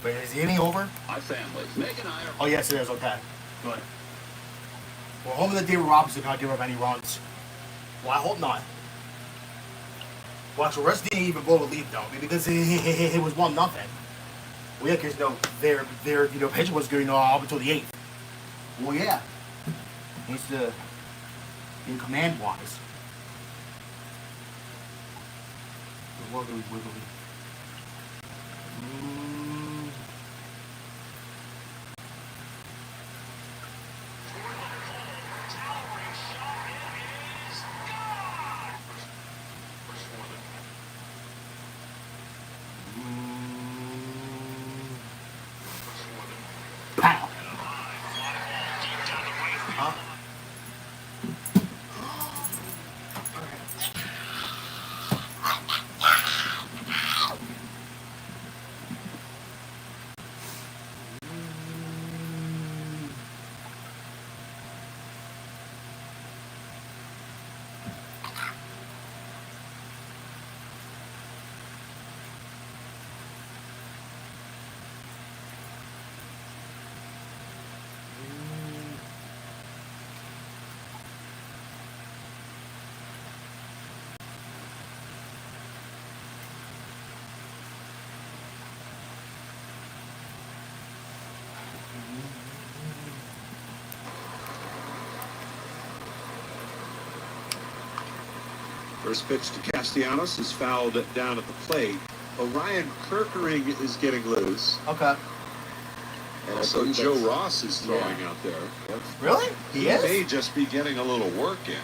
Wait, is the inning over? Our family. Meg and I are. Oh, yes, it is. Okay. Good. Well, home of the David Robinson not give up any runs. Well, I hope not. Watch, the rest didn't even blow a lead, though, because it was 1-0. Well, yeah, because, their pitching was good, up until the 8th. Well, yeah. Needs to, in command-wise. Wiggly. Pow. Huh? First pitch to Castellanos is fouled down at the plate. Orion Kirkering is getting loose. Okay. And also Joe Ross is throwing out there. Yep. Really? He may just be getting a little work in.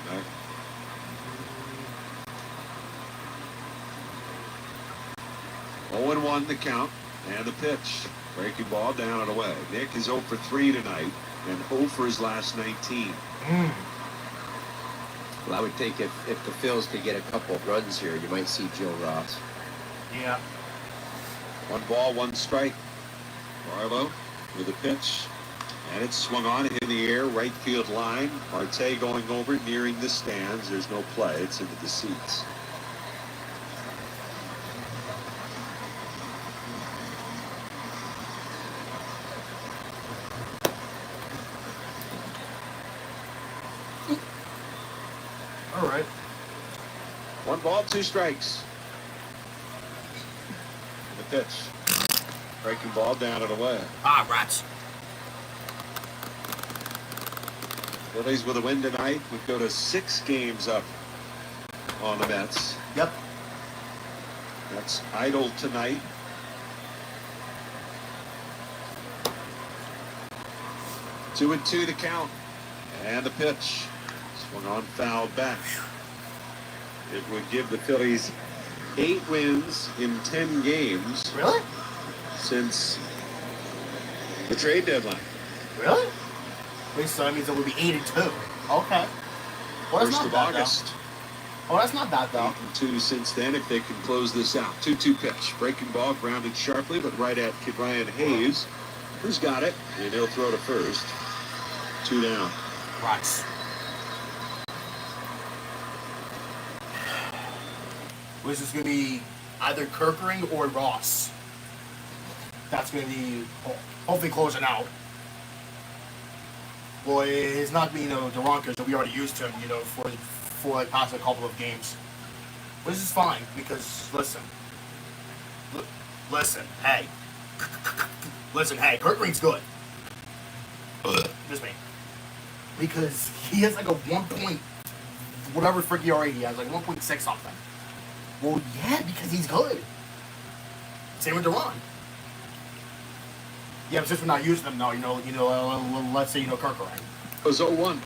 0-1 the count and the pitch. Breaking ball down and away. Nick is 0 for 3 tonight and 0 for his last 19. Well, I would think if the Phils could get a couple of runs here, you might see Joe Ross. Yeah. 1 ball, 1 strike. Barlow with a pitch. And it's swung on in the air, right field line. Marte going over, nearing the stands. There's no play. It's into the seats. All right. 1 ball, 2 strikes. And the pitch. Breaking ball down and away. Ah, rats. Phillies with a win tonight would go to 6 games up on the Mets. Yep. That's idle tonight. Two and 2 to count. And the pitch. Swung on, fouled back. It would give the Phillies 8 wins in 10 games. Really? Since the trade deadline. Really? Wait, so that means it would be 8-2. Okay. Well, that's 1st not of bad, August. Though. Oh, that's not bad, though. 8-2 since then, if they can close this out. 2-2 pitch. Breaking ball, grounded sharply, but right at Kid Ryan Hayes, who's got it, and he'll throw to first. 2 down. Rats. Which is going to be either Kirkering or Ross. That's going to be hopefully closing out. Well, it's not being Duran because we already used him, for like past a couple of games. Which is fine because listen, hey, Kirkering's good. Just me. Because he has like a 1 point, whatever freaking ERA he has, like 1.6 something. Well, yeah, because he's good. Same with Duran. Yeah, but since we're not using them now, let's say, Kirkering. It was 0-1.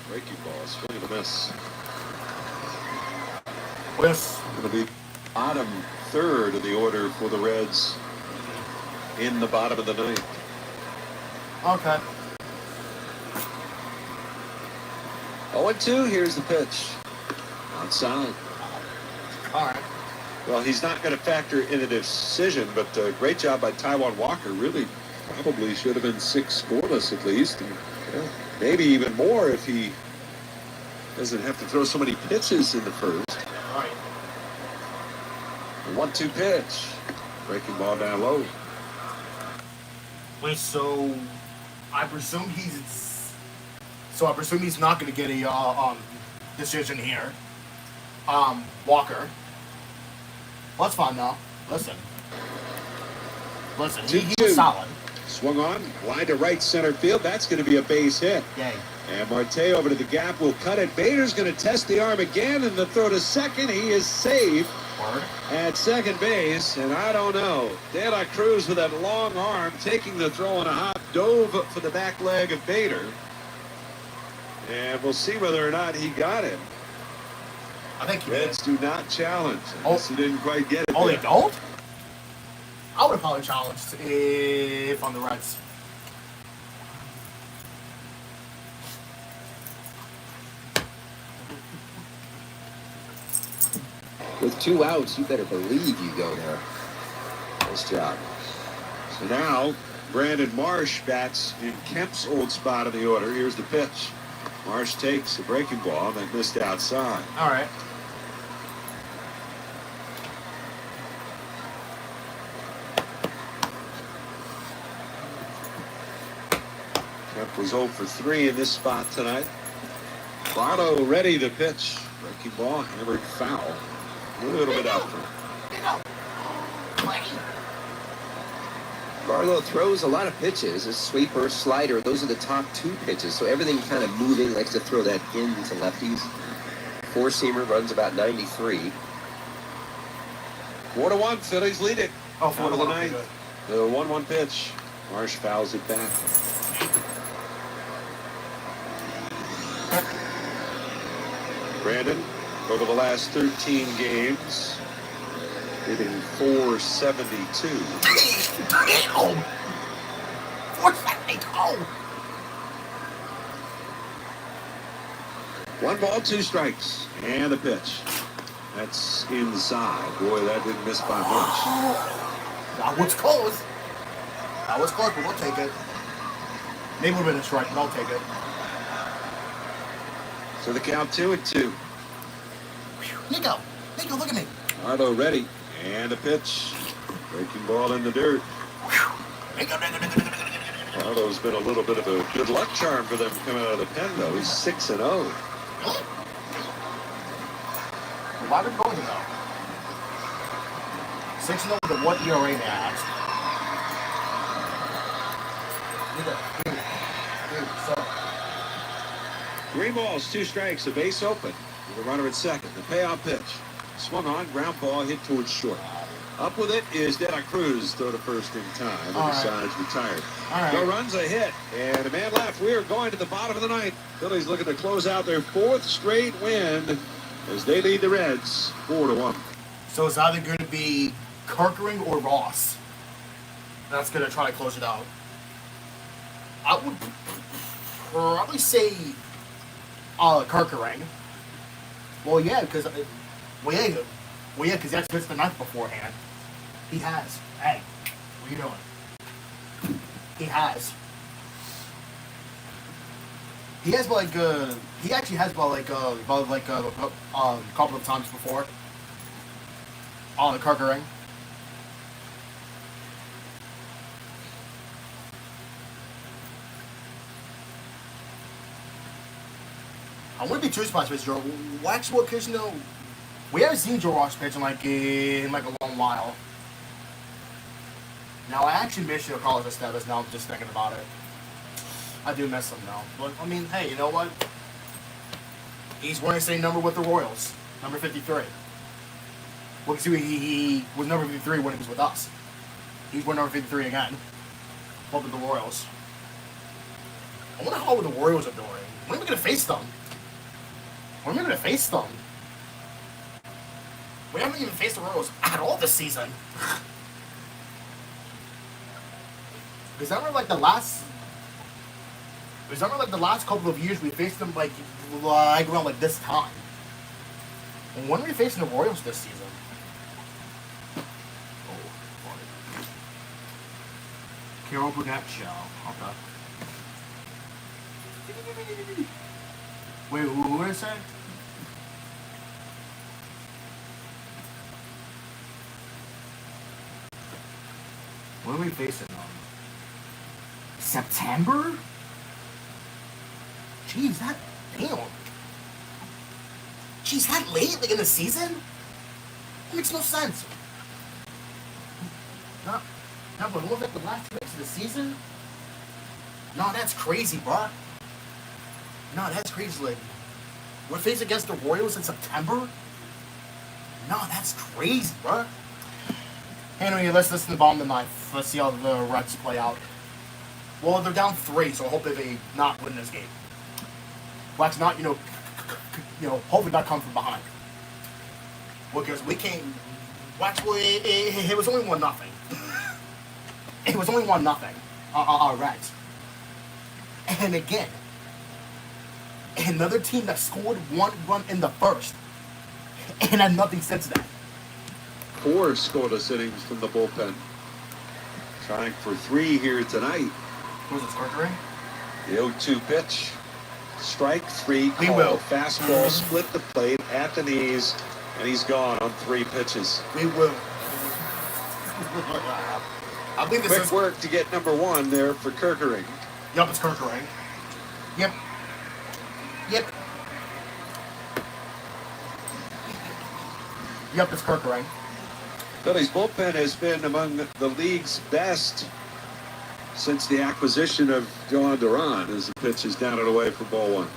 Breaking ball, swing and a miss. Yes. It'll be bottom 3rd of the order for the Reds in the bottom of the 9th. Okay. 0-2, here's the pitch. Outside. All right. Well, he's not going to factor in a decision, but great job by Taijuan Walker. Really, probably should have been 6 scoreless at least. And, maybe even more if he doesn't have to throw so many pitches in the first. All right. 1-2 pitch. Breaking ball down low. Wait, so I presume he's not going to get a decision here. Walker. Well, that's fine though. Listen, he was solid. Swung on, line to right center field. That's going to be a base hit. Yay. And Marte over to the gap will cut it. Bader's going to test the arm again, and the throw to second. He is safe at second base, and I don't know. De La Cruz with that long arm taking the throw on a hop, dove for the back leg of Bader. And we'll see whether or not he got him. I think Reds do not challenge. He didn't quite get it. Oh, they don't? I would have probably challenged if on the Reds. With 2 outs, you better believe you go there. Nice job. So now, Brandon Marsh bats in Kemp's old spot in the order. Here's the pitch. Marsh takes a breaking ball that missed outside. All right. Kemp was 0 for 3 in this spot tonight. Barlow ready to pitch. Breaking ball, hammered foul. A little bit out for him. Barlow throws a lot of pitches. A sweeper, slider, those are the top 2 pitches. So everything kind of moving, likes to throw that into lefties. 4-seamer runs about 93. 4-1, Phillies lead it. Oh, 4 to the 9th. The 1-1 pitch. Marsh fouls it back. Brandon, over the last 13 games, hitting .472. 472. 1 ball, 2 strikes, and a pitch. That's inside. Boy, that didn't miss by much. That was close. That was close, but we'll take it. Maybe would have been a strike, but I'll take it. So the count 2-2. Nico, look at me. Arlo ready, and a pitch. Breaking ball in the dirt. Arlo's been a little bit of a good luck charm for them coming out of the pen, though. He's 6-0. Why did going though? 6-0 with a what ERA they asked. So. 3 balls, 2 strikes, a base open. With a runner at second. The payoff pitch. Swung on, ground ball hit towards short. Up with it is De La Cruz, throw to first in time. The side's retired. No runs, a hit, and a man left. We are going to the bottom of the 9th. Phillies looking to close out their 4th straight win as they lead the Reds 4-1. So it's either going to be Kerkering or Ross that's going to try to close it out. I would probably say Kerkering. Well, yeah, because he actually pitched the 9th beforehand. He has. Hey, what are you doing? He has. He has he actually has a couple of times before. On the Kerkering. I want to be 2 spots, Mr. Joe. Actually, because we haven't seen Joe Ross pitch in a long while. Now I actually miss Carlos Estevez. Now I'm just thinking about it. I do miss him now. But I mean, hey, you know what? He's wearing the same number with the Royals, number 53. Well, see, he was number 53 when he was with us. He's wearing number 53 again. Up with the Royals. I wonder how the Royals are doing. When are we gonna face them? When are we gonna face them? We haven't even faced the Royals at all this season. Because I remember the last couple of years we faced them around this time. And when are we facing the Royals this season? Oh, funny. Carol Burnett show. Okay. Wait, who did I say? When are we facing them? September? Jeez, damn. Jeez, that late like in the season? That makes no sense. Not but look at the last 2 weeks of the season? No, that's crazy, bro. No, that's crazy. Like, we're facing against the Royals in September? No, that's crazy, bro. Anyway, let's listen to the bottom of the ninth. Let's see how the Reds play out. Well, they're down 3, so I hope that they not win this game. Well, that's not, hopefully not come from behind. Well, because we came. Well, actually, it was only 1-0. It was only 1-0. Our Reds. And again, another team that scored 1 run in the first and had nothing since then. 4 scoreless innings from the bullpen. Trying for 3 here tonight. Was it scoring? The 0-2 pitch. Strike 3 call. We will. Fastball split the plate at the knees, and he's gone on 3 pitches. We will. I believe this Quick work to get number 1 there for Kerkering. Yup, it's Kerkering. Yep. Yep, it's Kerkering. Phillies bullpen has been among the league's best since the acquisition of Johan Duran, as the pitch is down and away for ball 1.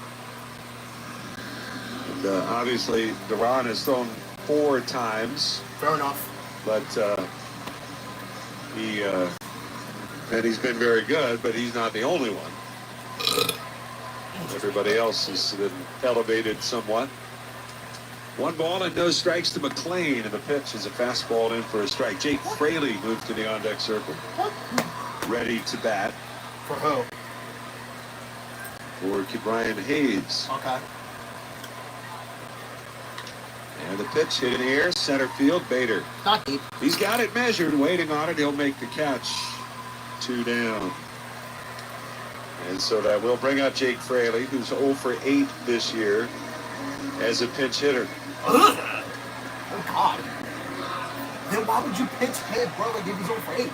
And, obviously, Duran has thrown 4 times. Fair enough. But he's been very good, but he's not the only one. Everybody else has been elevated somewhat. 1 ball and no strikes to McLean, and the pitch is a fastball in for a strike. Jake Fraley moved to the on-deck circle. Ready to bat. For who? For Brian Hayes. Okay. And the pitch hit in the air, center field, Bader. Not deep. He's got it measured, waiting on it. He'll make the catch. 2 down. And so that will bring out Jake Fraley, who's 0 for 8 this year as a pinch hitter. Ugh. Oh, God. Then why would you pinch hit, bro, like if he's 0 for 8?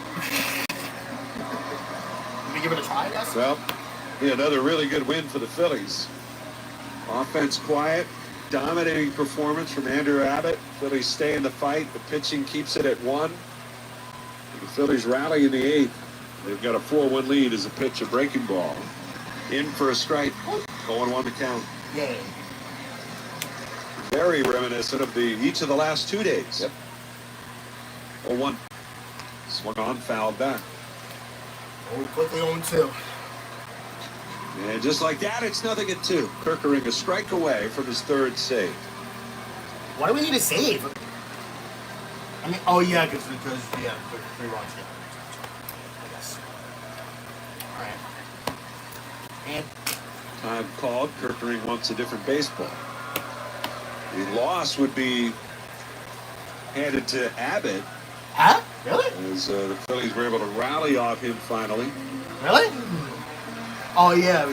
Let me give it a try, I guess? Well, be another really good win for the Phillies. Offense quiet, dominating performance from Andrew Abbott. Phillies stay in the fight. The pitching keeps it at 1. The Phillies rally in the 8th. They've got a 4-1 lead as a pitch, a breaking ball. In for a strike. 0-1 to count. Yay. Very reminiscent of each of the last 2 days. Yep. 0-1. Swung on, fouled back. Oh, quickly 0-2. And just like that, it's 0-2. Kerkering a strike away from his 3rd save. Why do we need a save? I mean, oh yeah, because 3 runs. Yeah. I guess. All right. And Time called. Kerkering wants a different baseball. The loss would be handed to Abbott. Huh? Really? As the Phillies were able to rally off him finally. Really? Oh yeah.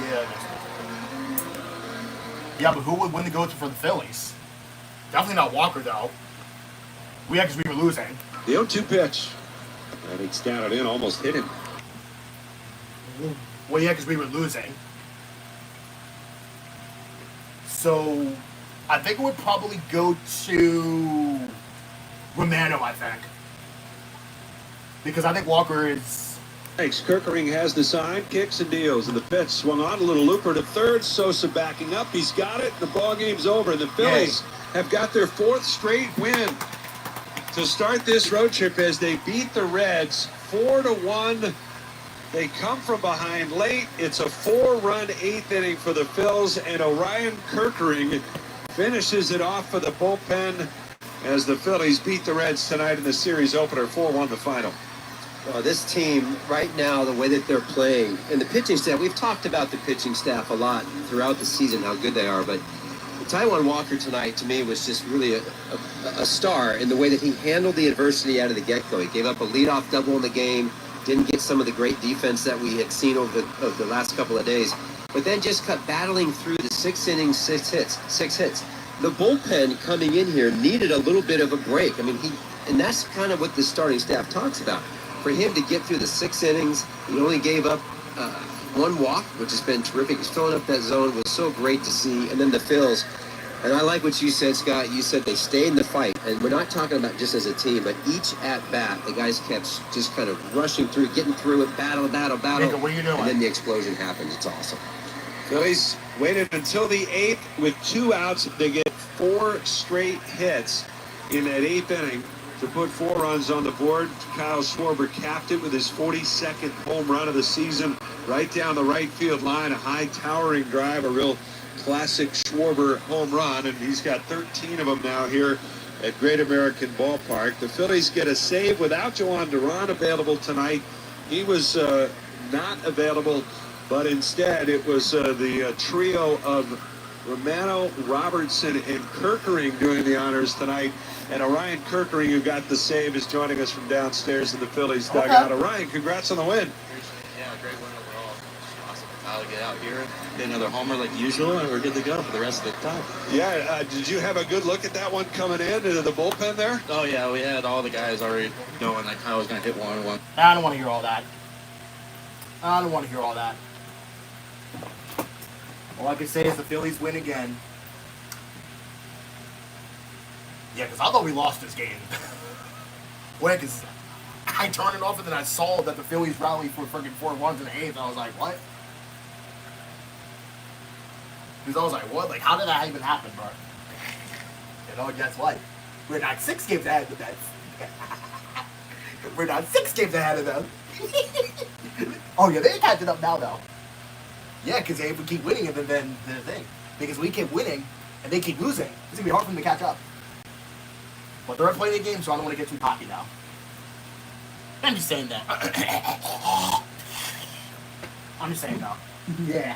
Yeah, but who would win the go-to for the Phillies? Definitely not Walker, though. Because we were losing. The 0-2 pitch. And it's down and in, almost hit him. Well, yeah, because we were losing. So, I think it would probably go to Romano, I think. Because I think Walker is... Thanks. Kerkering has the sign, kicks and deals, and the pitch swung on, a little looper to 3rd. Sosa backing up. He's got it. The ball game's over. The Phillies have got their 4th straight win to start this road trip as they beat the Reds 4-1. They come from behind late. It's a 4-run 8th inning for the Phils, and Orion Kerkering finishes it off for the bullpen as the Phillies beat the Reds tonight in the series opener, 4-1 the final. Well, this team right now, the way that they're playing, and the pitching staff, we've talked about the pitching staff a lot throughout the season, how good they are, but Taijuan Walker tonight, to me, was just really a star in the way that he handled the adversity out of the get-go. He gave up a leadoff double in the game, didn't get some of the great defense that we had seen over the last couple of days, but then just kept battling through the 6 innings, 6 hits. The bullpen coming in here needed a little bit of a break. I mean, and that's kind of what the starting staff talks about. For him to get through the 6 innings, he only gave up one walk, which has been terrific. He's filling up that zone. Was so great to see. And then the Phils. And I like what you said, Scott. You said they stayed in the fight. And we're not talking about just as a team, but each at-bat, the guys kept just kind of rushing through, getting through it, battle. Nigga, what are you doing? And then the explosion happens. It's awesome. Phillies waited until the 8th with 2 outs. They get 4 straight hits in that 8th inning to put 4 runs on the board. Kyle Schwarber capped it with his 42nd home run of the season, right down the right field line, a high towering drive, a real classic Schwarber home run, and he's got 13 of them now here at Great American Ballpark. The Phillies get a save without Joan Duran available tonight. He was not available, but instead it was the trio of Romano, Robertson, and Kirkering doing the honors tonight. And Orion Kirkering, who got the save, is joining us from downstairs in the Phillies dugout. Orion, congrats on the win. Yeah, great win overall. Awesome. I'll get out here, get another homer like usual, and we're good to go for the rest of the time. Yeah, did you have a good look at that one coming into the bullpen there? Oh, yeah, we had all the guys already knowing like I was going to hit one. I don't want to hear all that. I don't want to hear all that. All I can say is the Phillies win again. Yeah, because I thought we lost this game. Wait, because I turned it off and then I saw that the Phillies rallied for freaking 4 runs in the 8th. I was like, what? Because I was like, what? Like, how did that even happen, bro? You know, guess what? We're not 6 games ahead of the Mets. We're not 6 games ahead of them. Oh, yeah, they're catching up now, though. Yeah, because if we keep winning, then the thing. Because we keep winning and they keep losing, it's going to be hard for them to catch up. But they're playing the game, so I don't want to get too cocky now. I'm just saying that. I'm just saying though. Yeah.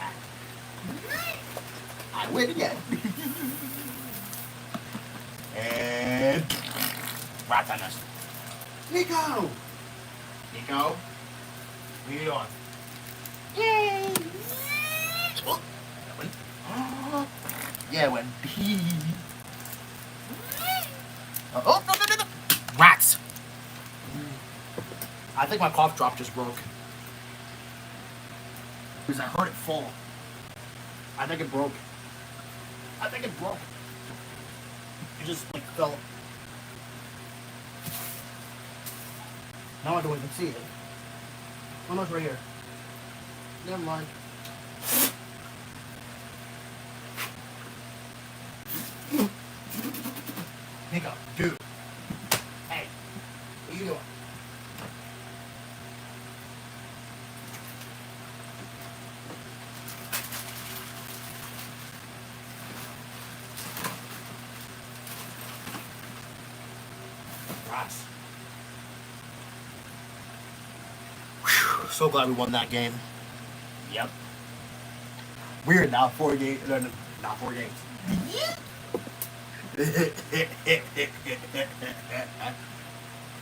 I win again. And rats on us. Nico! Nico? What are you doing? Yay! Oh, that went. Oh. Yeah, it went. Oh, no. Rats! I think my cough drop just broke. Because I heard it fall. I think it broke. It just, like, fell. Now I don't even see it. Oh, no, it's right here. Never mind. Nico, dude. Hey, what are you doing? Rats. Whew, so glad we won that game. Yep. Weird now, 4 games. No, not 4 games.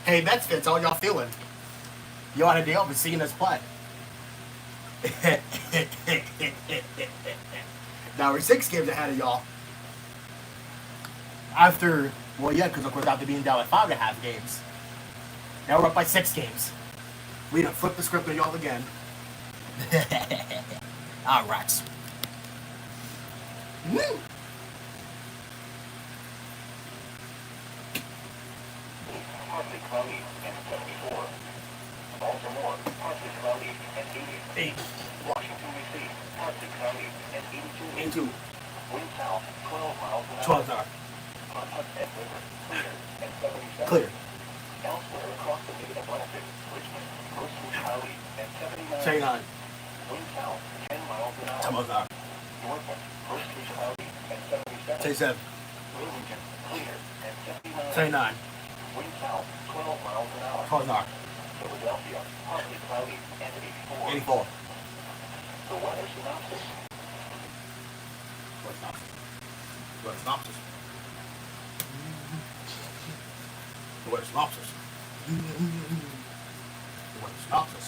Hey, Mets fans, how y'all feeling? You ought to deal with seeing us play. Now we're 6 games ahead of y'all. After, well, yeah, because of course after being down by 5.5 games. Now we're up by 6 games. We done flipped the script on y'all again. All right. Woo! Partly cloudy and 74. Baltimore, partly cloudy and 80. 8. Washington, D.C., partly cloudy and 82. 82. Wind south, 12 miles an hour. 12 hours. Pontotoc River, clear and 77. Clear. Elsewhere across the Mid-Atlantic, Richmond, mostly cloudy and 79. 79. Wind south, 10 miles an hour. 10 miles an hour. Norfolk, mostly cloudy and 77. 77. Wilmington, clear and 79. 79. Wind south, 12 miles an hour. 12 an hour. Philadelphia, partly cloudy and 84. 84. The weather synopsis. What synopsis? What synopsis? What synopsis? What synopsis?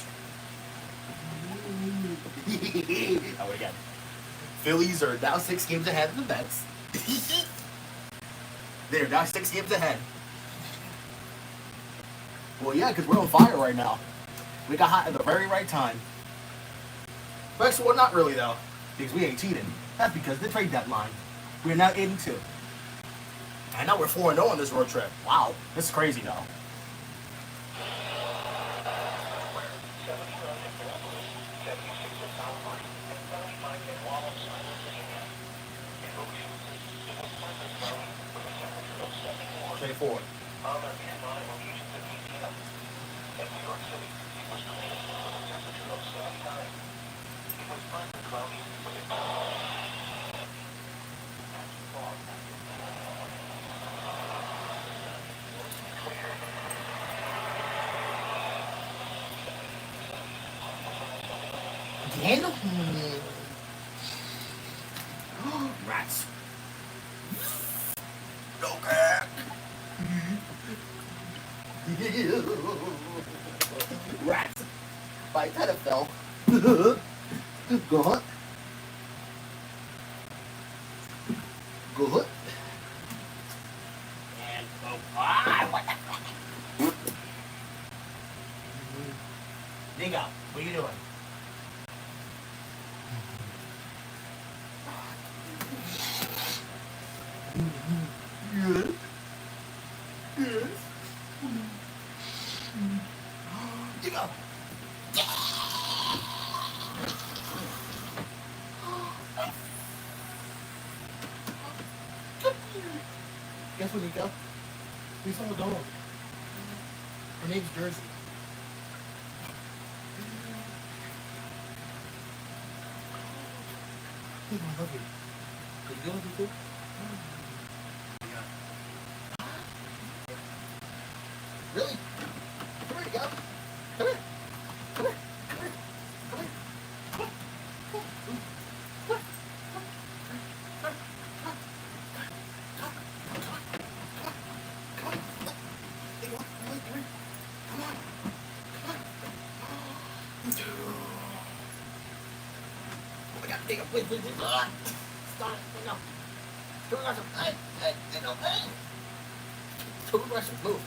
Oh, again. Phillies are now 6 games ahead of the Mets. They're now 6 games ahead. Well, yeah, because we're on fire right now. We got hot at the very right time. But actually, well, not really though, because we ain't cheating. That's because of the trade deadline. We are now 8-2. I know we're 4-0 on this road trip. Wow, this is crazy though. Forward. Again? Rats. Okay. Rats. By pedophile. Go on. Good. And go. What the fuck? Dingo, what are you doing? Yes. Yes. Dingo. Guess what, Nico? We saw a dog. Her name's Jersey. Nico, I love you. Are you gonna be cool? Yeah. Really? Come here, Nico. Come here. Come here. Come here. Come here. Oh my God, Nico, please. Stop it. No. Too aggressive. Hey. Too aggressive. Move.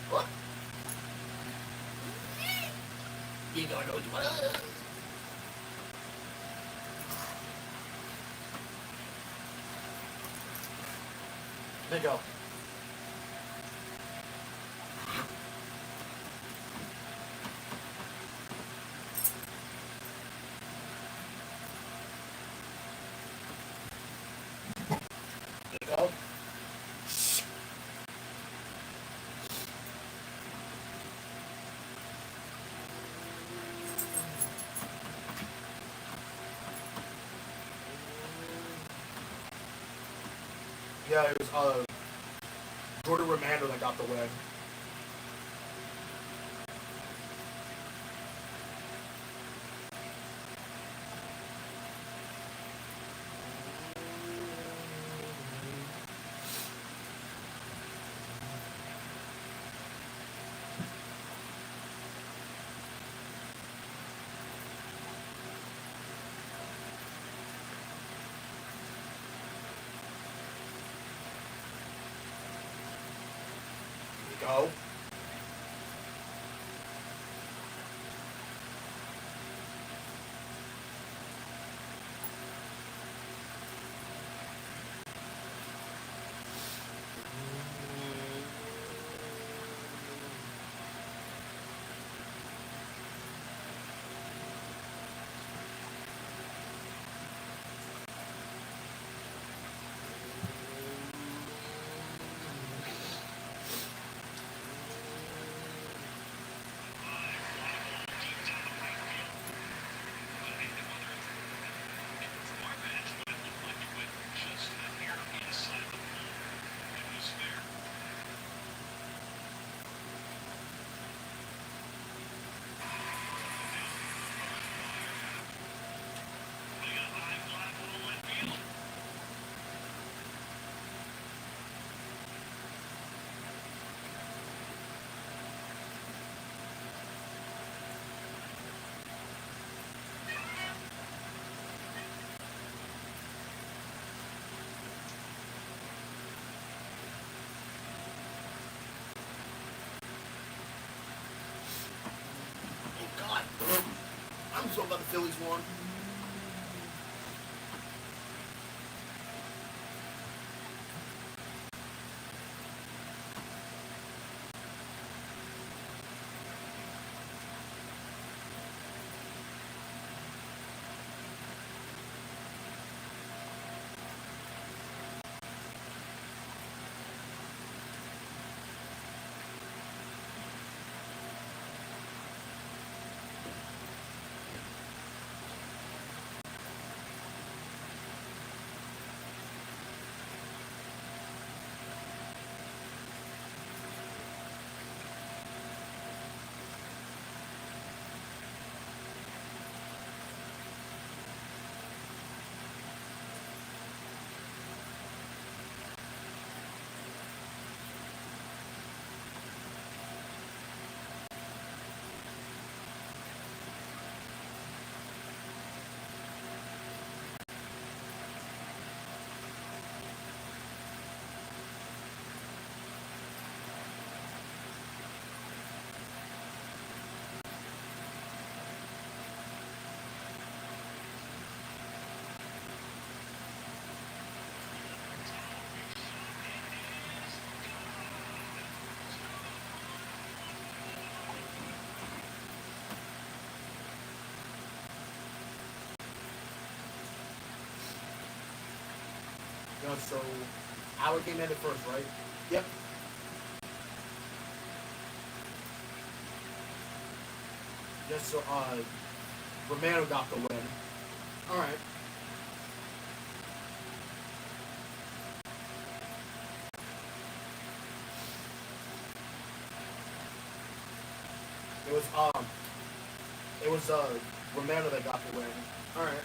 What? You don't know what you want. There you go. There you go. Yeah, it was Jordan Romano that got the win. Go. talk about the Phillies won. So our game ended first, right? Yep. Yes, so Romano got the win. Alright. It was Romano that got the win. Alright.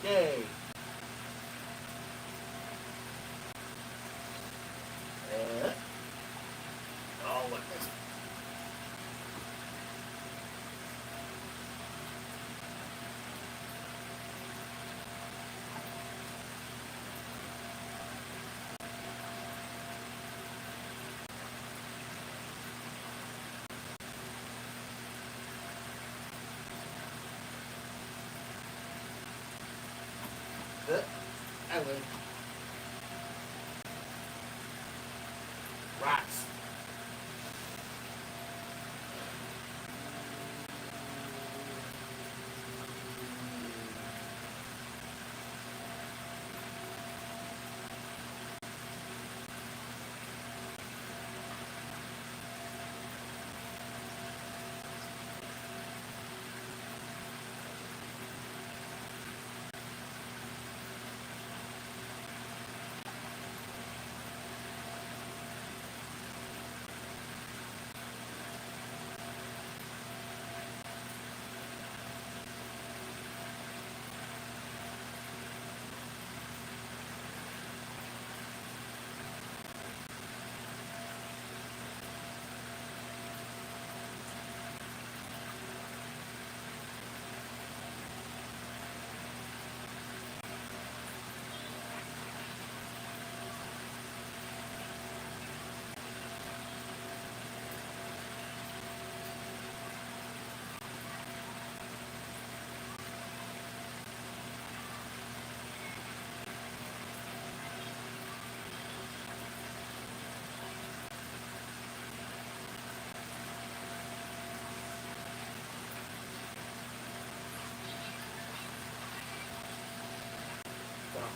Okay. Oh, look at this. I win. Rats.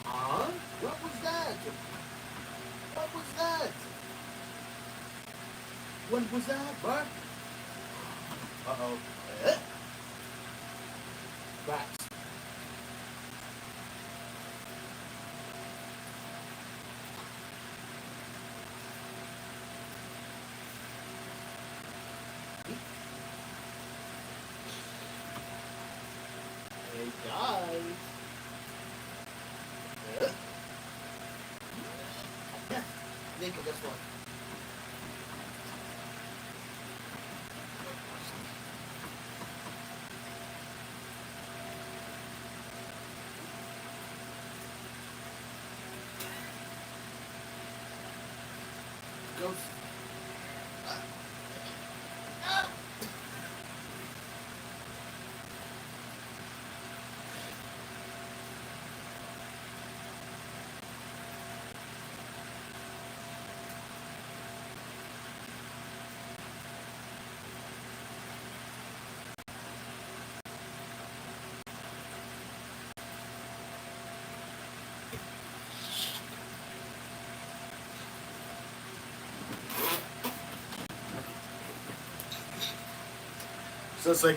Huh? What was that? What was that? What was that, Bart? Uh-oh. Rats. Hey, guys. Yeah. Nico, guess what? Ghost. So it's like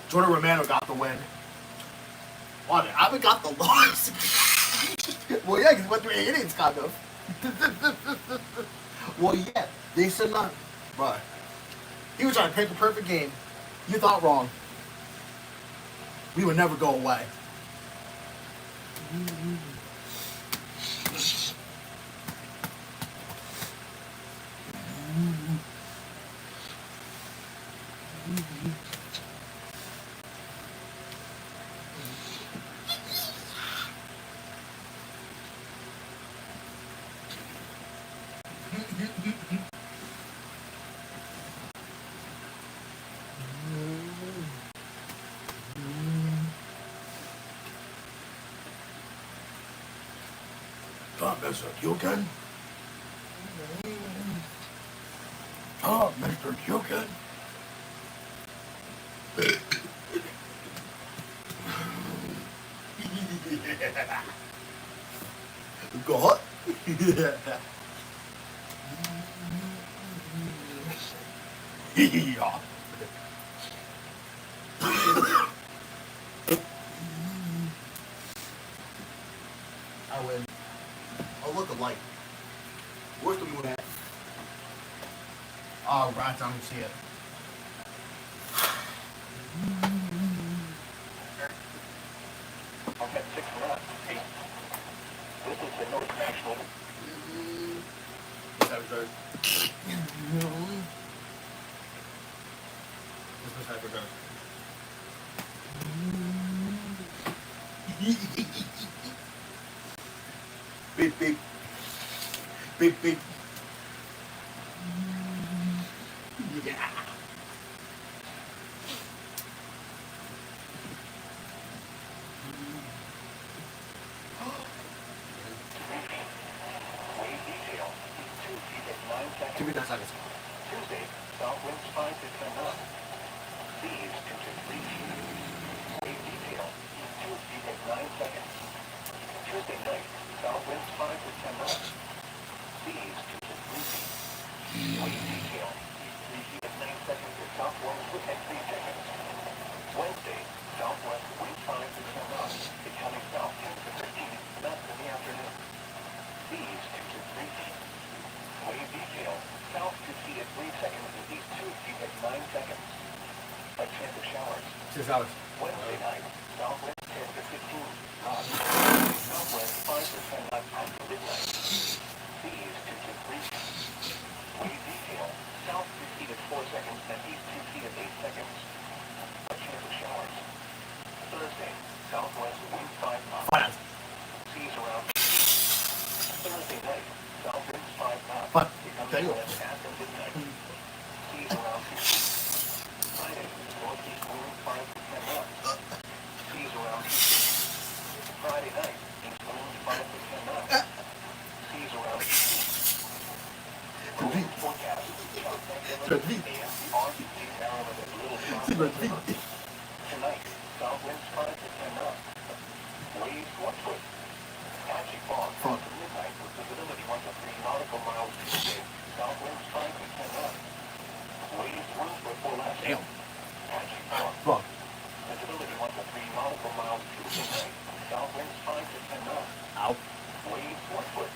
Jordan Romano got the win. What? I haven't got the loss. Well, yeah, because he went through 8 innings, kind of. Well, yeah, they said not. But he was trying to pick a perfect game. You thought wrong. We would never go away. Oh, Mr. Kukin? Oh, Mr. Kukin? God? Yeah. I win. Oh, look alike. Where's the moon at? Oh, rats, I don't see it. I'll get 6 Beep, beep. Beep, beep. Yeah. Wave detail. 2 feet at 9 seconds. 2 feet 9 seconds. Tuesday, south winds 5 to 10 knots. Seas 2 to 3 feet. Wave detail. 2 feet at 9 seconds. Tuesday night, south winds 5 to 10 knots. Seas 2 to 3 feet. Wave detail. 3 feet at 9 seconds to south winds at 3 seconds. Wednesday, southwest wind 5 to 10 knots. Becoming south 10 to 15 knots in the afternoon. Seas 2 to 3 feet. Wave detail. South 2 feet at 3 seconds and east 2 feet at 9 seconds. A chance of showers. 6 hours. Wednesday night. Southwest 10 to 15 knots. Southwest 5 to 10 knots after midnight. Seas 2 to 3 feet. Wave detail. South 2 feet at 4 seconds and east 2 feet at 8 seconds. A chance of showers. Thursday. Southwest wind 5 knots. Seas around 2 feet. Thursday night. South winds 5 knots. Becoming west after midnight. Seas around 2 feet. Friday. Northeast wind 5 to 10 knots. Seas around 2 feet. Friday night. East wind 5 to 10 knots. Seas around 2 feet. Marine forecast. South Thanksgiving. AM. RBC Maryland and Little Rock. Tonight. South winds 5 to 10 knots. Waves 1 foot. Patchy fog after midnight with visibility 1 to 3 nautical miles Tuesday. South winds 5 to 10 knots. Waves 1 foot or less. Damn. Patchy fog. Visibility 1 to 3 nautical miles Tuesday night. South winds 5 to 10 knots. Ow. Waves 1 foot.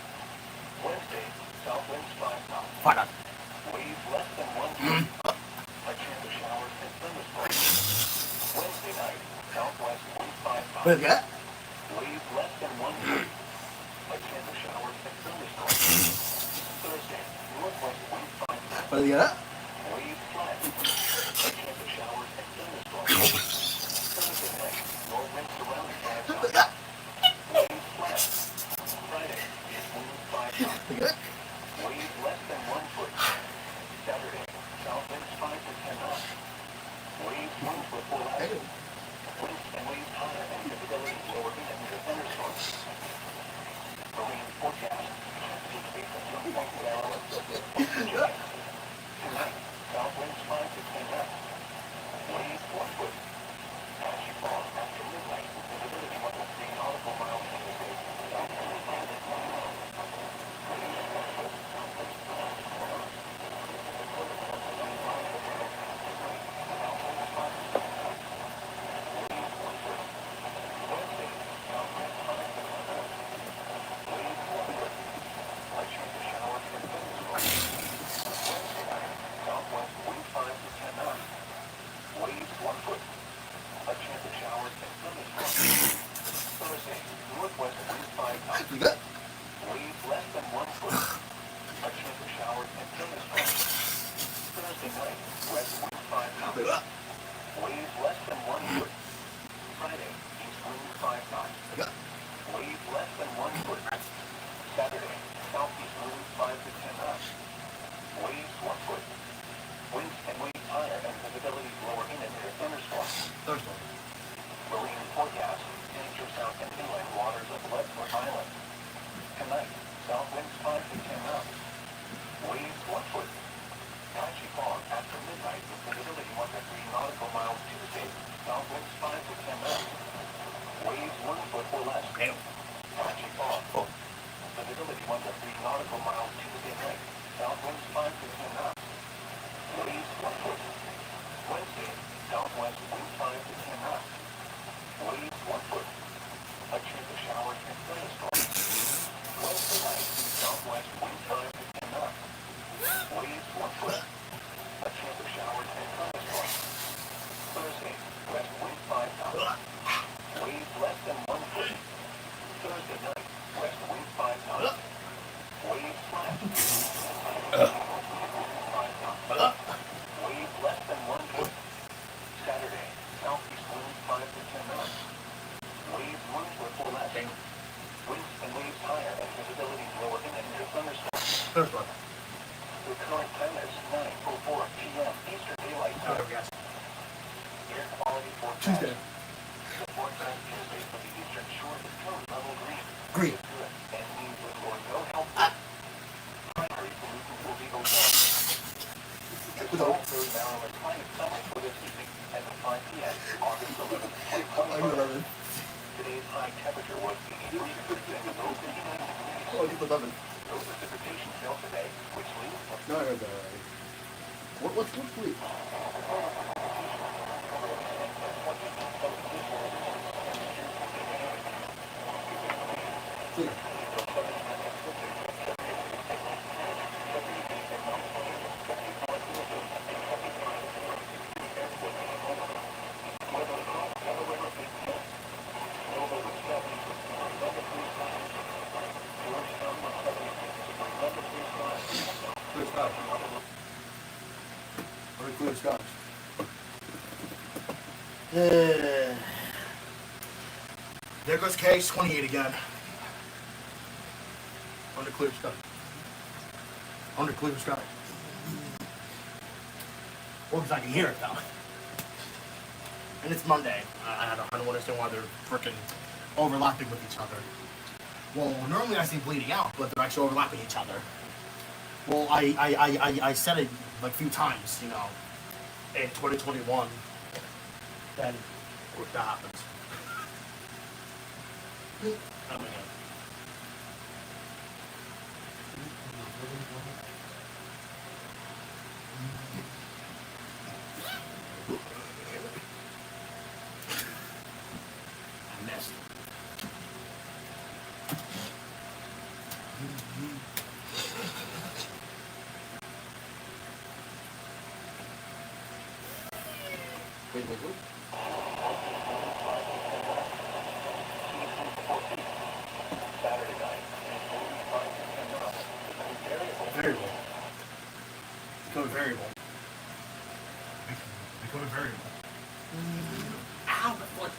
Wednesday. South winds 5 knots. 5 knots. Waves less than 1 foot. A chance of showers and thunderstorms. Wednesday night. Southwest wind 5 knots. What is that? Waves less than 1 foot. A chance of showers and thunderstorms. Thursday, northwest wind 5 knots. What is that? Waves flat. A chance of showers and thunderstorms. Thursday night, north wind surrounding 5 knots. Waves flat. Friday, east wind 5 knots. Waves less than 1 foot. Saturday, south winds 5 to 10 knots. Waves 1 foot or less. Winds and waves higher and visibility lower than near thunderstorms. Marine forecast. Peak base at some point in Maryland. Tonight, south winds 5 to 10 knots. Waves 1 foot. Patchy fog after midnight with visibility 1 to 3 nautical miles Tuesday. South winds 5 to 10 knots. Waves 1 foot. Marine forecast. Danger south and inland waters of Ledford Island. Tonight, south winds 5 to 10 knots. Waves 1 foot. Patchy fog after midnight with visibility 1 to 3 nautical miles Tuesday. South winds 5 to 10 knots. Waves 1 foot or less. Patchy fog. Visibility 1 to 3 nautical miles Tuesday night. South winds 5 to 10 knots. Waves 1 foot. Wednesday, southwest wind 5 to 10 knots. Waves 1 foot. A chance of showers and thunderstorms. Wednesday night, southwest wind 5 to 10 knots. Waves 1 foot. A chance of showers and thunderstorms. Thursday, west wind 5 knots. Waves less than 1 foot. Thursday night, west wind 5 knots. Waves flat. Waves less than 1 foot. Saturday, southeast wind 5 to 10 knots. Waves 1 foot There's one. The current time is 9:04 p.m. Eastern Daylight Time. Air quality forecast. Tuesday. The forecast Tuesday for the eastern shore is current level green. Green. Good. And means little or no health. Primary pollutants will be ozone. The Salisbury, Maryland climate summary for this evening at 5 p.m. August 11th, 2021. Today's high temperature was 83 degrees and the low 59 degrees. August 11th. No precipitation fell today, which leaves No, I heard that already. What's week? Clear skies. Very clear skies. There goes Case 28 again. Under clear sky. Under clear sky. Well, because I can hear it though. And it's Monday. I don't understand why they're freaking overlapping with each other. Well, normally I say bleeding out, but they're actually overlapping each other. Well, I said it like a few times, you know, in 2021. Then that happens. Oh my God. I missed. Wait. Saturday night. Variable. Become a variable. Become a variable. Ow, my foot.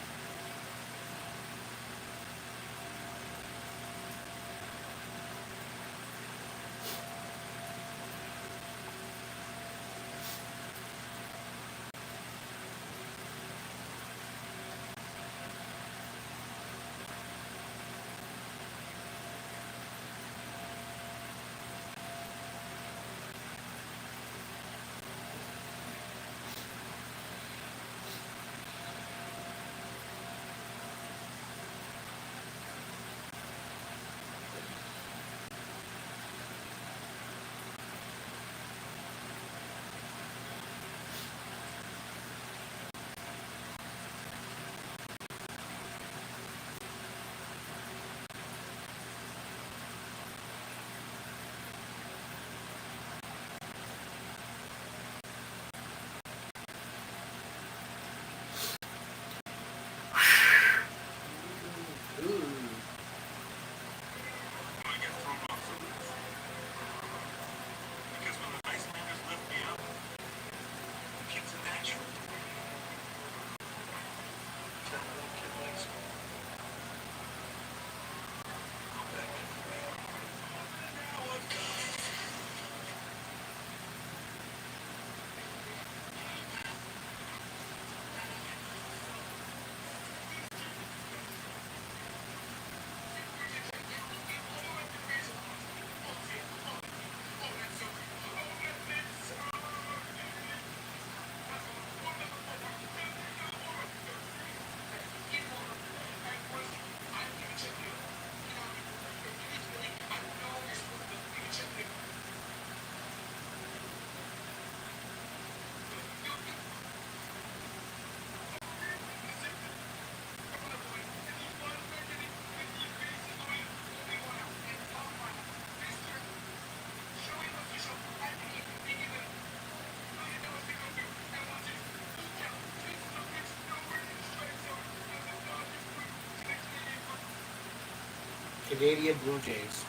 Canadian Blue Jays.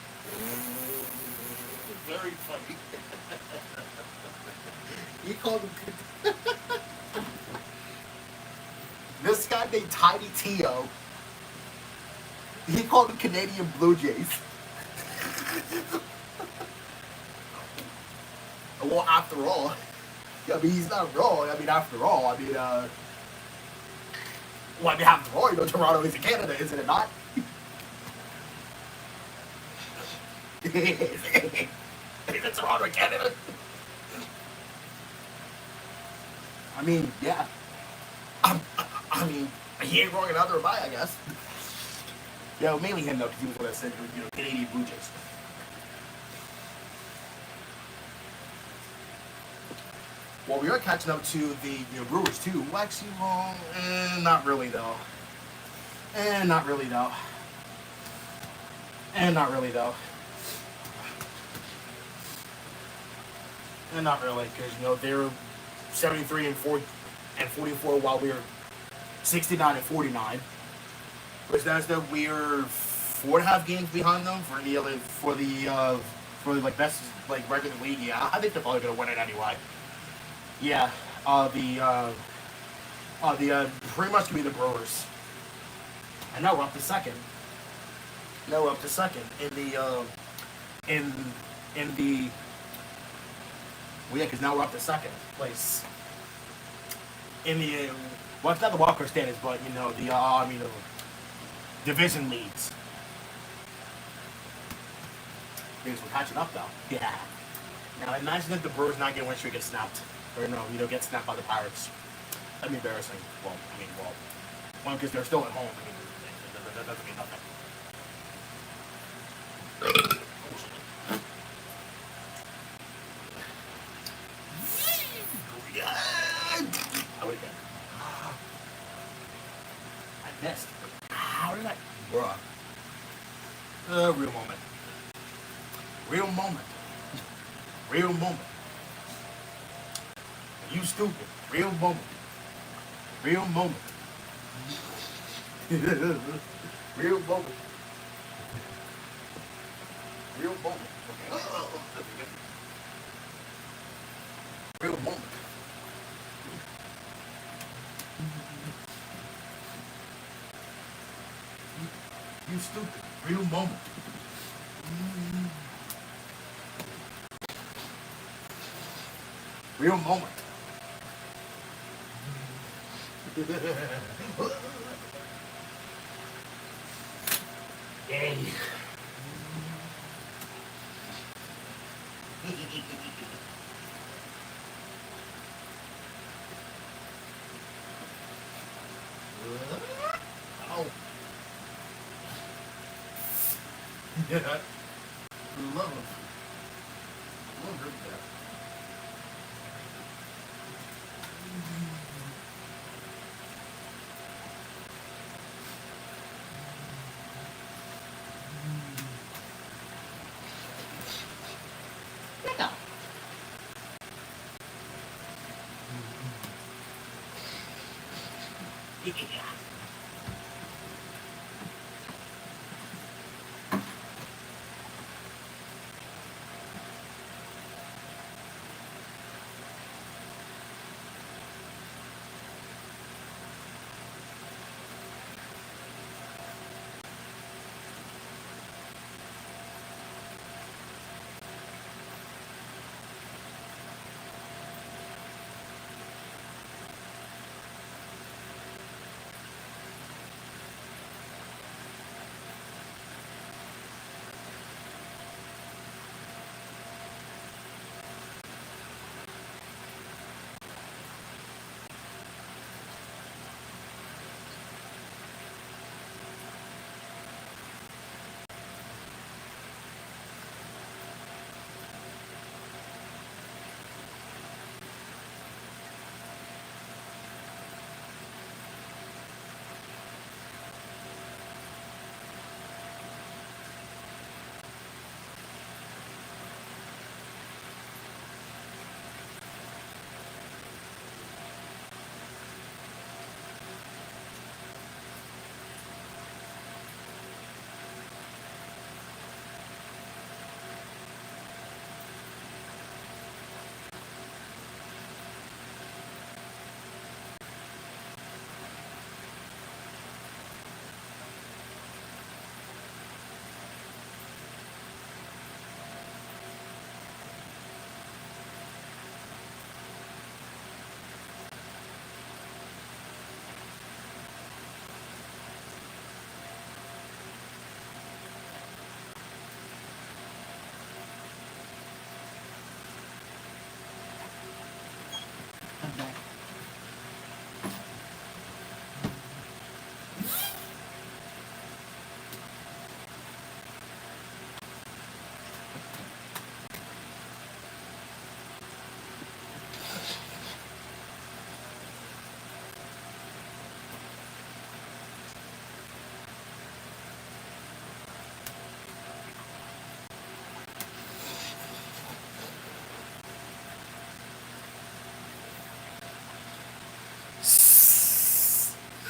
Very funny. He called him. This guy named Tiny Tio. He called them Canadian Blue Jays. Well, after all, I mean, he's not wrong. I mean, after all, I mean, well, I mean, after all, Toronto is in Canada, isn't it not? Is it Toronto in Canada? I mean, yeah. I mean, he ain't wrong in either by, I guess. Yeah, well, mainly him though, because he was what I said, Canadian Blue Jays. Well, we are catching up to the Brewers too. Well, actually, well, not really though. Not really though. Not really though. Not really, because they're 73 and 44, while we're 69 and 49. Which that's that we're 4.5 games behind them for the like best like regular league. Yeah, I think they're probably gonna win it anyway. Yeah, pretty much gonna be the Brewers. And now we're up to second. Now we're up to second in the well, yeah, because now we're up to second place in the well, it's not the wildcard standings, but the division leads. Because we're catching up though. Yeah. Now imagine if the Brewers not get win streak get snapped, or get snapped by the Pirates. That'd be embarrassing. Well, one because they're still at home. I mean, that doesn't mean nothing. I would have I missed. How did I? Bruh. Real moment. Real moment. Real moment. You stupid. Real moment. Real moment. Real moment. Real moment. Okay. Real moment. You stupid. Real moment. Real moment. Yay. Oh. Yeah. Love her death. Yeah.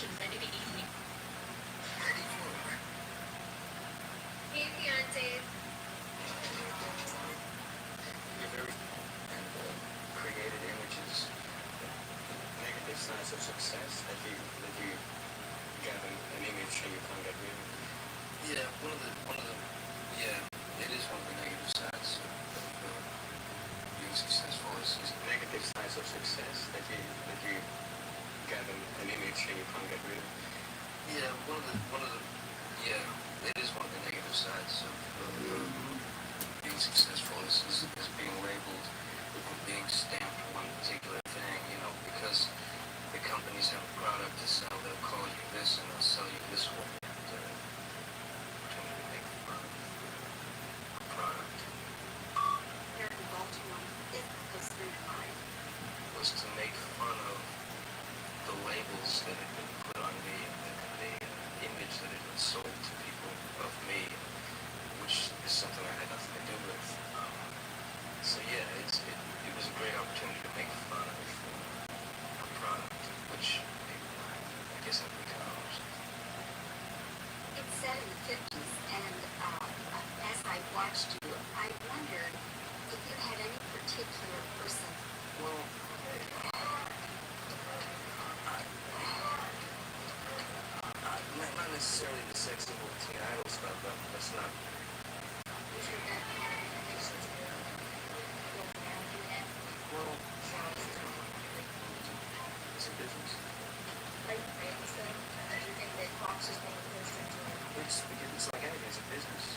questions that may be easy. Ready for it. Hey, fiance. You're very and created images, negative sides of success that you got an image and you can't get rid of. Yeah, it is one of the negative sides of being successful is negative sides of success that you got an image and you can't get rid of. Yeah, it is one of the negative sides of being successful is being labeled and being stamped on one particular thing, because the companies have a product to sell, they'll call you this and they'll sell you this way. And trying to make fun of a product. Here in Baltimore, it goes through your mind. Was to make fun of the labels that had been put on me and the image that had been sold to people of me, which is something I had nothing to do with. So yeah, it was a great opportunity to make fun of a product, which I guess I've become. It's set in the 50s, and as I watched you, I wondered if you had any particular person. Well, not necessarily the sex symbol teen idol stuff, but that's not. Is your dad married? Well, it's a business. Are you famous then? Do you think that Fox is one of the first things you It's like anything, it's a business.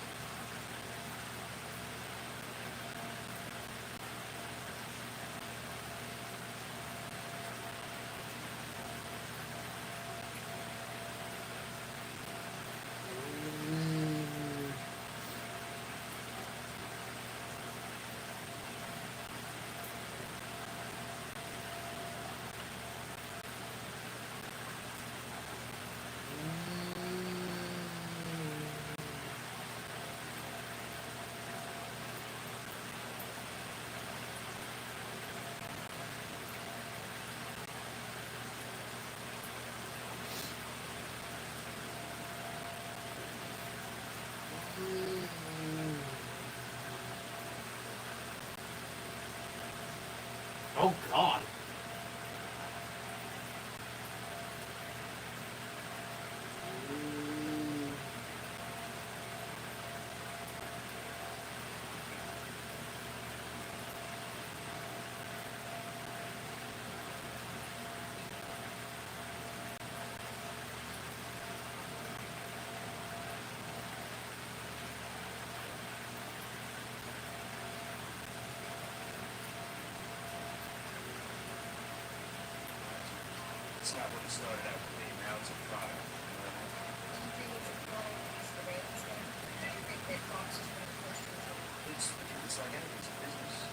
Oh God. It's not what it started out to be. Now it's a product. Do you think it's a product because the ratings there? Do you think that Fox is one of the first ones? It's like anything, it's a business.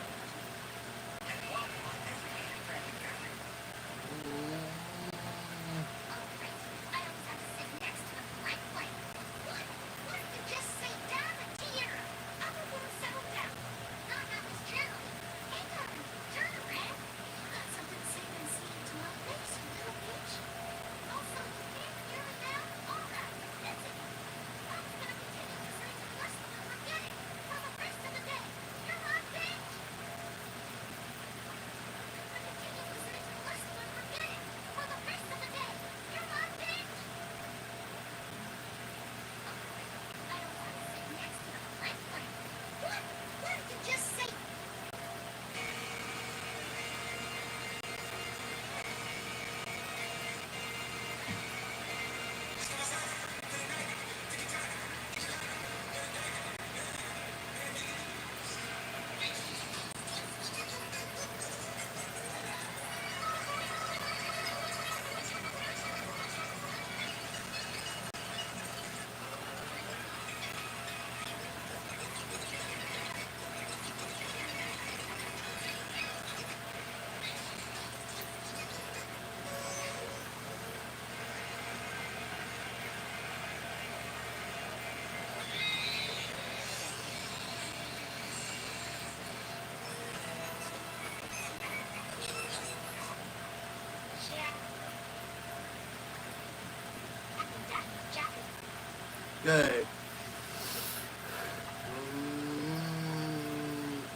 Good.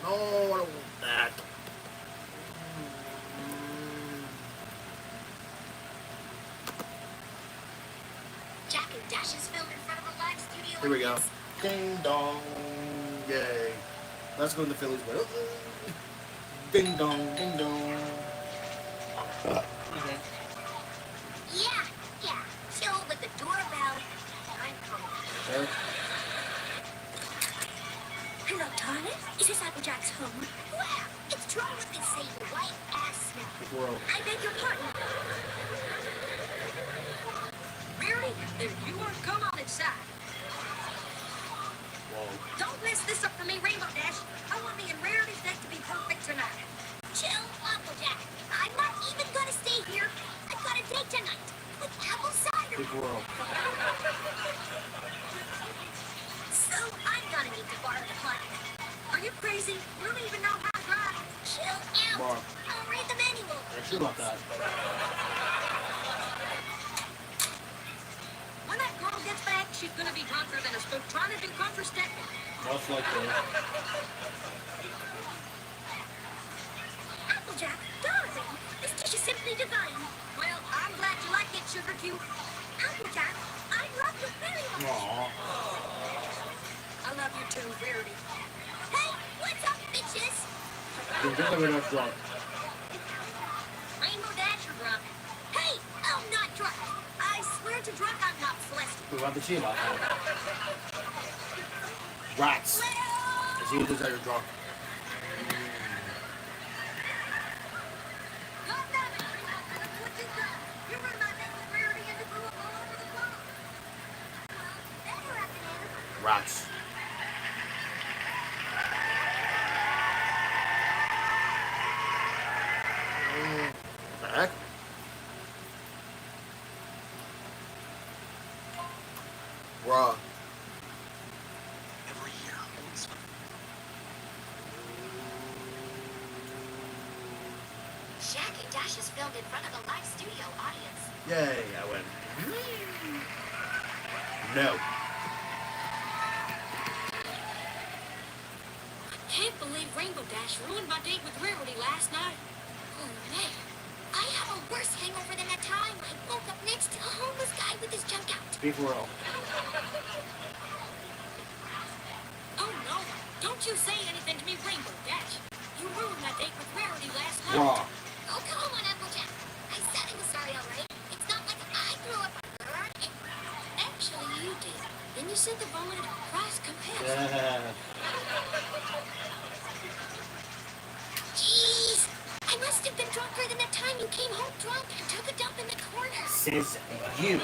No, I don't want that. Jack and Dash is filmed in front of a live studio. Here we go. Ding dong. Yay. Let's go to the Phillies. Ding dong, ding dong. Okay. Yeah. Chill with the doorbell. I'm coming. There. Hello, darling. Is this Applejack's home? Well, it's true what they say, you white ass smell. I beg your pardon. Rarity, if you want to come on inside. Whoa. Don't mess this up for me, Rainbow Dash. I want me and Rarity's date to be perfect tonight. Chill, Applejack. I'm not even gonna stay here. I've got a date tonight with apple cider. Big world. So I'm gonna need to borrow the money. Are you crazy? You don't even know how to drive. Chill out. Mark. I'll read the manual. I'm sure about that. When that girl gets back, she's gonna be drunker than a spook trying to do contraceptive. Most likely. Applejack, darling, this dish is simply divine. Well, I'm glad you like it, Sugar Cube. Applejack, I love you very much. Aww. I love you too, Rarity. Hey, what's up, bitches? Just like we're not drunk. Rainbow Dash or drunk? Hey, I'm not drunk. I swear to drunk I'm not molested. We want to see about that. Rats. As soon as you're drunk. God damn it, Rainbow, what you done? You ruined my name with Rarity and you blew up all over the club. Better afternoon. Rats. What the heck? Bruh. Every year, always. Jack and Dash is filmed in front of a live studio audience. Yay, I win. No. Can't believe Rainbow Dash ruined my date with Rarity last night. Oh man, I have a worse hangover than that time I woke up next to a homeless guy with his junk out. Big world. Oh no, don't you say anything to me, Rainbow Dash. You ruined my date with Rarity last night. Raw. Oh, come on, Applejack. I said I was sorry, all right? It's not like I grew up on her. Actually, you did. Then you said the vomited cross compares. Yeah. Jeez, I must have been drunker than the time you came home drunk and took a dump in the corner. Says you.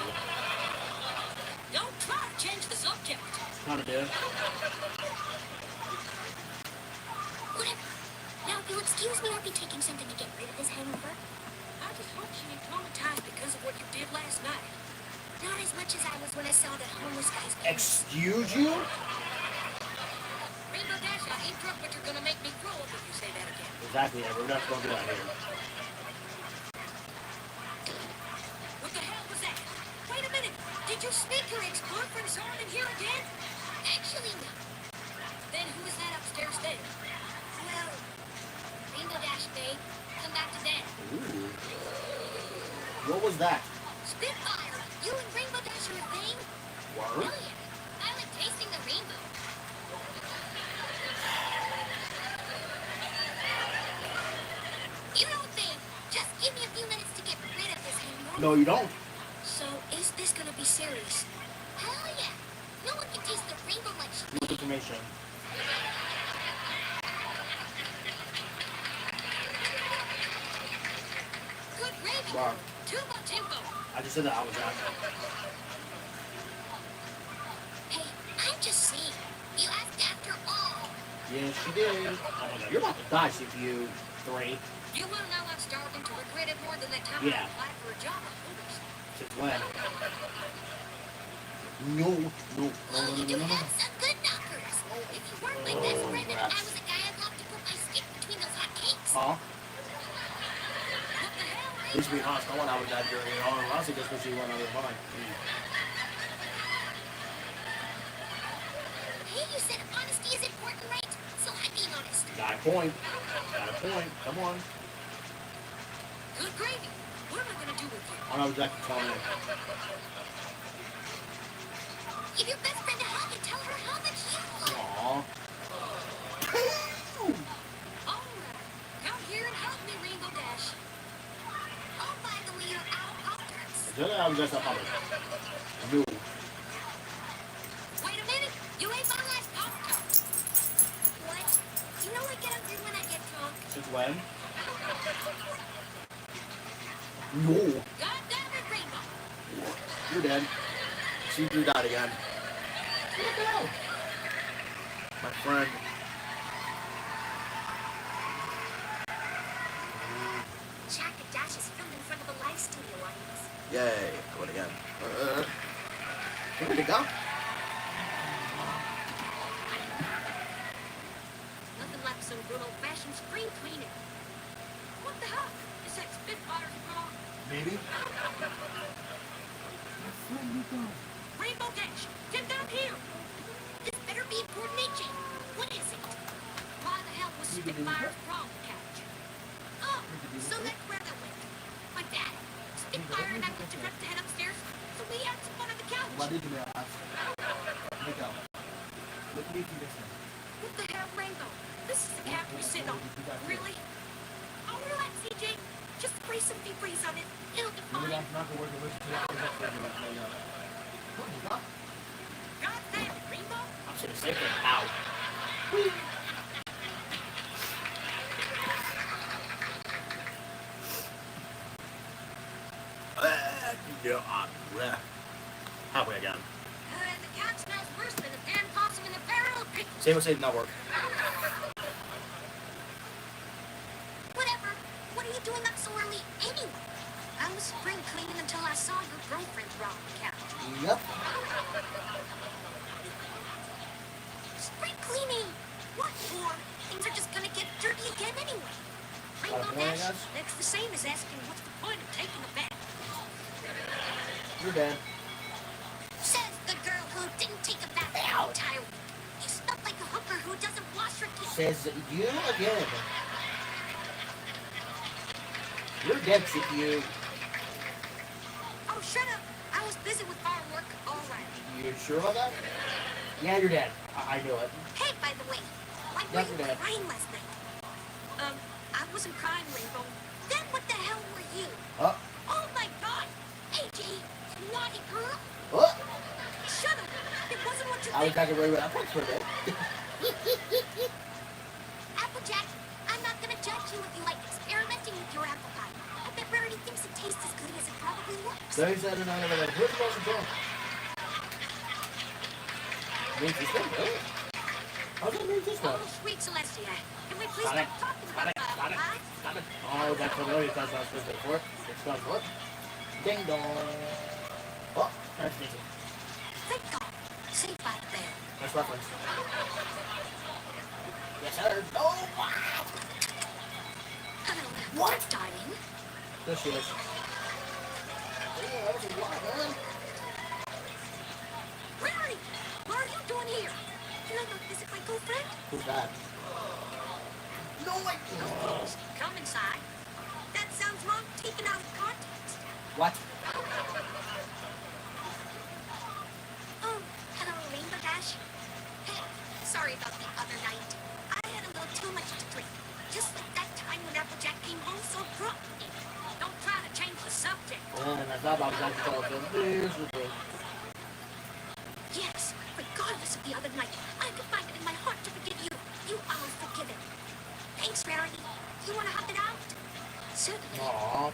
Don't try to change the subject. Kinda do. Whatever. Now, if you'll excuse me, I'll be taking something to get rid of this hangover. I just hope she ain't traumatized because of what you did last night. Not as much as I was when I saw that homeless guy's parents. Excuse you? Rainbow Dash, I ain't drunk, but you're gonna make me throw up if you say that again. Exactly, Amber. We're not going to do that here. What the hell was that? Wait a minute. Did you sneak your ex-boyfriend's arm in here again? Actually, no. Then who is that upstairs there? Well, Rainbow Dash, babe. Come back to bed. Ooh. What was that? Spitfire, you and Rainbow Dash are a thing? What? Brilliant. I like tasting the rainbow. You know, babe, just give me a few minutes to get rid of this hangover. No, you don't. So, is this gonna be serious? Hell yeah. No one can taste the rainbow like she New information. Good raving. Wow. Too much info. I just said that I was out. Hey, I'm just saying. You asked after all. Yes, she did. Oh my god, you're about to die, CPU 3. You will know I'm starting to regret it more than that time Yeah. I applied for a job at Hooters. Since when? No. You do have some good knockers. If you weren't my best friend and I was a guy I'd love to put my stick between those hot cakes. Huh? This to be honest, I want I was that dirty. Honestly, just because you went out of your mind. you said honesty is important, right? So I'm being honest. Got a point. Come on. Good gravy. What am I gonna do with you? I don't know exactly calling it. Give your best friend a hug and tell her how much you love her. Aww. Alright. Come here and help me, Rainbow Dash. I'll buy the leader out Pop-Tarts. Is that how we got something? No. Wait a minute. You ate my last Pop-Tart. What? You know I get hungry when I get drunk. Since when? No. God damn it, Rainbow. You're dead. See you died again. My friend. Jack and Dash is filmed in front of a live studio audience. Yay. Go it again. Where'd it go? Nothing like some good old-fashioned spring cleaning. What the hell? Is that Spitfire's wrong? Maybe. Rainbow Dash, get down here. This better be important, AJ. What is it? Why the hell was Spitfire's problem couch? Oh, so that's where that went. My dad, Spitfire and I went to rep the head upstairs, so we had some fun on the couch. What did you ask? Miguel. What did you do this thing? What the hell, Rainbow? This is the couch we sit on. Really? Oh, relax, AJ. Just spray some deep freeze on it. It'll be fine. Maybe I'm not going to work with this. God damn it, Rainbow. I'm sitting safe and out. Halfway again. The couch smells worse than a damn possum in a barrel of pickles. Same with Save Network. Whatever. What are you doing up so early anyway? I was spring cleaning until I saw your girlfriend draw on the couch. Yep. Spring cleaning? What for? Things are just gonna get dirty again anyway. Rainbow Dash, that's the same as asking what's the point of taking a bath. You're dead. Says the girl who didn't take a bath the entire week. You smell like a hooker who doesn't wash her kids. Says you again. You're dead, CPU. Oh, shut up. I was busy with farm work. All right. You sure about that? Yeah, you're dead. I knew it. Hey, by the way, why were you crying last night? I wasn't crying, Rainbow. Then what the hell were you? Oh. Oh my God! AJ, naughty girl! Oh. Shut up! It wasn't what you I was think. talking right with Applejack for a bit. Applejack, I'm not gonna judge you if you like experimenting with your apple pie. I bet Rarity thinks it tastes as good as it probably looks. So he said another one. Where's the most important? Means this one, really? How's that mean this one? Oh, sweet Celestia. Can we please stop talking about apple pie? Stop it. Oh, that's familiar. That's what I was supposed to do for it. It's going for it. Ding dong. Oh, that's easy. Thank God. Saved by the bell. Nice reference. Yes, sir. Oh, wow. Hello, What? darling. There she is. Yeah, that was a lot, man. Rarity, what are you doing here? Can I not visit my girlfriend? Who's that? No, I Please, come inside. That sounds wrong, taken out of context. What? Oh, hello, Rainbow Dash. Hey, sorry about the other night. I had a little too much to drink. Just like that time when Applejack came home so drunk. Don't try to change the subject. And I thought about that telephone. This was good. Yes, regardless of the other night, I could find it in my heart to forgive you. You are forgiven. Thanks, Rarity. You want to hug it out? Certainly. Aww.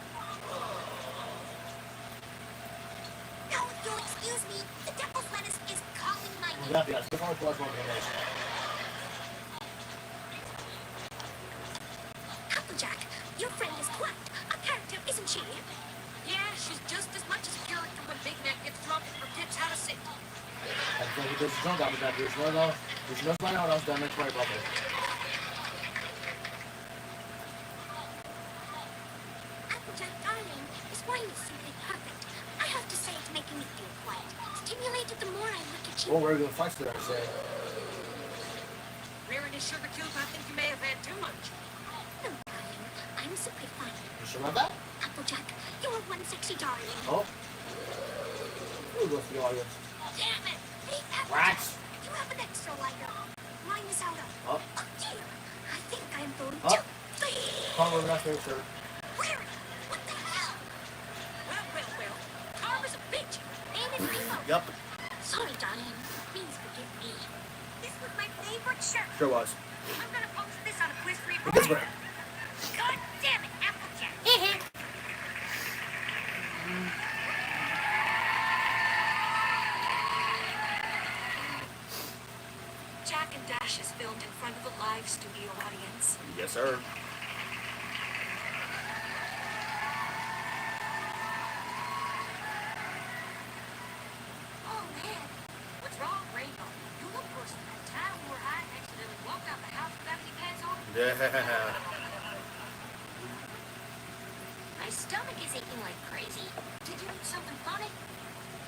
Now, if you'll excuse me, the devil's lettuce is calling my name. Gracias. ¿Qué fue el próximo que ves? Applejack, your friend is quite a character, isn't she? Yeah, she's just as much as a character when Big Mac gets drunk and forgets how to sit. I think he gets drunk after that. There's no fun out else done. That's right, brother. Applejack, darling, this wine is simply perfect. I have to say it's making me feel quiet. Stimulated the more I look at you. Oh, we're going to flex there, I say. this sugar cube, I think you may have had too much. No, darling. I'm super fine. You sure about that? Applejack, you are one sexy darling. Oh. Who goes to the audience? Damn it! Hey, Applejack! Rats! You have an extra lighter. Mine is out of. Oh. Oh, dear. I think I'm going Oh. to. Probably not there, sir. Where? What the hell? Well. Karma's a bitch. Ain't it Rainbow? Yep. Sorry, darling. Please forgive me. This was my favorite shirt. Sure was. I'm gonna post this on a quiz report. This way. God damn it, Applejack. Jack and Dash is filmed in front of a live studio audience. Yes, sir. Oh, man. What's wrong, Rainbow? You look worse than that time where I accidentally walked out the house without any pants on. Yeah. My stomach is aching like crazy. Did you eat something funny?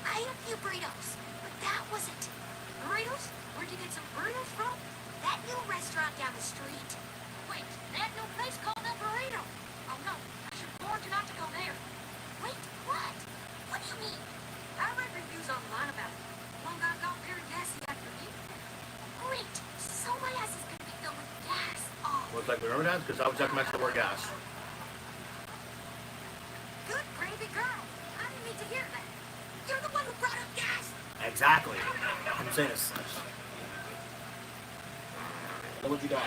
I ate a few burritos, but that wasn't. Burritos? Where'd you get some burritos from? That new restaurant down the street. Wait, that new place called El Burrito. Oh, no. I should warn you not to go there. Wait, what? What do you mean? I read reviews online about it. One guy got very gassy after eating. Great. So my ass is gonna be filled with gas. Oh. Looks like we remember that because I was talking about the word gas. Good gravy girl. I didn't need to hear that. You're the one who brought up gas. Exactly. I'm saying this. What would you done?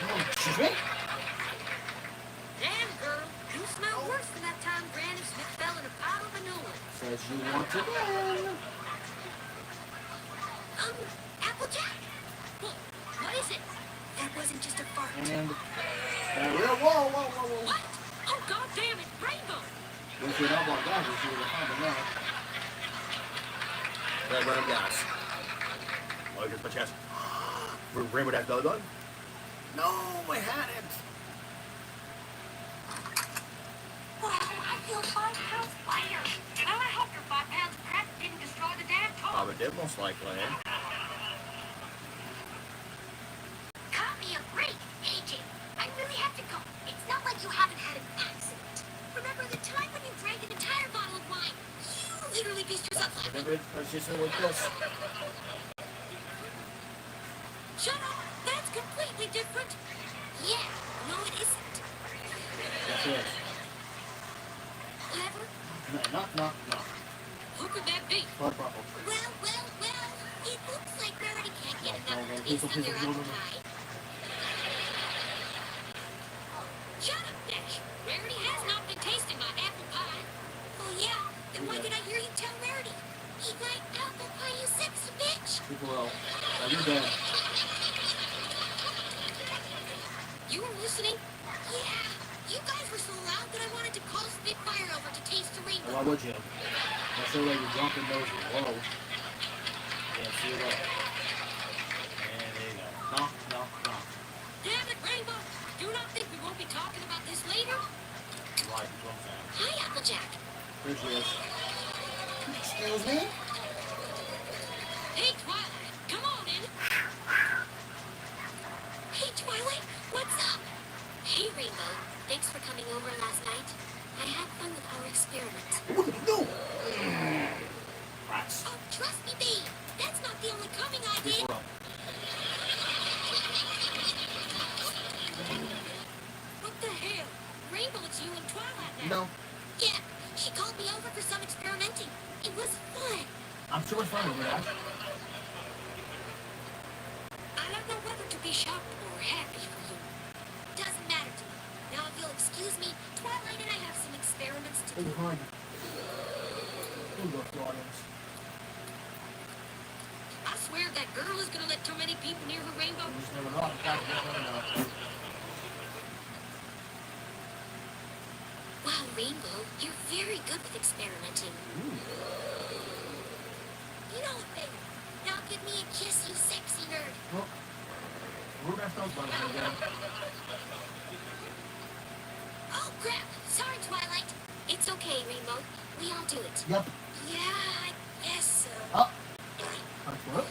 Oh, excuse me? Damn, girl. You smell worse than that time Granny Smith fell in a pile of manure. Says you want to win. Applejack? What is it? That wasn't just a fart. And whoa. What? Oh, God damn it. Rainbow. If you know about gas, you should have found it. Red run of gas. Oh, here's my chest. Rainbow Dash belly button? No, I had it. Wow, I feel 5 pounds lighter. Well, I hope your 5 pounds of crap didn't destroy the damn car. Probably did, most likely. Copy a break, AJ. I really have to go. It's not like you haven't had an accident. Remember the time when you drank an entire bottle of wine? You literally pieced yourself up. Remember, I was just with this. Shut up. That's completely different. Yeah, no it isn't. Yes, it is. Clever? No. Who could that be? Blood bubble. Well. It looks like Rarity can't get enough Okay, to taste of please, their please, apple please. pie. Shut up, Dash. Rarity has not been tasting my apple pie. Oh yeah, then why did I hear you tell Rarity? Eat my apple pie, you sexy bitch. People will. Now you're dead. You were listening? Yeah, you guys were so loud that I wanted to call Spitfire over to taste the rainbow. Why would you? I'll show you your drunken nose. Whoa. Yeah, see you go. And there you go. No. Damn it, Rainbow. Do not think we won't be talking about this later. Right, that's what I'm saying. Hi, Applejack. Here she is. Excuse me? Hey, Twilight. Come on in. Hey, Twilight, what's up? Hey, Rainbow. Thanks for coming over last night. I had fun with our experiment. No! Rats. Oh, trust me, babe. That's not the only coming I did. What the hell? Rainbow, it's you and Twilight now. No. Yeah, she called me over for some experimenting. It was fun. I'm sure it's fun with that. I don't know whether to be shocked or happy for you. Doesn't matter to me. Now, if you'll excuse me, Twilight and I have some experiments to do. Behind you. Who goes to the audience? I swear that girl is gonna let too many people near her Rainbow. You just never know. In fact, you just never know. Wow, Rainbow, you're very good with experimenting. You know what, babe? Now give me a kiss, you sexy nerd. Well, we're going to have to again. Oh, crap. Sorry, Twilight. It's okay, Rainbow. We all do it. Yep. Yeah, I guess so. Oh. That's what?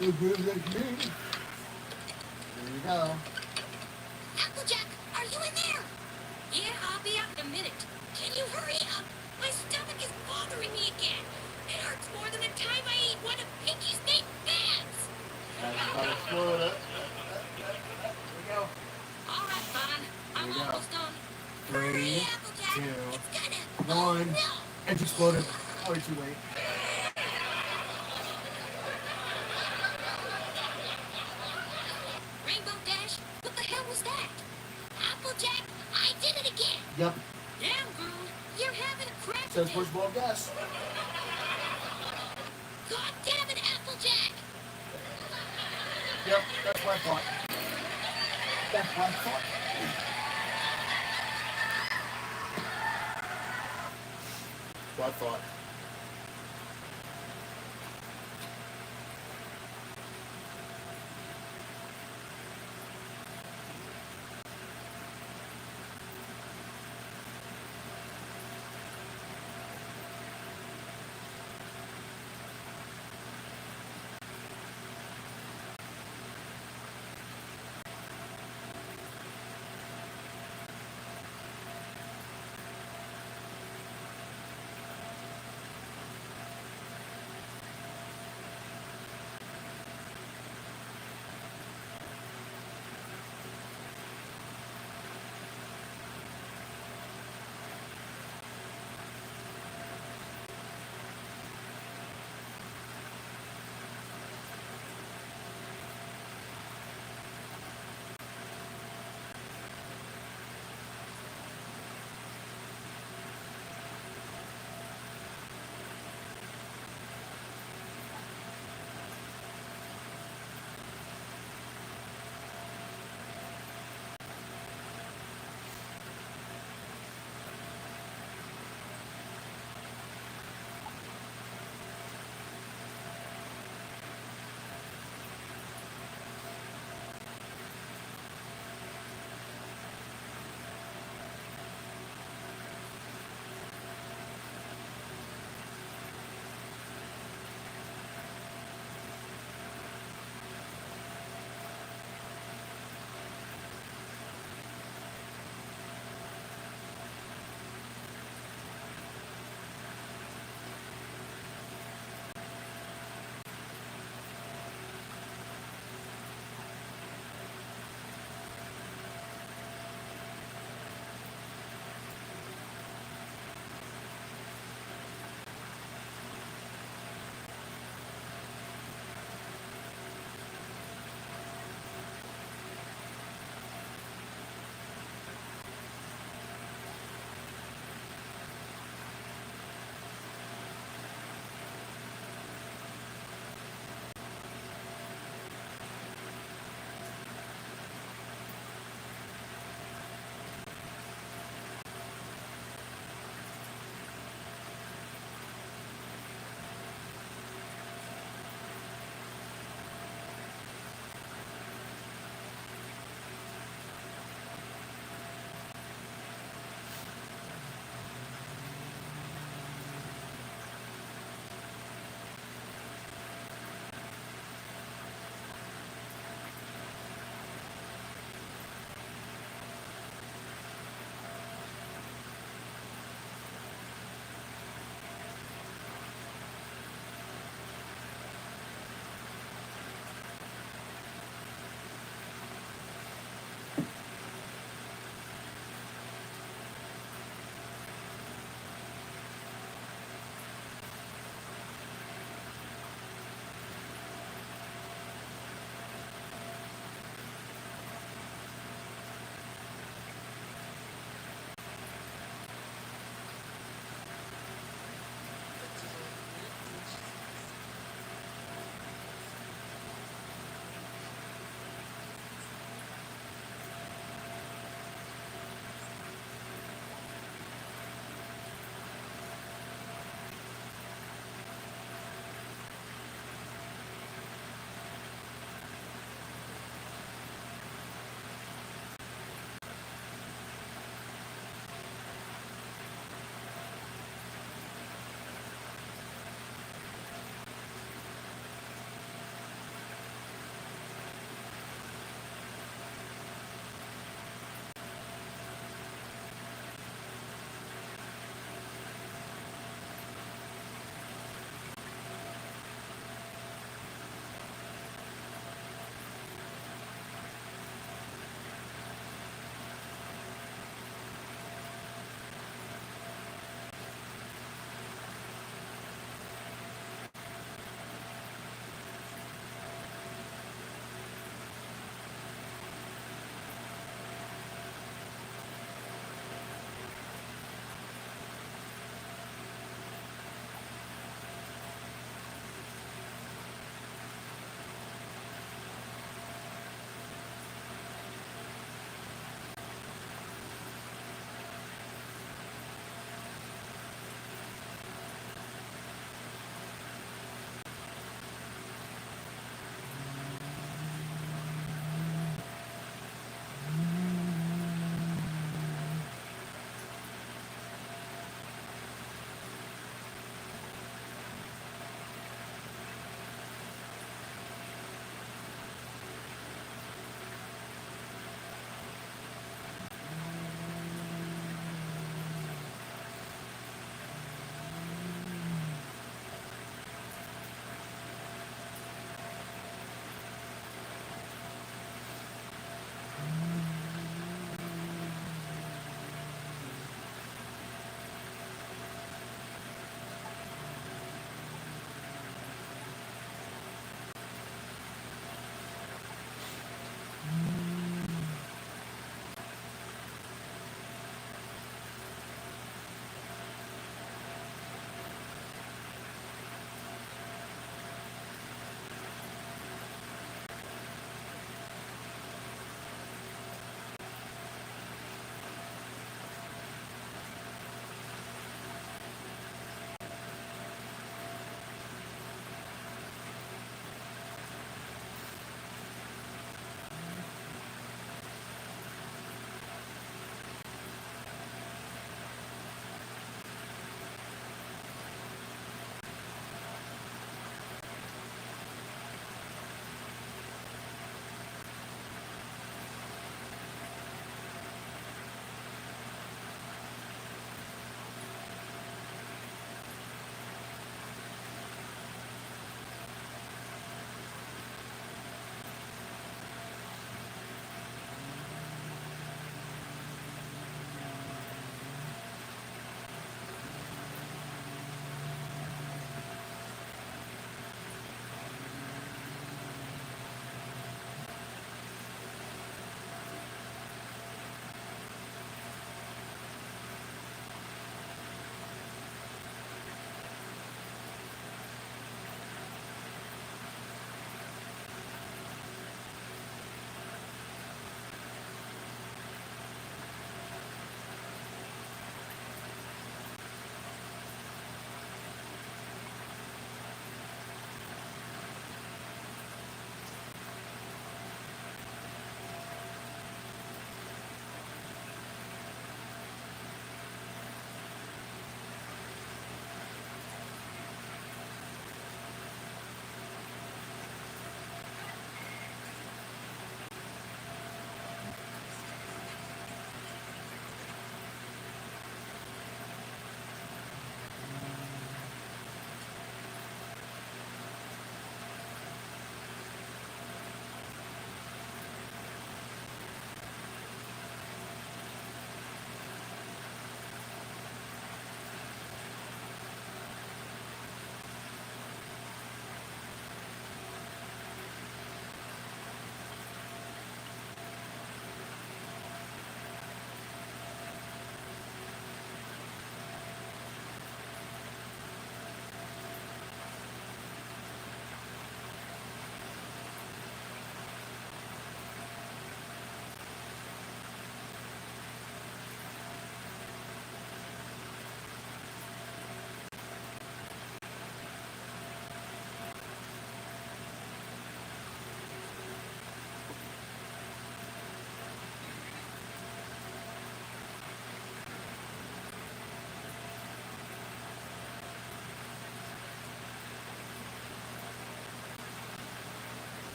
There you go. Applejack, are you in there? Yeah, I'll be out in a minute. Can you hurry up? My stomach is bothering me again. It hurts more than the time I ate one of Pinky's baked bands. That's about to explode it. There we go. All right, fine. I'm There we go. almost done. 3, Applejack. 2, It's gonna... 1. No! It's exploded. Oh, too late. Rainbow Dash, what the hell was that? Applejack, I did it again. Yep. Damn, girl, you're having a crack. Says first ball guess. God damn it, Applejack. Yep, that's what I thought. That's what I thought. What I thought.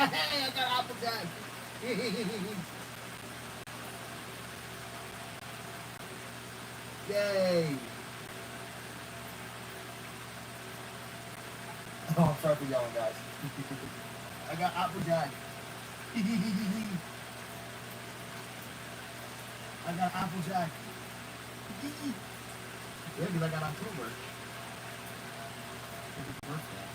I got Applejack. Yay. Oh, I'm sorry for yelling, guys. I got Applejack. I got Applejack. Yeah, because I got October. It's his birthday.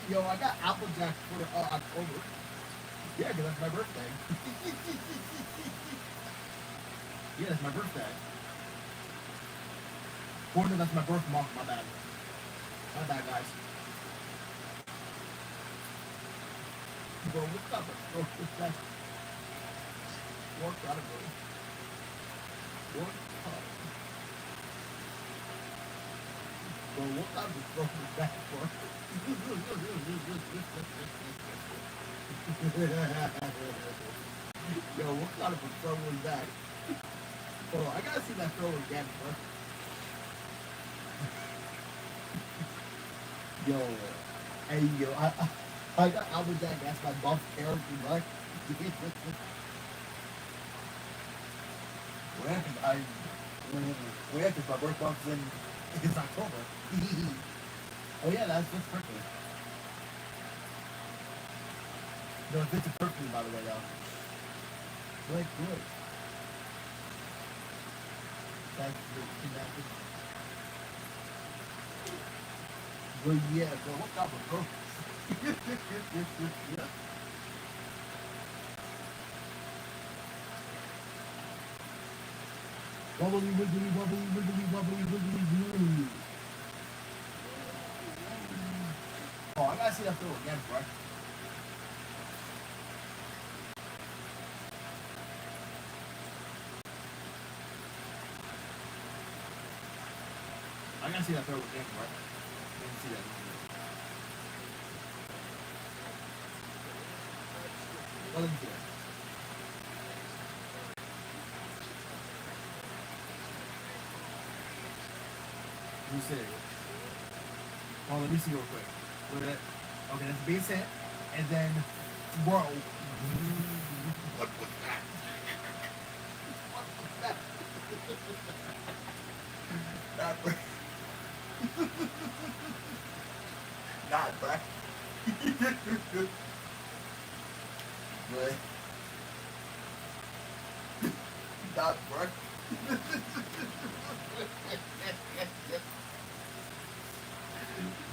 Yo, I got Applejack for October. Yeah, because that's my birthday. Yeah, that's my birthday. Or no, that's my birthmonth, my bad. My bad, guys. Bro, what's up? Bro, what's that? Work out of bro. Work out. Bro, what kind of bro is that, bro? Yo, what kind of a throw was that? Bro, I gotta see that throw again, bro. Yo, hey, yo, I got Applejack as my buff character, bro. Well, cause my birth month's in it's October. Oh yeah, that's perfect. No, it fits it perfectly, by the way, though. Good, good. That's good. Well, yeah, bro, what's up, bro? Yeah. Wobbly, wiggly, wobbly, wiggly, wobbly, wiggly, woo. Oh, I gotta see that throw again, bro. I gotta see that throw again, bro. I didn't see that. Let me see that. Let me see. Oh, let me see real quick. Look at it. Okay, that's base hit, and then throw. What was that? What was that? Not right. Not right. But not right.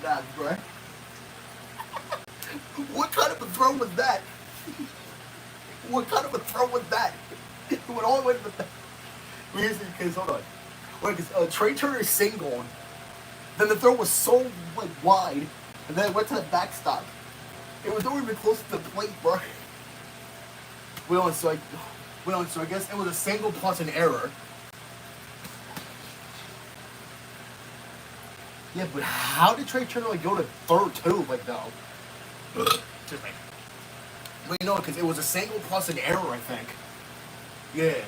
Not right. What kind of a throw was that? What kind of a throw was that? It went all the way to the back. Because, hold on. Wait, because Trey Turner singled. Then the throw was so like wide, and then it went to the backstop. It was nowhere even close to the plate, bro. So I guess it was a single plus an error. Yeah, but how did Trey Turner like go to third too? Like no. Just like. Wait, no, because it was a single plus an error, I think. Yeah.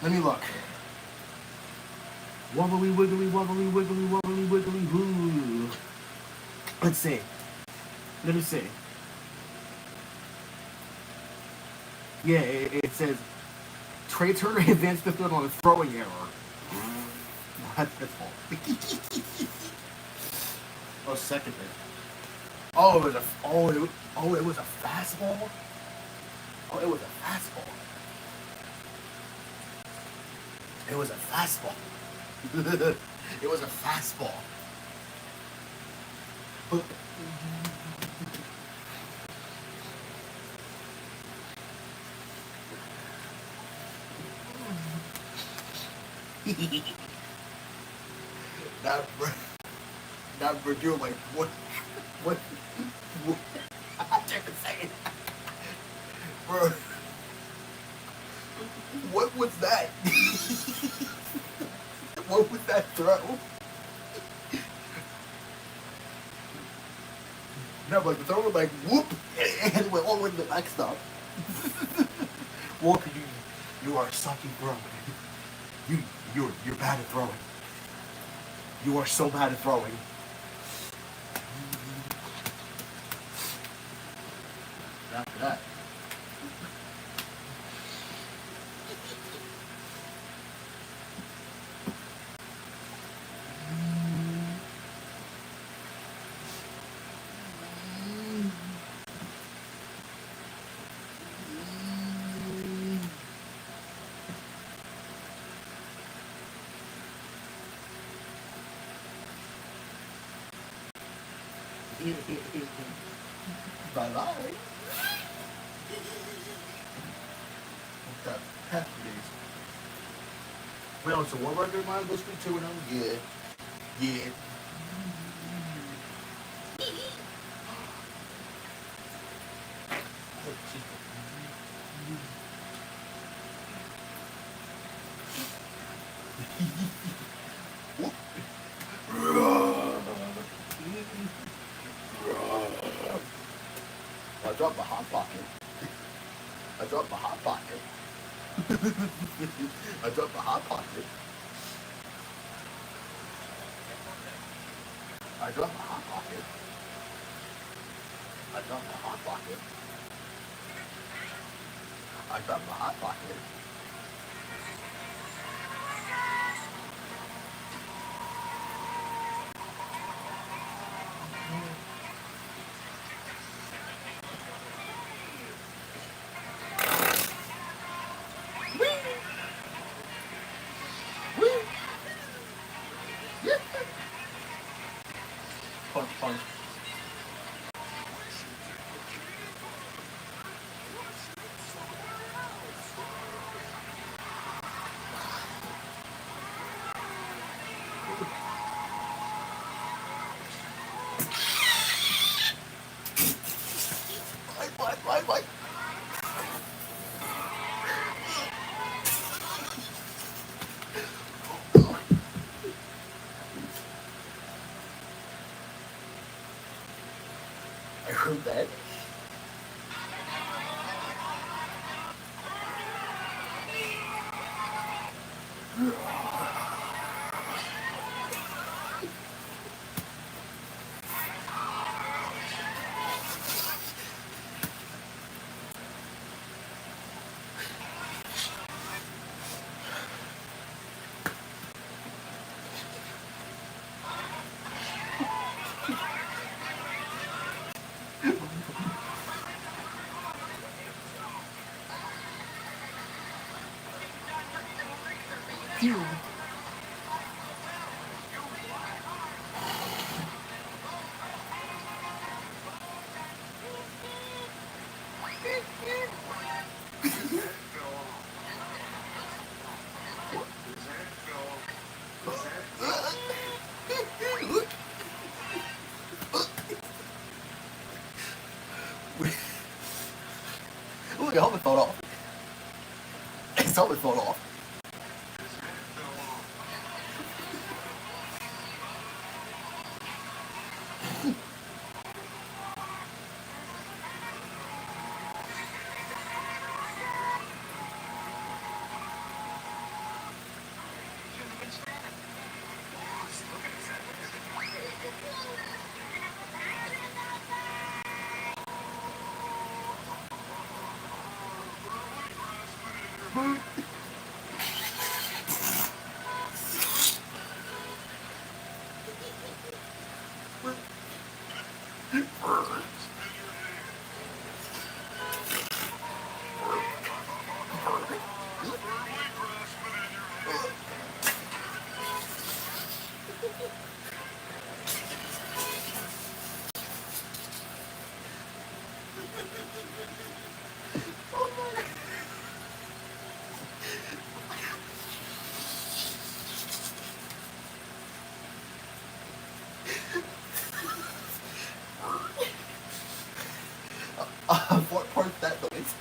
Let me look. Wobbly wiggly wobbly wiggly wobbly wiggly woo. Let's see. Let me see. Yeah, it says Trey Turner advanced the field on a throwing error. That's fault. Oh, second base. Oh, it was a fastball. Oh, it was a fastball. It was a fastball. It was a fastball. Now, you're like, what, I can't say it. Bro, what was that? What was that throw? No, like the throw was like, whoop, and it went all the way to the backstop. Walker, you are a sucking thrower. You're bad at throwing. You are so bad at throwing. After that. Bye-bye. Okay, happy days. Well, so what record am I listening to? And yeah. I dropped my hot pocket. I dropped my hot pocket. I dropped my hot pocket. I dropped my hot pocket. I dropped my hot pocket. I dropped my hot pocket. Punch, punch. What? I heard that. Look, your helmet fell off. His helmet fell off. What part's that noise?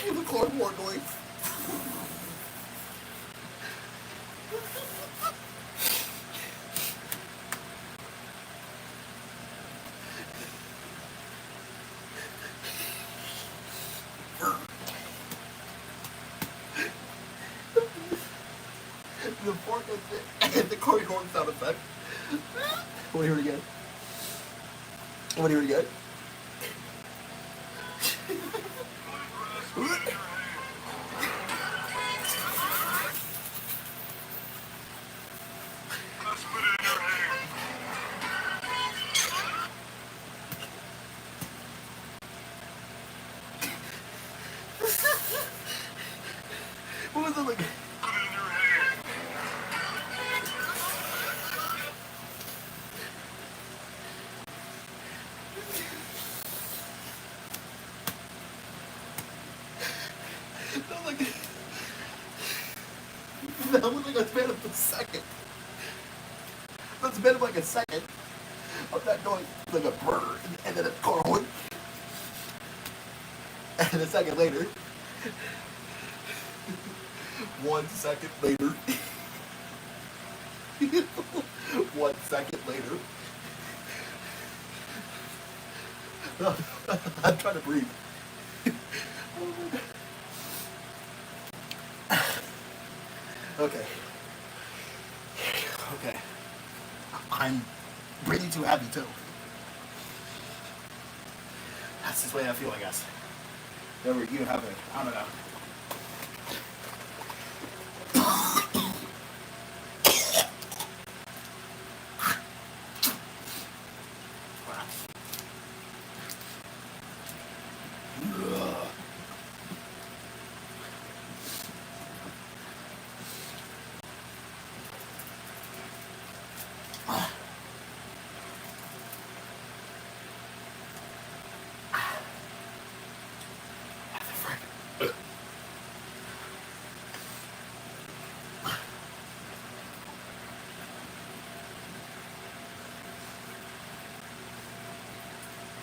The cardboard noise. The fork and the Corey horn sound effect. Want to hear it again? Want to hear it again? What was it like? That was like a span of a second. That's a span of like a second of that noise, like a brr, and then a car horn. And a second later, 1 second later, 1 second later, I'm trying to breathe. Okay. Okay. I'm breathing too heavy too. That's just the way I feel, I guess. Never you have it. I don't know.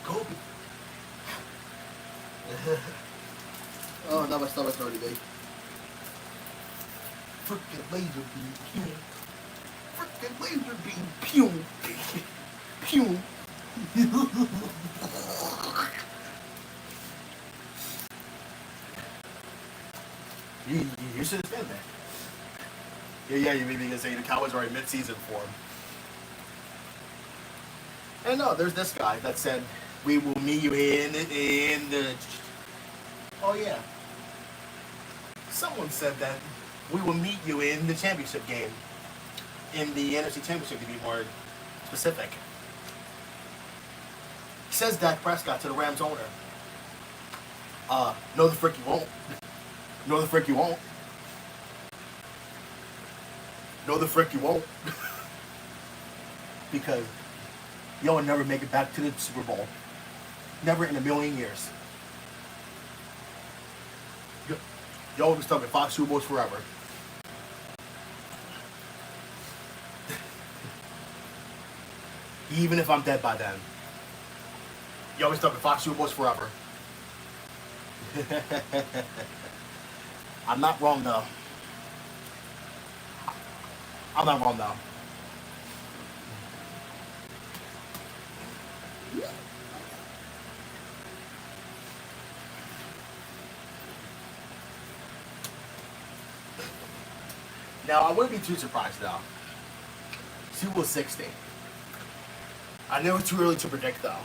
Kobe. Oh, now my stomach's already big. Frickin' laser beam, pew. Frickin' laser beam, pew. Pew. You should have been there. Yeah, you maybe gonna say the Cowboys are in mid-season form. And no, there's this guy that said, we will meet you in the... Oh, yeah. Someone said that we will meet you in the championship game. In the NFC Championship, to be more specific. Says Dak Prescott to the Rams owner. No, the frick you won't. No, the frick you won't. No, the frick you won't. Because y'all will never make it back to the Super Bowl. Never in a million years. Y'all will be stuck in 5 Super Bowls forever. Even if I'm dead by then. Y'all will be stuck in 5 Super Bowls forever. I'm not wrong though. I'm not wrong though. Now, I wouldn't be too surprised, though. Super Bowl 60. I know it's too early to predict, though.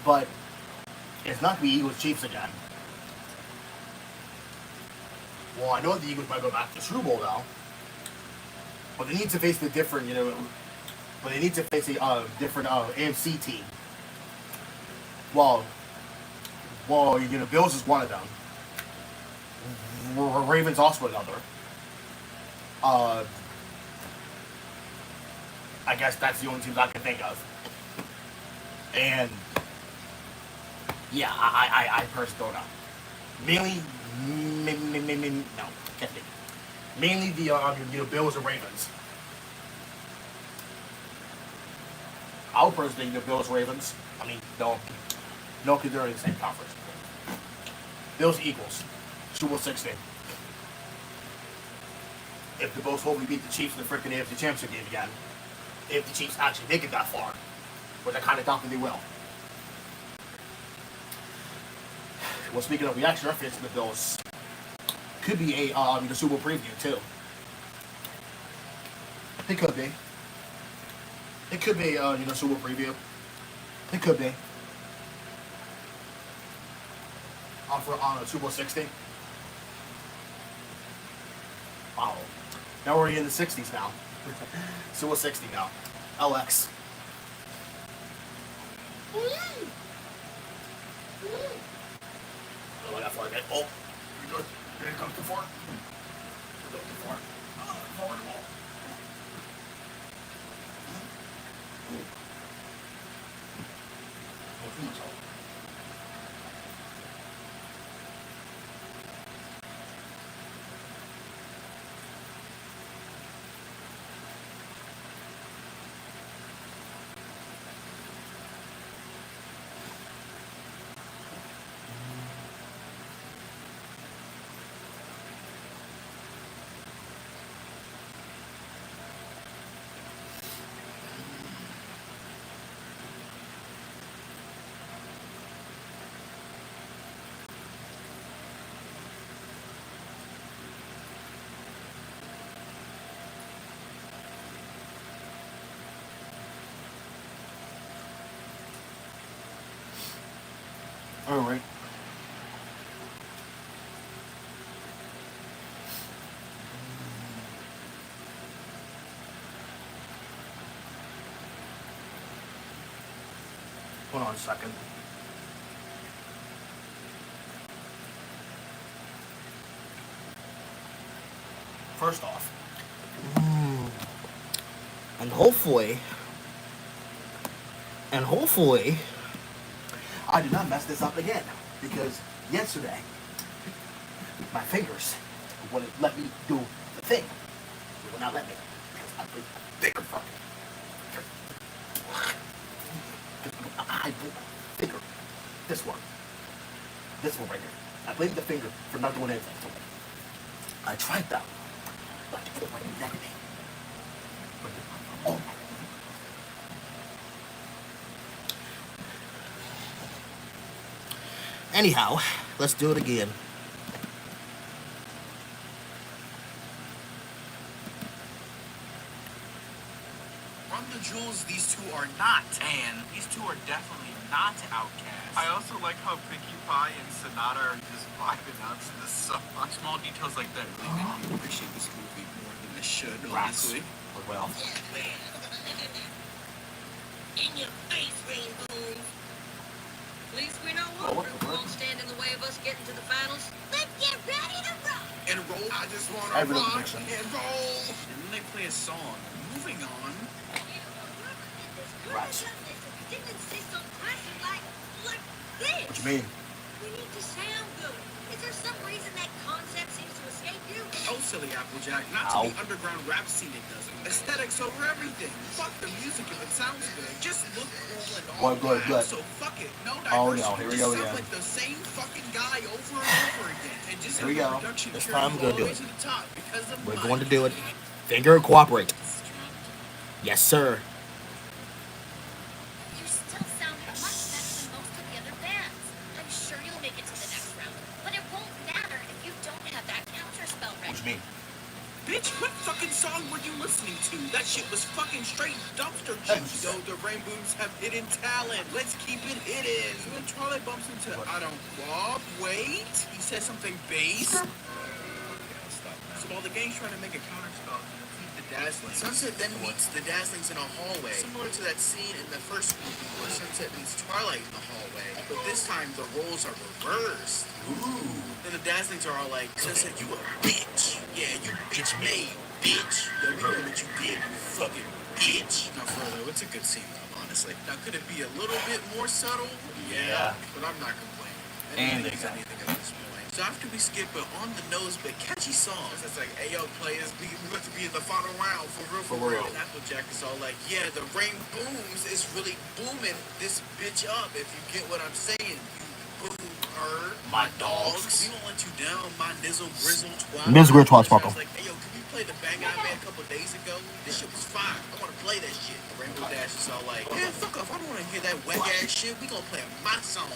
But it's not the Eagles Chiefs again. Well, I know the Eagles might go back to the Super Bowl, though. But they need to face the different, but they need to face a different AFC team. Well, Bills is one of them. Ravens also another. I guess that's the only teams I can think of. And yeah, I personally don't know. Mainly, no, can't think. Mainly the Bills and Ravens. I would personally think the Bills Ravens. I mean, no, because they're in the same conference. Bills Eagles, Super Bowl 16. If the Bills hopefully beat the Chiefs in the freaking AFC Championship game again, if the Chiefs actually make it that far, which I kind of doubt that they will. Well, speaking of reaction, our fans to the Bills could be a Super Bowl preview too. It could be. It could be Super Bowl preview. It could be. On Super Bowl 60. Wow. Now we're in the 60s now. Super Bowl 60 now. LX. Oh, I got far again. Oh, you're good. Here it comes too far. You're going too far. Forward the ball. Oh, too much help. All right. Hold on a second. First off, and hopefully, I did not mess this up again, because yesterday, my fingers wouldn't let me do the thing. It would not let me, because I played finger fucking. I finger. This one right here. I blamed the finger for not doing anything. I tried that, but it went negative. Oh. Anyhow, let's do it again. From the jewels, these two are not. And these two are definitely not outcasts. I also like how Pinkie Pie and Sonata are just vibing out to this song. Small details like that really make me appreciate this movie more than I should, honestly. Well. In your face, Rainbow. least we know one group won't stand in the way of us getting to the finals. Let's get ready to rock. And roll. I just want I to really rock think so. and roll. And then they play a song. Moving on. Rats. Didn't insist on dressing like this. What you mean? We need to sound good. Is there some reason that concept seems to escape you? Oh, silly Applejack. Not to the underground rap scene it doesn't. Aesthetics over everything. Fuck the music if it sounds good. Just look cool and all. Good. So fuck it. No Oh diversity. no, here we Just go sound again. like the same fucking guy over and over again. And just Here we have go. the production This carry time you we're all gonna the do way it. to the top because of We're money. going to do it. Finger cooperate. Yes, sir. You still sound much better than most of the other bands. I'm sure you'll make it to the next round, but it won't matter if you don't have that counter spell ready. What you mean? Bitch, what fucking song were you listening to? That shit was fucking straight dumpster juice. Yo, the Rainbows have hidden talent. Let's keep it hidden. So when Twilight bumps into I don't wait. He says something bass. So while the gang's trying to make a counterspell to defeat the Dazzlings, Sunset then meets the Dazzlings in a hallway, similar to that scene in the first movie where Sunset meets Twilight in the hallway. But this time the roles are reversed. Ooh. Then the Dazzlings are all like, Sunset, you a bitch. Yeah, you bitch made, bitch. Yeah, we know what you did, you fucking bitch. Now further, it's a good scene though, honestly. Now could it be a little bit more subtle? Yeah. But I'm not complaining. Anything is anything at this point. So after we skip an on the nose but catchy song, it's like, hey yo, players, we about to be in the final round for real. And Applejack is all like, yeah, the rain booms is really booming this bitch up. If you get what I'm saying, you boomer, my dogs. We won't let you down, my nizzle grizzle twat. Nizzle grizzle twat sparkle. Like, hey yo, can we play the Bang I made a couple days ago? This shit was fire. I want to play that shit. Rainbow Dash is all like, man, fuck off. I don't want to hear that wet ass shit. We gonna play my song.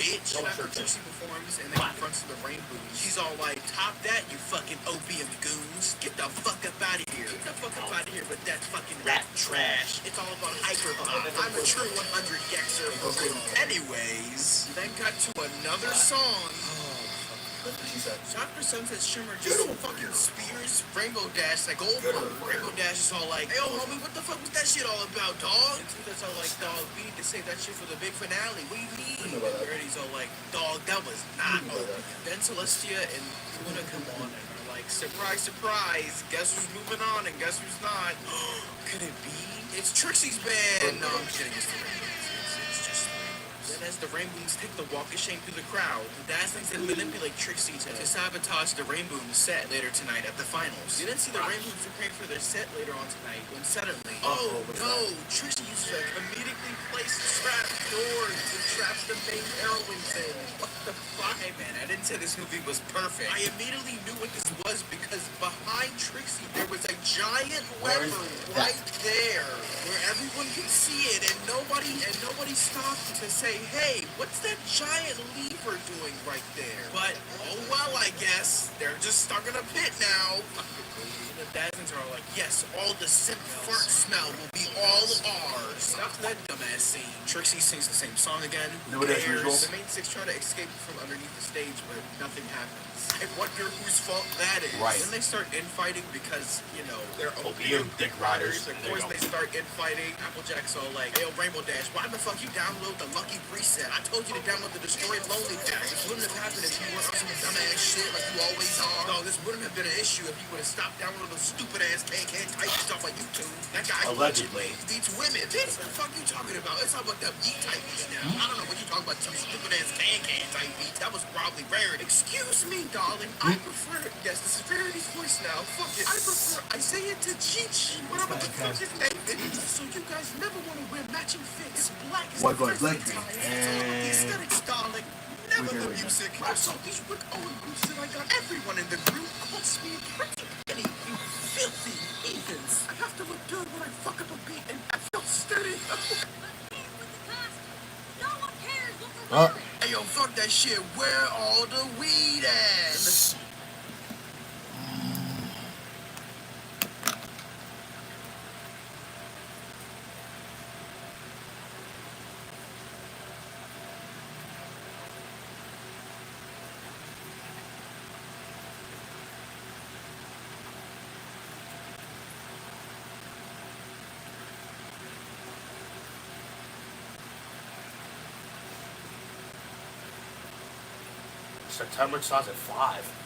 Bitch. And after Trixie performs and then confronts the Rainbows, she's all like, top that, you fucking opium goons. Get the fuck up out of here. Get the fuck up out of here with that fucking rap trash. It's all about hyperpop. I'm a true 100 Gexer for real. Anyways, then cut to another song. So after Sunset Shimmer just fucking spears Rainbow Dash like Goldberg. Rainbow Dash is all like, yo homie, what the fuck was that shit all about, dog? And Sunset's all like, dog, we need to save that shit for the big finale. What do you mean? And Brady's all like, dog, that was not open. Then Celestia and Luna come on and are like, surprise, surprise, guess who's moving on and guess who's not? Could it be? It's Trixie's band. No, I'm kidding, it's the Rainbows. It's just Then as the Rainbows take the walk of shame through the crowd, the Dazzlings then manipulate Trixie to sabotage the Rainbows set later tonight at the finals. You didn't see the Rainbows preparing for their set later on tonight when suddenly, oh no, Trixie uses a comedically placed trap door to trap the main heroines in. What the fuck? Hey man, I didn't say this movie was perfect. I immediately knew what this was because behind Trixie there was a giant lever right there where everyone could see it and nobody stopped to say, hey, what's that giant lever doing right there? But, oh well, I guess. They're just stuck in a pit now. The Dazzlings are all like, yes, all the simp fart smell will be all ours. After that dumbass scene, Trixie sings the same song again. Who cares? The main six try to escape from underneath the stage, but nothing happens. I wonder whose fault that is. Right. Then they start infighting because, you know, they're opium dick riders. Of course, they start infighting. Applejack's all like, hey, yo, Rainbow Dash, why the fuck you download the Lucky Preset? I told you to download the Destroy Lonely Pack. This wouldn't have happened if you weren't on some dumbass shit like you always are. No, this wouldn't have been an issue if you would have stopped downloading those stupid ass can type stuff on YouTube. That guy allegedly beats women. Bitch, what the fuck you talking about? It's all about them yeet type beats now. I don't know what you talking about. Some stupid ass can type beats. That was probably Rarity. Excuse me, darling. I prefer, yes, this is Rarity's voice now. Fuck it. I prefer, I say it to Gigi. What about the fuck is David? So you guys never want to wear matching fits. Black is the first time. The aesthetics, darling. Never the music. Also, these Rick Owen boots that I got everyone in the group calls me Prince Penny. You filthy heathens. I have to look good when I fuck up a beat and I feel steady. Hey yo, fuck that shit. Where all the weed at? September starts at 5.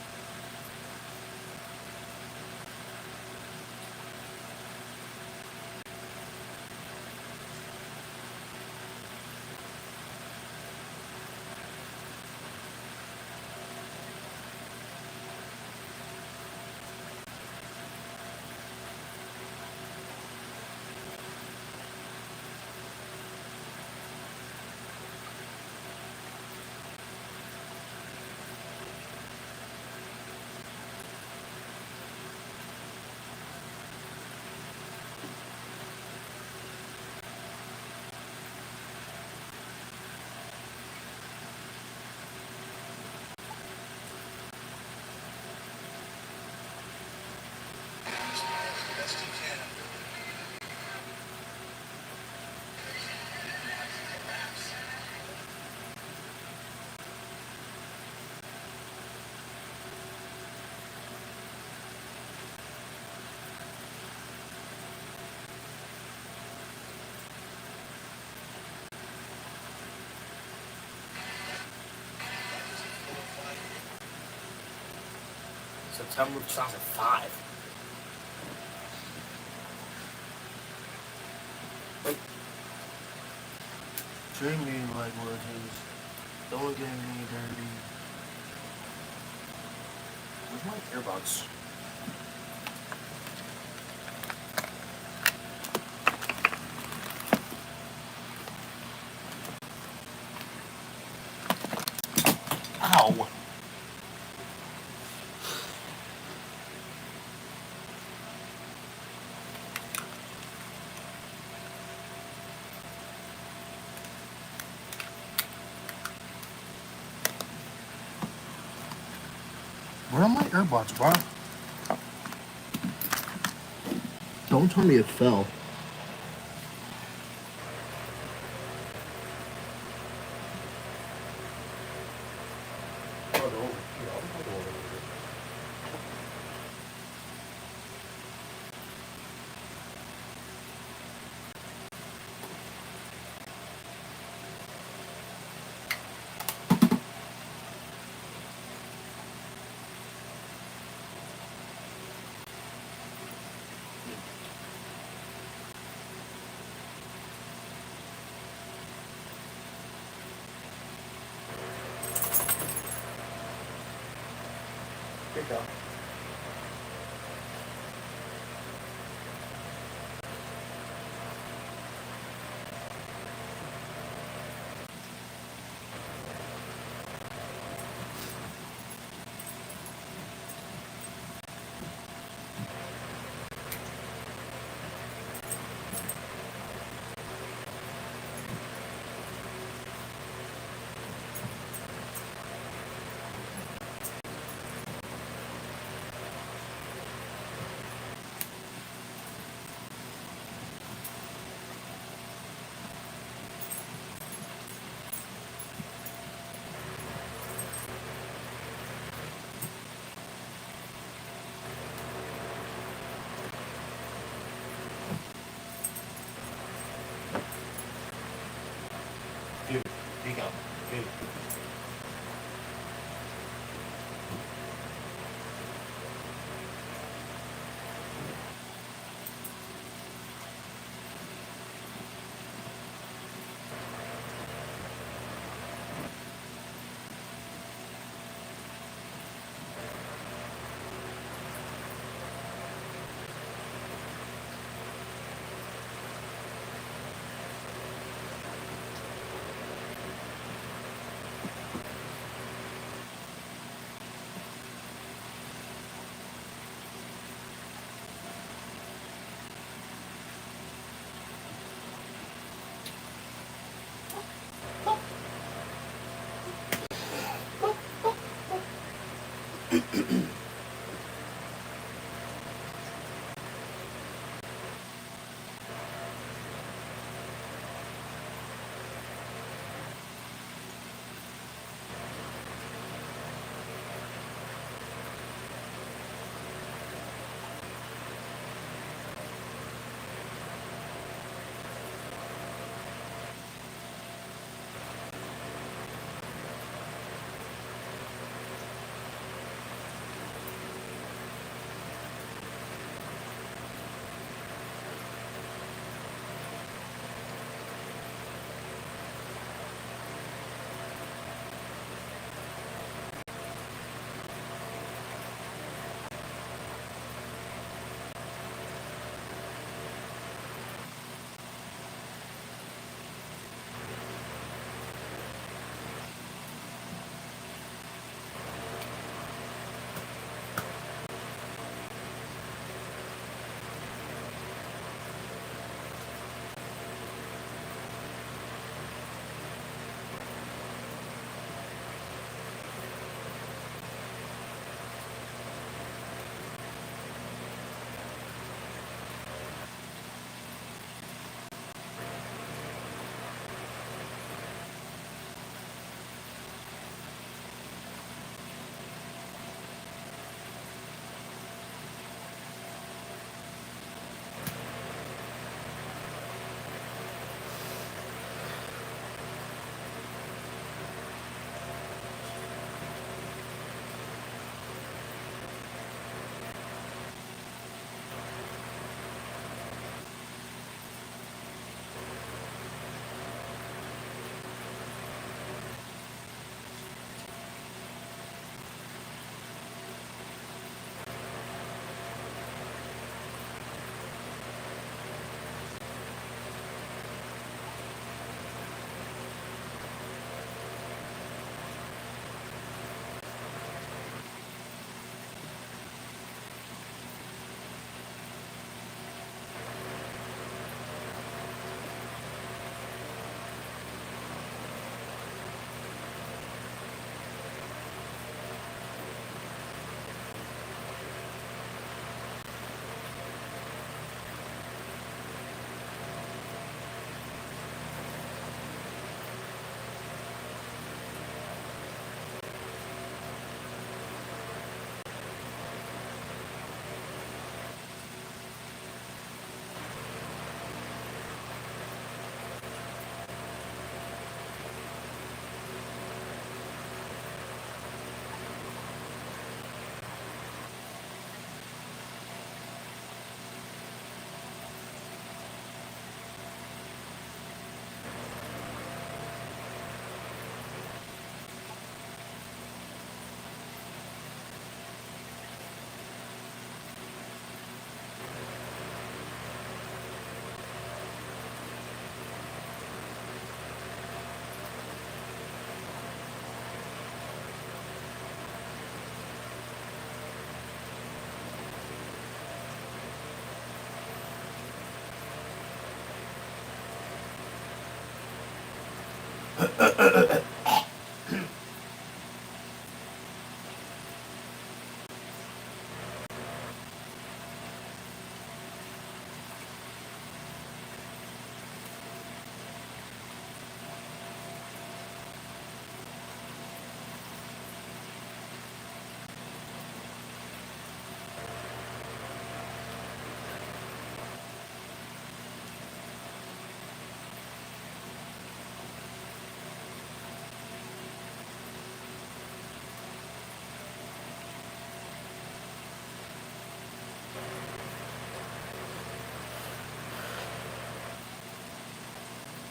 September starts at 5. Wait. Treat me like legends. Don't get me dirty. Where's my earbuds? Ow. Where are my earbuds, bro? Don't tell me it fell.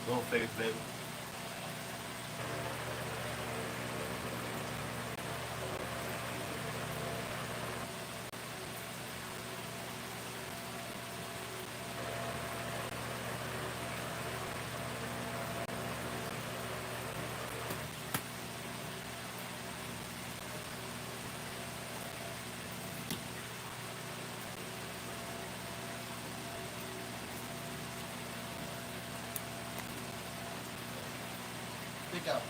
Go figure, baby. Pick up.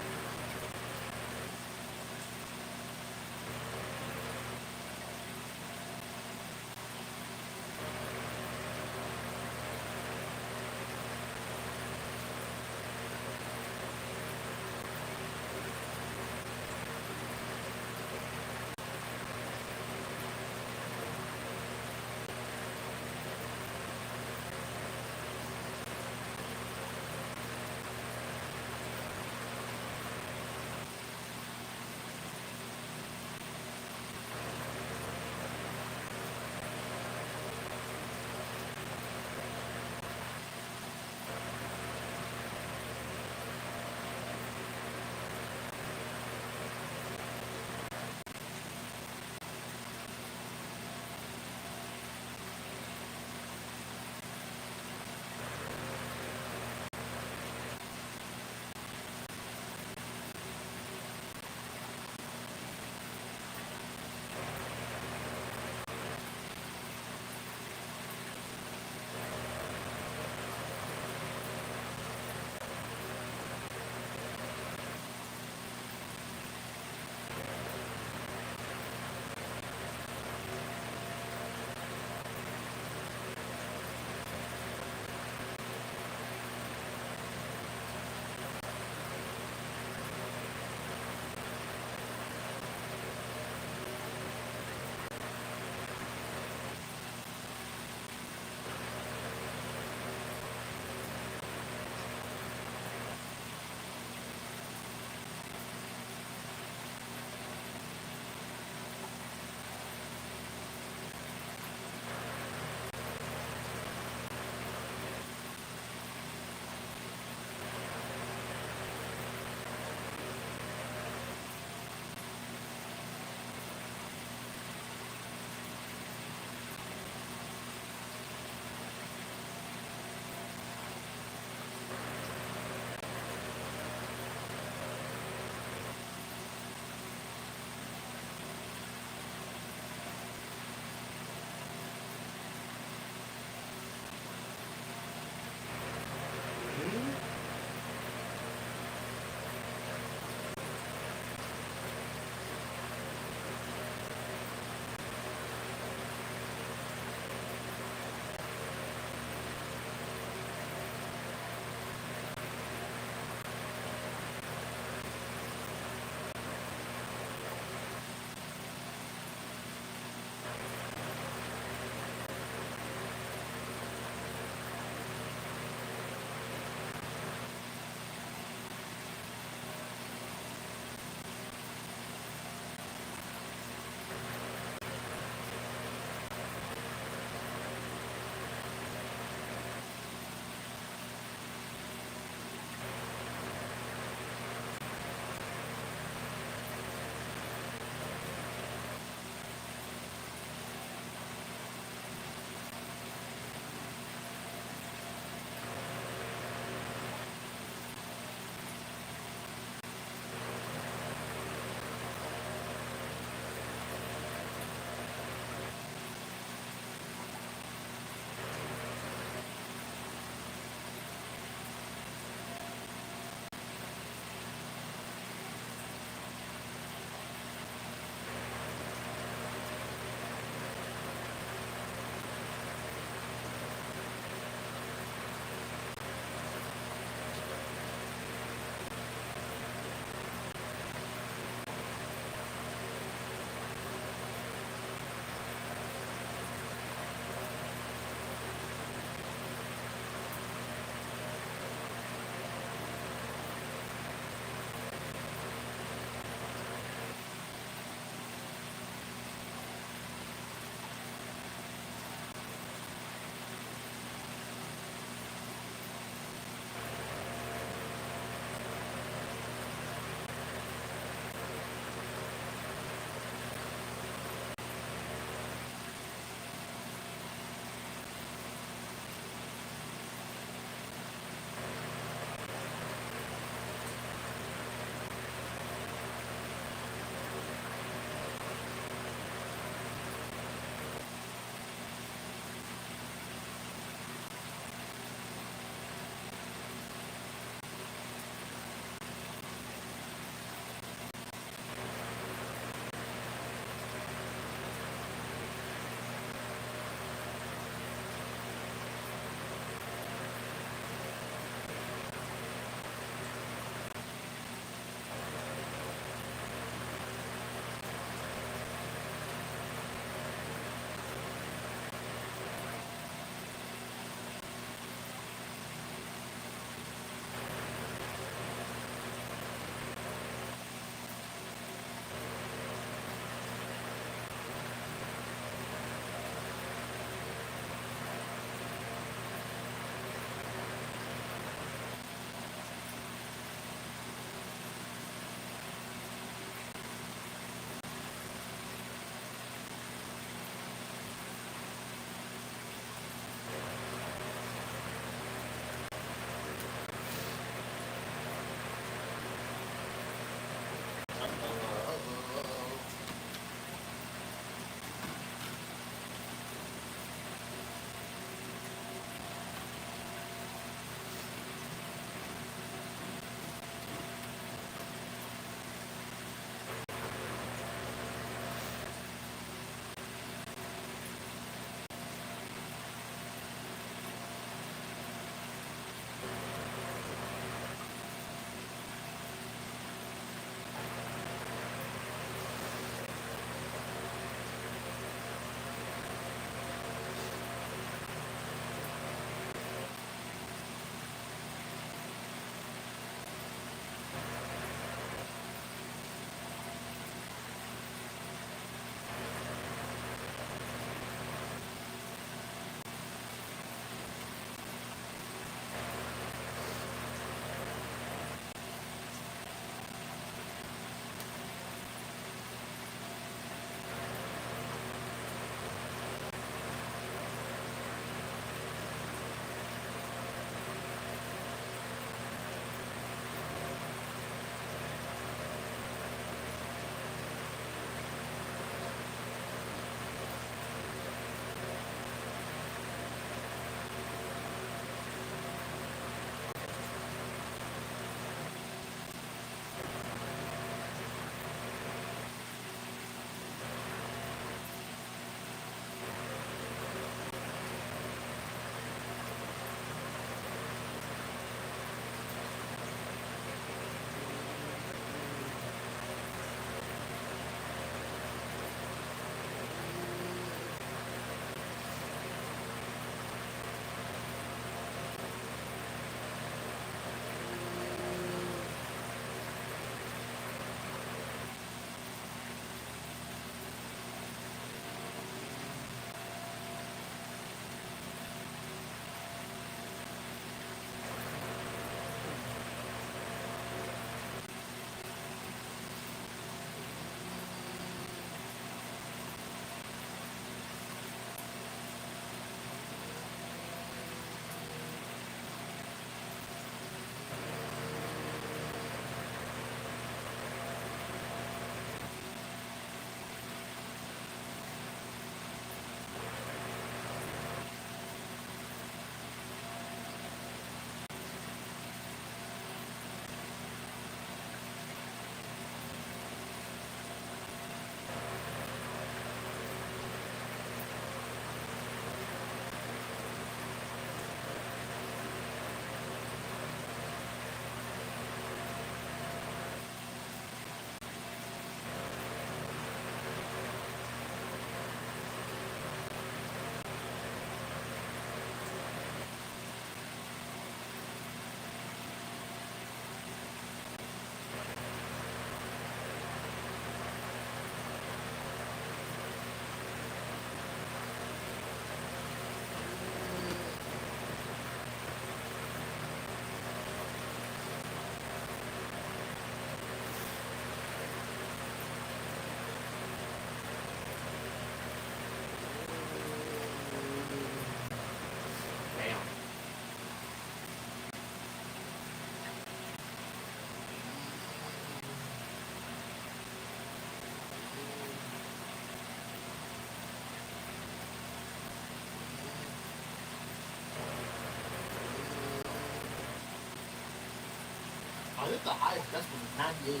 I think the highest decibel was 98.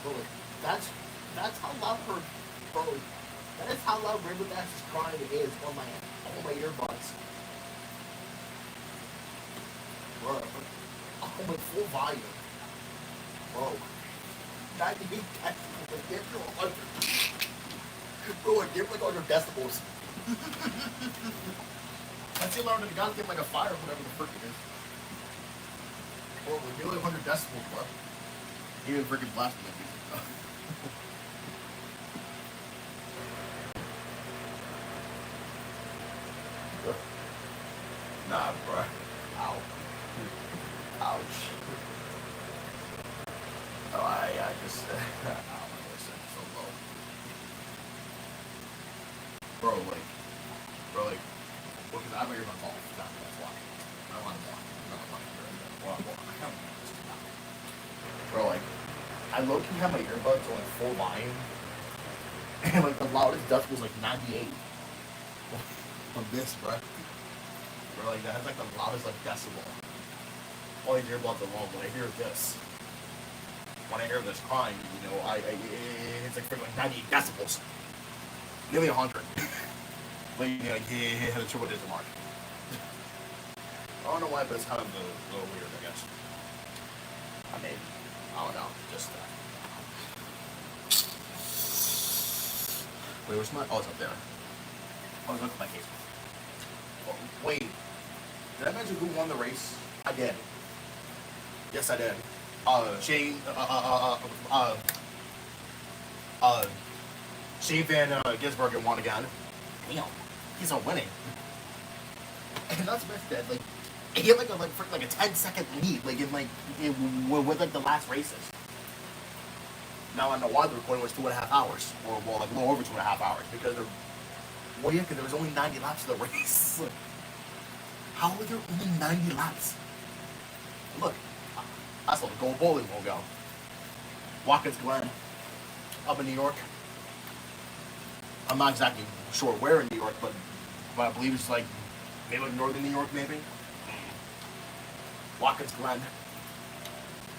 Bro, that's how loud her, bro. That is how loud Rainbow Dash's crying is on my earbuds. Bro, on my full volume. Bro, 98 decibels. Like, give you 100. Bro, like, give like 100 decibels. That's the alarm that you gotta get like a fire or whatever the frick it is. Bro, we're nearly 100 decibels, bro. Even freaking blasting that music, bro. Nah, bro. Ow. Ouch. Oh, I just. Ow, my voice is so low. Bro, like. Well, because I have my earbuds off. That's why. I don't want to walk. I don't want to hear it. Well, I have my earbuds now. Bro, like. I low-key have my earbuds on like full volume. And like the loudest decibel was like 98. On this, bro. Bro, like that has like the loudest like decibel. All I hear about the wall, when I hear this, when I hear this crying, you know, it's like freaking like 98 decibels. Nearly 100. Like, you know, he had a triple digit mark. I don't know why, but it's kind of a little weird, I guess. I mean, I don't know, just wait, where's my, oh, it's up there. Oh, look at my case. Oh, wait, did I mention who won the race? I did. Yes, I did. Shane Van Gisbergen won again. Damn, he's not winning. And that's best that, like, he had like a 10-second lead, like in with like the last races. Now I know why the recording was 2.5 hours, or well, like a little over 2.5 hours, because because there was only 90 laps of the race. How are there only 90 laps? Look, that's how the Gold Bowling will go. Watkins Glen, up in New York. I'm not exactly sure where in New York, but I believe it's like maybe like northern New York, maybe. Watkins Glen.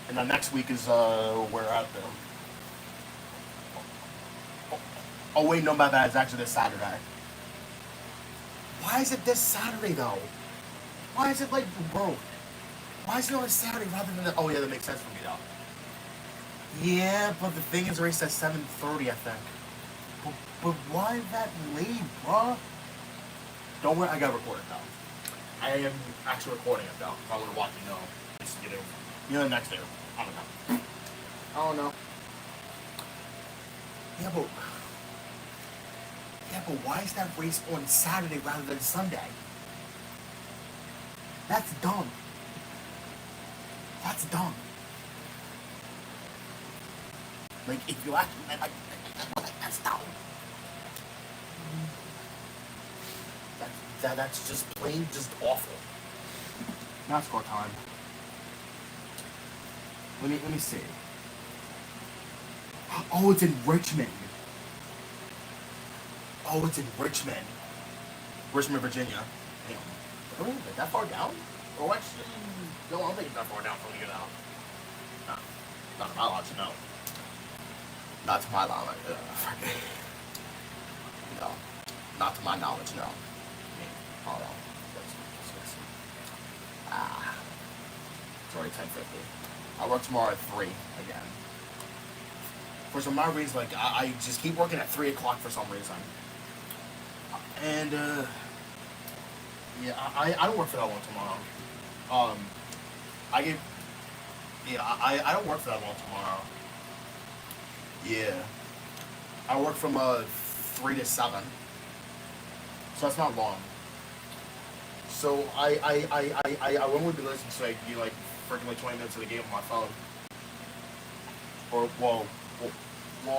And then next week is we're at the. Oh wait, no, my bad. It's actually this Saturday. Why is it this Saturday though? Why is it like, bro? Why is it on a Saturday rather than? Oh yeah, that makes sense for me though. Yeah, but the thing is, race at 7:30, I think. But why that late, bro? Don't worry, I got recorded now. I am actually recording it though. If I want to watch, just next day. I don't know. Yeah, but why is that race on Saturday rather than Sunday? That's dumb. That's dumb. Like, if you actually, that's dumb. That's just plain, just awful. NASCAR time. Let me see. Oh, it's in Richmond. Oh, it's in Richmond. Richmond, Virginia. Damn. Oh, is it that far down? Oh, actually, no, I don't think it's that far down for me to get out. No, not to my knowledge, no. Not to my knowledge, no. Not to my knowledge, no. Hold on. It's already 10:50. I work tomorrow at 3 again. For some odd reason, like, I just keep working at 3 o'clock for some reason. And, yeah, I don't work for that long tomorrow. I don't work for that long tomorrow. Yeah. I work from, 3 to 7. So that's not long. So I won't be listening to like freaking like 20 minutes of the game on my phone. Or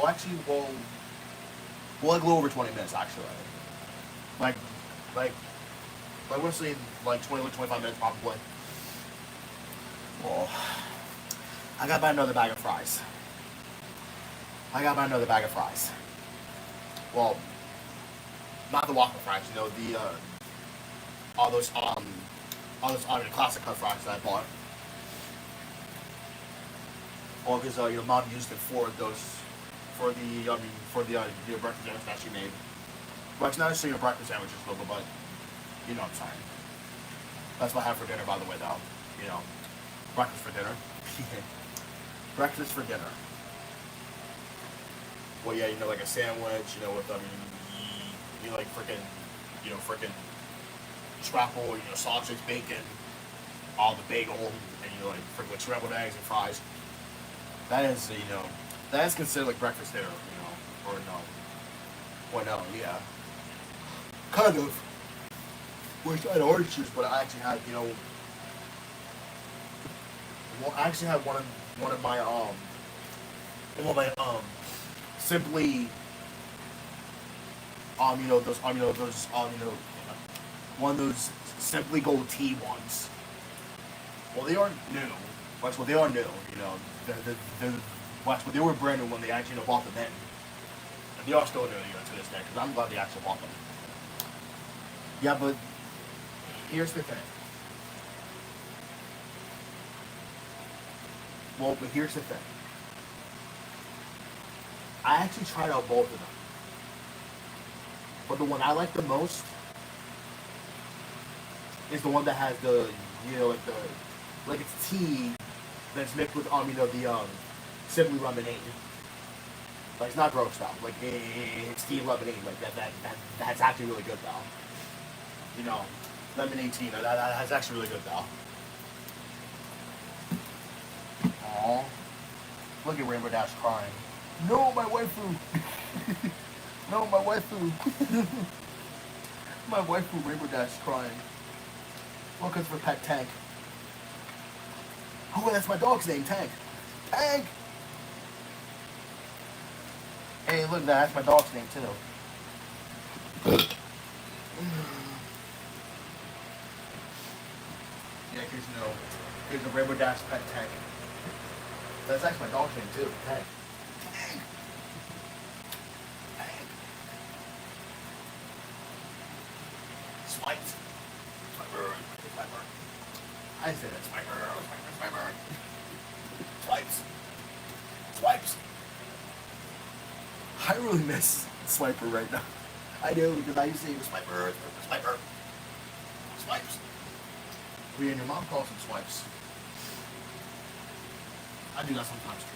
actually like a little over 20 minutes actually. Like I want to say like 20 to 25 minutes probably. Well, I gotta buy another bag of fries. Well, not the waffle fries, all those classic cut fries that I bought. Or because mom used it for the breakfast sandwich that she made. Well, it's not necessarily a breakfast sandwich, but you know what I'm saying. That's what I have for dinner, by the way, though. Breakfast for dinner. Breakfast for dinner. Well, yeah, like a sandwich, with like freaking scrapple, sausage, bacon, all the bagel, and like freaking with scrambled eggs and fries. That is, that is considered like breakfast dinner, or no. Well, no, yeah. Kind of. Wish I had orange juice, but I actually had, I actually had one of my simply one of those simply gold tea ones. Well, they aren't new. Well, they are new. Well, they were brand new when they actually bought them in, and they are still new to this day. Because I'm glad they actually bought them. Yeah, but here's the thing. Well, but here's the thing. I actually tried out both of them. But the one I like the most is the one that has the, like it's tea that's mixed with, the simply lemonade. Like, it's not gross style. Like, it's tea and lemonade. Like, that's actually really good, though. Lemonade tea. That's actually really good, though. Aww. Look at Rainbow Dash crying. No, my waifu. No, my waifu. My waifu Rainbow Dash is crying. Look, it's for pet Tank. Oh, that's my dog's name, Tank. Tank! Hey, look, that's my dog's name, too. Yeah, here's a Rainbow Dash pet Tank. That's actually my dog's name, too, Tank. Swipes. It's my bird. It's my bird. I said it's my bird. It's my bird. Swipes. Swipes. I really miss Swiper right now. I do, because I used to say it was my bird. It's my bird. Swipes. We and your mom calls them swipes. I do that sometimes too.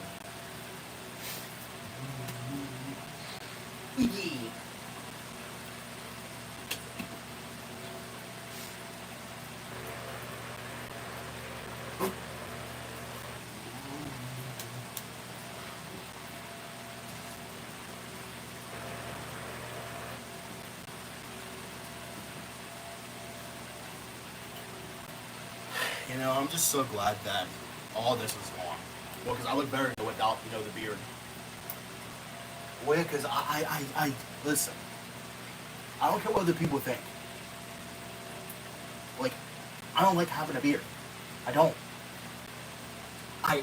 I'm just so glad that all this is gone. Well, because I look better without, the beard. Well, because I listen. I don't care what other people think. Like, I don't like having a beard. I don't. I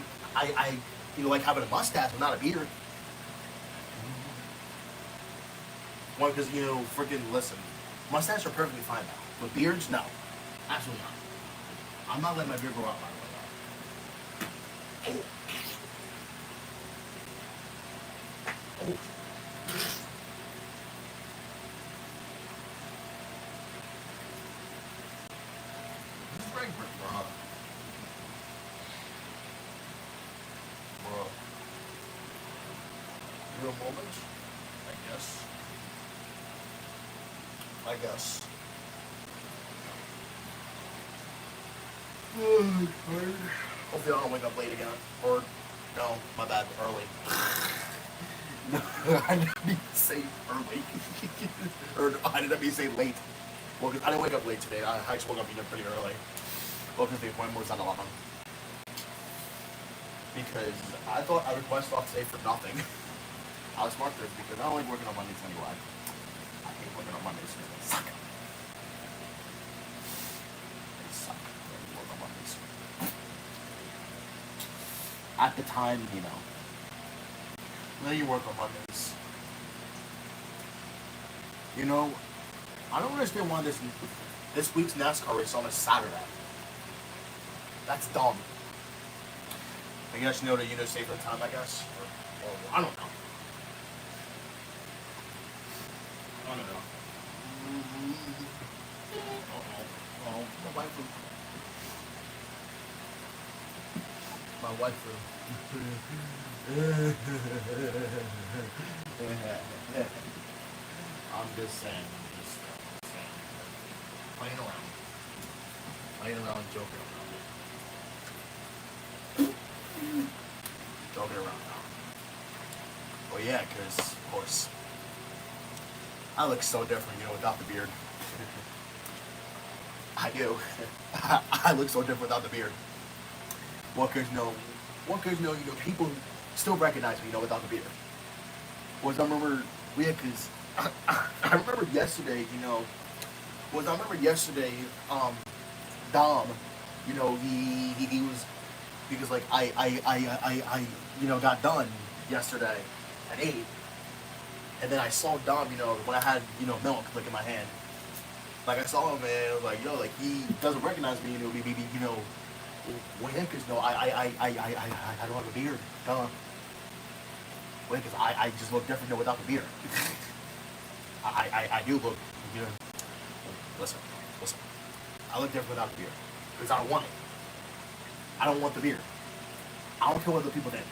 like having a mustache, but not a beard. Well, because, freaking, listen. Mustaches are perfectly fine now. But beards, no. Absolutely not. I'm not letting my beard grow out, by the way. Oh. This is Greg, bro. Bro. Real moment? I guess. Hopefully I don't wake up late again. Or, no, my bad, early. No, I didn't mean to say early. Or I didn't mean to say late. Well, cause I didn't wake up late today. I just woke up pretty early. Well, because the appointment was at 11. Because I thought I requested off today for nothing. I was smart this because I don't like working on Mondays anyway. I hate working on Mondays. They suck. They suck. I work on Mondays. At the time, then you work on Mondays. I don't understand why this week's NASCAR race on a Saturday. That's dumb. I guess you know the safer time, I guess. Or I don't know. I don't know. Oh, my wife. I'm just saying. Playing around, joking around now. Well, yeah, because of course I look so different, without the beard. I do. I look so different without the beard. Well, because people still recognize me, without the beard. I remember, because I remember yesterday, Dom, he was, because like I got done yesterday at 8, and then I saw Dom, when I had, milk like in my hand. Like I saw him, man. I was like, like he doesn't recognize me, well, yeah, because I don't have a beard, duh. Well, because I just look different without the beard. I do look, listen. I look different without the beard because I don't want it. I don't want the beard. I don't care what other people think.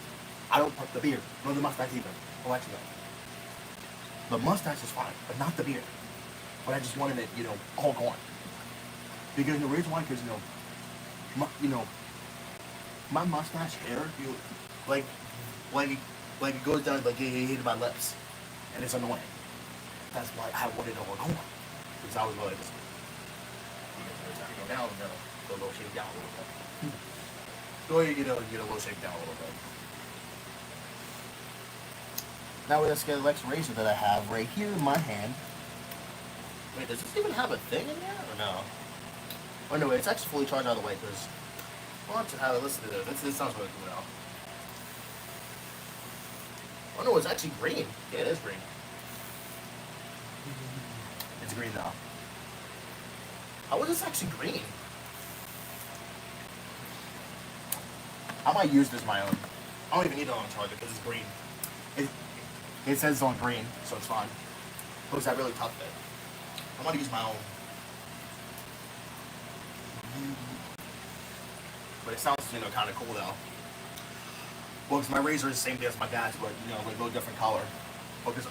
I don't want the beard, nor the mustache either. Oh, actually, no. The mustache is fine, but not the beard. But I just wanted it, all gone. Because the reason why, because my mustache hair, like it goes down, like it hit my lips, and it's annoying. That's why I wanted it all gone. Because I was like, go down, go a little shake down a little bit. Go ahead, get a little shake down a little bit. Now let's get the razor that I have right here in my hand. Wait, does this even have a thing in there or no? Oh no, it's actually fully charged all the way because I want to have a listen to this. This sounds really cool now. Oh no, it's actually green. Yeah, it is green. It's green now. How is this actually green? I might use this my own. I don't even need it on charger because it's green. It says it's on green, so it's fine. Looks that really tough bit. I want to use my own. But it sounds, kind of cool though. Well, because my razor is the same thing as my dad's, but, like a little different color. Because,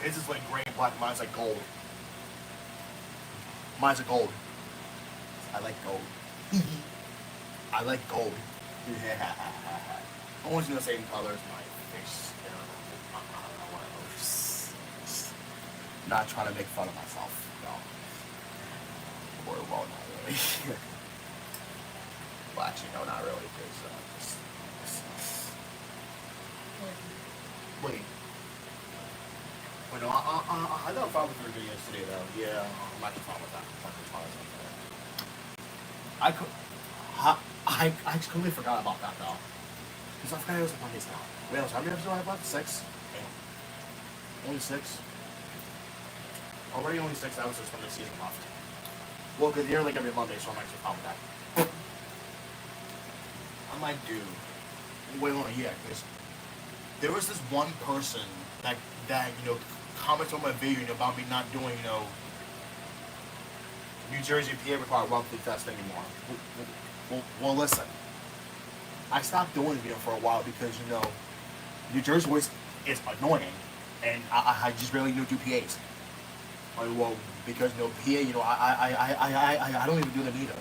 his is like gray and black, mine's like gold. Mine's a gold. I like gold. I like gold. Yeah. Almost the same color as my face. Not trying to make fun of myself. No. Or, well, not really. Well, actually, no, not really. Because, wait. Wait, no, I got a problem with your video yesterday, though. Yeah, I'm not too fine with that. I completely forgot about that, though. Because I forgot it was like Mondays now. Wait, how many episodes do I have left? 6? Damn. Only 6? Already only 6 episodes from the season left. Well, because you're like every Monday, so I'm actually fine with that. I might do. Wait, hold on, yeah, because there was this one person that comments on my video about me not doing, New Jersey PA required monthly test anymore. Well, listen. I stopped doing it for a while because, New Jersey was annoying, and I just really do PAs. Well, because PA, I don't even do them either.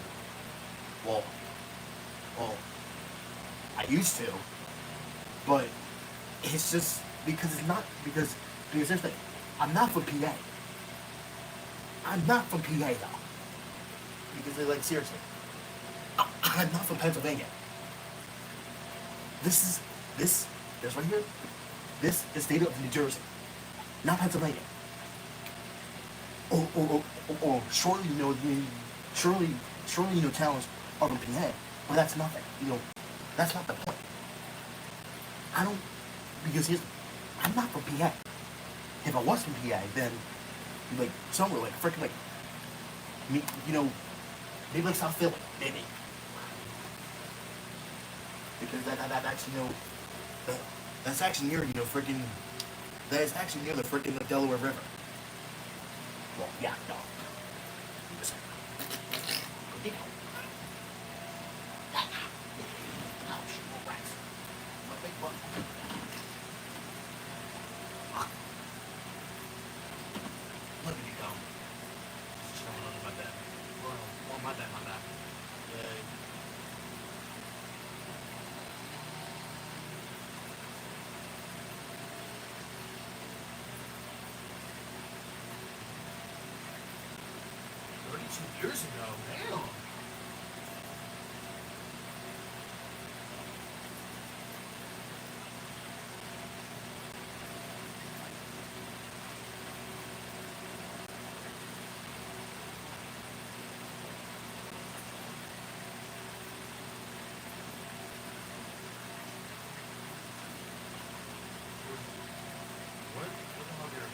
Well, I used to, but it's just because because here's the thing, I'm not from PA. I'm not from PA though. Because seriously, I'm not from Pennsylvania. This right here, this is state of New Jersey, not Pennsylvania. Or surely towns are from PA, but that's nothing. That's not the point. Because I'm not from PA. If I was from PA, then somewhere freaking maybe South Philly, maybe. because that's that's actually near freaking that is actually near the freaking Delaware River. Well, yeah, no. Listen. You know. Oh, shit, more rats. My big butt. Look at you go. Just coming under my bed. Oh, my bad, my bad. Yay. Years ago, damn. What the hell are you?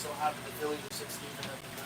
so happy the Phillies are 16 and nothing.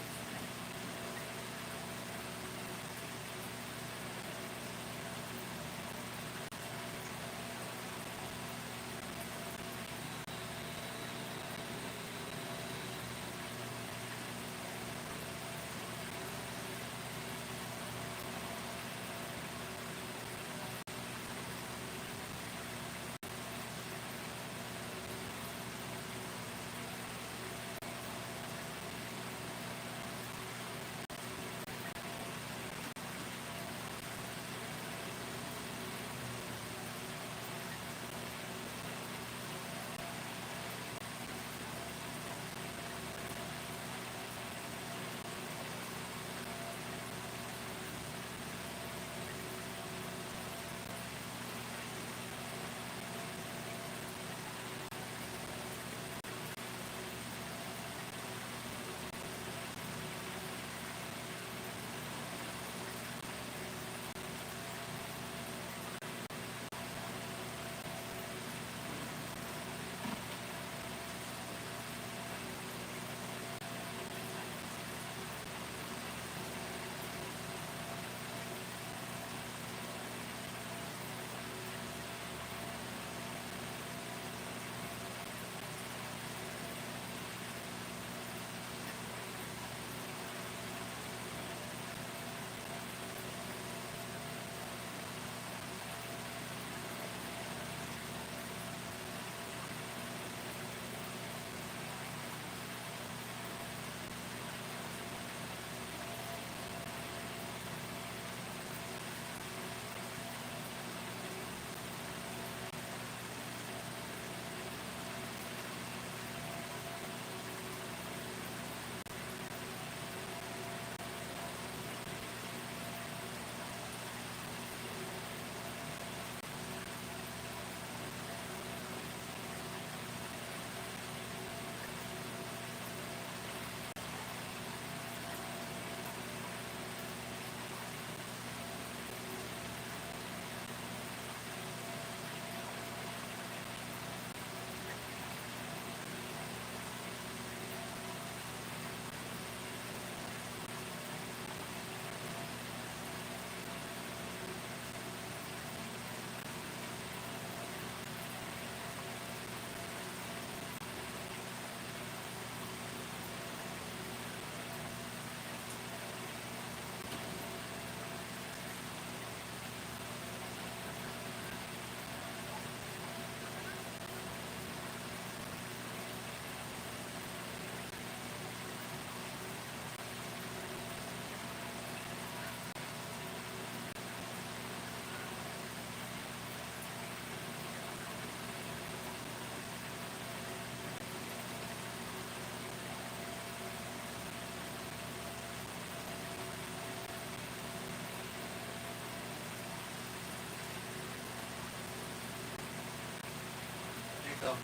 So,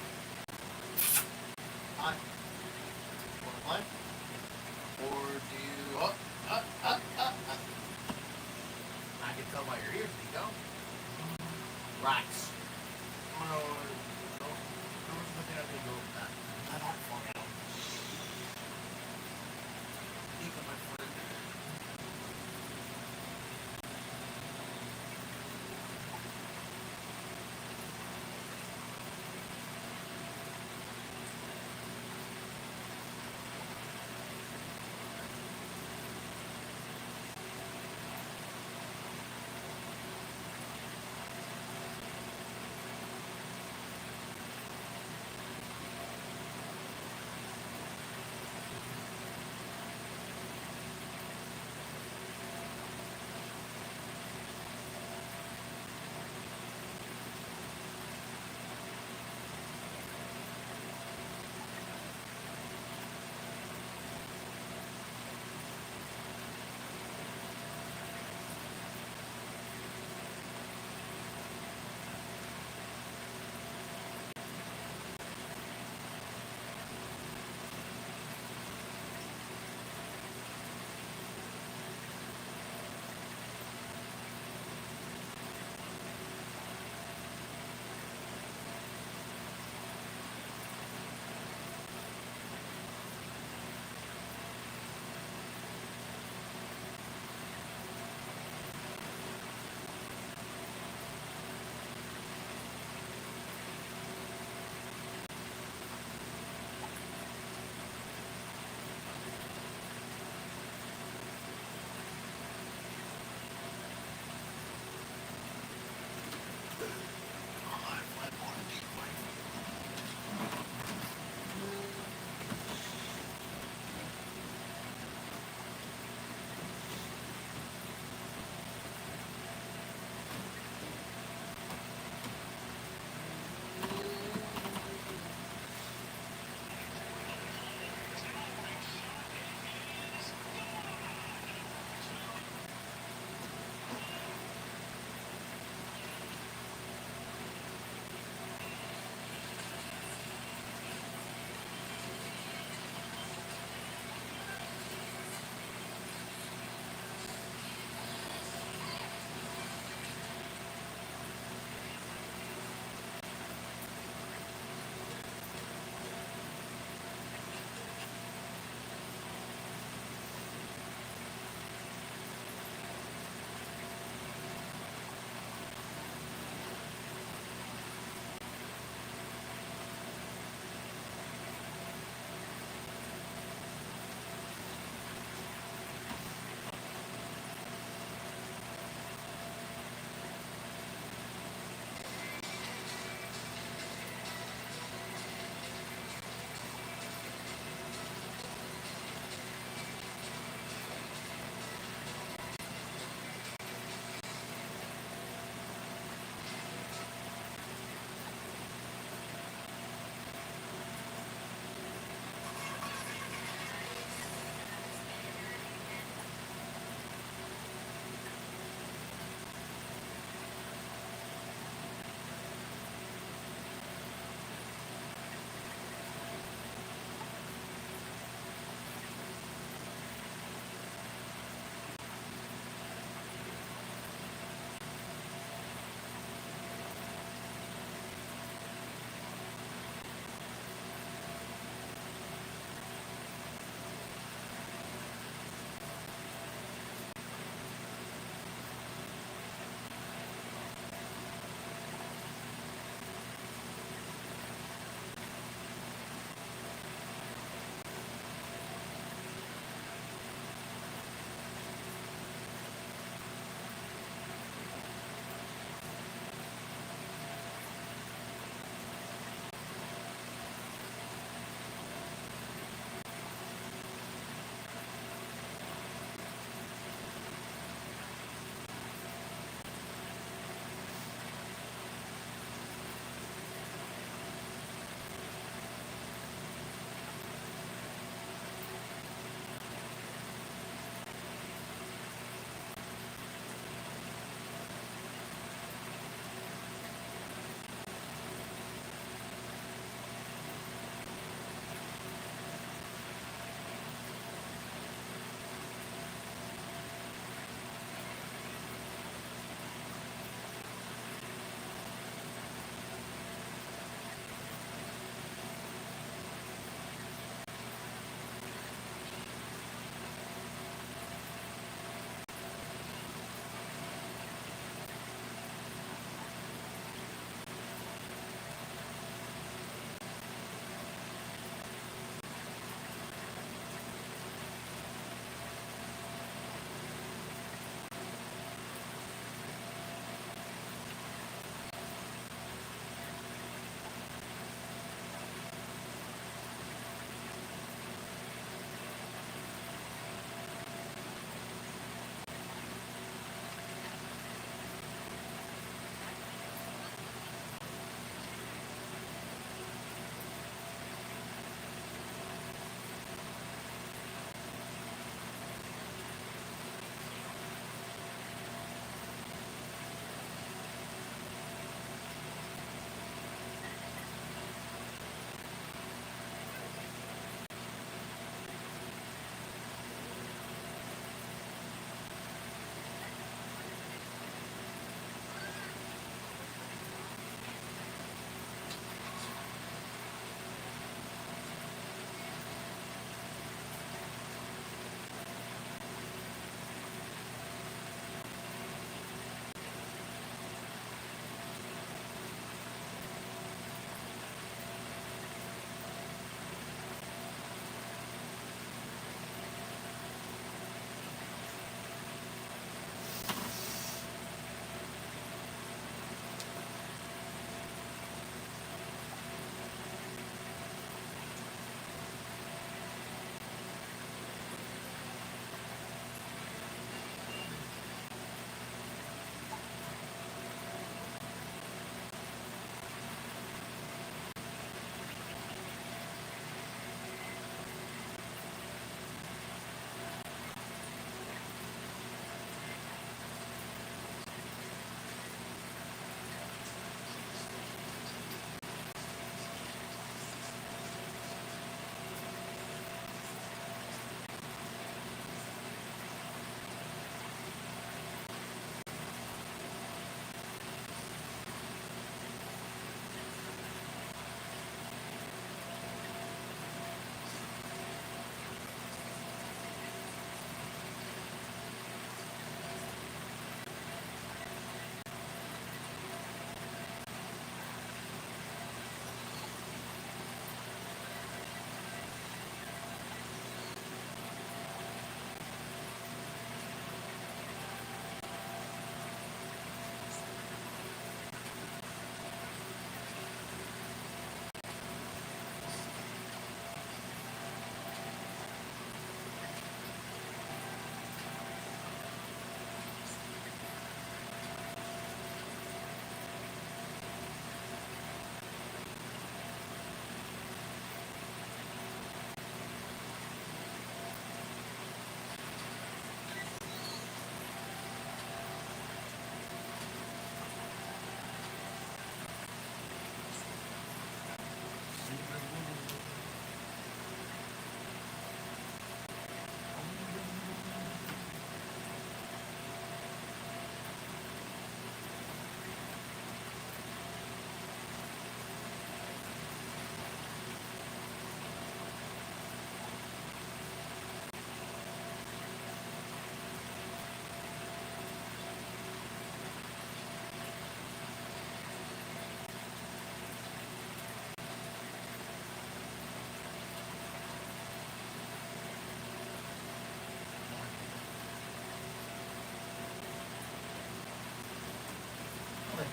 hi. Wanna play? Or do you... I can tell by your ears, Nico. Racks. No, no, no, there's nothing I can go with that. Let that fall out. Nico, my friend.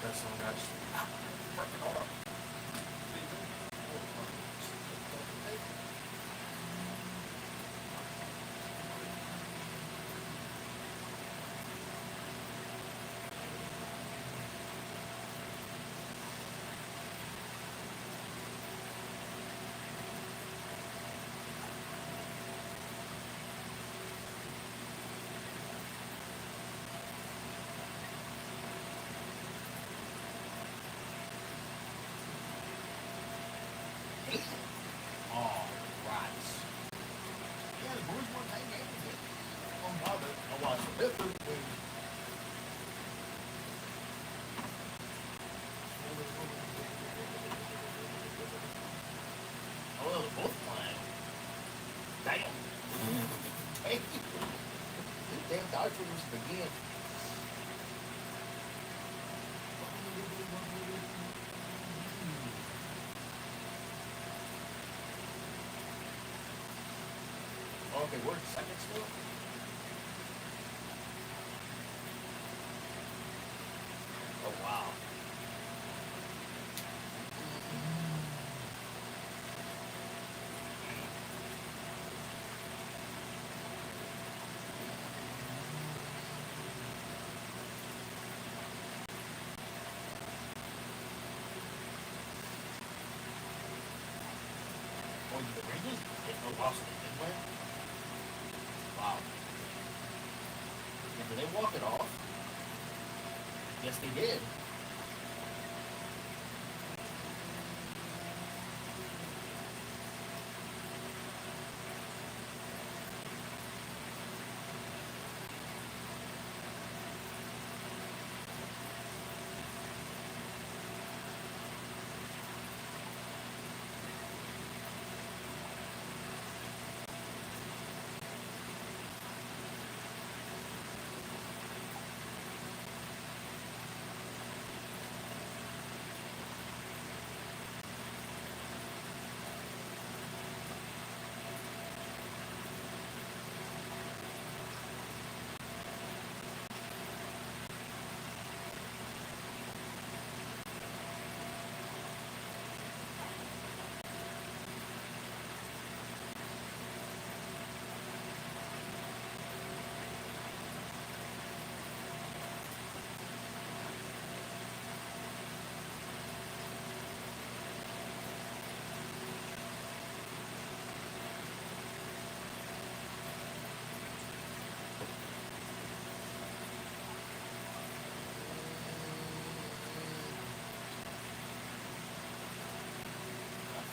that song, guys. All right. Yeah, the boys won 10 games. Don't bother. I watched the Clippers win. Oh, they were both playing. Damn. Hey. Damn, Dodgers was begin. Okay, we're second still? Oh, wow. Oh, the Rangers? Oh, wow, so they did win? Wow. Yeah, did they walk it off? Yes, they did.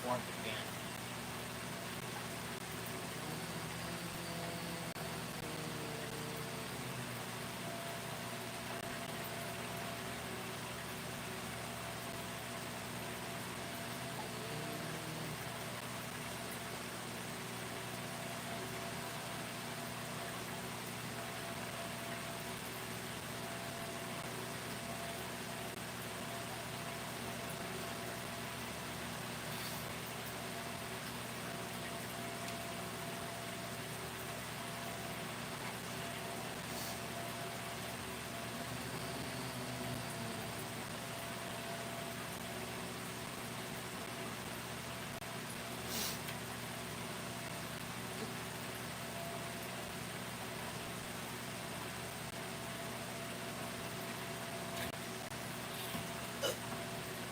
Fourth again.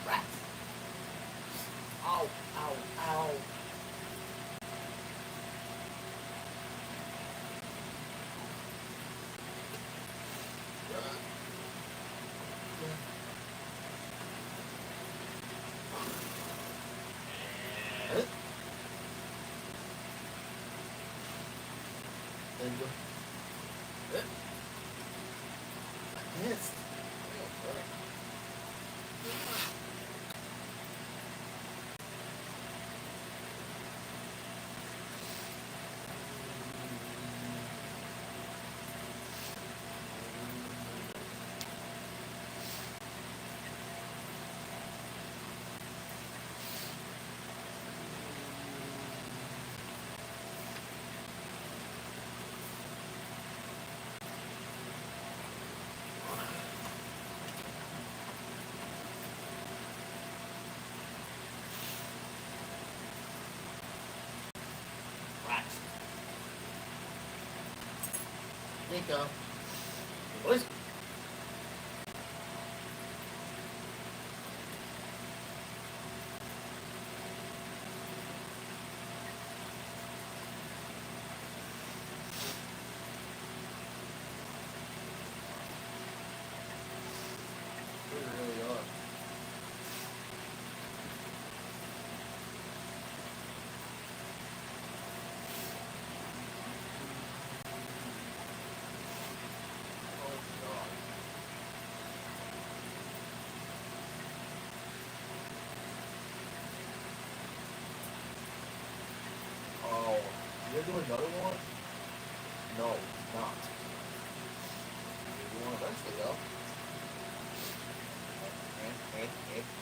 Rats. Ow, ow, ow. There you go. I missed. Nico. What is really are. Oh, you're doing another one? No, not. You want eventually though.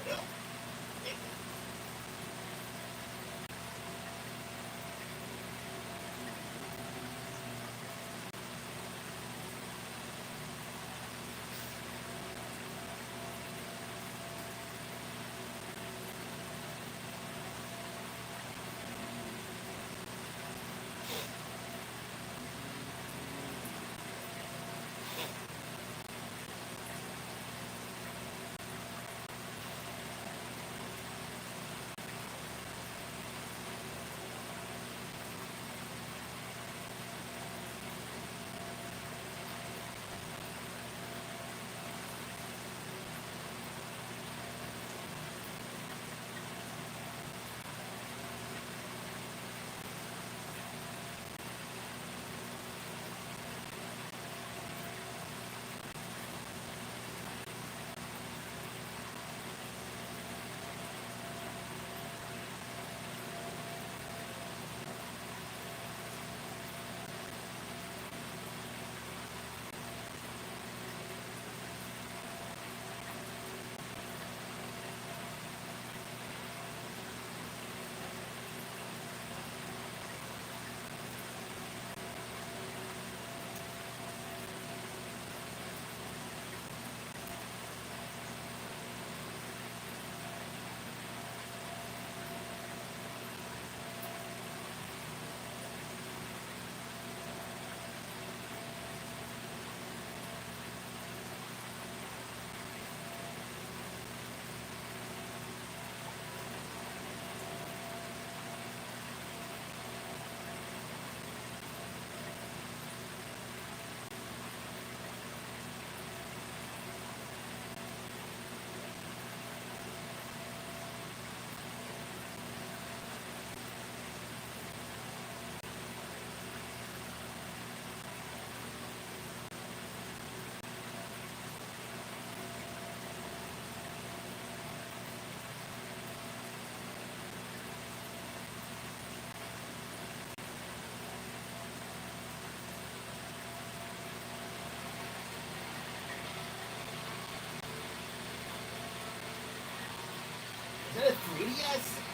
No. Is that a 3DS?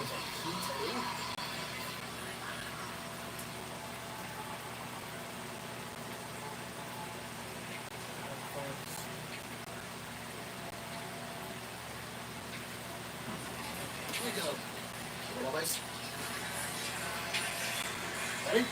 it's a P2? Here we go. Ready, boys? Ready?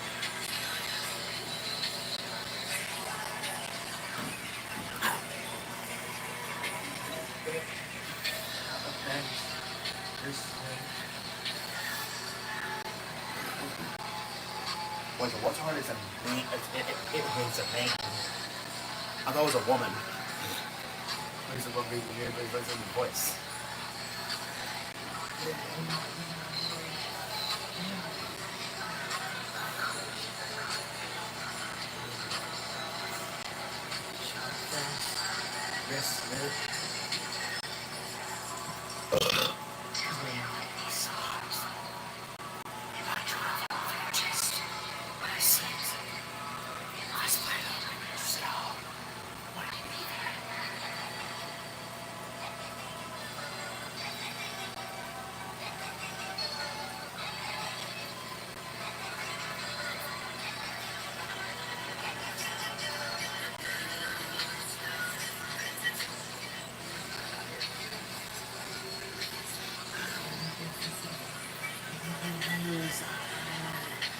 Wait, so what's hard is a man. It hits a man. I thought it was a woman. It's a little bit weird, but it's in the voice. Yes, man.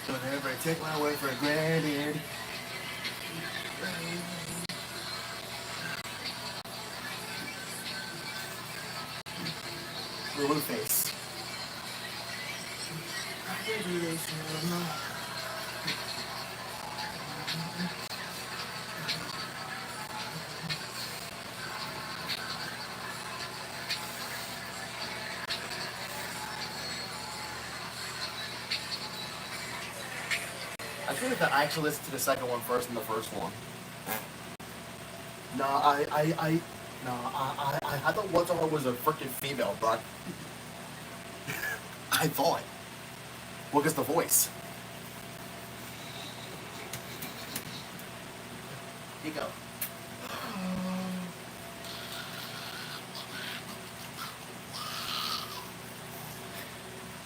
Don't ever take my word for granted. Blue face. I feel like I actually listened to the second one first than the first one. No, I thought What's Her was a freaking female, but I thought. Look at the voice. Here you go.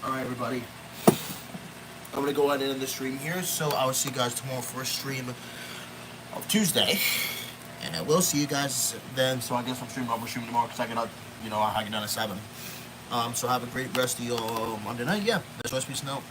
Alright, everybody. I'm going to go ahead and end the stream here, so I will see you guys tomorrow for a stream of Tuesday. And I will see you guys then, so I guess I'm streaming tomorrow because I get out, I get done at 7. So have a great rest of your Monday night. Yeah, that's what's peace out.